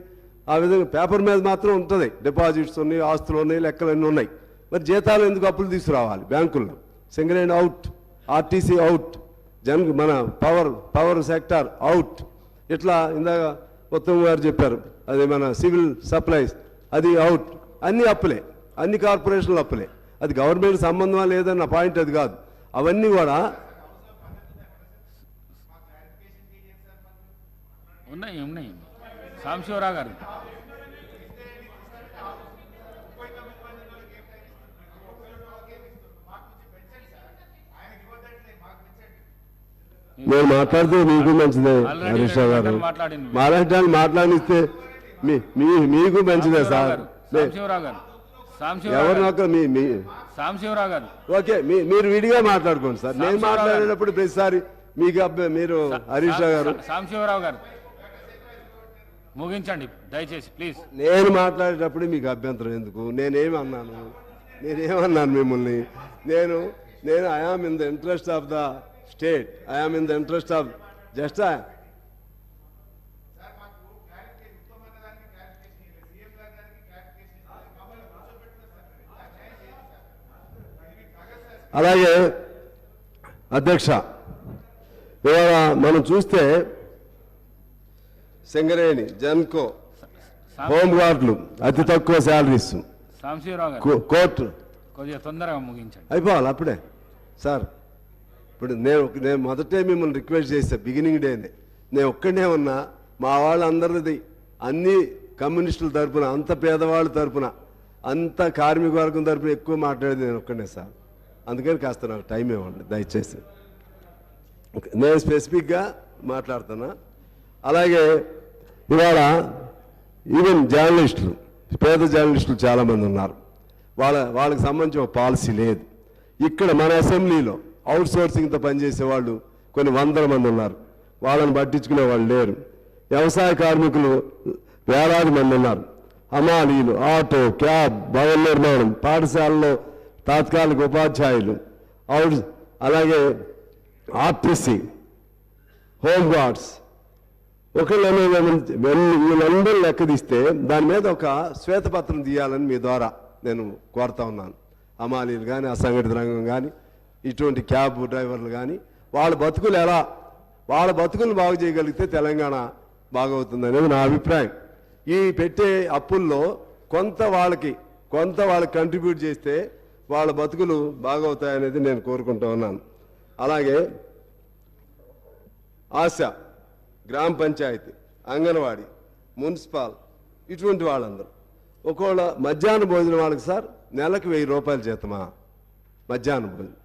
ఆ విధంగా పేపర్ మీద మాత్రం ఉంటుంది, డిపాజిట్స్ ఉన్నాయి, ఆస్తులు ఉన్నాయి, లెక్కలన్నీ ఉన్నాయి. మరి జీతాలు ఎందుకు అప్పులు తీసుకురావాలి బ్యాంకుల్లో? సింగరేణి అవుట్, ఆర్టీసీ అవుట్, మన పవర్ సెక్టార్ అవుట్. ఇట్లా ఇందాక ఉత్తమ్ గారు చెప్పారు, అది మన సివిల్ సప్లైస్ అది అవుట్. అన్ని అప్పులే, అన్ని కార్పొరేషన్లు అప్పులే. అది గవర్నమెంట్ సంబంధం లేదన్న పాయింట్ అది కాదు. అవన్నీ కూడా ఉన్నాయి సాంశివరావు గారు. నేను మాట్లాడితే మీకు మంచిదే హరీష్ రావు గారు, మాట్లాడడానికి మాట్లాడిస్తే మీకు మంచిదే సార్. సాంశివరావు గారు ఓకే, మీరు విడిగా మాట్లాడుకోండి సార్. నేను మాట్లాడేటప్పుడు ప్రతిసారి మీకు మీరు హరీష్ రావు గారు, సాంశివరావు గారు ముగించండి దయచేసి ప్లీజ్. నేను మాట్లాడేటప్పుడు మీకు అభ్యంతరం ఎందుకు? నేనేమన్నాను మిమ్మల్ని? నేను I am in the interest of the state, I am in the interest of just అలాగే అధ్యక్ష, ఇవాళ మనం చూస్తే సింగరేణి, జన్కో, హోంగార్డులు అతి తక్కువ శాలరీస్, కోర్టు కొద్దిగా తొందరగా ముగించండి. అయిపోవాలి అప్పుడే సార్. ఇప్పుడు నేను మొదటే మిమ్మల్ని రిక్వెస్ట్ చేశాను, బిగినింగ్ డేనే. నేను ఒక్కడే ఉన్నా, మా వాళ్ళందరిది అన్ని కమ్యూనిస్టుల తరపున, అంత పేదవాళ్ళ తరపున, అంత కార్మిక వర్గం తరపున ఎక్కువ మాట్లాడేది నేను ఒక్కడే సార్. అందుకని కాస్త నాకు టైం ఇవ్వండి దయచేసి. నేను స్పెసిఫిక్గా మాట్లాడుతున్నా. అలాగే ఇవాళ ఈవెన్ జర్నలిస్టులు, పేద జర్నలిస్టులు చాలామంది ఉన్నారు. వాళ్ళకి సంబంధించి ఒక పాలసీ లేదు. ఇక్కడ మన అసెంబ్లీలో అవుట్ సోర్సింగ్తో పనిచేసే వాళ్ళు కొన్ని వందల మంది ఉన్నారు, వాళ్ళని పట్టించుకునే వాళ్ళు లేరు. వ్యవసాయ కార్మికులు వేలాది మంది ఉన్నారు. హమాలీలు, ఆటో, క్యాబ్, భవన నిర్మాణం, పాఠశాలలో తాత్కాలిక ఉపాధ్యాయులు, అలాగే ఆర్టీసీ, హోంగార్డ్స్, వీళ్ళందరూ లెక్క తీస్తే దాని మీద ఒక శ్వేతపత్రం తీయాలని మీ ద్వారా నేను కోరుతా ఉన్నాను. హమాలీలు కానీ, అసంఘటిత రంగం కానీ, ఇటువంటి క్యాబ్ డ్రైవర్లు కానీ, వాళ్ళ బతుకులు బాగు చేయగలిగితే తెలంగాణ బాగవుతుంది నా అభిప్రాయం. ఈ పెట్టే అప్పుల్లో కొంత వాళ్ళకి కంట్రిబ్యూట్ చేస్తే వాళ్ళ బతుకులు బాగవుతాయనేది నేను కోరుకుంటూ ఉన్నాను. అలాగే ఆశ, గ్రామ పంచాయతీ, అంగన్వాడీ, మున్సిపల్, ఇటువంటి వాళ్ళందరూ ఒకవేళ మధ్యాహ్న భోజనం వాళ్ళకి సార్ నెలకు 1000 రూపాయలు జీతమా మధ్యాహ్న భోజనం,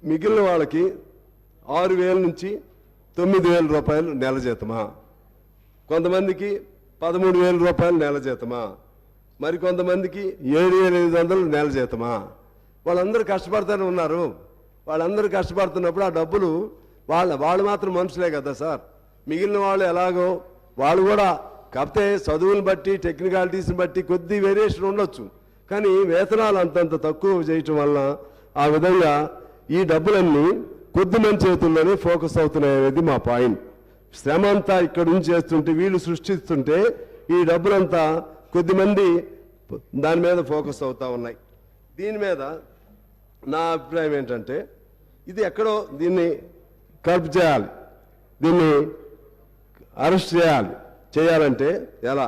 మిగిలిన వాళ్ళకి 6000 నుంచి 9000 రూపాయలు నెల జీతమా, కొంతమందికి 13,000 రూపాయలు నెల జీతమా, మరి కొంతమందికి 7,500 నెల జీతమా. వాళ్ళందరూ కష్టపడుతూనే ఉన్నారు. వాళ్ళందరూ కష్టపడుతున్నప్పుడు ఆ డబ్బులు వాళ్ళు మాత్రం మనుషులే కదా సార్. మిగిలిన వాళ్ళు ఎలాగో వాళ్ళు కూడా కాకపోతే చదువుని బట్టి, టెక్నికాలిటీస్ని బట్టి కొద్ది వేరియేషన్ ఉండొచ్చు. కానీ వేతనాలు అంతంత తక్కువ చేయటం వల్ల ఆ విధంగా ఈ డబ్బులన్నీ కొద్ది మంది చేతుల్లోనే ఫోకస్ అవుతున్నాయి అనేది మా పాయింట్. శ్రమ అంతా ఇక్కడ నుంచి చేస్తుంటే, వీళ్ళు సృష్టిస్తుంటే ఈ డబ్బులంతా కొద్దిమంది దాని మీద ఫోకస్ అవుతూ ఉన్నాయి. దీని మీద నా అభిప్రాయం ఏంటంటే, ఇది ఎక్కడో దీన్ని కర్బ్ చేయాలి, దీన్ని అరెస్ట్ చేయాలంటే ఎలా?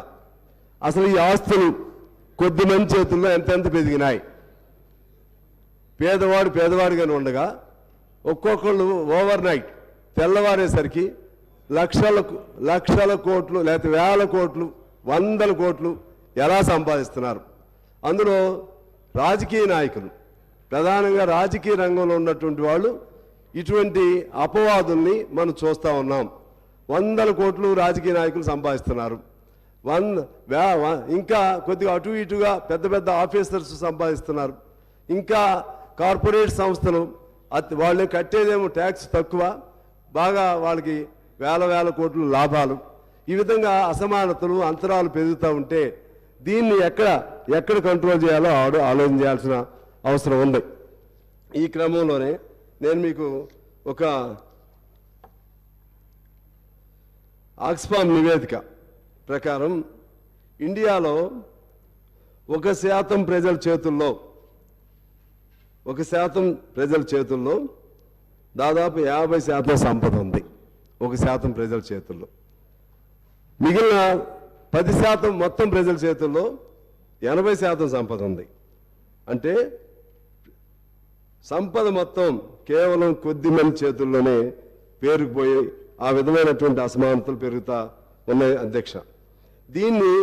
అసలు ఈ ఆస్తులు కొద్దిమంది చేతుల్లో ఎంతెంత పెరిగినాయి. పేదవాడిగానే ఉండగా ఒక్కొక్కళ్ళు ఓవర్ నైట్ తెల్లవారేసరికి లక్షల కోట్లు లేకపోతే వేల కోట్లు, 100 కోట్లు ఎలా సంపాదిస్తున్నారు. అందులో రాజకీయ నాయకులు, ప్రధానంగా రాజకీయ రంగంలో ఉన్నటువంటి వాళ్ళు ఇటువంటి అపవాదుల్ని మనం చూస్తూ ఉన్నాం. 100 కోట్లు రాజకీయ నాయకులు సంపాదిస్తున్నారు. ఇంకా కొద్దిగా అటు ఇటుగా పెద్ద ఆఫీసర్స్ సంపాదిస్తున్నారు. ఇంకా కార్పొరేట్ సంస్థలు వాళ్ళు కట్టేదేమో ట్యాక్స్ తక్కువ, బాగా వాళ్ళకి వేల కోట్లు లాభాలు. ఈ విధంగా అసమానతలు, అంతరాలు పెరుగుతూ ఉంటే దీన్ని ఎక్కడ కంట్రోల్ చేయాలో ఆలోచన చేయాల్సిన అవసరం ఉంది. ఈ క్రమంలోనే నేను మీకు ఒక ఆక్స్ఫామ్ నివేదిక ప్రకారం ఇండియాలో 1% ప్రజల చేతుల్లో దాదాపు 50% సంపద ఉంది. 1% ప్రజల చేతుల్లో. మిగిలిన 10% మొత్తం ప్రజల చేతుల్లో 80% సంపద ఉంది. అంటే సంపద మొత్తం కేవలం కొద్ది మంది చేతుల్లోనే పేరుకుపోయి ఆ విధమైనటువంటి అసమానతలు పెరుగుతా ఉన్నాయి అధ్యక్ష. దీన్ని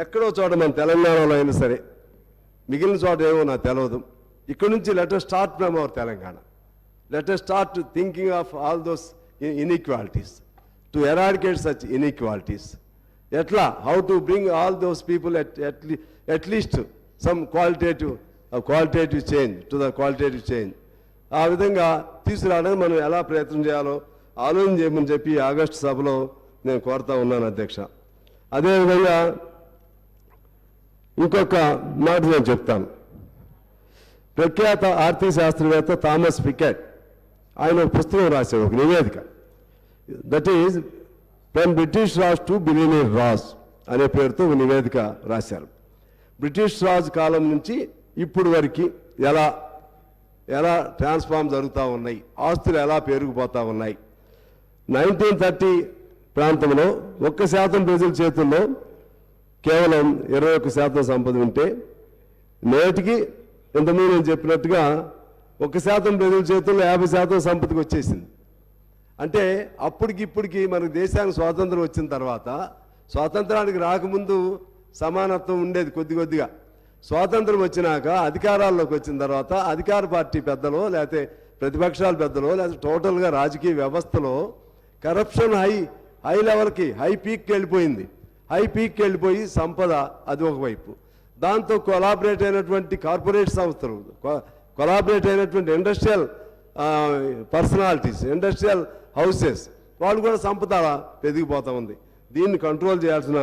ఎక్కడో చోట మన తెలంగాణలో అయినా సరే, మిగిలిన చోట ఏమో నాకు తెలియదు, ఇక్కడ నుంచి let us start from our Telangana. Let us start thinking of all those inequalities to eradicate such inequalities. ఎట్లా, how to bring all those people at least some qualitative change to the qualitative change. ఆ విధంగా తీసుకురావడానికి మనం ఎలా ప్రయత్నం చేయాలో ఆలోచన చేయమని చెప్పి ఆగస్టు సభలో నేను కోరుతా ఉన్నాను అధ్యక్ష. అదేవిధంగా ఇంకొక మాట నేను చెప్తాను. ప్రఖ్యాత ఆర్థిక శాస్త్రవేత్త థామస్ పికెట్ ఆయన ఒక పుస్తకం రాశాడు, ఒక నివేదిక. That is from British Raj to billionaire Raj అనే పేరుతో ఒక నివేదిక రాశారు. బ్రిటిష్ రాజ్ కాలం నుంచి ఇప్పుడు వరకు ఎలా ట్రాన్స్ఫార్మ్ జరుగుతూ ఉన్నాయి, ఆస్తులు ఎలా పెరిగిపోతూ ఉన్నాయి. 1930 ప్రాంతంలో 1% ప్రజల చేతుల్లో కేవలం 21% సంపద ఉంటే, నేటికి ఇంతకుముందు నేను చెప్పినట్టుగా 1% ప్రజల చేతుల్లో 50% సంపదకి వచ్చేసింది. అంటే ఇప్పటికి మనకు దేశానికి స్వాతంత్రం వచ్చిన తర్వాత, స్వాతంత్రానికి రాకముందు సమానత్వం ఉండేది కొద్దిగా. స్వాతంత్రం వచ్చినాక అధికారాల్లోకి వచ్చిన తర్వాత అధికార పార్టీ పెద్దలో, లేకపోతే ప్రతిపక్షాల పెద్దలో, లేకపోతే టోటల్గా రాజకీయ వ్యవస్థలో కరప్షన్ హై లెవెల్కి, హై పీక్కి వెళ్ళిపోయింది. హై పీక్కి వెళ్ళిపోయి సంపద అది ఒకవైపు, దాంతో కొలాబరేట్ అయినటువంటి కార్పొరేట్ సంస్థలు, కొలాబరేట్ అయినటువంటి ఇండస్ట్రియల్ పర్సనాలిటీస్, ఇండస్ట్రియల్ హౌసెస్, వాళ్ళు కూడా సంపద పెరిగిపోతూ ఉంది. దీన్ని కంట్రోల్ చేయాల్సిన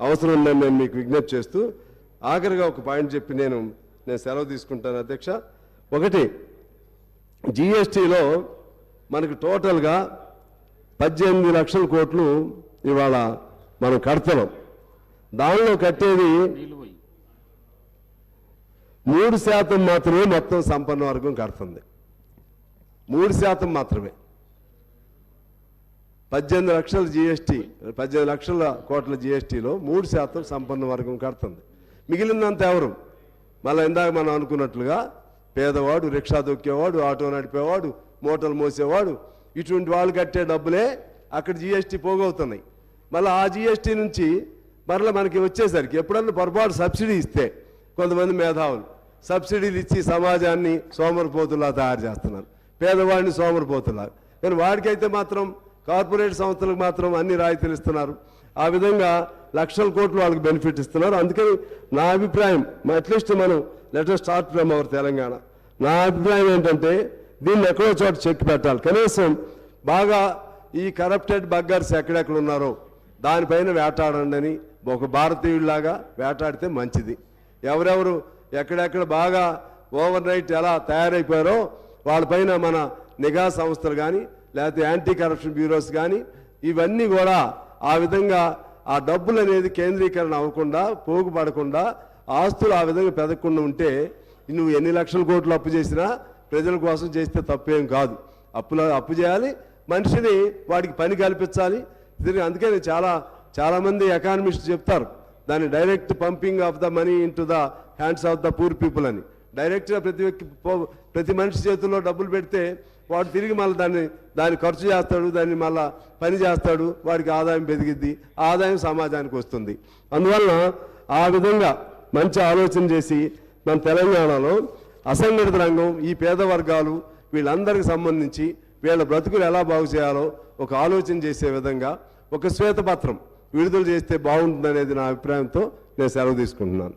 అవసరం ఉందని నేను మీకు విజ్ఞప్తి చేస్తూ ఆఖరిగా ఒక పాయింట్ చెప్పి నేను సెలవు తీసుకుంటాను అధ్యక్ష. ఒకటి, జిఎస్టీలో మనకు టోటల్గా 18 లక్షల కోట్లు ఇవాళ మనం కడతాం. దానిలో కట్టేది 3% మాత్రమే మొత్తం సంపన్న వర్గం కడుతుంది. 3% మాత్రమే. 18 లక్షల జిఎస్టీ, 18 లక్షల కోట్ల జిఎస్టీలో 3% సంపన్న వర్గం కడుతుంది. మిగిలినంత ఎవరు? మళ్ళీ ఇందాక మనం అనుకున్నట్లుగా పేదవాడు, రిక్షా దొక్కేవాడు, ఆటో నడిపేవాడు, మూటలు మోసేవాడు, ఇటువంటి వాళ్ళు కట్టే డబ్బులే అక్కడ జిఎస్టీ పోగవుతున్నాయి. మళ్ళీ ఆ జిఎస్టీ నుంచి మరలా మనకి వచ్చేసరికి ఎప్పుడన్నా పొరపాటు సబ్సిడీ ఇస్తే కొంతమంది మేధావులు సబ్సిడీలు ఇచ్చి సమాజాన్ని సోమరిపోతులా తయారు చేస్తున్నారు, పేదవాడిని సోమరిపోతులా. కానీ వాడికైతే మాత్రం కార్పొరేట్ సంస్థలకు మాత్రం అన్ని రాయితీలు ఇస్తున్నారు. ఆ విధంగా లక్షల కోట్లు వాళ్ళకి బెనిఫిట్ ఇస్తున్నారు. అందుకని నా అభిప్రాయం, అట్లీస్ట్ మనం let us start from our Telangana. నా అభిప్రాయం ఏంటంటే దీన్ని ఎక్కడో చోట చెక్ పెట్టాలి. కనీసం బాగా ఈ కరప్టెడ్ బగ్గర్స్ ఎక్కడెక్కడ ఉన్నారో దానిపైన వేటాడండి అని ఒక భారతీయుడిలాగా వేటాడితే మంచిది. ఎవరెవరు ఎక్కడెక్కడ బాగా ఓవర్ నైట్ ఎలా తయారైపోయారో వాళ్ళపైన మన నిఘా సంస్థలు కానీ, లేకపోతే యాంటీ కరప్షన్ బ్యూరోస్ కానీ, ఇవన్నీ కూడా ఆ విధంగా ఆ డబ్బులు అనేది కేంద్రీకరణ అవ్వకుండా, పోగుపడకుండా, ఆస్తులు ఆ విధంగా పెదగకుండా ఉంటే నువ్వు ఎన్ని లక్షల కోట్లు అప్పు చేసినా ప్రజల కోసం చేస్తే తప్పేం కాదు. అప్పు చేయాలి, మనిషిని వాడికి పని కల్పించాలి. అందుకని చాలామంది ఎకానమిస్ట్ చెప్తారు దాన్ని direct pumping of the money in to the hands of the poor people అని. డైరెక్ట్గా ప్రతి మనిషి చేతుల్లో డబ్బులు పెడితే వాడు తిరిగి మళ్ళీ దాన్ని ఖర్చు చేస్తాడు, దాన్ని మళ్ళీ పని చేస్తాడు, వాడికి ఆదాయం పెరిగిద్ది, ఆదాయం సమాజానికి వస్తుంది. అందువలన ఆ విధంగా మంచి ఆలోచన చేసి మన తెలంగాణలో అసంఘటిత రంగం, ఈ పేద వర్గాలు, వీళ్ళందరికీ సంబంధించి వీళ్ళ బ్రతుకులు ఎలా బాగు చేయాలో ఒక ఆలోచన చేసే విధంగా ఒక శ్వేతపత్రం విడుదల చేస్తే బాగుంటుందనేది నా అభిప్రాయంతో నేను సెలవు తీసుకుంటున్నాను.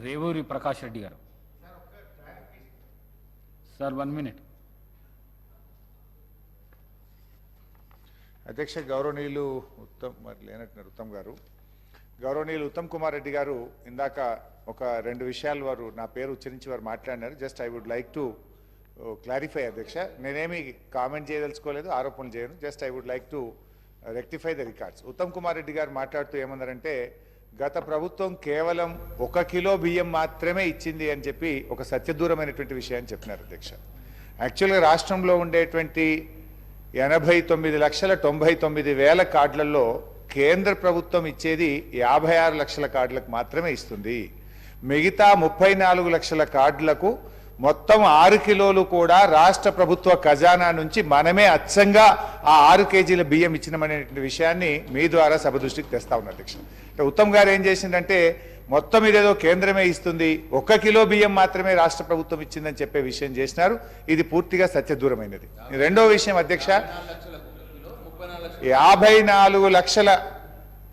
రేవూరి ప్రకాష్ రెడ్డి గారు. Sir 1 minute. అధ్యక్ష, గౌరవనీయులు ఉత్తమ్ గారు, గౌరవనీయులు ఉత్తమ్ కుమార్ రెడ్డి గారు ఇందాక ఒక 2 విషయాలు వారు నా పేరు ఉచ్చరించి వారు మాట్లాడినారు. Just I would like to clarify అధ్యక్ష. నేనేమి కామెంట్ చేయదలుచుకోలేదు, ఆరోపణలు చేయను. Just I would like to rectify the records. Uttam Kumar Reddy garu మాట్లాడుతూ ఏమన్నారంటే గత ప్రభుత్వం కేవలం 1 కిలో బియ్యం మాత్రమే ఇచ్చింది అని చెప్పి ఒక సత్యదూరమైనటువంటి విషయాన్ని చెప్పినారు అధ్యక్ష. యాక్చువల్గా రాష్ట్రంలో ఉండేటువంటి 89,99,000 కార్డులలో కేంద్ర ప్రభుత్వం ఇచ్చేది 56 లక్షల కార్డులకు మాత్రమే ఇస్తుంది. మిగతా 34 లక్షల కార్డులకు మొత్తం 6 కిలోలు కూడా రాష్ట్ర ప్రభుత్వ ఖజానా నుంచి మనమే అచ్చంగా ఆ 6 కేజీల బియ్యం ఇచ్చినమనేటువంటి విషయాన్ని మీ ద్వారా సభ దృష్టికి తెస్తా ఉన్నా అధ్యక్ష. ఉత్తమ్ గారు ఏం చేసిందంటే మొత్తం ఇదేదో కేంద్రమే ఇస్తుంది, 1 కిలో బియ్యం మాత్రమే రాష్ట్ర ప్రభుత్వం ఇచ్చిందని చెప్పే విషయం చేసినారు. ఇది పూర్తిగా సత్యదూరమైనది. రెండో విషయం అధ్యక్ష, 54 లక్షల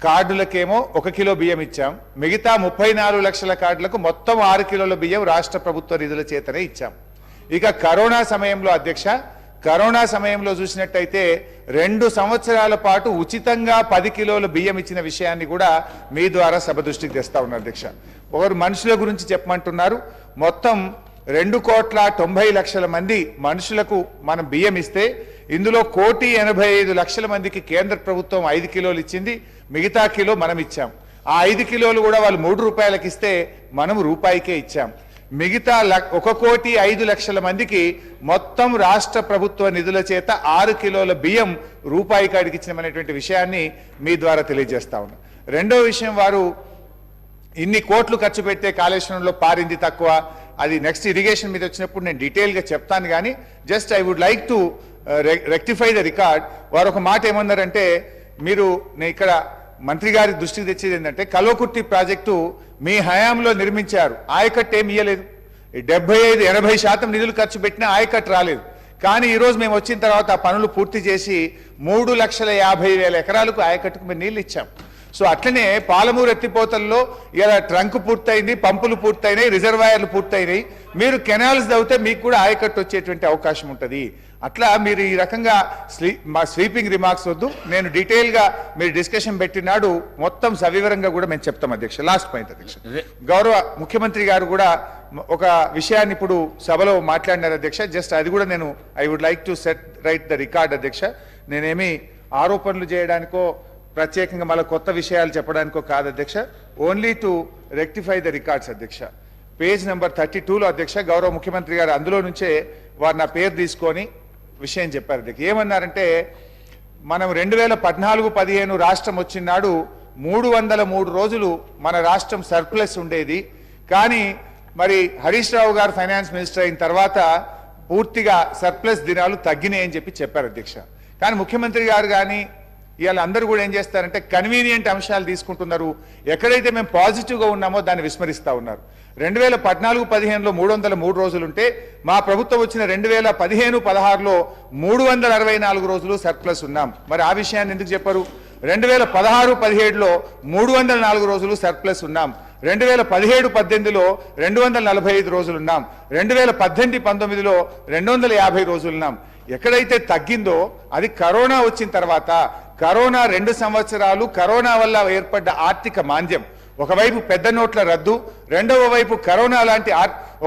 కార్డులకేమో 1 కిలో బియ్యం ఇచ్చాం, మిగతా 34 లక్షల కార్డులకు మొత్తం 6 కిలోల బియ్యం రాష్ట్ర ప్రభుత్వ నిధుల చేతనే ఇచ్చాం. ఇక కరోనా సమయంలో అధ్యక్ష, కరోనా సమయంలో చూసినట్టయితే 2 సంవత్సరాల పాటు ఉచితంగా 10 కిలోల బియ్యం ఇచ్చిన విషయాన్ని కూడా మీ ద్వారా సభ దృష్టికి తెస్తా ఉన్నారు అధ్యక్ష. ఒకరు మనుషుల గురించి చెప్పమంటున్నారు. మొత్తం 2,90,00,000 మంది మనుషులకు మనం బియ్యం ఇస్తే ఇందులో 1,85,00,000 మందికి కేంద్ర ప్రభుత్వం 5 కిలోలు ఇచ్చింది, మిగతా కిలో మనం ఇచ్చాం. ఆ 5 కిలోలు కూడా వాళ్ళు 3 రూపాయలకి ఇస్తే మనం రూపాయికే ఇచ్చాం. మిగతా 1,05,00,000 మందికి మొత్తం రాష్ట్ర ప్రభుత్వ నిధుల చేత 6 కిలోల బియ్యం రూపాయి కాడికి ఇచ్చినటువంటి విషయాన్ని మీ ద్వారా తెలియజేస్తా ఉన్నా. రెండో విషయం, వారు ఇన్ని కోట్లు ఖర్చు పెడితే కాళేశ్వరంలో పారింది తక్కువ, అది నెక్స్ట్ ఇరిగేషన్ మీద వచ్చినప్పుడు నేను డీటెయిల్గా చెప్తాను. కానీ just I would like to rectify the record. వారు ఒక మాట ఏమన్నారంటే, మీరు నేను ఇక్కడ మంత్రి గారి దృష్టికి తెచ్చేది ఏంటంటే, కల్వకుర్తి ప్రాజెక్టు మీ హయాంలో నిర్మించారు, ఆయకట్టు ఏమి ఇయ్యలేదు. 75-80% నిధులు ఖర్చు పెట్టినా ఆయకట్టు రాలేదు. కానీ ఈరోజు మేము వచ్చిన తర్వాత ఆ పనులు పూర్తి చేసి 3,50,000 ఎకరాలకు ఆయకట్టుకు మేము నీళ్ళు ఇచ్చాం. సో అట్లనే పాలమూరు ఎత్తిపోతల్లో ఇలా ట్రంక్ పూర్తయింది, పంపులు పూర్తయినాయి, రిజర్వాయర్లు పూర్తయినాయి. మీరు కెనాల్స్ తవ్వితే మీకు కూడా ఆయకట్టు వచ్చేటువంటి అవకాశం ఉంటుంది. అట్లా మీరు ఈ రకంగా మా స్వీపింగ్ రిమార్క్స్ వద్దు, నేను డీటెయిల్గా మీరు డిస్కషన్ పెట్టినాడు మొత్తం సవివరంగా కూడా మేము చెప్తాం అధ్యక్ష. లాస్ట్ పాయింట్ అధ్యక్ష, గౌరవ ముఖ్యమంత్రి గారు కూడా ఒక విషయాన్ని ఇప్పుడు సభలో మాట్లాడినారు అధ్యక్ష. జస్ట్ అది కూడా నేను I would like to set right the record అధ్యక్ష. నేనేమి ఆరోపణలు చేయడానికో ప్రత్యేకంగా మళ్ళీ కొత్త విషయాలు చెప్పడానికో కాదు అధ్యక్ష, only to rectify the records అధ్యక్ష. పేజ్ నెంబర్ 32లో అధ్యక్ష గౌరవ ముఖ్యమంత్రి గారు అందులో నుంచే వారు నా పేరు తీసుకొని విషయం చెప్పారు అధ్యక్ష. ఏమన్నారంటే, మనం 2014-15 రాష్ట్రం వచ్చినాడు 303 రోజులు మన రాష్ట్రం సర్ప్లస్ ఉండేది. కానీ మరి హరీష్ రావు గారు ఫైనాన్స్ మినిస్టర్ అయిన తర్వాత పూర్తిగా సర్ప్లస్ దినాలు తగ్గినాయి అని చెప్పారు అధ్యక్ష. కానీ ముఖ్యమంత్రి గారు కానీ ఇవాళ అందరూ కూడా ఏం చేస్తారంటే కన్వీనియంట్ అంశాలు తీసుకుంటున్నారు. ఎక్కడైతే మేము పాజిటివ్గా ఉన్నామో దాన్ని విస్మరిస్తూ ఉన్నారు. 2014-15లో 303 రోజులుంటే మా ప్రభుత్వం వచ్చిన 2015-16లో 364 రోజులు సర్ప్లస్ ఉన్నాం. మరి ఆ విషయాన్ని ఎందుకు చెప్పారు? 2016-17లో 304 రోజులు సర్ప్లస్ ఉన్నాం. 2017-18లో 245 రోజులున్నాం. 2018-19లో 250 రోజులున్నాం. ఎక్కడైతే తగ్గిందో అది కరోనా వచ్చిన తర్వాత, కరోనా 2 సంవత్సరాలు కరోనా వల్ల ఏర్పడ్డ ఆర్థిక మాంద్యం, ఒకవైపు పెద్ద నోట్ల రద్దు, రెండవ వైపు కరోనా లాంటి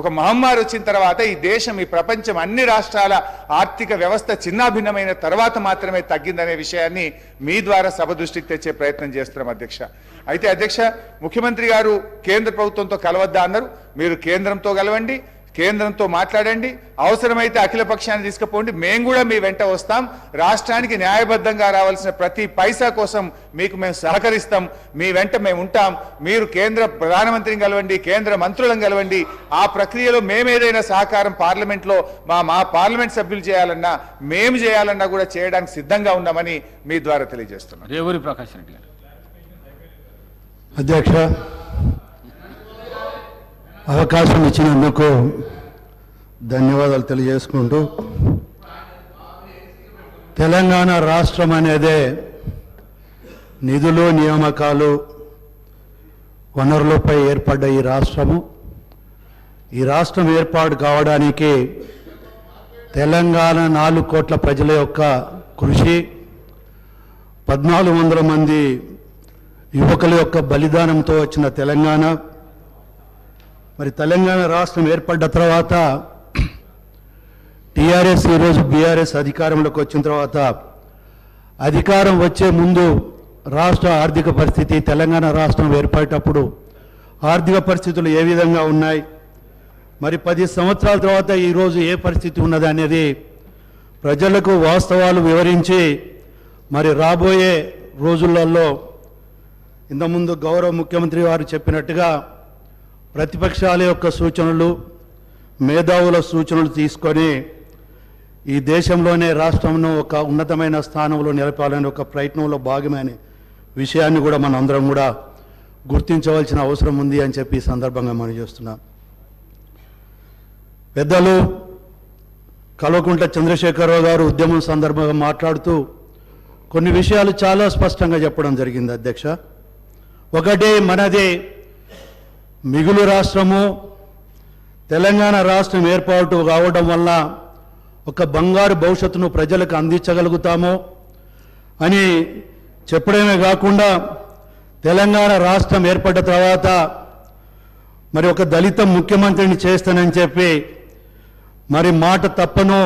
ఒక మహమ్మారి వచ్చిన తర్వాత ఈ దేశం, ఈ ప్రపంచం, అన్ని రాష్ట్రాల ఆర్థిక వ్యవస్థ చిన్నాభిన్నమైన తర్వాత మాత్రమే తగ్గిందనే విషయాన్ని మీ ద్వారా సభ దృష్టికి తెచ్చే ప్రయత్నం చేస్తున్నాం అధ్యక్ష. అయితే అధ్యక్ష, ముఖ్యమంత్రి గారు కేంద్ర ప్రభుత్వంతో కలవద్దా అన్నారు. మీరు కేంద్రంతో కలవండి, కేంద్రంతో మాట్లాడండి, అవసరమైతే అఖిల పక్షాన్ని తీసుకుపోండి, మేము కూడా మీ వెంట వస్తాం. రాష్ట్రానికి న్యాయబద్ధంగా రావాల్సిన ప్రతి పైసా కోసం మీకు మేము సహకరిస్తాం, మీ వెంట మేము ఉంటాం. మీరు కేంద్ర ప్రధానమంత్రిని కలవండి, కేంద్ర మంత్రులను కలవండి. ఆ ప్రక్రియలో మేమేదైనా సహకారం పార్లమెంట్లో మా పార్లమెంట్ సభ్యులు చేయాలన్నా, మేము చేయాలన్నా కూడా చేయడానికి సిద్ధంగా ఉన్నామని మీ ద్వారా తెలియజేస్తున్నాం. రేవూరి ప్రకాష్ రెడ్డి గారు. అధ్యక్ష, అవకాశం ఇచ్చినందుకు ధన్యవాదాలు తెలియజేసుకుంటూ, తెలంగాణ రాష్ట్రం అనేదే నిధులు, నియామకాలు, వనరులపై ఏర్పడ్డ ఈ రాష్ట్రము. ఈ రాష్ట్రం ఏర్పాటు కావడానికి తెలంగాణ 4 కోట్ల ప్రజల యొక్క కృషి, 1400 మంది యువకుల యొక్క బలిదానంతో వచ్చిన తెలంగాణ. మరి తెలంగాణ రాష్ట్రం ఏర్పడ్డ తర్వాత టీఆర్ఎస్ ఈరోజు బీఆర్ఎస్ అధికారంలోకి వచ్చిన తర్వాత, అధికారం వచ్చే ముందు రాష్ట్ర ఆర్థిక పరిస్థితి, తెలంగాణ రాష్ట్రం ఏర్పడేటప్పుడు ఆర్థిక పరిస్థితులు ఏ విధంగా ఉన్నాయి, మరి 10 సంవత్సరాల తర్వాత ఈరోజు ఏ పరిస్థితి ఉన్నది అనేది ప్రజలకు వాస్తవాలు వివరించి, మరి రాబోయే రోజులలో ఇంతకుముందు గౌరవ ముఖ్యమంత్రి వారు చెప్పినట్టుగా ప్రతిపక్షాల యొక్క సూచనలు, మేధావుల సూచనలు తీసుకొని ఈ దేశంలోనే రాష్ట్రంను ఒక ఉన్నతమైన స్థానంలో నిలపాలనే ఒక ప్రయత్నంలో భాగమైన విషయాన్ని కూడా మనం అందరం కూడా గుర్తించవలసిన అవసరం ఉంది అని చెప్పి ఈ సందర్భంగా మనం చేస్తున్నాం. పెద్దలు కల్వకుంట్ల చంద్రశేఖరరావు గారు ఉద్యమం సందర్భంగా మాట్లాడుతూ కొన్ని విషయాలు చాలా స్పష్టంగా చెప్పడం జరిగింది అధ్యక్ష. ఒకటి, మనది మిగులు రాష్ట్రము, తెలంగాణ రాష్ట్రం ఏర్పాటు కావడం వల్ల ఒక బంగారు భవిష్యత్తును ప్రజలకు అందించగలుగుతాము అని చెప్పడమే కాకుండా తెలంగాణ రాష్ట్రం ఏర్పడ్డ తర్వాత మరి ఒక దళిత ముఖ్యమంత్రిని చేస్తానని చెప్పి మరి మాట తప్పను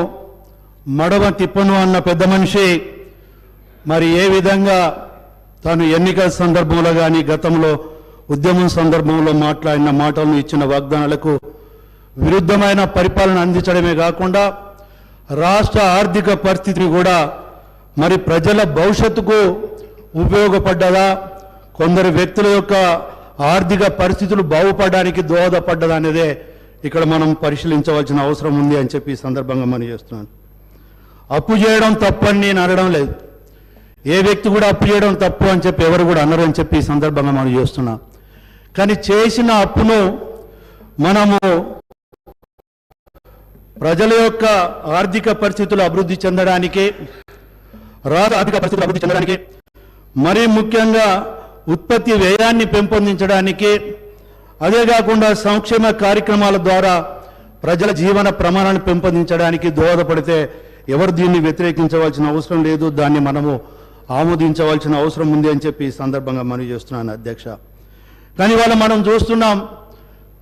మడవ తిప్పను అన్న పెద్ద మనిషి మరి ఏ విధంగా తాను ఎన్నికల సందర్భంలో కానీ గతంలో ఉద్యమం సందర్భంలో మాట్లాడిన మాటలను ఇచ్చిన వాగ్దానాలకు విరుద్ధమైన పరిపాలన అందించడమే కాకుండా రాష్ట్ర ఆర్థిక పరిస్థితిని కూడా మరి ప్రజల భవిష్యత్తుకు ఉపయోగపడ్డదా, కొందరు వ్యక్తుల యొక్క ఆర్థిక పరిస్థితులు బాగుపడడానికి దోహదపడ్డదా అనేదే ఇక్కడ మనం పరిశీలించవలసిన అవసరం ఉంది అని చెప్పి ఈ సందర్భంగా మనం చేస్తున్నాను. అప్పు చేయడం తప్పు అని నేను అనడం లేదు, ఏ వ్యక్తి కూడా అప్పు చేయడం తప్పు అని చెప్పి ఎవరు కూడా అనరు అని చెప్పి ఈ సందర్భంగా మనం చేస్తున్నాం. కానీ చేసిన అప్పును మనము ప్రజల యొక్క ఆర్థిక పరిస్థితులు అభివృద్ధి చెందడానికి, రాష్ట్ర ఆర్థిక పరిస్థితులు అభివృద్ధి చెందడానికి, మరీ ముఖ్యంగా ఉత్పత్తి వ్యయాన్ని పెంపొందించడానికి, అదే కాకుండా సంక్షేమ కార్యక్రమాల ద్వారా ప్రజల జీవన ప్రమాణాన్ని పెంపొందించడానికి దోహదపడితే ఎవరు దీన్ని వ్యతిరేకించవలసిన అవసరం లేదు, దాన్ని మనము ఆమోదించవలసిన అవసరం ఉంది అని చెప్పి ఈ సందర్భంగా మనవి చేస్తున్నాను అధ్యక్ష. కానీ ఇవాళ మనం చూస్తున్నాం,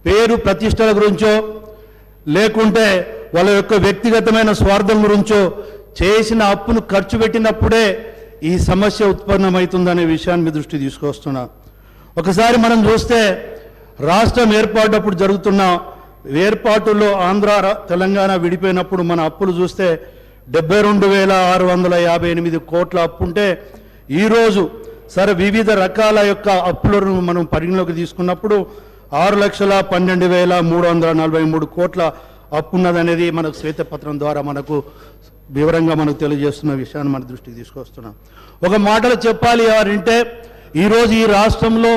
పేరు ప్రతిష్టల గురించో లేకుంటే వాళ్ళ యొక్క వ్యక్తిగతమైన స్వార్థం గురించో చేసిన అప్పును ఖర్చు పెట్టినప్పుడే ఈ సమస్య ఉత్పన్నమవుతుందనే విషయాన్ని మీ దృష్టి తీసుకొస్తున్నా. ఒకసారి మనం చూస్తే రాష్ట్రం ఏర్పాటప్పుడు జరుగుతున్న ఏర్పాటులో ఆంధ్ర తెలంగాణ విడిపోయినప్పుడు మన అప్పులు చూస్తే 72,658 కోట్ల అప్పు ఉంటే ఈరోజు సరే వివిధ రకాల యొక్క అప్పులను మనం పరిగణలోకి తీసుకున్నప్పుడు 6,12,343 కోట్ల అప్పు ఉన్నదనేది మనకు శ్వేతపత్రం ద్వారా మనకు వివరంగా మనకు తెలియజేస్తున్న విషయాన్ని మన దృష్టికి తీసుకొస్తున్నాం. ఒక మాటలో చెప్పాలి ఎవరంటే ఈరోజు ఈ రాష్ట్రంలో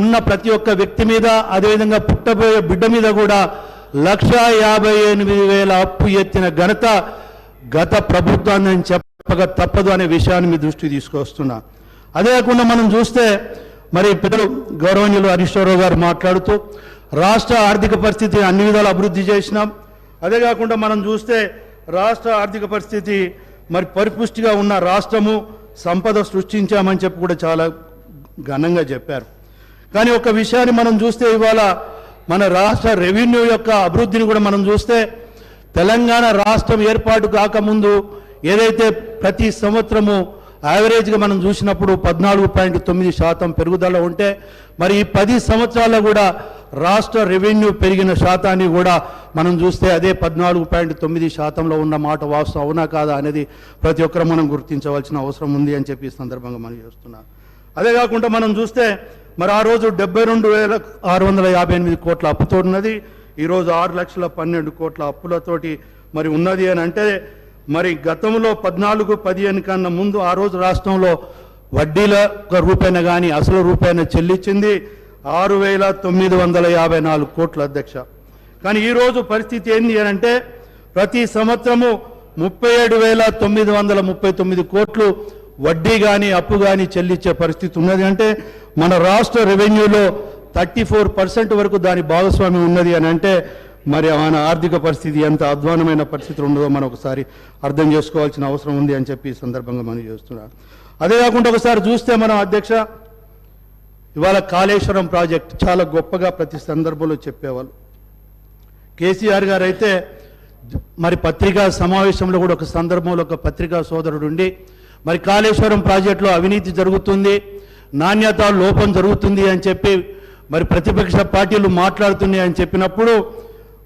ఉన్న ప్రతి ఒక్క వ్యక్తి మీద, అదేవిధంగా పుట్టబోయే బిడ్డ మీద కూడా 1,58,000 అప్పు ఎత్తిన ఘనత గత ప్రభుత్వాన్ని అని చెప్పక తప్పదు అనే విషయాన్ని మీ దృష్టికి తీసుకొస్తున్నా. అదే కాకుండా మనం చూస్తే మరి పెద్దలు గౌరవనీయులు హరీశ్వరరావు గారు మాట్లాడుతూ రాష్ట్ర ఆర్థిక పరిస్థితి అన్ని విధాలు అభివృద్ధి చేసినాం. అదే కాకుండా మనం చూస్తే రాష్ట్ర ఆర్థిక పరిస్థితి మరి పరిపుష్టిగా ఉన్న రాష్ట్రము, సంపద సృష్టించామని చెప్పి కూడా చాలా ఘనంగా చెప్పారు. కానీ ఒక విషయాన్ని మనం చూస్తే ఇవాళ మన రాష్ట్ర రెవెన్యూ యొక్క అభివృద్ధిని కూడా మనం చూస్తే తెలంగాణ రాష్ట్రం ఏర్పాటు కాకముందు ఏదైతే ప్రతి సంవత్సరము యావరేజ్గా మనం చూసినప్పుడు 14.9% పెరుగుదల ఉంటే మరి ఈ 10 సంవత్సరాల్లో కూడా రాష్ట్ర రెవెన్యూ పెరిగిన శాతాన్ని కూడా మనం చూస్తే అదే 14.9% ఉన్న మాట వాస్తవం అవునా కాదా అనేది ప్రతి ఒక్కరు మనం గుర్తించవలసిన అవసరం ఉంది అని చెప్పి ఈ సందర్భంగా మనం చేస్తున్నాం. అదే కాకుండా మనం చూస్తే మరి ఆ రోజు 72,658 కోట్ల అప్పుతో ఉన్నది, ఈరోజు 6,12,000 కోట్ల అప్పులతోటి మరి ఉన్నది అని అంటే మరి గతంలో 14-15 కన్నా ముందు ఆ రోజు రాష్ట్రంలో వడ్డీల రూపాయన కానీ అసలు రూపాయన చెల్లించింది 6,954 కోట్ల అధ్యక్ష. కానీ ఈరోజు పరిస్థితి ఏంది అని అంటే ప్రతి సంవత్సరము 37,939 కోట్లు వడ్డీ కానీ అప్పు కానీ చెల్లించే పరిస్థితి ఉన్నది. అంటే మన రాష్ట్ర రెవెన్యూలో 34% వరకు దాని భాగస్వామ్యం ఉన్నది అని అంటే మరి మన ఆర్థిక పరిస్థితి ఎంత అధ్వానమైన పరిస్థితులు ఉన్నదో మనం ఒకసారి అర్థం చేసుకోవాల్సిన అవసరం ఉంది అని చెప్పి ఈ సందర్భంగా మనం చేస్తున్నాం. అదే కాకుండా ఒకసారి చూస్తే మనం అధ్యక్ష ఇవాళ కాళేశ్వరం ప్రాజెక్ట్ చాలా గొప్పగా ప్రతి సందర్భంలో చెప్పేవాళ్ళు. కేసీఆర్ గారు అయితే మరి పత్రికా సమావేశంలో కూడా ఒక సందర్భంలో ఒక పత్రికా సోదరుడు ఉండి మరి కాళేశ్వరం ప్రాజెక్టులో అవినీతి జరుగుతుంది, నాణ్యత లోపం జరుగుతుంది అని చెప్పి మరి ప్రతిపక్ష పార్టీలు మాట్లాడుతున్నాయి అని చెప్పినప్పుడు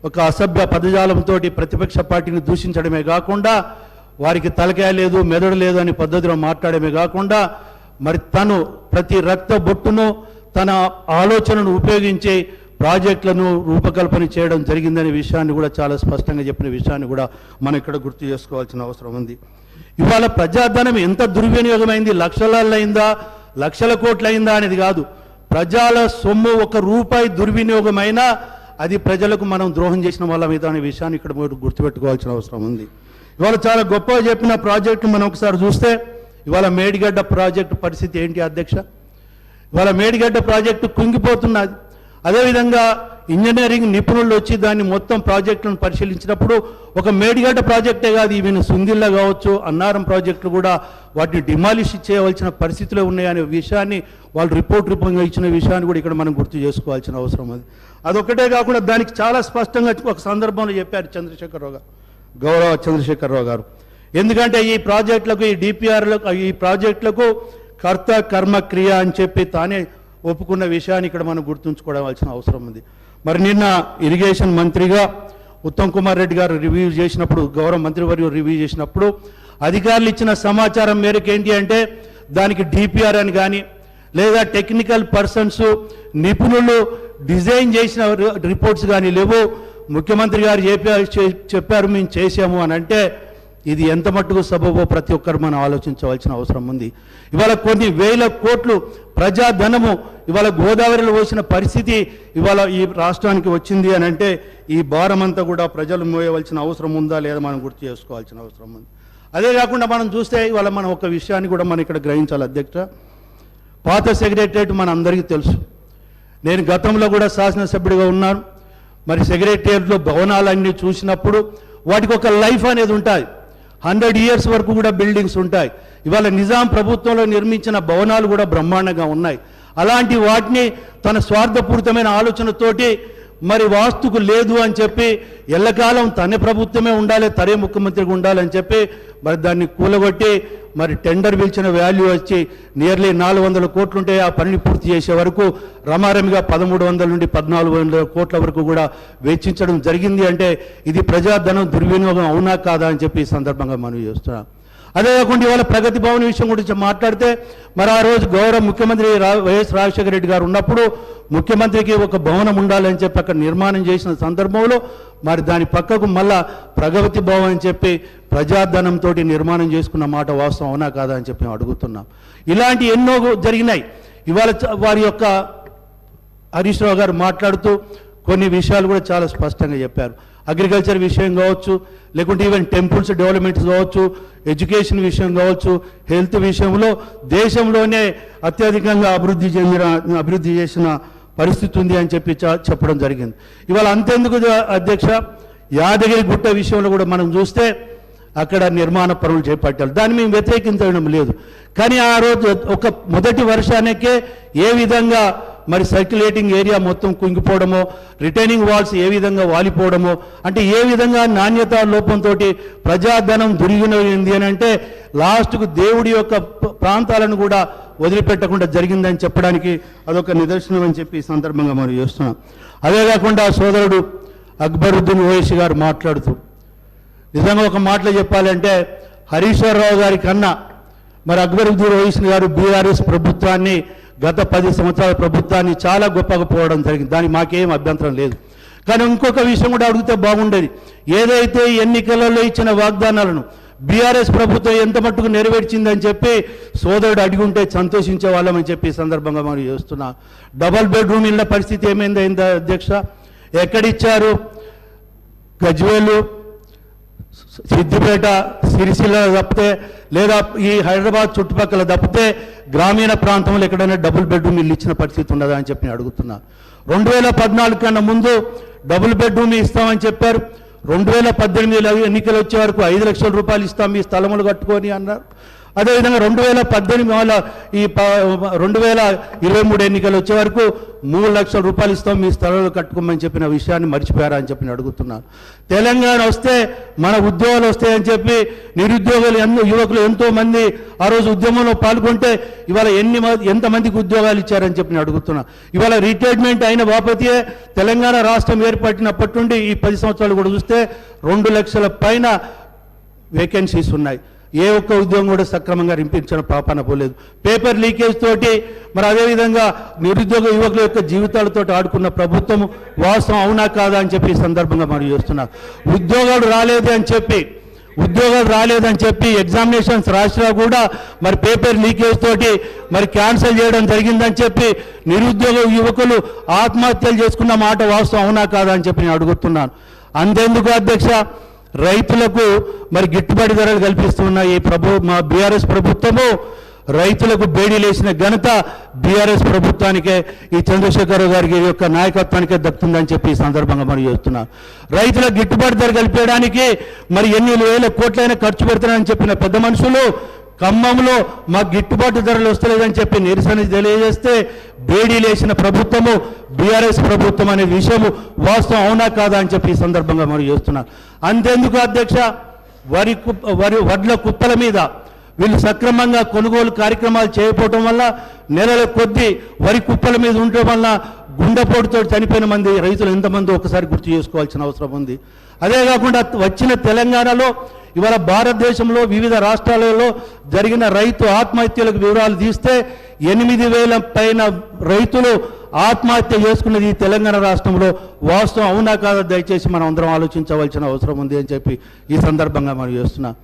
ఒక అసభ్య పదజాలంతో ప్రతిపక్ష పార్టీని దూషించడమే కాకుండా వారికి తలకాయ లేదు మెదడు లేదు అని పద్ధతిలో మాట్లాడమే కాకుండా మరి తను ప్రతి రక్త బొట్టును తన ఆలోచనను ఉపయోగించి ప్రాజెక్టులను రూపకల్పన చేయడం జరిగిందనే విషయాన్ని కూడా చాలా స్పష్టంగా చెప్పిన విషయాన్ని కూడా మనం ఇక్కడ గుర్తు చేసుకోవాల్సిన అవసరం ఉంది. ఇవాళ ప్రజాధనం ఎంత దుర్వినియోగమైంది, లక్షలలో అయిందా, లక్షల కోట్ల అయిందా అనేది కాదు. ప్రజల సొమ్ము 1 రూపాయి దుర్వినియోగమైనా అది ప్రజలకు మనం ద్రోహం చేసిన వాళ్ళ మీద అనే విషయాన్ని ఇక్కడ గుర్తుపెట్టుకోవాల్సిన అవసరం ఉంది. ఇవాళ చాలా గొప్పగా చెప్పిన ప్రాజెక్టు మనం ఒకసారి చూస్తే ఇవాళ మేడిగడ్డ ప్రాజెక్టు పరిస్థితి ఏంటి అధ్యక్ష? ఇవాళ మేడిగడ్డ ప్రాజెక్టు కుంగిపోతున్నది. అదేవిధంగా ఇంజనీరింగ్ నిపుణులు వచ్చి దాన్ని మొత్తం ప్రాజెక్టులను పరిశీలించినప్పుడు ఒక మేడిగడ్డ ప్రాజెక్టే కాదు, ఈవెన్ సుందిల్ల కావచ్చు, అన్నారం ప్రాజెక్టులు కూడా వాటిని డిమాలిష్ చేయవలసిన పరిస్థితులు ఉన్నాయనే విషయాన్ని వాళ్ళు రిపోర్ట్ రూపంగా ఇచ్చిన విషయాన్ని కూడా ఇక్కడ మనం గుర్తు చేసుకోవాల్సిన అవసరం ఉంది. అదొక్కటే కాకుండా దానికి చాలా స్పష్టంగా ఒక సందర్భంలో చెప్పారు చంద్రశేఖరరావు గారు, గౌరవ చంద్రశేఖరరావు గారు. ఎందుకంటే ఈ ప్రాజెక్టులకు, ఈ డిపిఆర్లకు, ఈ ప్రాజెక్టులకు కర్త కర్మ క్రియ అని చెప్పి తానే ఒప్పుకున్న విషయాన్ని ఇక్కడ మనం గుర్తుంచుకోవాల్సిన అవసరం ఉంది. మరి నిన్న ఇరిగేషన్ మంత్రిగా ఉత్తమ్ కుమార్ రెడ్డి గారు రివ్యూ చేసినప్పుడు, గౌరవ మంత్రివర్యులు రివ్యూ చేసినప్పుడు అధికారులు ఇచ్చిన సమాచారం మేరకు ఏంటి అంటే దానికి డిపిఆర్ అని కానీ లేదా టెక్నికల్ పర్సన్స్ నిపుణులు డిజైన్ చేసిన రిపోర్ట్స్ కానీ లేవు. ముఖ్యమంత్రి గారు చెప్పారు మేము చేసాము అని అంటే ఇది ఎంత మట్టుకు సబబో ప్రతి ఒక్కరు మనం ఆలోచించవలసిన అవసరం ఉంది. ఇవాళ కొన్ని వేల కోట్లు ప్రజాధనము ఇవాళ గోదావరిలో వచ్చిన పరిస్థితి ఇవాళ ఈ రాష్ట్రానికి వచ్చింది అని అంటే ఈ భారం అంతా కూడా ప్రజలు మోయవలసిన అవసరం ఉందా లేదా మనం గుర్తు చేసుకోవాల్సిన అవసరం ఉంది. అదే కాకుండా మనం చూస్తే ఇవాళ మనం ఒక విషయాన్ని కూడా మనం ఇక్కడ గ్రహించాలి అధ్యక్ష. పాత సెక్రటరియట్ మన అందరికీ తెలుసు. నేను గతంలో కూడా శాసనసభ్యుడిగా ఉన్నాను. మరి సెక్రటరియట్లో భవనాలన్నీ చూసినప్పుడు వాటికి ఒక లైఫ్ అనేది ఉంటుంది. 100 years వరకు కూడా బిల్డింగ్స్ ఉంటాయి. ఇవాళ నిజాం ప్రభుత్వంలో నిర్మించిన భవనాలు కూడా బ్రహ్మాండంగా ఉన్నాయి. అలాంటి వాటిని తన స్వార్థపూరితమైన ఆలోచనతోటి మరి వాస్తుకు లేదు అని చెప్పి ఎల్లకాలం తన ప్రభుత్వమే ఉండాలి, తనే ముఖ్యమంత్రిగా ఉండాలని చెప్పి మరి దాన్ని కూలగొట్టి మరి టెండర్ పిలిచిన వాల్యూ వచ్చి నియర్లీ 400 కోట్లుంటే ఆ పనిని పూర్తి చేసే వరకు రమారమిగా 1300 నుండి 1400 కోట్ల వరకు కూడా వెచ్చించడం జరిగింది. అంటే ఇది ప్రజాధనం దుర్వినియోగం అవునా కాదా అని చెప్పి ఈ సందర్భంగా మనం చేస్తున్నాం. అదే కాకుండా ఇవాళ ప్రగతి భవన్ విషయం గురించి మాట్లాడితే మరి ఆ రోజు గౌరవ ముఖ్యమంత్రి వైఎస్ రాజశేఖర రెడ్డి గారు ఉన్నప్పుడు ముఖ్యమంత్రికి ఒక భవనం ఉండాలని చెప్పి అక్కడ నిర్మాణం చేసిన సందర్భంలో మరి దాని పక్కకు మళ్ళా ప్రగతి భవన్ అని చెప్పి ప్రజాధనంతో నిర్మాణం చేసుకున్న మాట వాస్తవం అవునా కాదా అని చెప్పి అడుగుతున్నాం. ఇలాంటి ఎన్నో జరిగినాయి. ఇవాళ వారి యొక్క హరీష్ రావు గారు మాట్లాడుతూ కొన్ని విషయాలు కూడా చాలా స్పష్టంగా చెప్పారు. అగ్రికల్చర్ విషయం కావచ్చు, లేకుంటే ఈవెన్ టెంపుల్స్ డెవలప్మెంట్స్ కావచ్చు, ఎడ్యుకేషన్ విషయం కావచ్చు, హెల్త్ విషయంలో దేశంలోనే అత్యధికంగా అభివృద్ధి చేసిన పరిస్థితి ఉంది అని చెప్పి చెప్పడం జరిగింది. ఇవాళ అంతెందుకు అధ్యక్ష, యాదగిరి గుట్ట విషయంలో కూడా మనం చూస్తే అక్కడ నిర్మాణ పనులు చేపట్టారు. దాన్ని మేము వ్యతిరేకించడం లేదు. కానీ ఆ రోజు ఒక మొదటి వర్షానికే ఏ విధంగా మరి సర్క్యులేటింగ్ ఏరియా మొత్తం కుంగిపోవడమో, రిటైనింగ్ వాల్స్ ఏ విధంగా వాలిపోవడమో, అంటే ఏ విధంగా నాణ్యత లోపంతో ప్రజాధనం దుర్వినియోగమైంది అని అంటే లాస్ట్కు దేవుడి యొక్క ప్రాంతాలను కూడా వదిలిపెట్టకుండా జరిగిందని చెప్పడానికి అదొక నిదర్శనం అని చెప్పి ఈ సందర్భంగా మనం చేస్తున్నాం. అదే కాకుండా సోదరుడు అక్బరుద్దీన్ ఓవైసీ గారు మాట్లాడుతూ నిజంగా ఒక మాటలో చెప్పాలంటే హరీశ్వరరావు గారి కన్నా మరి అక్బరుద్దీన్ ఓవైసీ గారు బీఆర్ఎస్ ప్రభుత్వాన్ని గత 10 సంవత్సరాల ప్రభుత్వాన్ని చాలా గొప్పగా పోవడం జరిగింది. దానికి మాకేం అభ్యంతరం లేదు. కానీ ఇంకొక విషయం కూడా అడిగితే బాగుండేది. ఏదైతే ఎన్నికలలో ఇచ్చిన వాగ్దానాలను బీఆర్ఎస్ ప్రభుత్వం ఎంత మట్టుకు నెరవేర్చిందని చెప్పి సోదరుడు అడిగి ఉంటే సంతోషించే వాళ్ళమని చెప్పి ఈ సందర్భంగా మనం చేస్తున్నా. డబల్ బెడ్రూమ్ ఇళ్ళ పరిస్థితి ఏమైంది అధ్యక్ష? ఎక్కడిచ్చారు? గజ్వేలు, సిద్దిపేట, సిరిసిల్ల తప్పితే లేదా ఈ హైదరాబాద్ చుట్టుపక్కల తప్పితే గ్రామీణ ప్రాంతంలో ఎక్కడైనా డబుల్ బెడ్రూమ్ ఇల్లు ఇచ్చిన పరిస్థితి ఉండదా అని చెప్పి నేను అడుగుతున్నా. 2014 కన్నా ముందు డబుల్ బెడ్రూమ్ ఇస్తామని చెప్పారు. 2018 ఎన్నికలు వచ్చే వరకు 5 లక్షల రూపాయలు ఇస్తాం మీ స్థలములు కట్టుకొని అన్నారు. అదేవిధంగా 2018 ఈ 2023 ఎన్నికలు వచ్చే వరకు 3 లక్షల రూపాయలు ఇస్తాం మీ స్థలాలు కట్టుకోమని చెప్పిన విషయాన్ని మర్చిపోయారా అని చెప్పి నేను అడుగుతున్నాను. తెలంగాణ వస్తే మన ఉద్యోగాలు వస్తాయని చెప్పి నిరుద్యోగులు యువకులు ఎంతోమంది ఆ రోజు ఉద్యమంలో పాల్గొంటే ఇవాళ ఎంతమందికి ఉద్యోగాలు ఇచ్చారని చెప్పి నేను అడుగుతున్నా. ఇవాళ రిటైర్మెంట్ అయిన బాపతియే తెలంగాణ రాష్ట్రం ఏర్పడినప్పటి నుండి ఈ 10 సంవత్సరాలు కూడా చూస్తే 2 లక్షల పైన వేకెన్సీస్ ఉన్నాయి. ఏ ఒక్క ఉద్యోగం కూడా సక్రమంగా రింపించిన పాపాన పోలేదు. పేపర్ లీకేజ్ తోటి మరి అదేవిధంగా నిరుద్యోగ యువకుల యొక్క జీవితాలతో ఆడుకున్న ప్రభుత్వం వాస్తవం అవునా కాదా అని చెప్పి ఈ సందర్భంగా మనం చేస్తున్నారు. ఉద్యోగాలు రాలేదని చెప్పి ఎగ్జామినేషన్స్ రాసినా కూడా మరి పేపర్ లీకేజ్ తోటి మరి క్యాన్సిల్ చేయడం జరిగిందని చెప్పి నిరుద్యోగ యువకులు ఆత్మహత్యలు చేసుకున్న మాట వాస్తవం అవునా కాదా అని చెప్పి నేను అడుగుతున్నాను. అంతేందుకు అధ్యక్ష, రైతులకు మరి గిట్టుబాటు ధరలు కల్పిస్తున్న మా బీఆర్ఎస్ ప్రభుత్వము రైతులకు బేడీలేసిన ఘనత బీఆర్ఎస్ ప్రభుత్వానికే, ఈ చంద్రశేఖరరావు గారికి యొక్క నాయకత్వానికే దక్కుతుందని చెప్పి ఈ సందర్భంగా మనం చేస్తున్నాం. రైతులకు గిట్టుబాటు ధర కల్పించడానికి మరి ఎన్ని వేల కోట్లైనా ఖర్చు పెడుతున్నారని చెప్పిన పెద్ద మనుషులు ఖమ్మంలో మాకు గిట్టుబాటు ధరలు వస్తలేదని చెప్పి నిరసన తెలియజేస్తే బేడీలేసిన ప్రభుత్వము బీఆర్ఎస్ ప్రభుత్వం అనే విషయము వాస్తవం అవునా కాదా అని చెప్పి ఈ సందర్భంగా మనం చేస్తున్నాం. అంతేందుకు అధ్యక్ష, వడ్ల కుప్పల మీద వీళ్ళు సక్రమంగా కొనుగోలు కార్యక్రమాలు చేయకపోవడం వల్ల నెలల కొద్దీ వరి కుప్పల మీద ఉండటం వల్ల గుండెపోటుతో చనిపోయిన మంది రైతులు ఎంతమంది ఒకసారి గుర్తు చేసుకోవాల్సిన అవసరం ఉంది. అదే కాకుండా వచ్చిన తెలంగాణలో ఇవాళ భారతదేశంలో వివిధ రాష్ట్రాలలో జరిగిన రైతు ఆత్మహత్యలకు వివరాలు తీస్తే 8,000 పైన రైతులు ఆత్మహత్య చేసుకున్నది ఈ తెలంగాణ రాష్ట్రంలో వాస్తవం అవునా కాదా దయచేసి మనం అందరం ఆలోచించవలసిన అవసరం ఉంది అని చెప్పి ఈ సందర్భంగా మనం చేస్తున్నాం.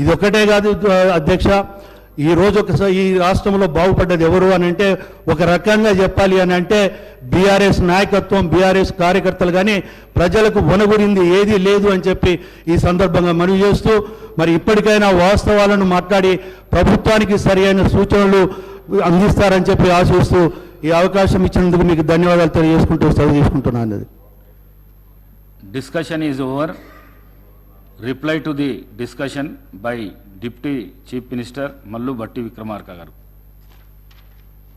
ఇది ఒకటే కాదు అధ్యక్ష, ఈరోజు ఒకసారి ఈ రాష్ట్రంలో బాగుపడ్డది ఎవరు అని అంటే ఒక రకంగా చెప్పాలి అని అంటే బీఆర్ఎస్ నాయకత్వం, బీఆర్ఎస్ కార్యకర్తలు, కానీ ప్రజలకు వనగురింది ఏదీ లేదు అని చెప్పి ఈ సందర్భంగా మనవి చేస్తూ మరి ఇప్పటికైనా వాస్తవాలను మాట్లాడి ప్రభుత్వానికి సరైన సూచనలు అందిస్తారని చెప్పి ఆశిస్తూ ఈ అవకాశం ఇచ్చినందుకు మీకు ధన్యవాదాలు తెలియజేసుకుంటూ సెలవు తీసుకుంటున్నాను. Discussion is over. Reply to the discussion by Deputy Chief Minister Mallu Batti Vikramarka garu.